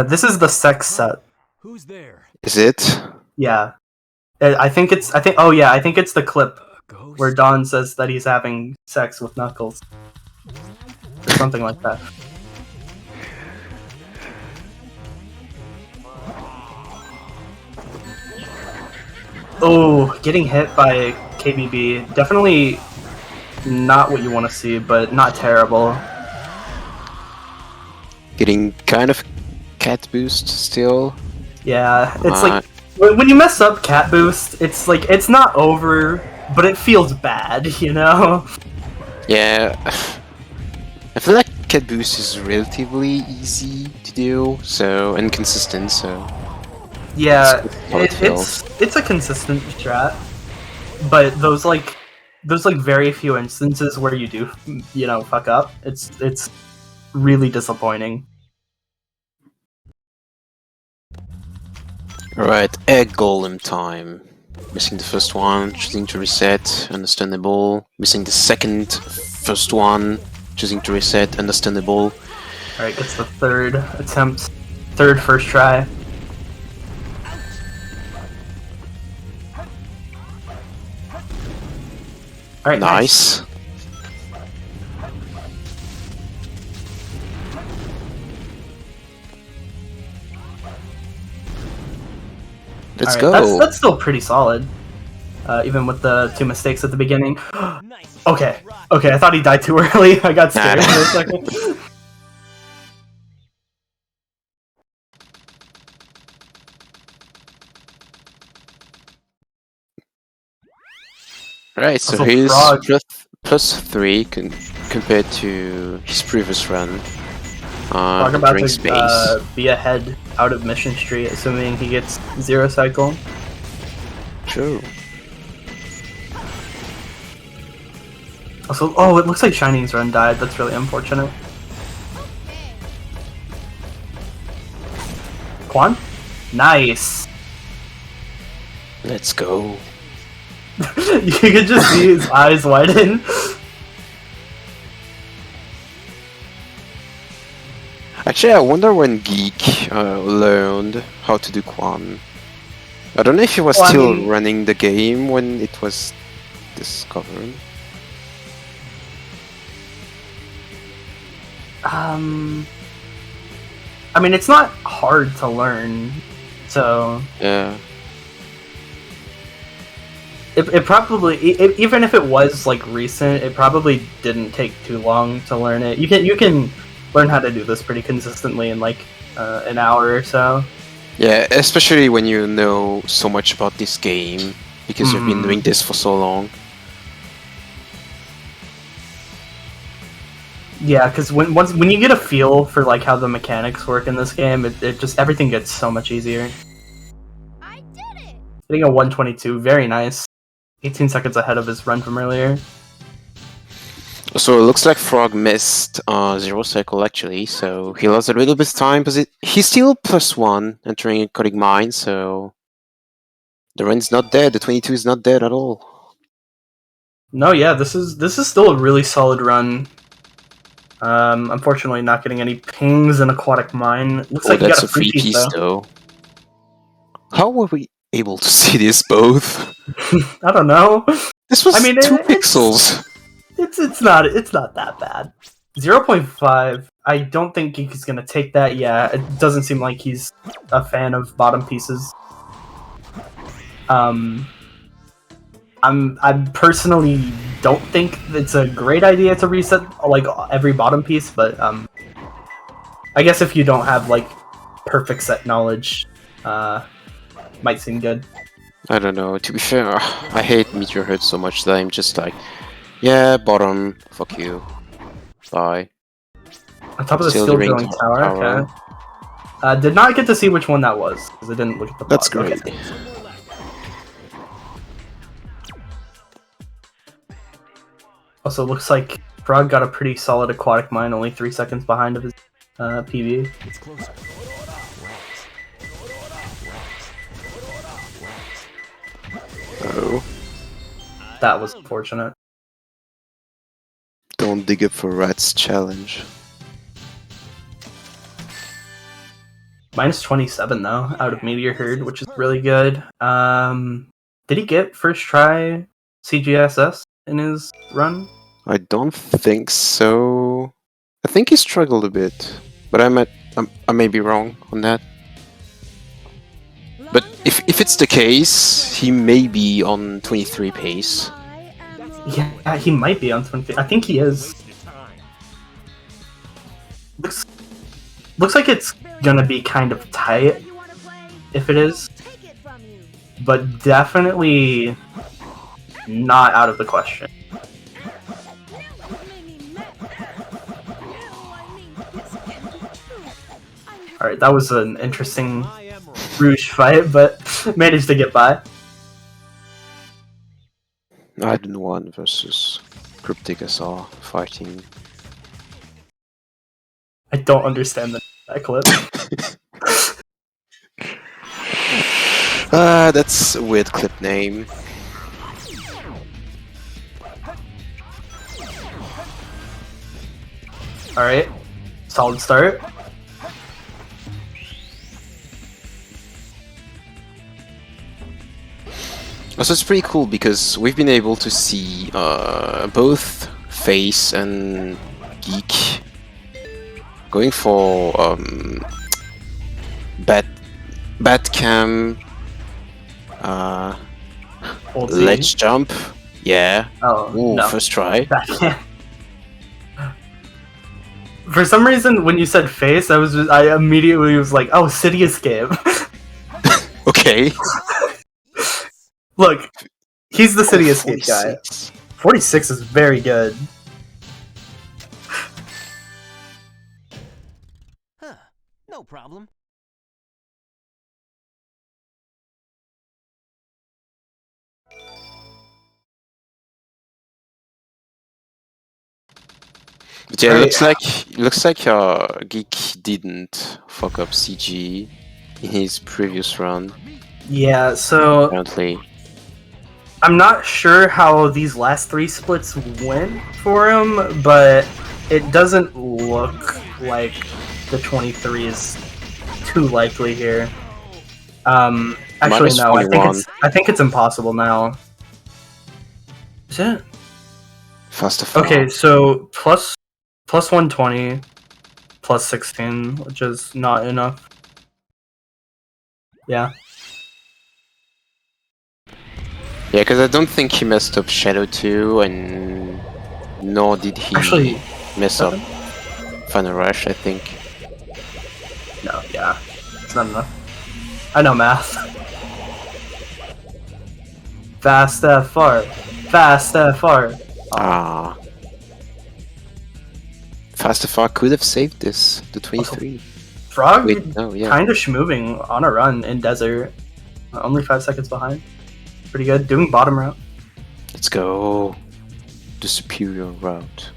This is the sex set. Who's there? Is it? Yeah. I think it's the clip where Don says that he's having sex with Knuckles. Or something like that. Oh, getting hit by KBB. Definitely not what you want to see, but not terrible. getting kind of cat boost still. Yeah, it's like when you mess up cat boost, it's like it's not over, but it feels bad, you know? Yeah, I feel like cat boost is relatively easy to do, so and consistent. So yeah, it's it's a consistent strat, but those very few instances where you do, you know, fuck up, it's really disappointing. Alright, egg golem time. Missing the first one, choosing to reset, understandable. Missing the second, first one, choosing to reset, understandable. Alright, gets the third attempt, first try. Alright, nice. Let's go. That's still pretty solid, even with the 2 mistakes at the beginning. Okay, I thought he died too early. I got scared for a second. Right, so he's +3 compared to his previous run. Talk about to be ahead out of Mission Street, assuming he gets 0 cycle. True. Also, oh, it looks like Shining's run died. That's really unfortunate. Quan? Nice! Let's go. You can just see his eyes widen. Actually, I wonder when Geek learned how to do Quan. I don't know if he was still running the game when it was discovered. I mean, it's not hard to learn, so... Yeah. It probably, even if it was, like, recent, it probably didn't take too long to learn it. You can learn how to do this pretty consistently in, like, an hour or so. Yeah, especially when you know so much about this game, because you've been doing this for so long. Yeah, because when you get a feel for, like, how the mechanics work in this game, it just, everything gets so much easier. I did it! Getting a 122, very nice. 18 seconds ahead of his run from earlier. So it looks like Frog missed 0 cycle actually, so he lost a little bit of time, but he's still +1 entering Coding Mine, so the run's not dead, the 22 is not dead at all. No, yeah, this is still a really solid run. Unfortunately not getting any pings in Aquatic Mine. Looks like that's you got a free piece though. How were we able to see this both? I don't know. This was 2 pixels. It's not that bad. 0.5. I don't think Geek is gonna take that. Yeah, it doesn't seem like he's a fan of bottom pieces. I personally don't think it's a great idea to reset like every bottom piece, but I guess if you don't have like perfect set knowledge, might seem good. I don't know. To be fair, I hate Meteor Head so much that I'm just like, yeah, bottom, fuck you, bye. On top of the steel drilling tower. Okay. Did not get to see which one that was because I didn't look at the. That's great. Okay. Also, looks like Frog got a pretty solid Aquatic Mine, only 3 seconds behind of his PB. It's closer. Oh. That was fortunate. Don't dig up for rats challenge. Minus 27 though, out of Meteor Herd, which is really good. Did he get first try CGSS in his run? I don't think so. I think he struggled a bit, but I may be wrong on that. But if it's the case, he may be on 23 pace. Yeah, he might be on 23. I think he is. Looks like it's gonna be kind of tight if it is, but definitely not out of the question. Alright, that was an interesting Rouge fight, but managed to get by. IDGeek versus Cryptic SR fighting. I don't understand that clip. That's a weird clip name. Alright, solid start. Also, it's pretty cool because we've been able to see both Face and Geek going for bat cam, ledge jump. Yeah. Oh, ooh, no. first try. For some reason, when you said Face, I immediately was like, oh, City Escape. Okay. Look, he's the City Escape 46. guy. 46 is very good. Huh. No problem. But yeah, it looks like Geek didn't fuck up CG in his previous run. Yeah, so Apparently. I'm not sure how these last 3 splits went for him, but it doesn't look like the 23 is too likely here. Actually, no. I think it's impossible now. Is it? Faster. Okay, so plus 120, plus 16, which is not enough. Yeah. Yeah, because I don't think he messed up Shadow 2, and nor did he Actually, mess up Final Rush, I think. No, yeah. It's not enough. I know math. Fast FR. Fast FR. Ah. Fast FR could have saved this, the 23. Frog Wait, no, yeah. kind of schmoving on a run in desert. Only 5 seconds behind. Pretty good. Doing bottom route. Let's go. The superior route.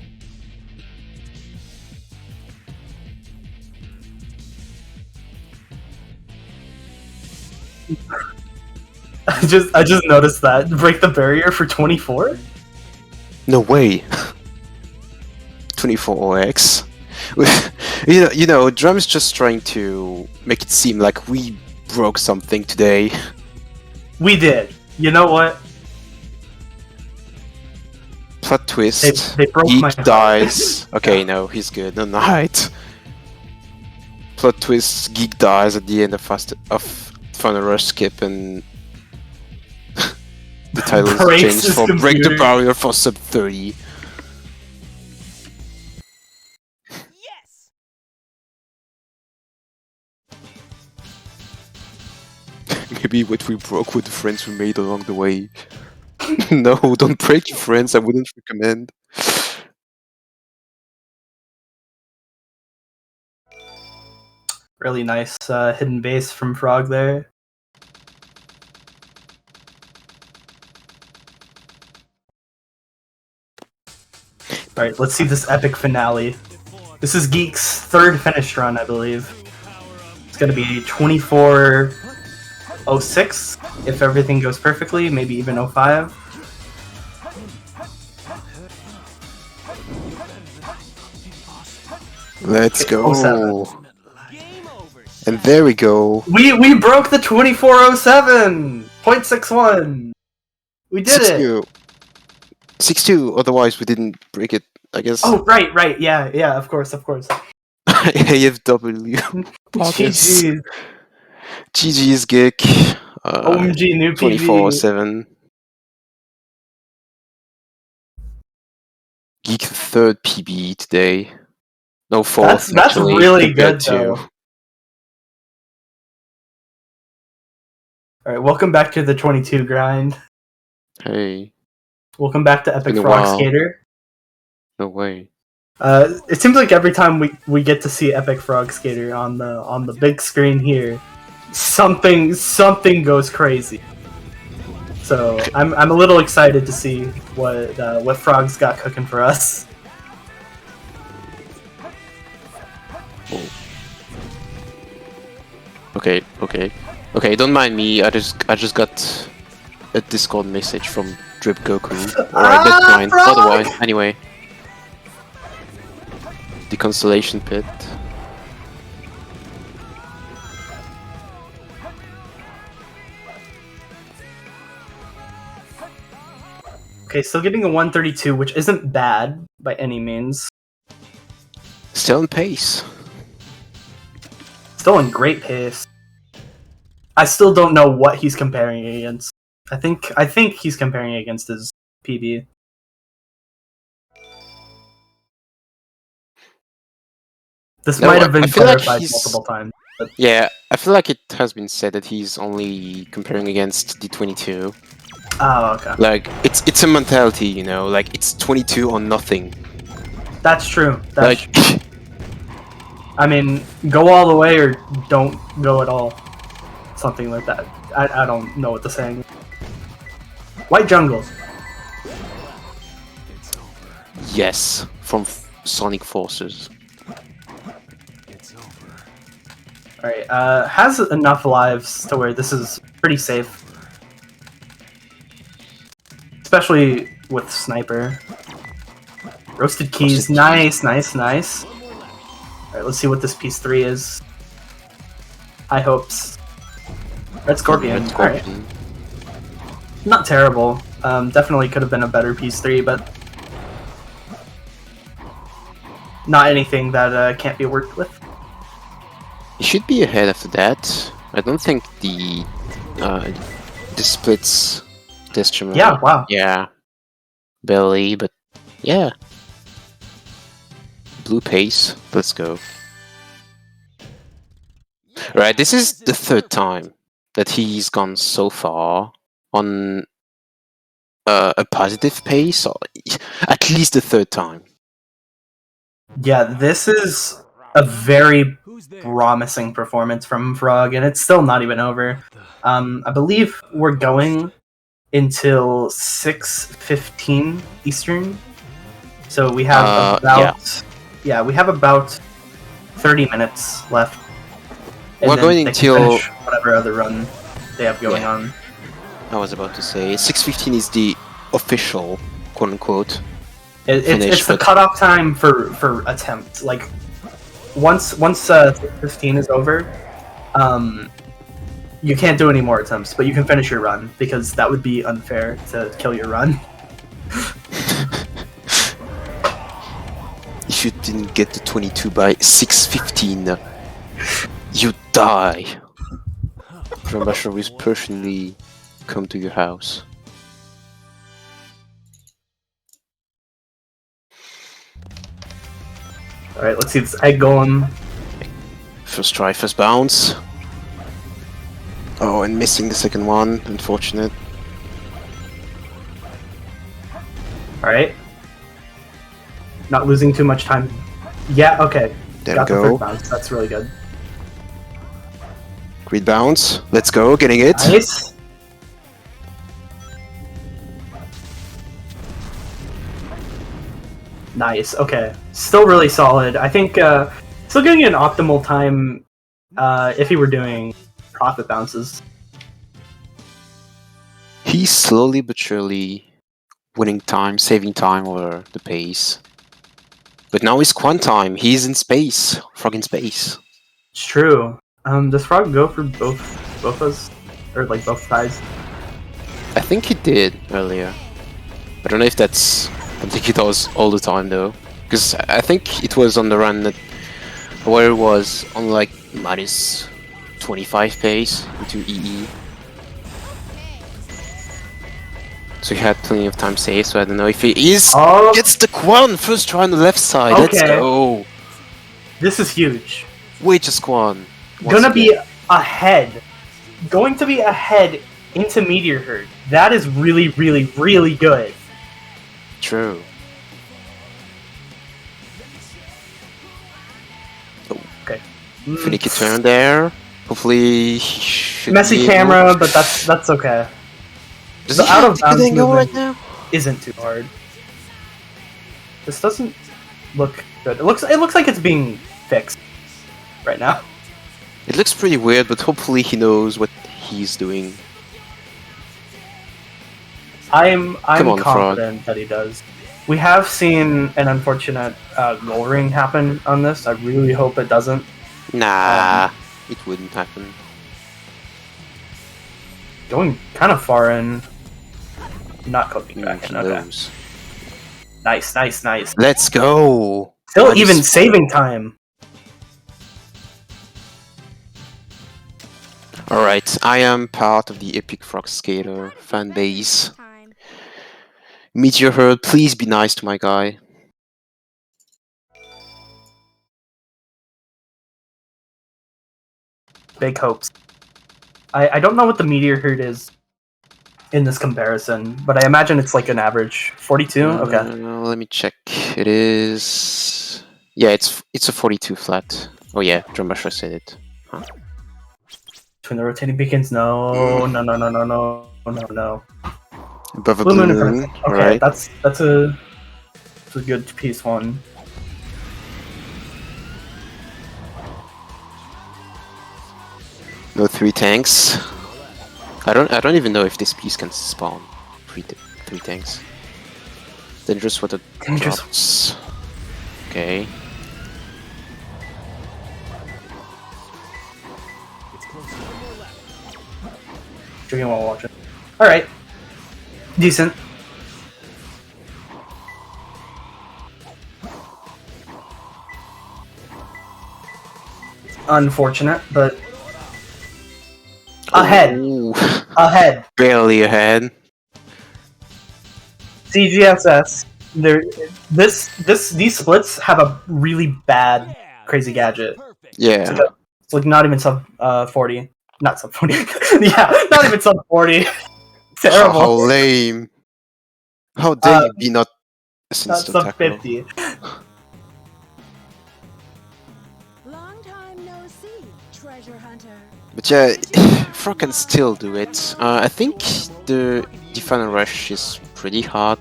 I just noticed that. Break the barrier for 24? No way. 24 OX. you know, Drum's just trying to make it seem like we broke something today. We did. You know what? Plot twist. They broke Geek my heart. dies. Okay, no, he's good. No, night. Plot twist. Geek dies at the end of Final Rush skip, and the title is Breaks changed his for Break the computer. Barrier for Sub 30. Maybe what we broke with the friends we made along the way. No, don't break your friends. I wouldn't recommend. Really nice hidden base from Frog there. Alright, let's see this epic finale. This is Geek's 3rd finished run, I believe. It's gonna be 24:06 if everything goes perfectly, maybe even 05. Let's Okay, go. 07. And there we go. We broke the 24:07! 0.61! We did it! 6-2. 6-2, otherwise we didn't break it, I guess. Oh, right, yeah, of course. AFW. GG's. GG's Geek. OMG, new PB. 24/7. Geek 3rd PB today. No, fourth. That's actually, really compared good though. All right, welcome back to the 22 grind. Hey. Welcome back to Epic been a Frog while. Skater. No way. It seems like every time we get to see Epic Frog Skater on the big screen here, something goes crazy. So I'm a little excited to see what Frog's got cooking for us. Okay. Don't mind me. I just got a Discord message from Drip Goku. Alright, that's fine. Frog! Otherwise, anyway. The Constellation Pit. Okay, still getting a 132, which isn't bad by any means. Still in pace. Still in great pace. I still don't know what he's comparing against. I think he's comparing against his PB. This No, might have been I feel like clarified he's- multiple times. But Yeah, I feel like it has been said that he's only comparing against the 22. oh, okay. Like, it's a mentality, you know, like, it's 22 or nothing. That's true. Like, I mean, go all the way or don't go at all. Something like that. I don't know what the saying is. White Jungle. yes, from Sonic Forces. Alright, has enough lives to where this is pretty safe. Especially with Sniper. Roasted Keys, nice. Alright, let's see what this piece 3 is. High hopes. Red Scorpion, Red Scorpion. alright. Not terrible. Definitely could have been a better piece 3, but not anything that can't be worked with. He should be ahead after that. I don't think the splits instrument. Yeah, wow. Yeah, barely, but yeah. Blue pace. Let's go. Right, this is the third time that he's gone so far on a positive pace, or at least the third time. Yeah, this is a very promising performance from Frog, and it's still not even over. I believe we're going until 6:15 Eastern, so we have we have about 30 minutes left. And We're then going they can until finish whatever other run they have going on. I was about to say 6:15 is the official quote unquote. It's the cutoff time for attempt. Like once 15 is over, you can't do any more attempts, but you can finish your run because that would be unfair to kill your run. If you didn't get the 22 by 6:15, you die. Rambasha will personally come to your house. Alright, let's see this egg golem. First try, first bounce. Oh, and missing the second one. Unfortunate. Alright. Not losing too much time. Yeah, okay. There Got we the go. third bounce. That's really good. Great bounce. Let's go. Getting it. Nice. Nice. Okay. Still really solid. I think still getting an optimal time if he were doing profit bounces. He's slowly but surely winning time, saving time over the pace. But now it's Quan time. He's in space. Frog in space. It's true. Does Frog go for both us? Or like both sides? I think he did earlier. I don't know if that's... I think he does all the time though. Because I think it was on the run that... where it was on like minus 25 pace into EE. So he had plenty of time saved, so I don't know if he is... Oh. Gets the Quan first try on the left side. Okay. Let's go! This is huge. Wait, just one. Gonna be ahead. Going to be ahead into Meteor Herd. That is really, really, really good. True. Okay. Finicky turn there. Hopefully, he should Messy be camera, able- but that's okay. Does The he out have of to bounds get angle movement right now? isn't too hard. This doesn't look good. It looks like it's being fixed right now. It looks pretty weird, but hopefully he knows what he's doing. I'm Come on, confident that he does. We have seen an unfortunate lowering happen on this. I really hope it doesn't. Nah, it wouldn't happen. Going kind of far in. Not cooking back in. Okay. Knows. Nice, nice, nice. Let's go! Still Nice. even saving time. Alright, I am part of the epicfrogskater fan base. Meteor Herd, please be nice to my guy. Big hopes. I don't know what the Meteor Herd is in this comparison, but I imagine it's like an average 42. Okay. Let me check. It is. Yeah, it's a 42 flat. Oh yeah, Drumbusher said it. Huh? Between the rotating beacons, no, no, no, no, no, no, no, no. Above a Blue blue moon in front. moon. Okay, Right. that's a good piece one. No 3 tanks. I don't even know if this piece can spawn 3 tanks. Dangerous water Dangerous. drops. Okay. Drinking while watching. Alright. Decent. Unfortunate, but ahead. Ooh. Ahead. Barely ahead. CGSS. These splits have a really bad crazy gadget. Yeah. It's like not even sub 40. Not sub 40. Yeah, not even sub 40. Terrible. How lame. How dare you be not Not instant sub tackle. 50. Long time no see, treasure hunter. But yeah, Frog can still do it. I think the final rush is pretty hard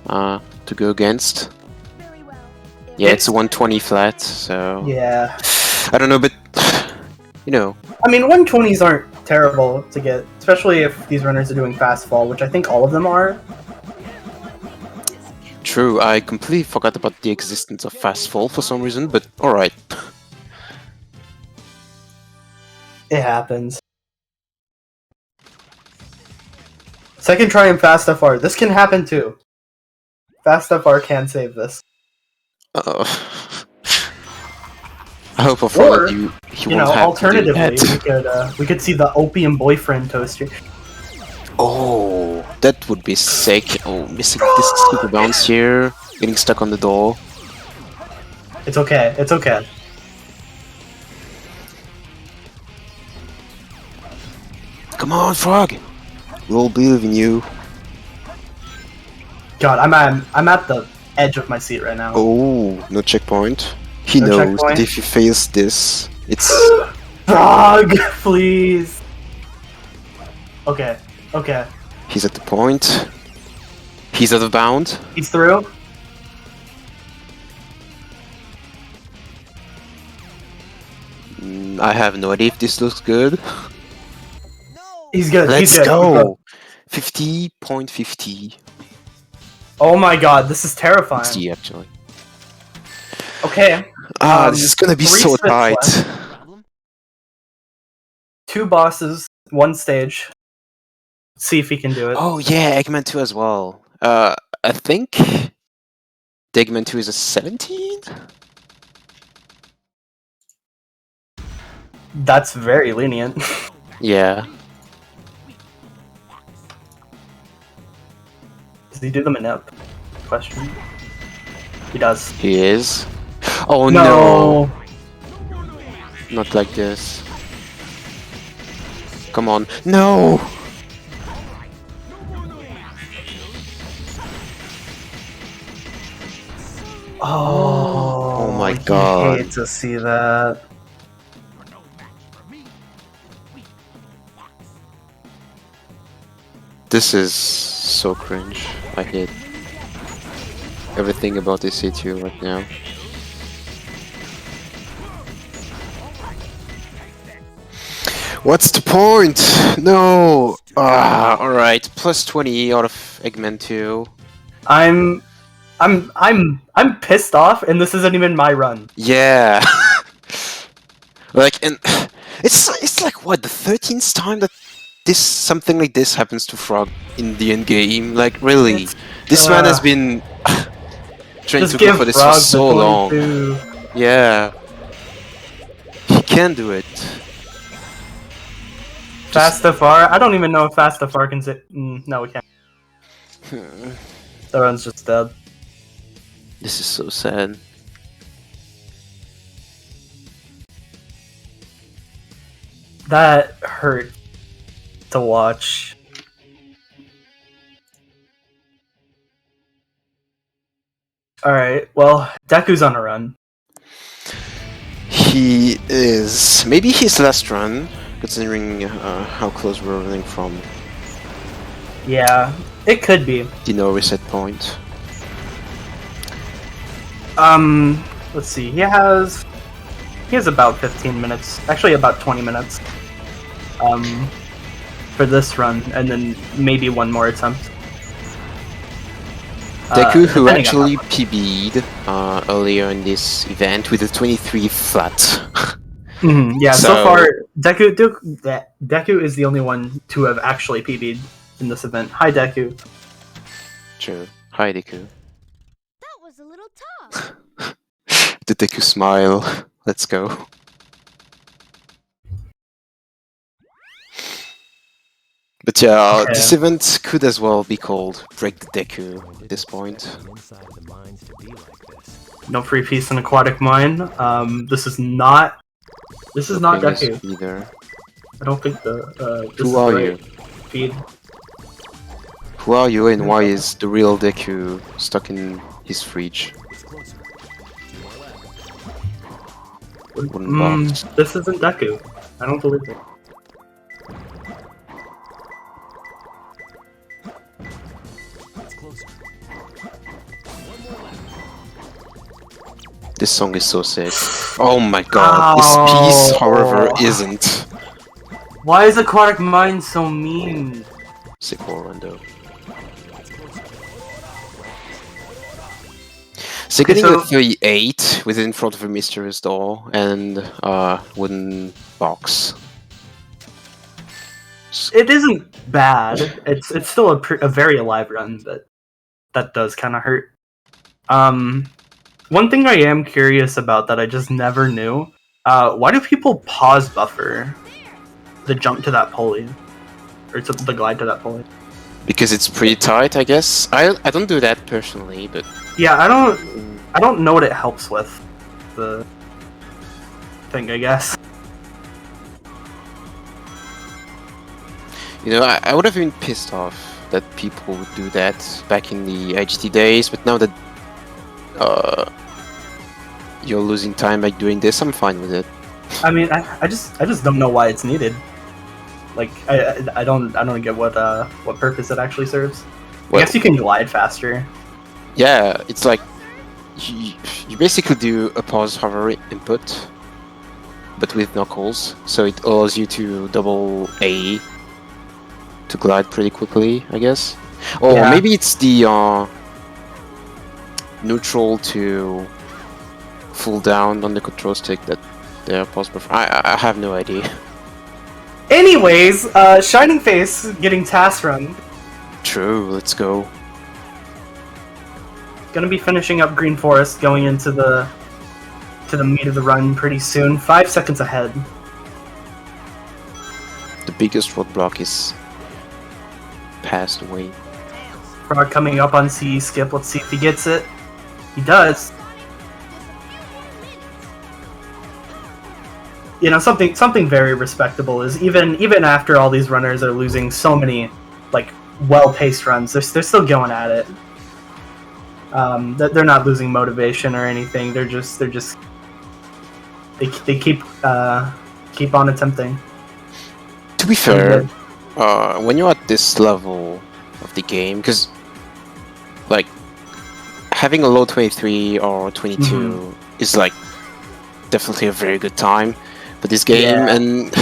to go against. Yeah, it's a 120 flat, so Yeah. I don't know, but you know, I mean, 120s aren't terrible to get, especially if these runners are doing fast fall, which I think all of them are. true. I completely forgot about the existence of fast fall for some reason, but all right. It happens. Second try in fast FR. This can happen too. Fast FR can save this. I hope for Or, he you won't know, have to do alternatively, that. we could see the opium boyfriend toaster. Oh, that would be sick. Oh, missing this super bounce here, getting stuck on the door. It's okay. It's okay. Come on, Frog! We all believe in you. God, I'm at the edge of my seat right now. Oh, no checkpoint. He No knows checkpoint. that if he fails this, it's... Frog, please. Okay. Okay. He's at the point. He's out of bound. He's through. I have no idea if this looks good. He's good. Let's he's good. go! 50.50. Oh my god, this is terrifying. 60 actually. Okay. This is gonna be 3 so splits tight. left. 2 bosses, 1 stage. See if he can do it. Oh yeah, Eggman 2 as well. I think the Eggman 2 is a 17? That's very lenient. Yeah. Does he do them in up? Question. He does. He is. Oh no! Not like this. Come on. No! Oh my god. You hate to see that. This is so cringe. I hate everything about SA2 right now. What's the point? No! Alright. Plus 20 out of Eggman 2. I'm pissed off, and this isn't even my run. Yeah. Like, and it's like what, the 13th time that something like this happens to Frog in the end game? Like, really? This man has been trying to go for this for so long. Yeah. He can do it. Fastafar? I don't even know if Fastafar can sit. No, we can't. The run's just dead. This is so sad. That hurt to watch. Alright, well, Deku's on a run. He is. Maybe his last run, considering how close we're running from. Yeah, it could be. The no reset point. Let's see. He has about 15 minutes. Actually, about 20 minutes. For this run, and then maybe one more attempt. Deku, who actually PB'd earlier in this event with a 23 flat. Yeah, so far, Deku is the only one to have actually PB'd in this event. Hi, Deku. True. Hi, Deku. That was a little tough. The Deku smile. Let's go. But yeah, this event could as well be called Break the Deku at this point. No free piece in Aquatic Mine. This is not Deku either. I don't think the. Who are you? Feed. Who are you, and why is the real Deku stuck in his fridge? Wooden box. This isn't Deku. I don't believe it. This song is so sick. Oh my god, this piece, however, isn't. Why is Aquatic Mine so mean? Sick Orlando. So getting a 38 within front of a mysterious door and wooden box. It isn't bad. It's still a very alive run, but that does kind of hurt. One thing I am curious about that I just never knew, why do people pause buffer the jump to that pulley? Or to the glide to that pulley? Because it's pretty tight, I guess. I don't do that personally, but... Yeah, I don't know what it helps with. The thing, I guess. You know, I would have been pissed off that people would do that back in the IGT days, but now that you're losing time by doing this, I'm fine with it. I mean, I just don't know why it's needed. Like, I don't get what purpose it actually serves. Well, I guess you can glide faster. Yeah, it's like you basically do a pause hover input, but with knuckles, so it allows you to double A to glide pretty quickly, I guess. Or maybe it's the neutral to full down on the control stick that they're pause buffer. I have no idea. Anyways, Shining Face getting task run. True, let's go. Gonna be finishing up Green Forest, going into the meat of the run pretty soon. 5 seconds ahead. The biggest roadblock is passed away. Frog coming up on CE skip. Let's see if he gets it. He does. you know, something very respectable is even after all these runners are losing so many like well-paced runs, they're still going at it. They're not losing motivation or anything. They keep on attempting. To be fair, when you're at this level of the game, because like having a low 23 or 22 is like definitely a very good time for this game, and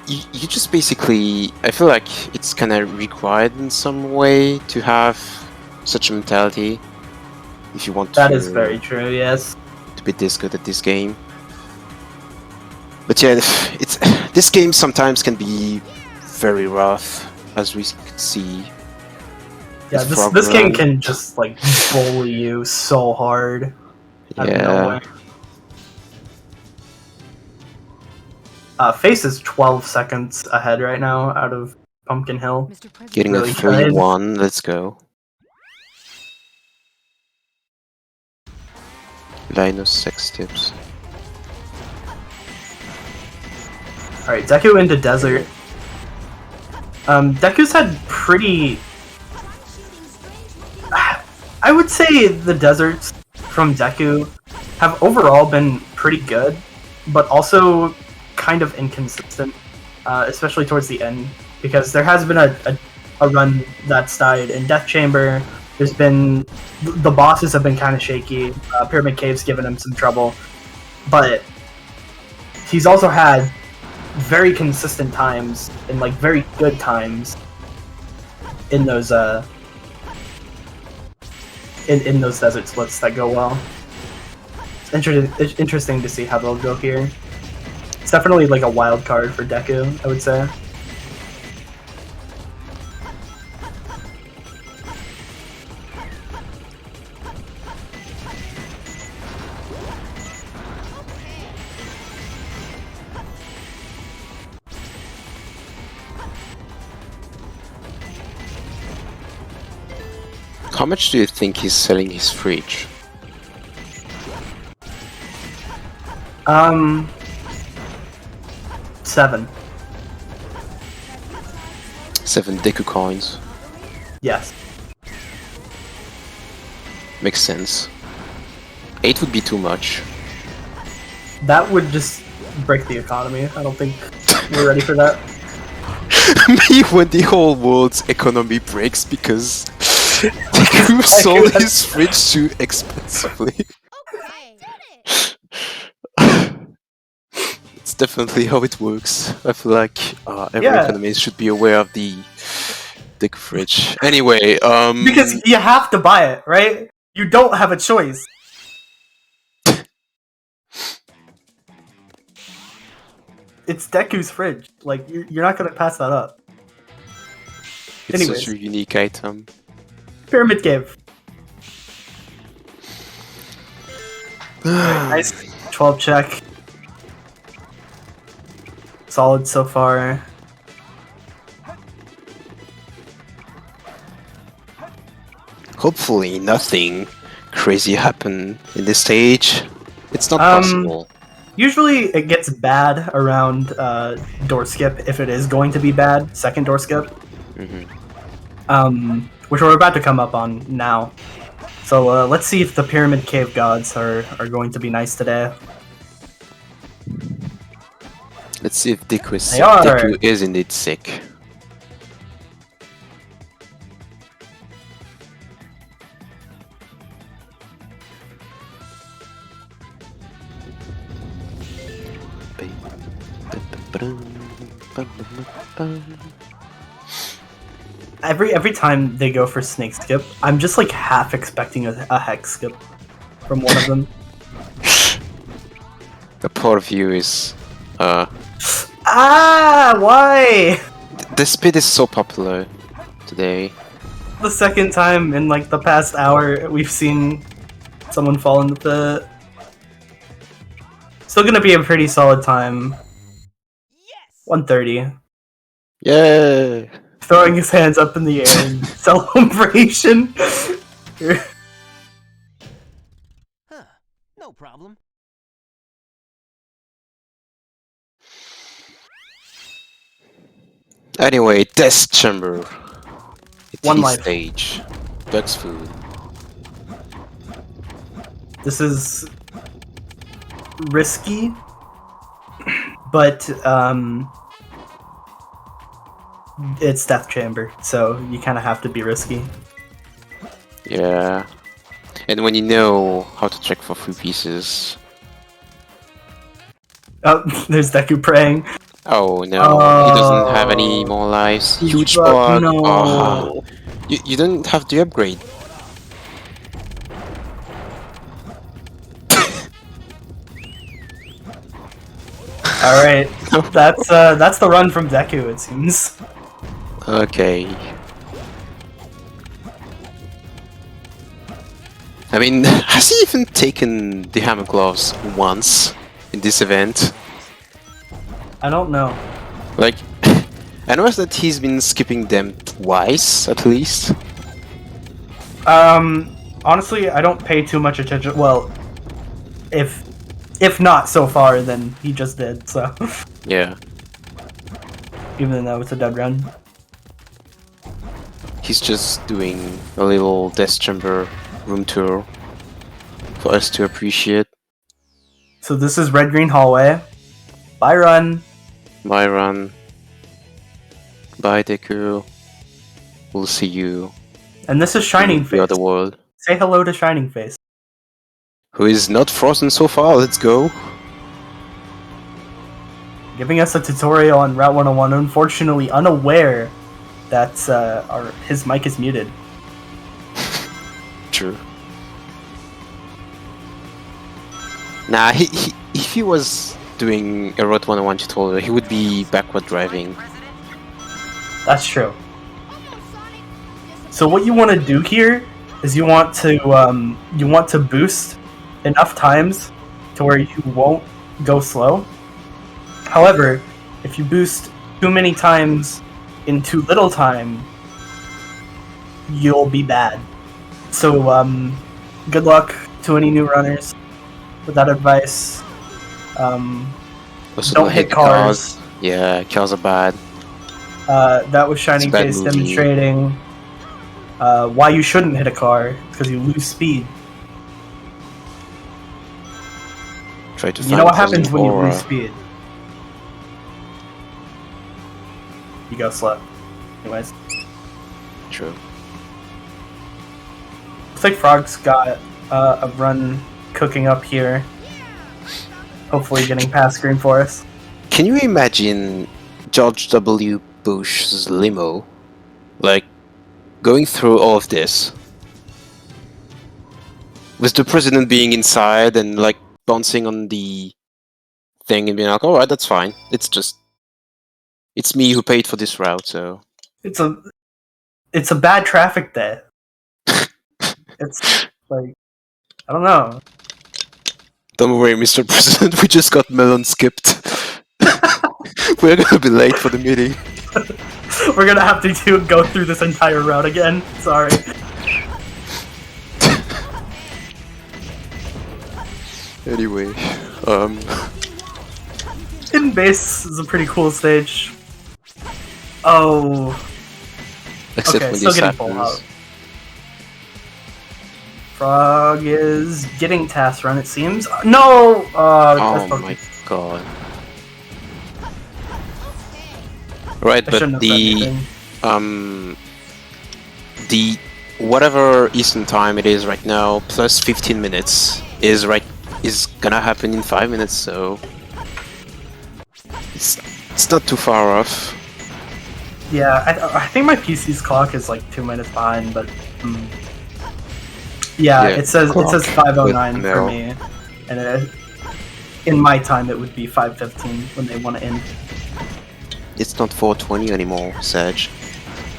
you just basically, I feel like it's kind of required in some way to have such a mentality if you want to. That is very true. Yes. To be this good at this game. But yeah, this game sometimes can be very rough, as we could see. Yeah, this game can just like bully you so hard. Out of nowhere. Face is 12 seconds ahead right now out of Pumpkin Hill. Getting a 3-1, let's go. Linus 6 tips. Alright, Deku into Desert. Deku's had pretty... I would say the deserts from Deku have overall been pretty good, but also kind of inconsistent, especially towards the end, because there has been a run that's died in Death Chamber. There's been... the bosses have been kind of shaky. Pyramid Cave's given him some trouble, but he's also had very consistent times and like very good times in those in those desert splits that go well. It's interesting to see how they'll go here. It's definitely like a wild card for Deku, I would say. How much do you think he's selling his fridge? 7. 7 Deku coins. Yes. Makes sense. 8 would be too much. That would just break the economy. I don't think we're ready for that. Me when the whole world's economy breaks because Deku sold his fridge too expensively. It's definitely how it works. I feel like every economist should be aware of the Deku fridge. Anyway, because you have to buy it, right? You don't have a choice. It's Deku's fridge. Like, you're not gonna pass that up. It's Anyways. such a unique item. Pyramid Cave. Nice 12 check. Solid so far. Hopefully nothing crazy happen in this stage. It's not possible. Usually it gets bad around door skip if it is going to be bad. Second door skip. Which we're about to come up on now. So let's see if the Pyramid Cave gods are going to be nice today. Let's see if Deku is They sick. are. Deku is indeed sick. Every time they go for snake skip, I'm just like half expecting a hex skip from one of them. The poor view is Why? the speed is so popular today. The second time in like the past hour we've seen someone fall in the pit. Still gonna be a pretty solid time. 130. Yeah. Throwing his hands up in the air in celebration. No problem. Anyway, test chamber. One T life. stage. Bugs food. This is risky, but it's death chamber, so you kind of have to be risky. Yeah. And when you know how to check for 3 pieces. Oh, there's Deku praying. Oh no, he doesn't have any more lives. Huge bug. No. Oh. You don't have the upgrade. All right, that's the run from Deku, it seems. Okay. I mean, has he even taken the hammer gloves once in this event? I don't know. Like, I noticed that he's been skipping them twice at least. Honestly, I don't pay too much attention. Well, if not so far, then he just did. So Yeah. even though it's a dead run. He's just doing a little death chamber room tour for us to appreciate. So this is red green hallway. Bye run. Bye run. Bye Deku. We'll see you And this is Shining in Face. the other world. Say hello to Shining Face. Who is not frozen so far, let's go. Giving us a tutorial on Route 101, unfortunately unaware that his mic is muted. True. Nah, if he was doing a Route 101 tutorial, he would be backward driving. That's true. So what you want to do here is you want to boost enough times to where you won't go slow. However, if you boost too many times in too little time, you'll be bad. So good luck to any new runners with that advice. Also Don't hit cars. Yeah, cars are bad. That was Shining It's a bad Face movie. demonstrating why you shouldn't hit a car, because you lose speed. Try to You find know what cars happens in when you Aura. lose speed? You go slow. Anyways. True. Looks like Frog's got a run cooking up here. Hopefully getting past Green Forest. Can you imagine George W. Bush's limo? Like, going through all of this? With the president being inside and, like, bouncing on the thing and being like, alright, that's fine. It's me who paid for this route, so... It's a bad traffic day. It's like, I don't know. Don't worry, Mr. President, we just got melon skipped. We're gonna be late for the meeting. We're gonna have to go through this entire route again. Sorry. Anyway, Hidden Base is a pretty cool stage. Oh. Except okay, when still this getting full happens. out. Frog is getting task run, it seems. No! Oh my god. Right, I but shouldn't have said anything. the whatever Eastern time it is right now, plus 15 minutes is gonna happen in 5 minutes, so it's not too far off. Yeah, I think my PC's clock is like 2 minutes behind, but yeah, it says 5:09 for no. me, and in my time it would be 5:15 when they want to end. It's not 4:20 anymore, Sage.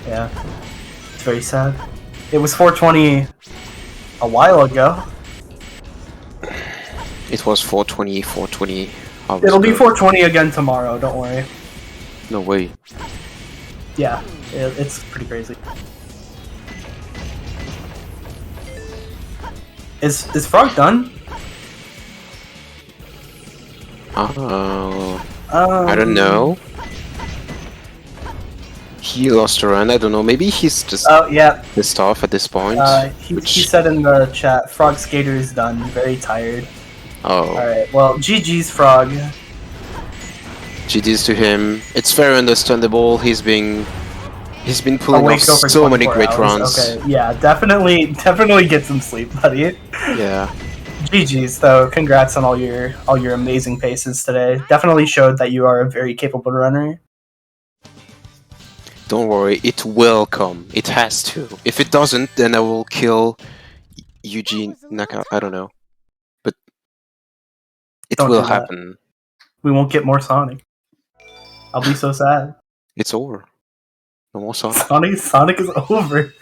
Yeah, it's very sad. It was 4:20 a while ago. It was 4:20 hours It'll be ago. 4:20 again tomorrow. Don't worry. No way. Yeah, it's pretty crazy. Is Frog done? I don't know. he lost a run. I don't know. Maybe he's just Oh, yeah. pissed off at this point. He said in the chat, Frog Skater is done. Very tired. Oh. Alright, well, GG's Frog. GG's to him. It's very understandable. He's been pulling Awake off over so many 24 great hours. runs. Okay, yeah, definitely get some sleep, buddy. Yeah. GG's though. Congrats on all your amazing paces today. Definitely showed that you are a very capable runner. Don't worry, it will come. It has to. If it doesn't, then I will kill Eugene Naka. I don't know, but it Don't will do that. happen. We won't get more Sonic. I'll be so sad. It's over. No more Sonic. Sonic is over.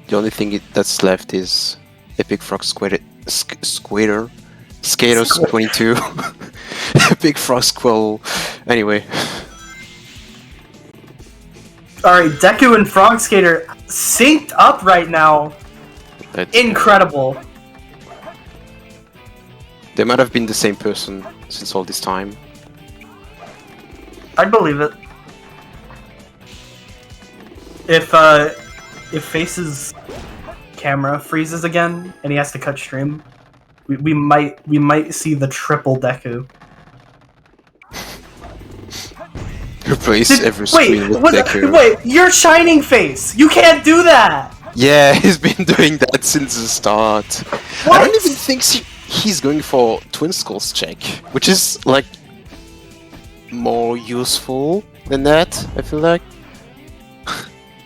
The only thing that's left is epicfrogskater. Skaters 22. epicfrogskater. Anyway. Alright, Deku and Frog Skater synced up right now. That's incredible. They might have been the same person since all this time. I'd believe it. If Face's camera freezes again and he has to cut stream, we might see the triple Deku. Replace every screen with Deku. Wait, you're Shining Face! You can't do that! Yeah, he's been doing that since the start. What? I don't even think he's going for Twin Skulls check, which is like more useful than that, I feel like.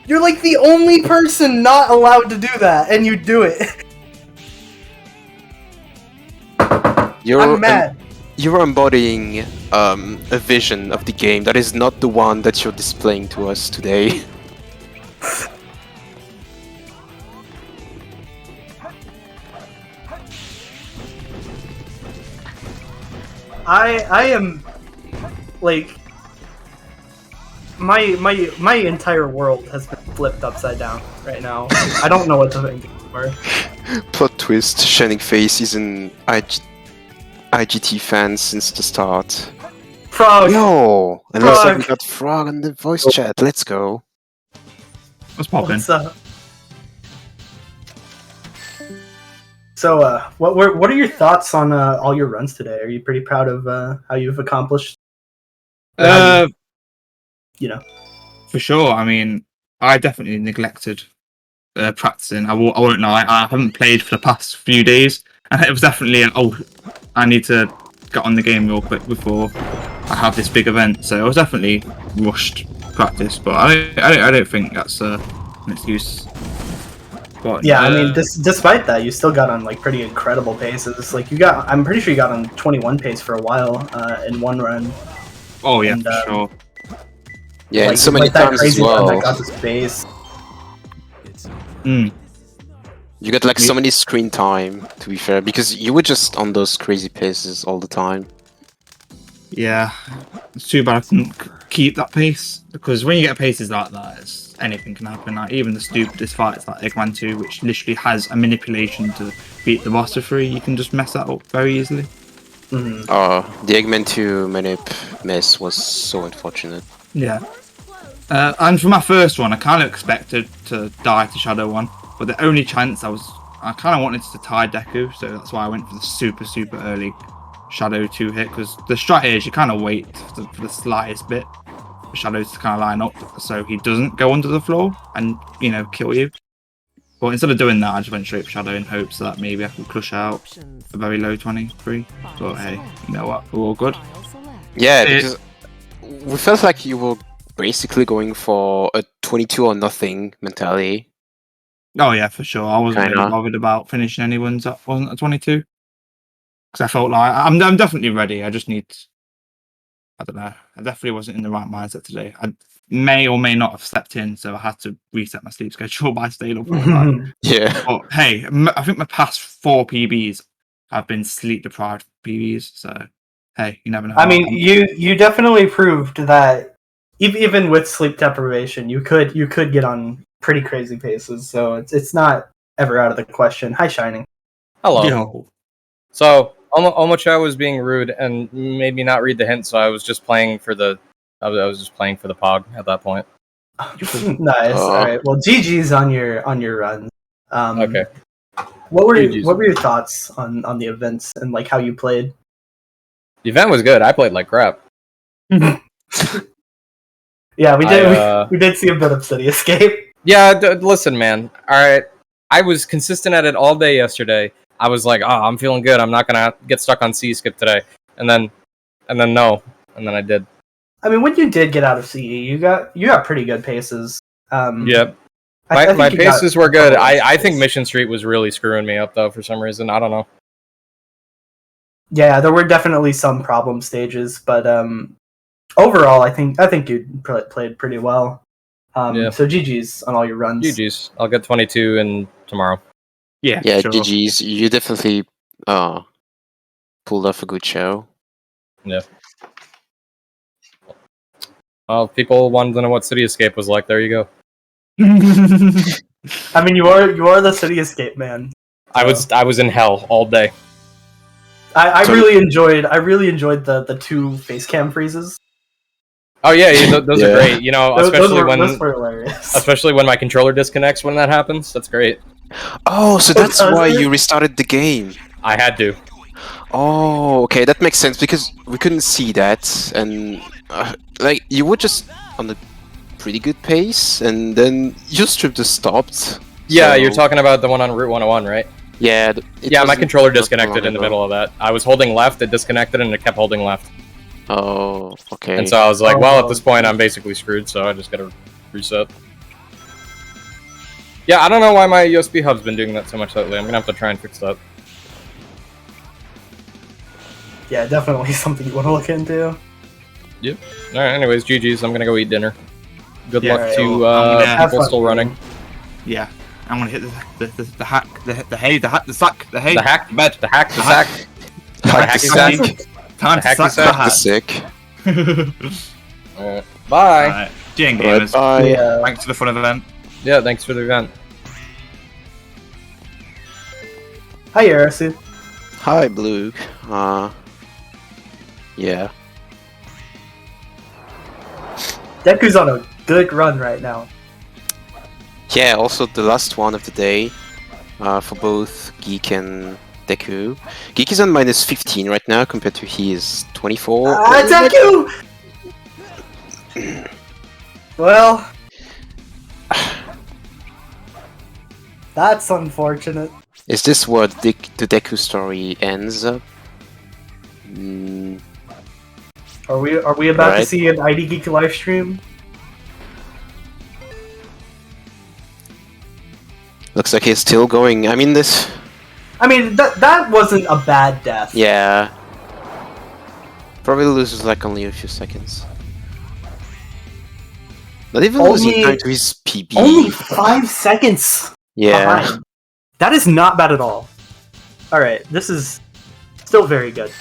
You're like the only person not allowed to do that, and you do it. I'm mad. You're embodying a vision of the game that is not the one that you're displaying to us today. I am like my entire world has been flipped upside down right now. I don't know what to think anymore. Plot twist: Shining Face is an IGT fan since the start. Frog. Yo, and looks like we Frog. got Frog on the voice chat. Let's go. What's poppin'? What's up? So, what are your thoughts on all your runs today? Are you pretty proud of how you've accomplished? You know, For sure. I mean, I definitely neglected practicing. I won't lie. I haven't played for the past few days, and it was definitely I need to get on the game real quick before I have this big event. So I was definitely rushed practice, but I don't think that's an excuse. But, yeah. I mean, despite that, you still got on like pretty incredible paces. Like I'm pretty sure you got on 21 pace for a while in one run. Oh yeah, and, for sure. Yeah, like, and so many that times as crazy run well. that got this base. Mm. You got like so many screen time, to be fair, because you were just on those crazy paces all the time. Yeah, it's too bad I couldn't keep that pace, because when you get paces like that, anything can happen. Like even the stupidest fights like Eggman 2, which literally has a manipulation to beat the boss for free, you can just mess that up very easily. Mm-hmm. The Eggman 2 manip mess was so unfortunate. Yeah. And for my first one, I kind of expected to die to Shadow 1, but the only chance I kind of wanted to tie Deku, so that's why I went for the super early Shadow 2 hit, because the strat here is you kind of wait for the slightest bit for Shadows to kind of line up so he doesn't go under the floor and, you know, kill you. But instead of doing that, I just went straight for Shadow in hopes that maybe I could clutch out a very low 23. But hey, you know what, we're all good. Yeah, because we felt like you were basically going for a 22 or nothing mentality. Oh yeah, for sure. I wasn't really bothered about finishing anyone's that wasn't a 22. Because I felt like I'm definitely ready. I just need, I don't know. I definitely wasn't in the right mindset today. I may or may not have slept in, so I had to reset my sleep schedule by staying up all night. Yeah. But hey, I think my past 4 PBs have been sleep deprived PBs. So hey, you never know. I mean, you definitely proved that even with sleep deprivation, you could get on pretty crazy paces. So it's not ever out of the question. Hi, Shining. Hello. Yo. So Omocho was being rude and made me not read the hint, so I was just playing for the I was just playing for the pog at that point. Nice. All right. Well, GG's on your run. Okay. What were GG's. your thoughts on the events and like how you played? The event was good. I played like crap. Yeah, we did. We did see a bit of City Escape. Yeah, listen, man. All right, I was consistent at it all day yesterday. I was like, oh, I'm feeling good. I'm not gonna get stuck on C skip today. And then no, and then I did. I mean, when you did get out of CE, you got pretty good paces. Yep. My paces were good. I think Mission Street was really screwing me up though for some reason. I don't know. Yeah, there were definitely some problem stages, but overall, I think you played pretty well. Yeah. So GG's on all your runs. GG's. I'll get 22 in tomorrow. Yeah, Yeah, sure. GG's. You definitely pulled off a good show. Yeah. Well, people wanted to know what City Escape was like. There you go. I mean, you are the City Escape man. So. I was in hell all day. I really enjoyed the 2 face cam freezes. Oh yeah, those are great. You know, those especially were hilarious. Especially when my controller disconnects when that happens. That's great. Oh, so that's why you restarted the game. I had to. Oh, okay, that makes sense because we couldn't see that, and like you were just on a pretty good pace, and then your strip just stopped. Yeah, so... you're talking about the one on Route 101, right? Yeah. Yeah, my controller disconnected in the middle of that. I was holding left, it disconnected, and it kept holding left. Oh, okay. And so I was like, well, at this point, I'm basically screwed, so I just gotta reset. Yeah, I don't know why my USB hub's been doing that so much lately. I'm gonna have to try and fix that. Yeah, definitely something you want to look into. Yep. Alright, anyways, GG's. I'm gonna go eat dinner. Good luck right, to people still running. Yeah. I'm gonna hit the hack, the hay, the sack, the hay. The hack, the hack, the sack. The hacky sack. Time to sack the hack. Sick. Alright. Bye. Alright. GN gamers. Bye. Thanks for the fun event. Yeah, thanks for the event. Hi, Arasu. Hi, Blue. Yeah. Deku's on a good run right now. Yeah, also the last one of the day for both Geek and Deku. Geek is on minus 15 right now compared to his 24. Deku! Well, that's unfortunate. Is this what the Deku story ends up? Are we about to see an IDGeek live stream? Looks like he's still going. I mean, that wasn't a bad death. Yeah. Probably loses like only a few seconds. Not even losing time to his PB. Only 5 seconds. Yeah. Behind. That is not bad at all. Alright, this is still very good.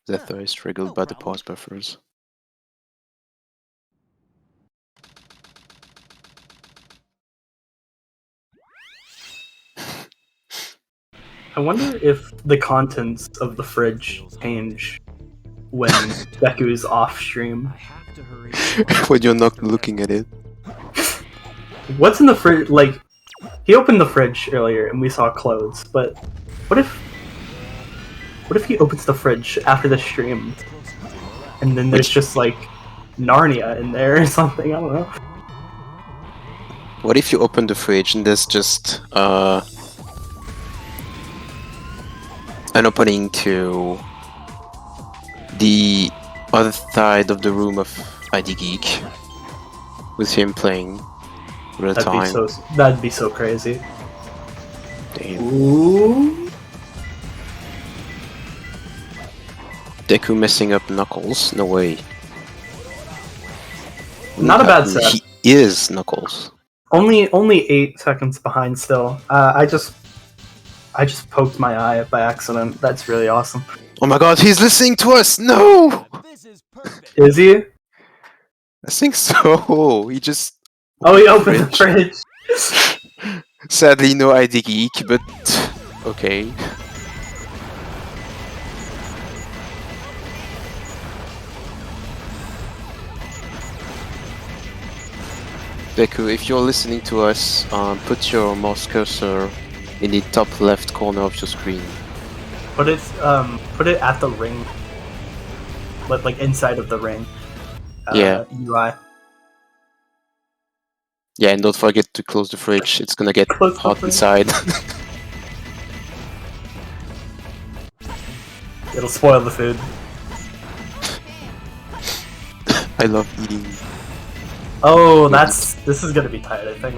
Zephyr is triggered by the pause buffers. I wonder if the contents of the fridge change when Deku's off stream. When you're not looking at it. What's in the fridge? Like, he opened the fridge earlier and we saw clothes, but what if he opens the fridge after the stream and then there's just like Narnia in there or something? I don't know. What if you open the fridge and there's just an opening to the other side of the room of IDGeek with him playing real time? That'd be so crazy. Damn. Ooh. Deku messing up Knuckles? No way. Not a bad set. He is Knuckles. Only 8 seconds behind still. I just poked my eye by accident. That's really awesome. Oh my god, he's listening to us! No! Is he? I think so. He just... Oh, he opened the fridge. Sadly, no IDGeek, but... okay. Deku, if you're listening to us, put your mouse cursor in the top left corner of your screen. Put it at the ring, but like inside of the ring. Yeah. UI. Yeah, and don't forget to close the fridge. It's gonna get hot inside. It'll spoil the food. I love eating. Oh, this is gonna be tight, I think.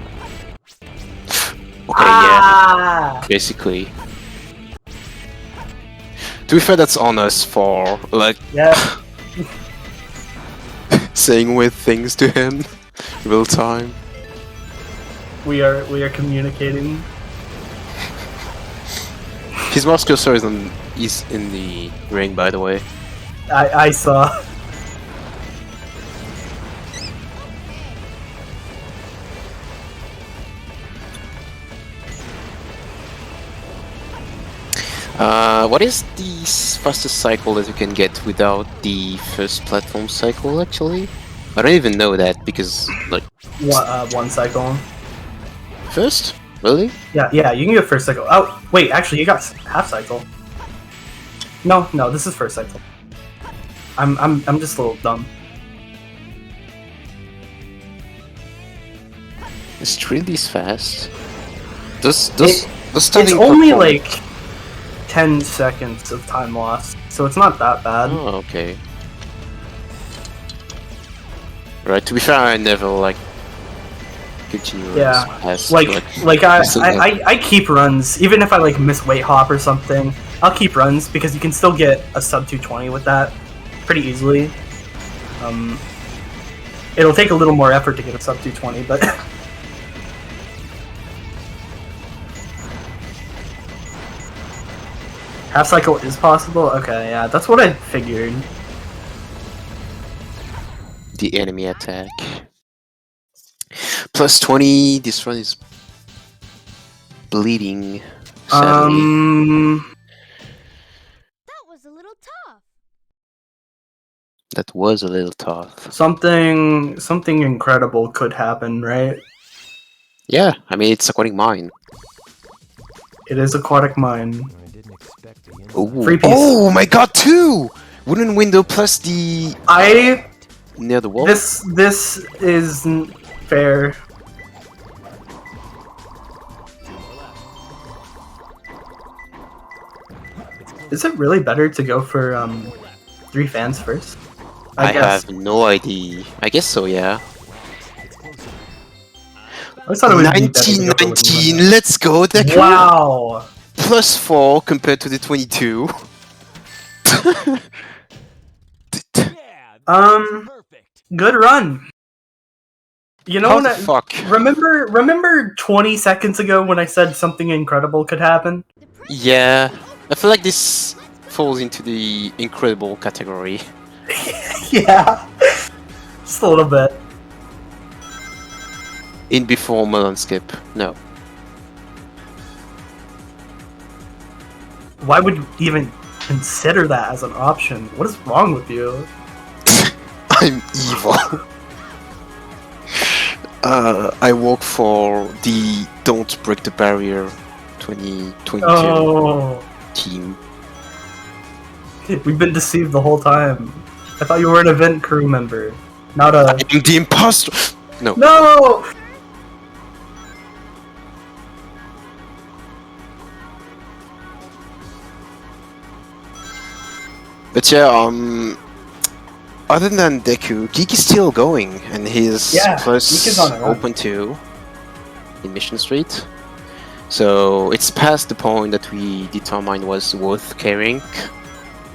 Okay, yeah. Basically. To be fair, that's on us for like saying weird things to him real time. We are communicating. His mouse cursor is in the ring, by the way. I saw. What is the fastest cycle that you can get without the first platform cycle, actually? I don't even know that, because, like... One cycle. First? Really? Yeah, you can get first cycle. Oh, wait, actually, you got half cycle. No, this is first cycle. I'm just a little dumb. It's really fast. It's only like 10 seconds of time lost, so it's not that bad. Oh, okay. Right, to be fair, I never, like, continue past, I keep runs, even if I, like, miss weight hop or something, I'll keep runs, because you can still get a sub 220 with that pretty easily. It'll take a little more effort to get a sub 220, but... Half cycle is possible? Okay, yeah, that's what I figured. The enemy attack. Plus 20, this one is bleeding. Sadly. That was a little tough. That was a little tough. Something incredible could happen, right? Yeah, I mean, it's Aquatic Mine. It is Aquatic Mine. Ooh. Free piece. Oh my god, 2! Wooden window plus the... near the wall? This isn't fair. Is it really better to go for 3 fans first? I have no idea. I guess so, yeah. I thought it was 1919, let's go, Deku! Wow! Plus 4 compared to the 22. Good run. You know what? Fuck. Remember 20 seconds ago when I said something incredible could happen? Yeah, I feel like this falls into the incredible category. Yeah, just a little bit. In before Melon Skip, no. Why would you even consider that as an option? What is wrong with you? I'm evil. I work for the Don't Break the Barrier 2022 team. We've been deceived the whole time. I thought you were an event crew member, not a... I'm the imposter! No. No! But yeah, other than Deku, Geek is still going, and he's plus open 2 in Mission Street. So it's past the point that we determined was worth carrying,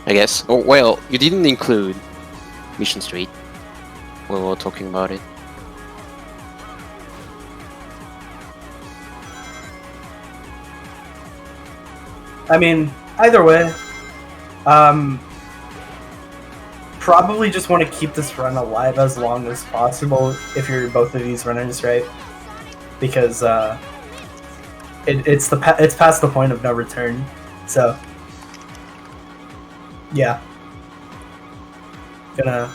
I guess. Oh, well, you didn't include Mission Street when we were talking about it. I mean, either way, probably just want to keep this run alive as long as possible if you're both of these runners, right? Because it's past the point of no return. So yeah, gonna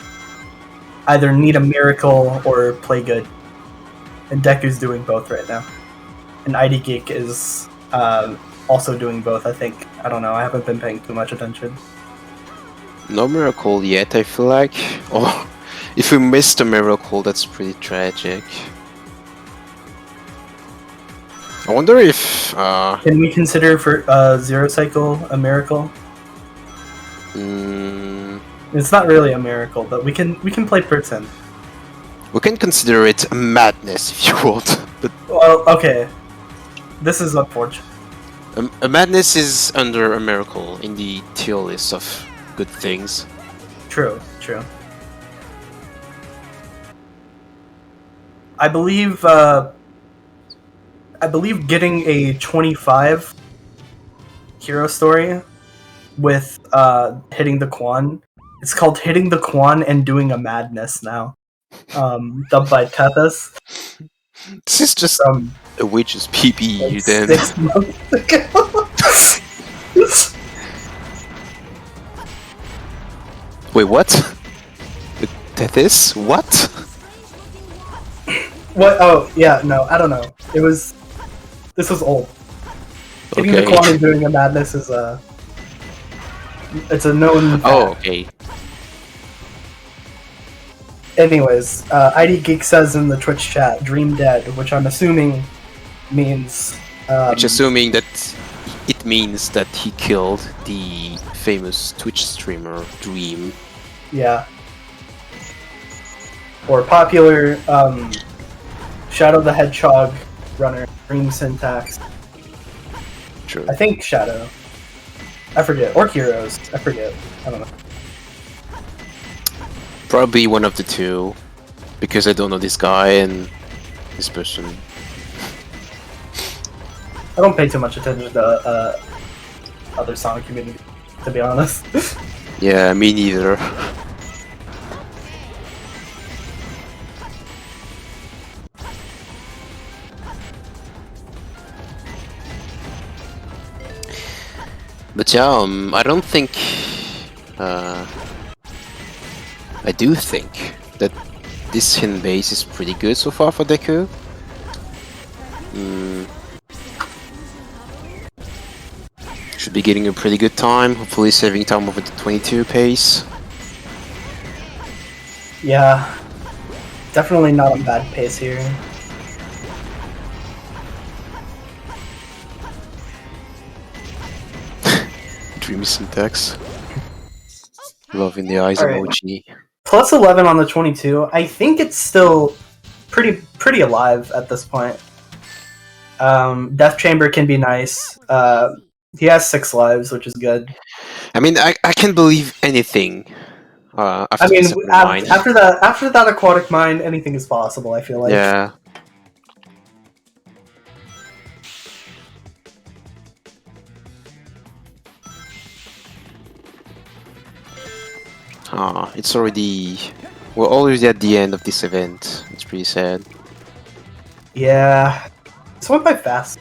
either need a miracle or play good and Deku's doing both right now. And IDGeek is also doing both, I think. I don't know, I haven't been paying too much attention. No miracle yet, I feel like. Oh, if we missed a miracle, that's pretty tragic. I wonder if... Can we consider for Zero Cycle a miracle? It's not really a miracle, but we can play pretend. We can consider it a madness if you want. But Well, okay. This is unfortunate. a madness is under a miracle in the tier list of good things. True, true. I believe getting a 25 hero story with hitting the Quan. It's called hitting the Quan and doing a madness now. Dubbed by Tethys. This is just a witch's PB then. 6 months ago. Wait, what? Tethys? What? What? Oh, yeah, no, I don't know. This was old. Hitting the Quan and doing a madness is it's a known fact. Oh, okay. Anyways, IDGeek says in the Twitch chat, Dream Dead, which I'm assuming means... assuming that it means that he killed the famous Twitch streamer, Dream. Yeah. Or popular Shadow the Hedgehog runner, Dream Syntax. True. I think Shadow. I forget. Or Heroes. I forget. I don't know. Probably one of the two, because I don't know this guy and this person. I don't pay too much attention to other Sonic community, to be honest. Yeah, me neither. But yeah, I don't think... I do think that this hidden base is pretty good so far for Deku. Should be getting a pretty good time, hopefully saving time over the 22 pace. Yeah. Definitely not a bad pace here. Dreamy syntax. Love in the eyes emoji. Plus 11 on the 22. I think it's still pretty alive at this point. Death Chamber can be nice. He has 6 lives, which is good. I mean, I can't believe anything. After I mean, mine. after that aquatic mine, anything is possible. I feel like. Yeah. It's already... We're already at the end of this event. It's pretty sad. Yeah. This went by fast.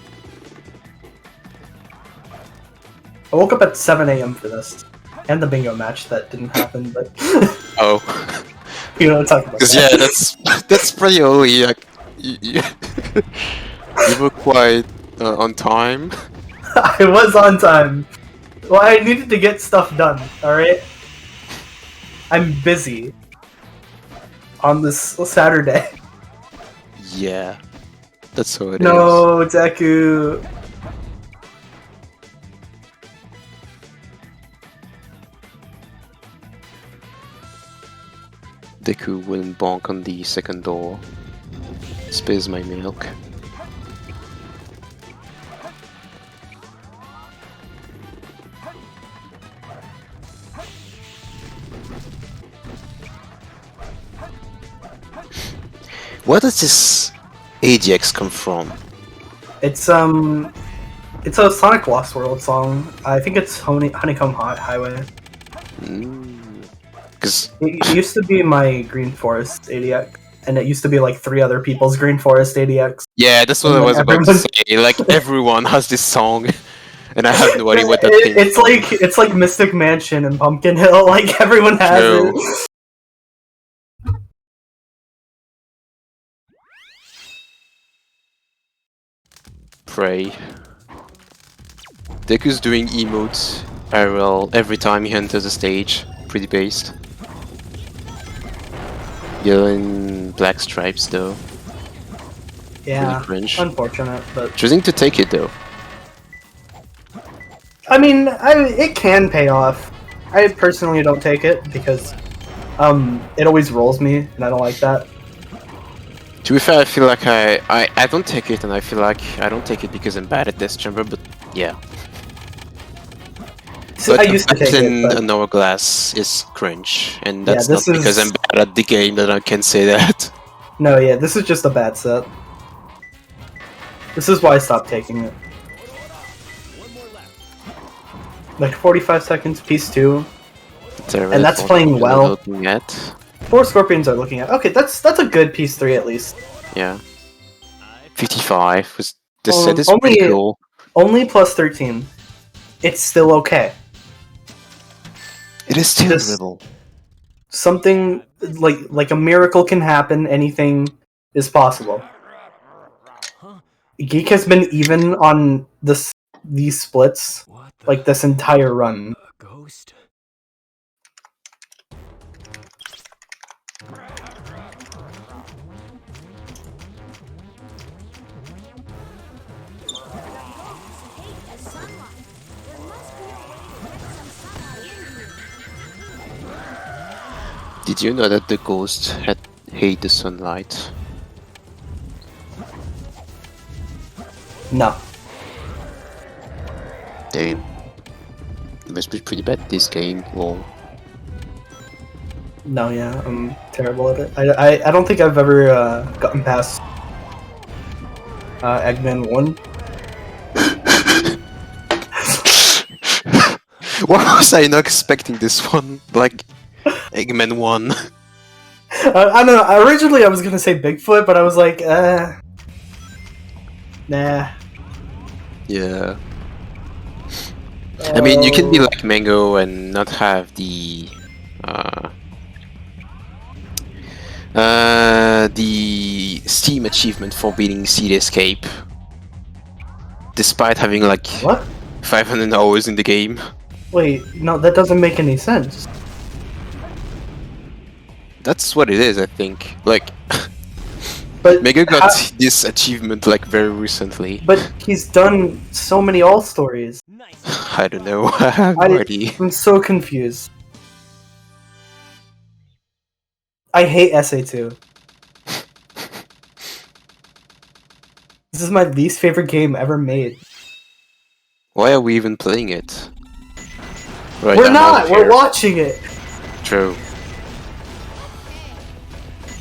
I woke up at 7 AM for this. And the bingo match that didn't happen, but... Oh. You know what I'm talking about. Because yeah, that's pretty early. Like, you were quite on time. I was on time. Well, I needed to get stuff done, alright? I'm busy on this Saturday. Yeah, that's how it is. No, Deku. Deku will bonk on the second door. Spills my milk. Where does this ADX come from? It's a Sonic Lost World song. I think it's Honeycomb Highway. Because it used to be my Green Forest ADX, and it used to be like 3 other people's Green Forest ADX. yeah, that's what I was about to say. Like everyone has this song, and I have no idea what that thing is. It's like Mystic Mansion and Pumpkin Hill. Like everyone has it. pray. Deku's doing emotes parallel every time he enters the stage. Pretty based. Yellow and black stripes though. Yeah, Really cringe. unfortunate, but Choosing to take it though. I mean, it can pay off. I personally don't take it because it always rolls me, and I don't like that. To be fair, I feel like I don't take it, and I feel like I don't take it because I'm bad at Death Chamber, but yeah. So But I used to take it, but an hourglass is cringe, and Yeah, that's not this is- because I'm bad at the game that I can say that. no, yeah, this is just a bad set. This is why I stopped taking it. Like 45 seconds, piece 2. And that's playing well. Looking at. 4 scorpions are looking at. Okay, that's a good piece 3 at least. Yeah. 55 was the set is pretty cool. Only plus 13. It's still okay. It is still dribble. Something like a miracle can happen. Anything is possible. Geek has been even on these splits like this entire run. Ghost. Did you know that the ghost hate the sunlight? No. Damn. It must be pretty bad this game, lol. No, yeah, I'm terrible at it. I don't think I've ever gotten past Eggman 1. Why was I not expecting this one? Like, Eggman 1. I don't know, originally I was gonna say Bigfoot, but I was like, nah. Yeah. I mean, you can be like Mango and not have the Steam achievement for beating Seed Escape, despite having like 500 hours in the game. Wait, no, that doesn't make any sense. That's what it is, I think. Like, but Mega got this achievement like very recently. But he's done so many All Stories. I don't know. I have no idea. I'm so confused. I hate SA2. This is my least favorite game ever made. Why are we even playing it? Right, We're I'm not! out We're here. watching it! True.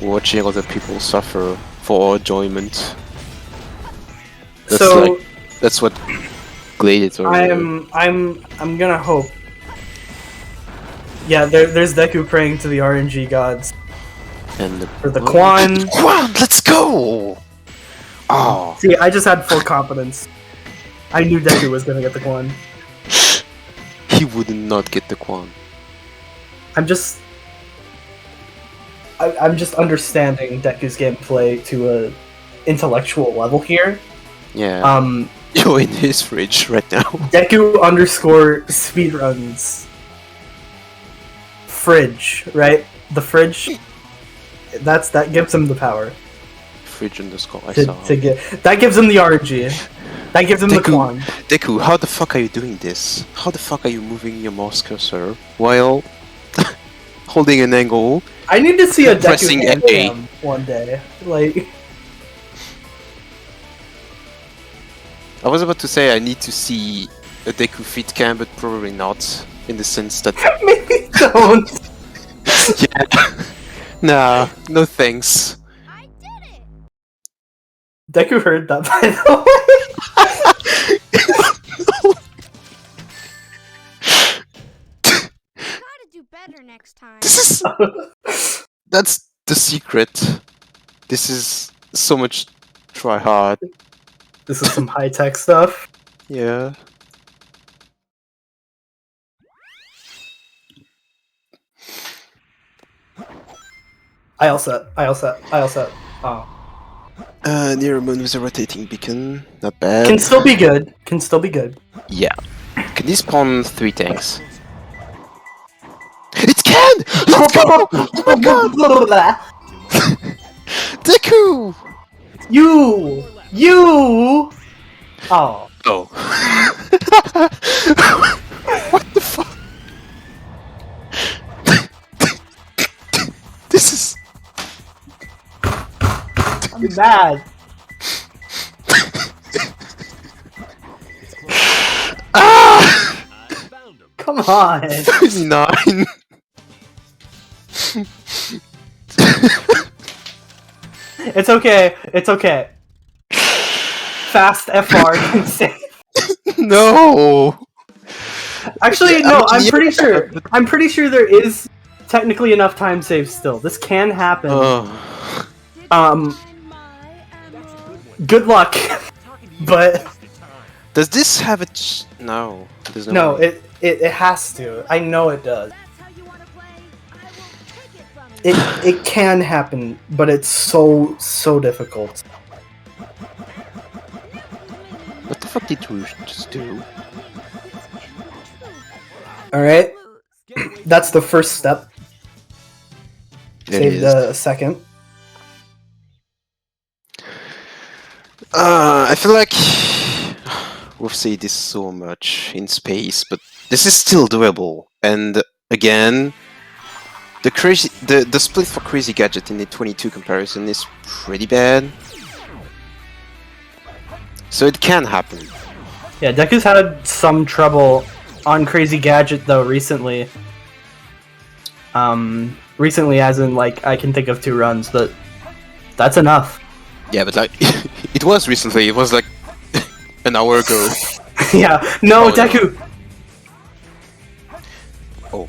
Watching other people suffer for our enjoyment. That's So- that's what Gladiator. I'm gonna hope. Yeah, there's Deku praying to the RNG gods. And For the Quan. Quan, let's go! Oh. See, I just had full confidence. I knew Deku was gonna get the Quan. He would not get the Quan. I'm just understanding Deku's gameplay to a intellectual level here. Yeah. You're in his fridge right now. Deku underscore speedruns. Fridge, right? The fridge. That gives him the power. Fridge underscore To get that gives him the RNG. That gives him the Quan. Deku, how the fuck are you doing this? How the fuck are you moving your mouse cursor while holding an angle? I need to see a Deku pressing hand A. cam one day. Like, I was about to say I need to see a Deku fit cam, but probably not. In the sense that maybe don't. yeah. Nah, no thanks. Deku heard that, by the way. Gotta do better next time. This is that's the secret. This is so much try hard. This is some high tech stuff. Yeah. I also. Oh. Near a moon with a rotating beacon. Not bad. Can still be good. Can still be good. Yeah. Can he spawn 3 tanks? It can! Let's go! Oh my god! Deku! You! Oh. Oh. What the fuck? This is... I'm mad. Ah! Come on. 39. It's okay. It's okay. Fast FR can save. No. Actually, no. I'm pretty sure. I'm pretty sure there is technically enough time save still. This can happen. Good luck. But does this have a no? There's no. way. It has to. I know it does. It can happen, but it's so difficult. What the fuck did you just do? Alright. That's the first step. Save the second. I feel like we've said this so much in space, but this is still doable. And again, the split for Crazy Gadget in the 22 comparison is pretty bad. So it can happen. Yeah, Deku's had some trouble on Crazy Gadget though recently. Recently as in like I can think of 2 runs, but that's enough. Yeah, but like it was recently, it was like an hour ago. Yeah, no, Deku! Oh.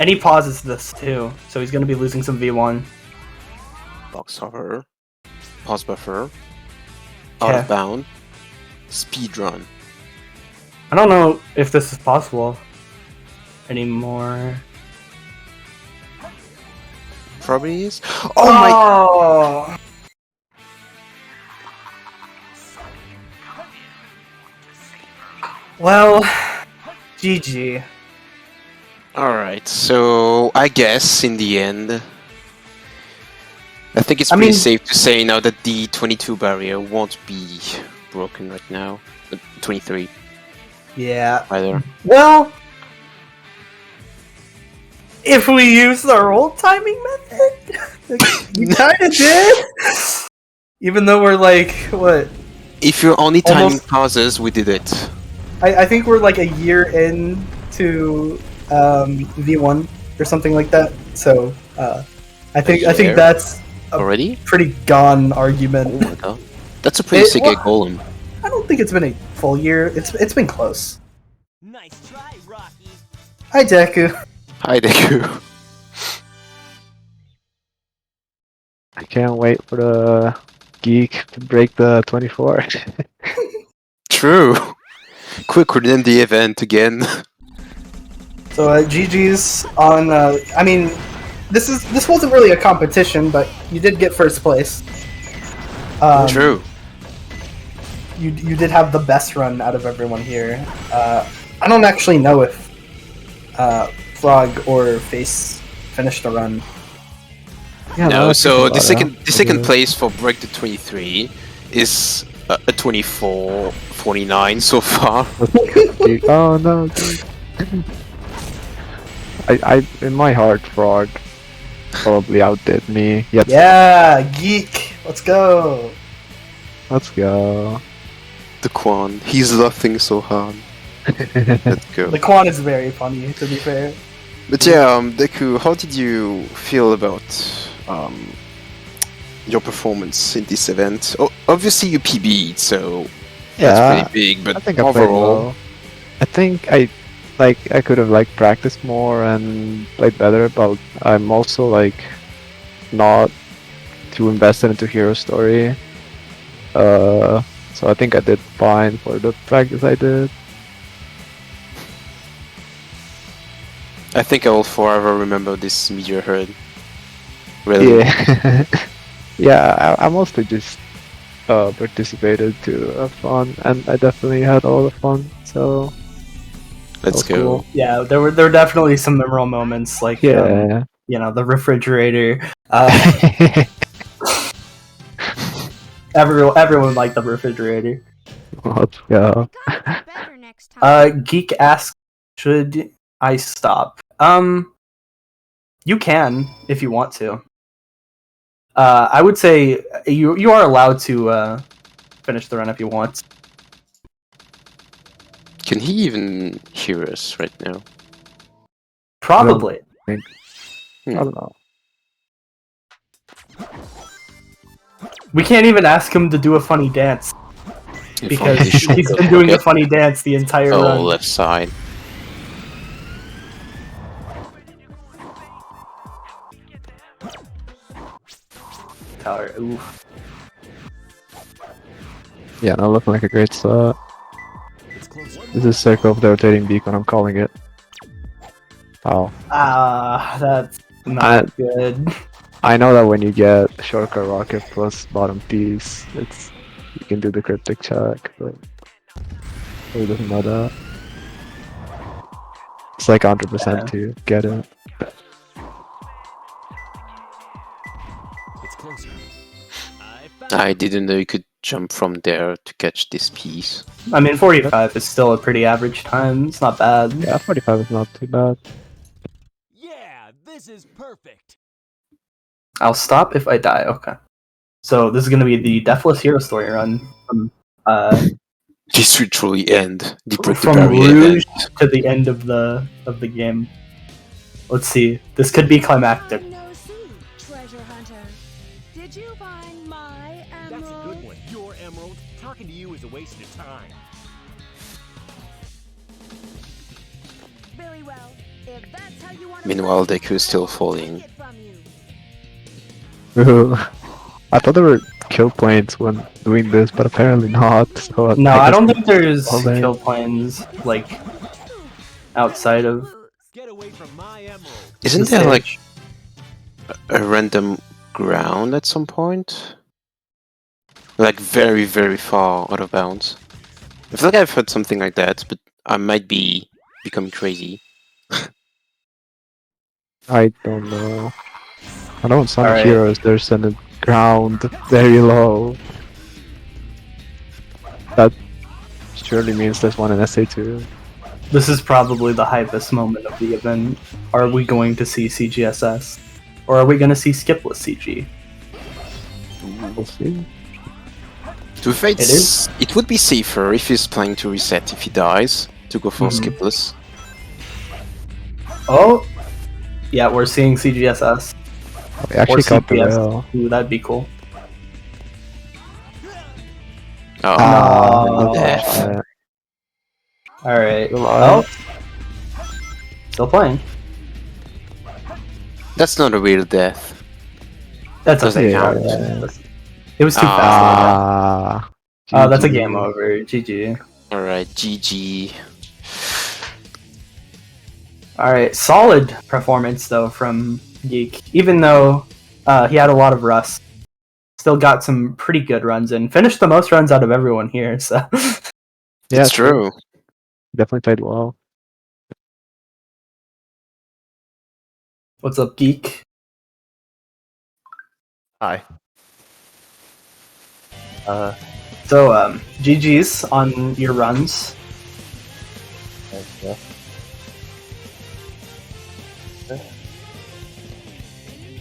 And he pauses this too, so he's gonna be losing some V1. Box hover. Pause buffer. Out Okay. of bound. Speed run. I don't know if this is possible anymore. Probably is. Oh my! Well, GG. Alright, so I guess in the end, I think it's pretty safe to say now that the 22 barrier won't be broken right now. 23. Yeah. Either. Well, if we use our old timing method, we kind of did. Even though we're like, what? If you're only timing pauses, we did it. I think we're like a year in to V1 or something like that. So I think that's already pretty gone argument. Oh my god, that's a pretty sick golem. I don't think it's been a full year. It's been close. Nice try, Rocky. Hi Deku. Hi Deku. I can't wait for the geek to break the 24. True. Quick, we're in the event again. So GG's on. I mean, this wasn't really a competition, but you did get first place. True. You did have the best run out of everyone here. I don't actually know if Frog or Face finished the run. Yeah, no, so the second place for Break the 23 is a 24-49 so far. Oh no, dude. I in my heart, Frog probably outdid me. Yet. Yeah, geek. Let's go. Let's go. The Quan, he's laughing so hard. Let's go. The Quan is very funny, to be fair. But yeah, Deku, how did you feel about your performance in this event? Oh, obviously you PB'd, so that's pretty big. But I think overall, I think I could have practiced more and played better, but I'm also not too invested into Hero Story. So I think I did fine for the practice I did. I think I will forever remember this meteor herd. Really? Yeah. Yeah, I mostly just participated to have fun, and I definitely had a lot of fun. So Let's that was go. cool. Yeah, there were definitely some memorable moments, like Yeah. the refrigerator. Everyone liked the refrigerator. Let's go. Geek asks, should I stop? You can if you want to. I would say you are allowed to finish the run if you want. Can he even hear us right now? Probably. I don't know. We can't even ask him to do a funny dance because he's been doing a funny dance the entire run. left side. Tower, oof. Yeah, not looking like a great start. This is circle of the rotating beacon, I'm calling it. Oh. That's not good. I know that when you get shortcut rocket plus bottom piece, you can do the cryptic check, but it doesn't matter. It's like 100% to get it. I didn't know you could jump from there to catch this piece. I mean, 45 is still a pretty average time. It's not bad. Yeah, 45 is not too bad. Yeah, this is perfect. I'll stop if I die. Okay. So this is going to be the Deathless Hero story run from This will truly end. from Rouge to the end of the game. Let's see. This could be climactic. Treasure hunter. Did you find my emerald? That's a good one. Your emerald. Talking to you is a waste of time. Very well. If that's how you want to Meanwhile, Deku is still falling. I thought there were kill planes when doing this, but apparently not. So No, I don't think there's kill planes like outside of. Get away from my emerald. Isn't there like a random ground at some point? Like very, very far out of bounds. I feel like I've heard something like that, but I might be becoming crazy. I don't know. I know in Sonic Alright. Heroes there's a ground very low. That surely means there's one in SA2. This is probably the hypest moment of the event. Are we going to see CGSS? Or are we going to see skipless CG? We'll see. To be fair, it would be safer if he's planning to reset if he dies, to go for skipless. Oh! Yeah, we're seeing CGSS. We actually or got the CPS. rail. Ooh, that'd be cool. Oh, death. Alright. Oh! Still playing. That's not a real death. That's Does okay. that count? It was too fast. Oh, that's a GG. game over. GG. Alright, GG. Alright, solid performance though from Geek. Even though he had a lot of rust, still got some pretty good runs in. Finished the most runs out of everyone here, so. Yeah, It's true. Definitely played well. What's up, Geek? Hi. So, GG's on your runs. Yeah.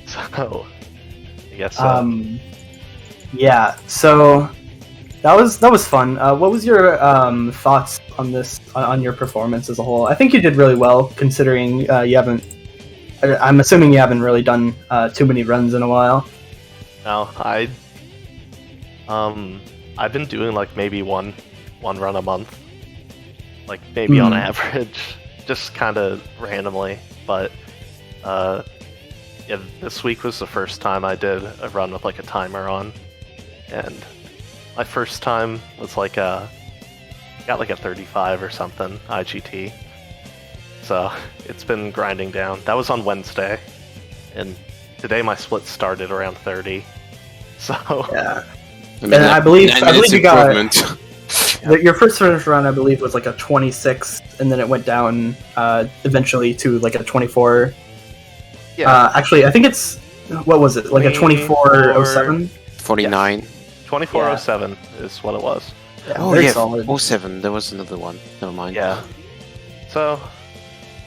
So, I guess. Yeah. So that was fun. What was your thoughts on this on your performance as a whole? I think you did really well considering you haven't. I'm assuming you haven't really done too many runs in a while. No, I've been doing like maybe one run a month, like maybe on average, just kind of randomly. But yeah, this week was the first time I did a run with like a timer on, and my first time was like got like a 35 or something IGT. So it's been grinding down. That was on Wednesday, and today my split started around 30. So yeah, and I believe you got your first run. I believe was like a 26, and then it went down eventually to like a 24. Yeah, actually, I think it's what was it like a 2407? 49. 2407 is what it was. Yeah, oh very yeah, solid. 07. There was another one. Never mind. Yeah. So,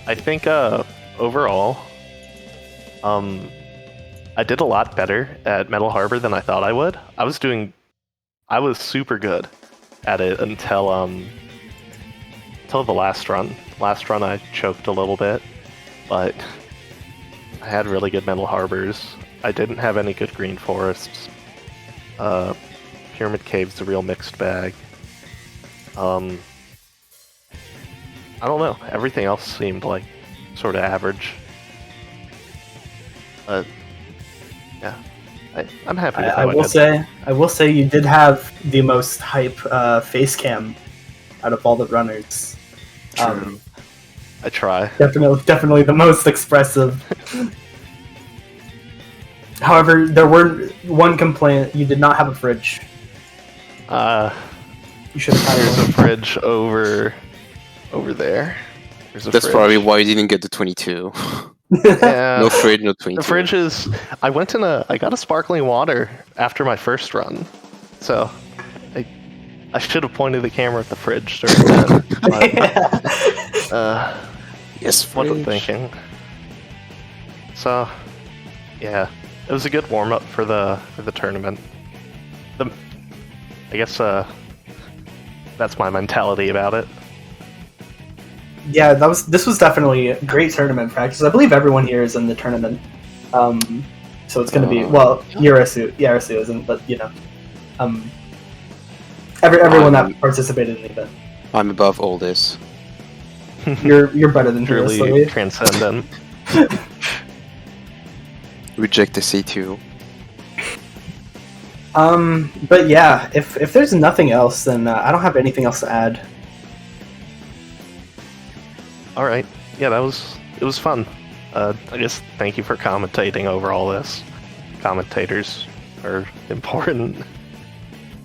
I think overall, I did a lot better at Metal Harbor than I thought I would. I was super good at it until the last run. Last run I choked a little bit, but I had really good Metal Harbors. I didn't have any good Green Forests. Pyramid Cave's a real mixed bag. I don't know. Everything else seemed like sort of average. But yeah, I'm happy with how I will say you did have the most hype face cam out of all the runners. True. I try. Definitely the most expressive. However, there were one complaint: you did not have a fridge. You should have had There's a fridge over there. That's fridge. probably why you didn't get the 22. Yeah. No fridge, no 22. The fridge is. I got a sparkling water after my first run, so I should have pointed the camera at the fridge during that. But, yes, wasn't thinking. So, yeah, it was a good warm up for the tournament. I guess that's my mentality about it. Yeah, this was definitely a great tournament practice. I believe everyone here is in the tournament, so it's going to be Yarasu isn't, but you know, everyone that participated in the event. I'm above all this. You're better than Truly transcendent. Reject the C2. But yeah, if there's nothing else, then I don't have anything else to add. All right, yeah, it was fun. I just thank you for commentating over all this. Commentators are important.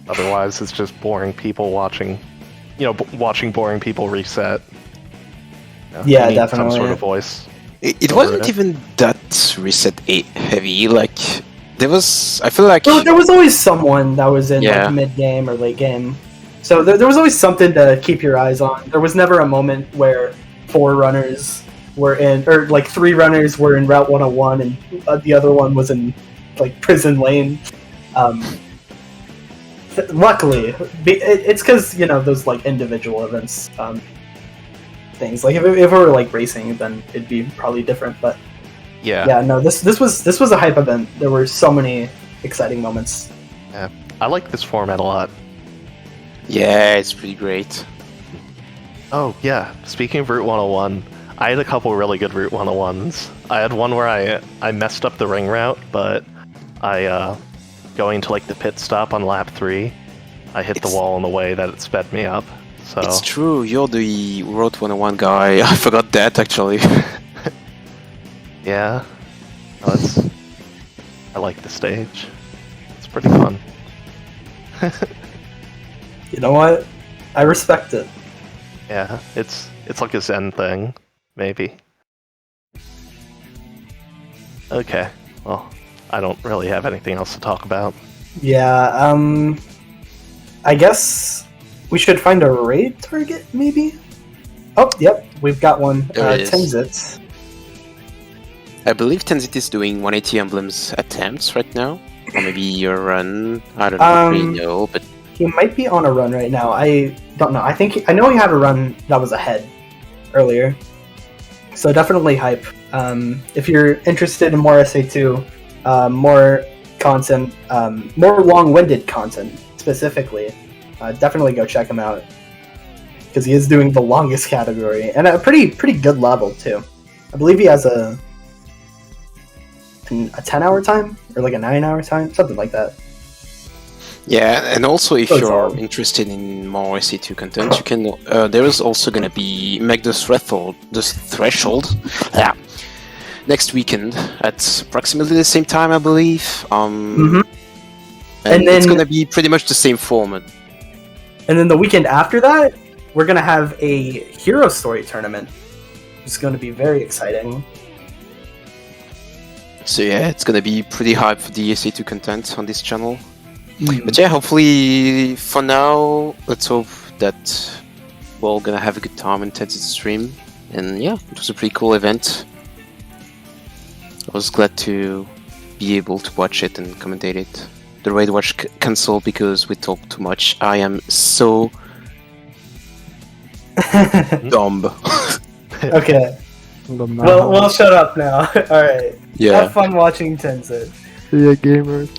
Otherwise, it's just boring people watching. Watching boring people reset. Yeah, need definitely. Some sort of voice. It wasn't even that reset heavy. Like there was, I feel like there was always someone that was in like mid game or late game. So there was always something to keep your eyes on. There was never a moment where 4 runners were in, or like 3 runners were in Route 101 and the other one was in like Prison Lane. Luckily, it's because those like individual events. Things like if it were like racing, then it'd be probably different. But no, this was a hype event. There were so many exciting moments. Yeah, I like this format a lot. Yeah, it's pretty great. Oh yeah, speaking of Route 101, I had a couple really good Route 101s. I had one where I messed up the ring route, but I going to like the pit stop on lap 3, I hit the wall in the way that it sped me up. So it's true, you're the Route 101 guy. I forgot that actually. Yeah, I like the stage. It's pretty fun. You know what? I respect it. Yeah, it's like a Zen thing, maybe. Okay, well, I don't really have anything else to talk about. Yeah, I guess we should find a raid target, maybe? Oh, yep, we've got one. Tenzit. I believe Tenzit is doing 180 emblems attempts right now. Or maybe your run, I don't really know, but... He might be on a run right now. I don't know. I know he had a run that was ahead earlier. So definitely hype. If you're interested in more SA2, more content, more long-winded content specifically, definitely go check him out. Because he is doing the longest category. And a pretty good level, too. I believe he has a 10-hour time? Or like a 9-hour time? Something like that. Yeah, and also if you're interested in more SA2 content, you can. There is also gonna be make the threshold. next weekend at approximately the same time, I believe. Mhm. And then it's gonna be pretty much the same format. And then the weekend after that, we're gonna have a Hero Story tournament. It's gonna be very exciting. So yeah, it's gonna be pretty hype for the SA2 content on this channel. Mm. But yeah, hopefully for now, let's hope that we're all gonna have a good time and Ted's stream. And yeah, it was a pretty cool event. I was glad to be able to watch it and commentate it. The Raid Watch cancelled because we talked too much. I am so dumb. Okay. Well, we'll shut up now. Alright. Yeah. Have fun watching Tencent. See ya, gamers.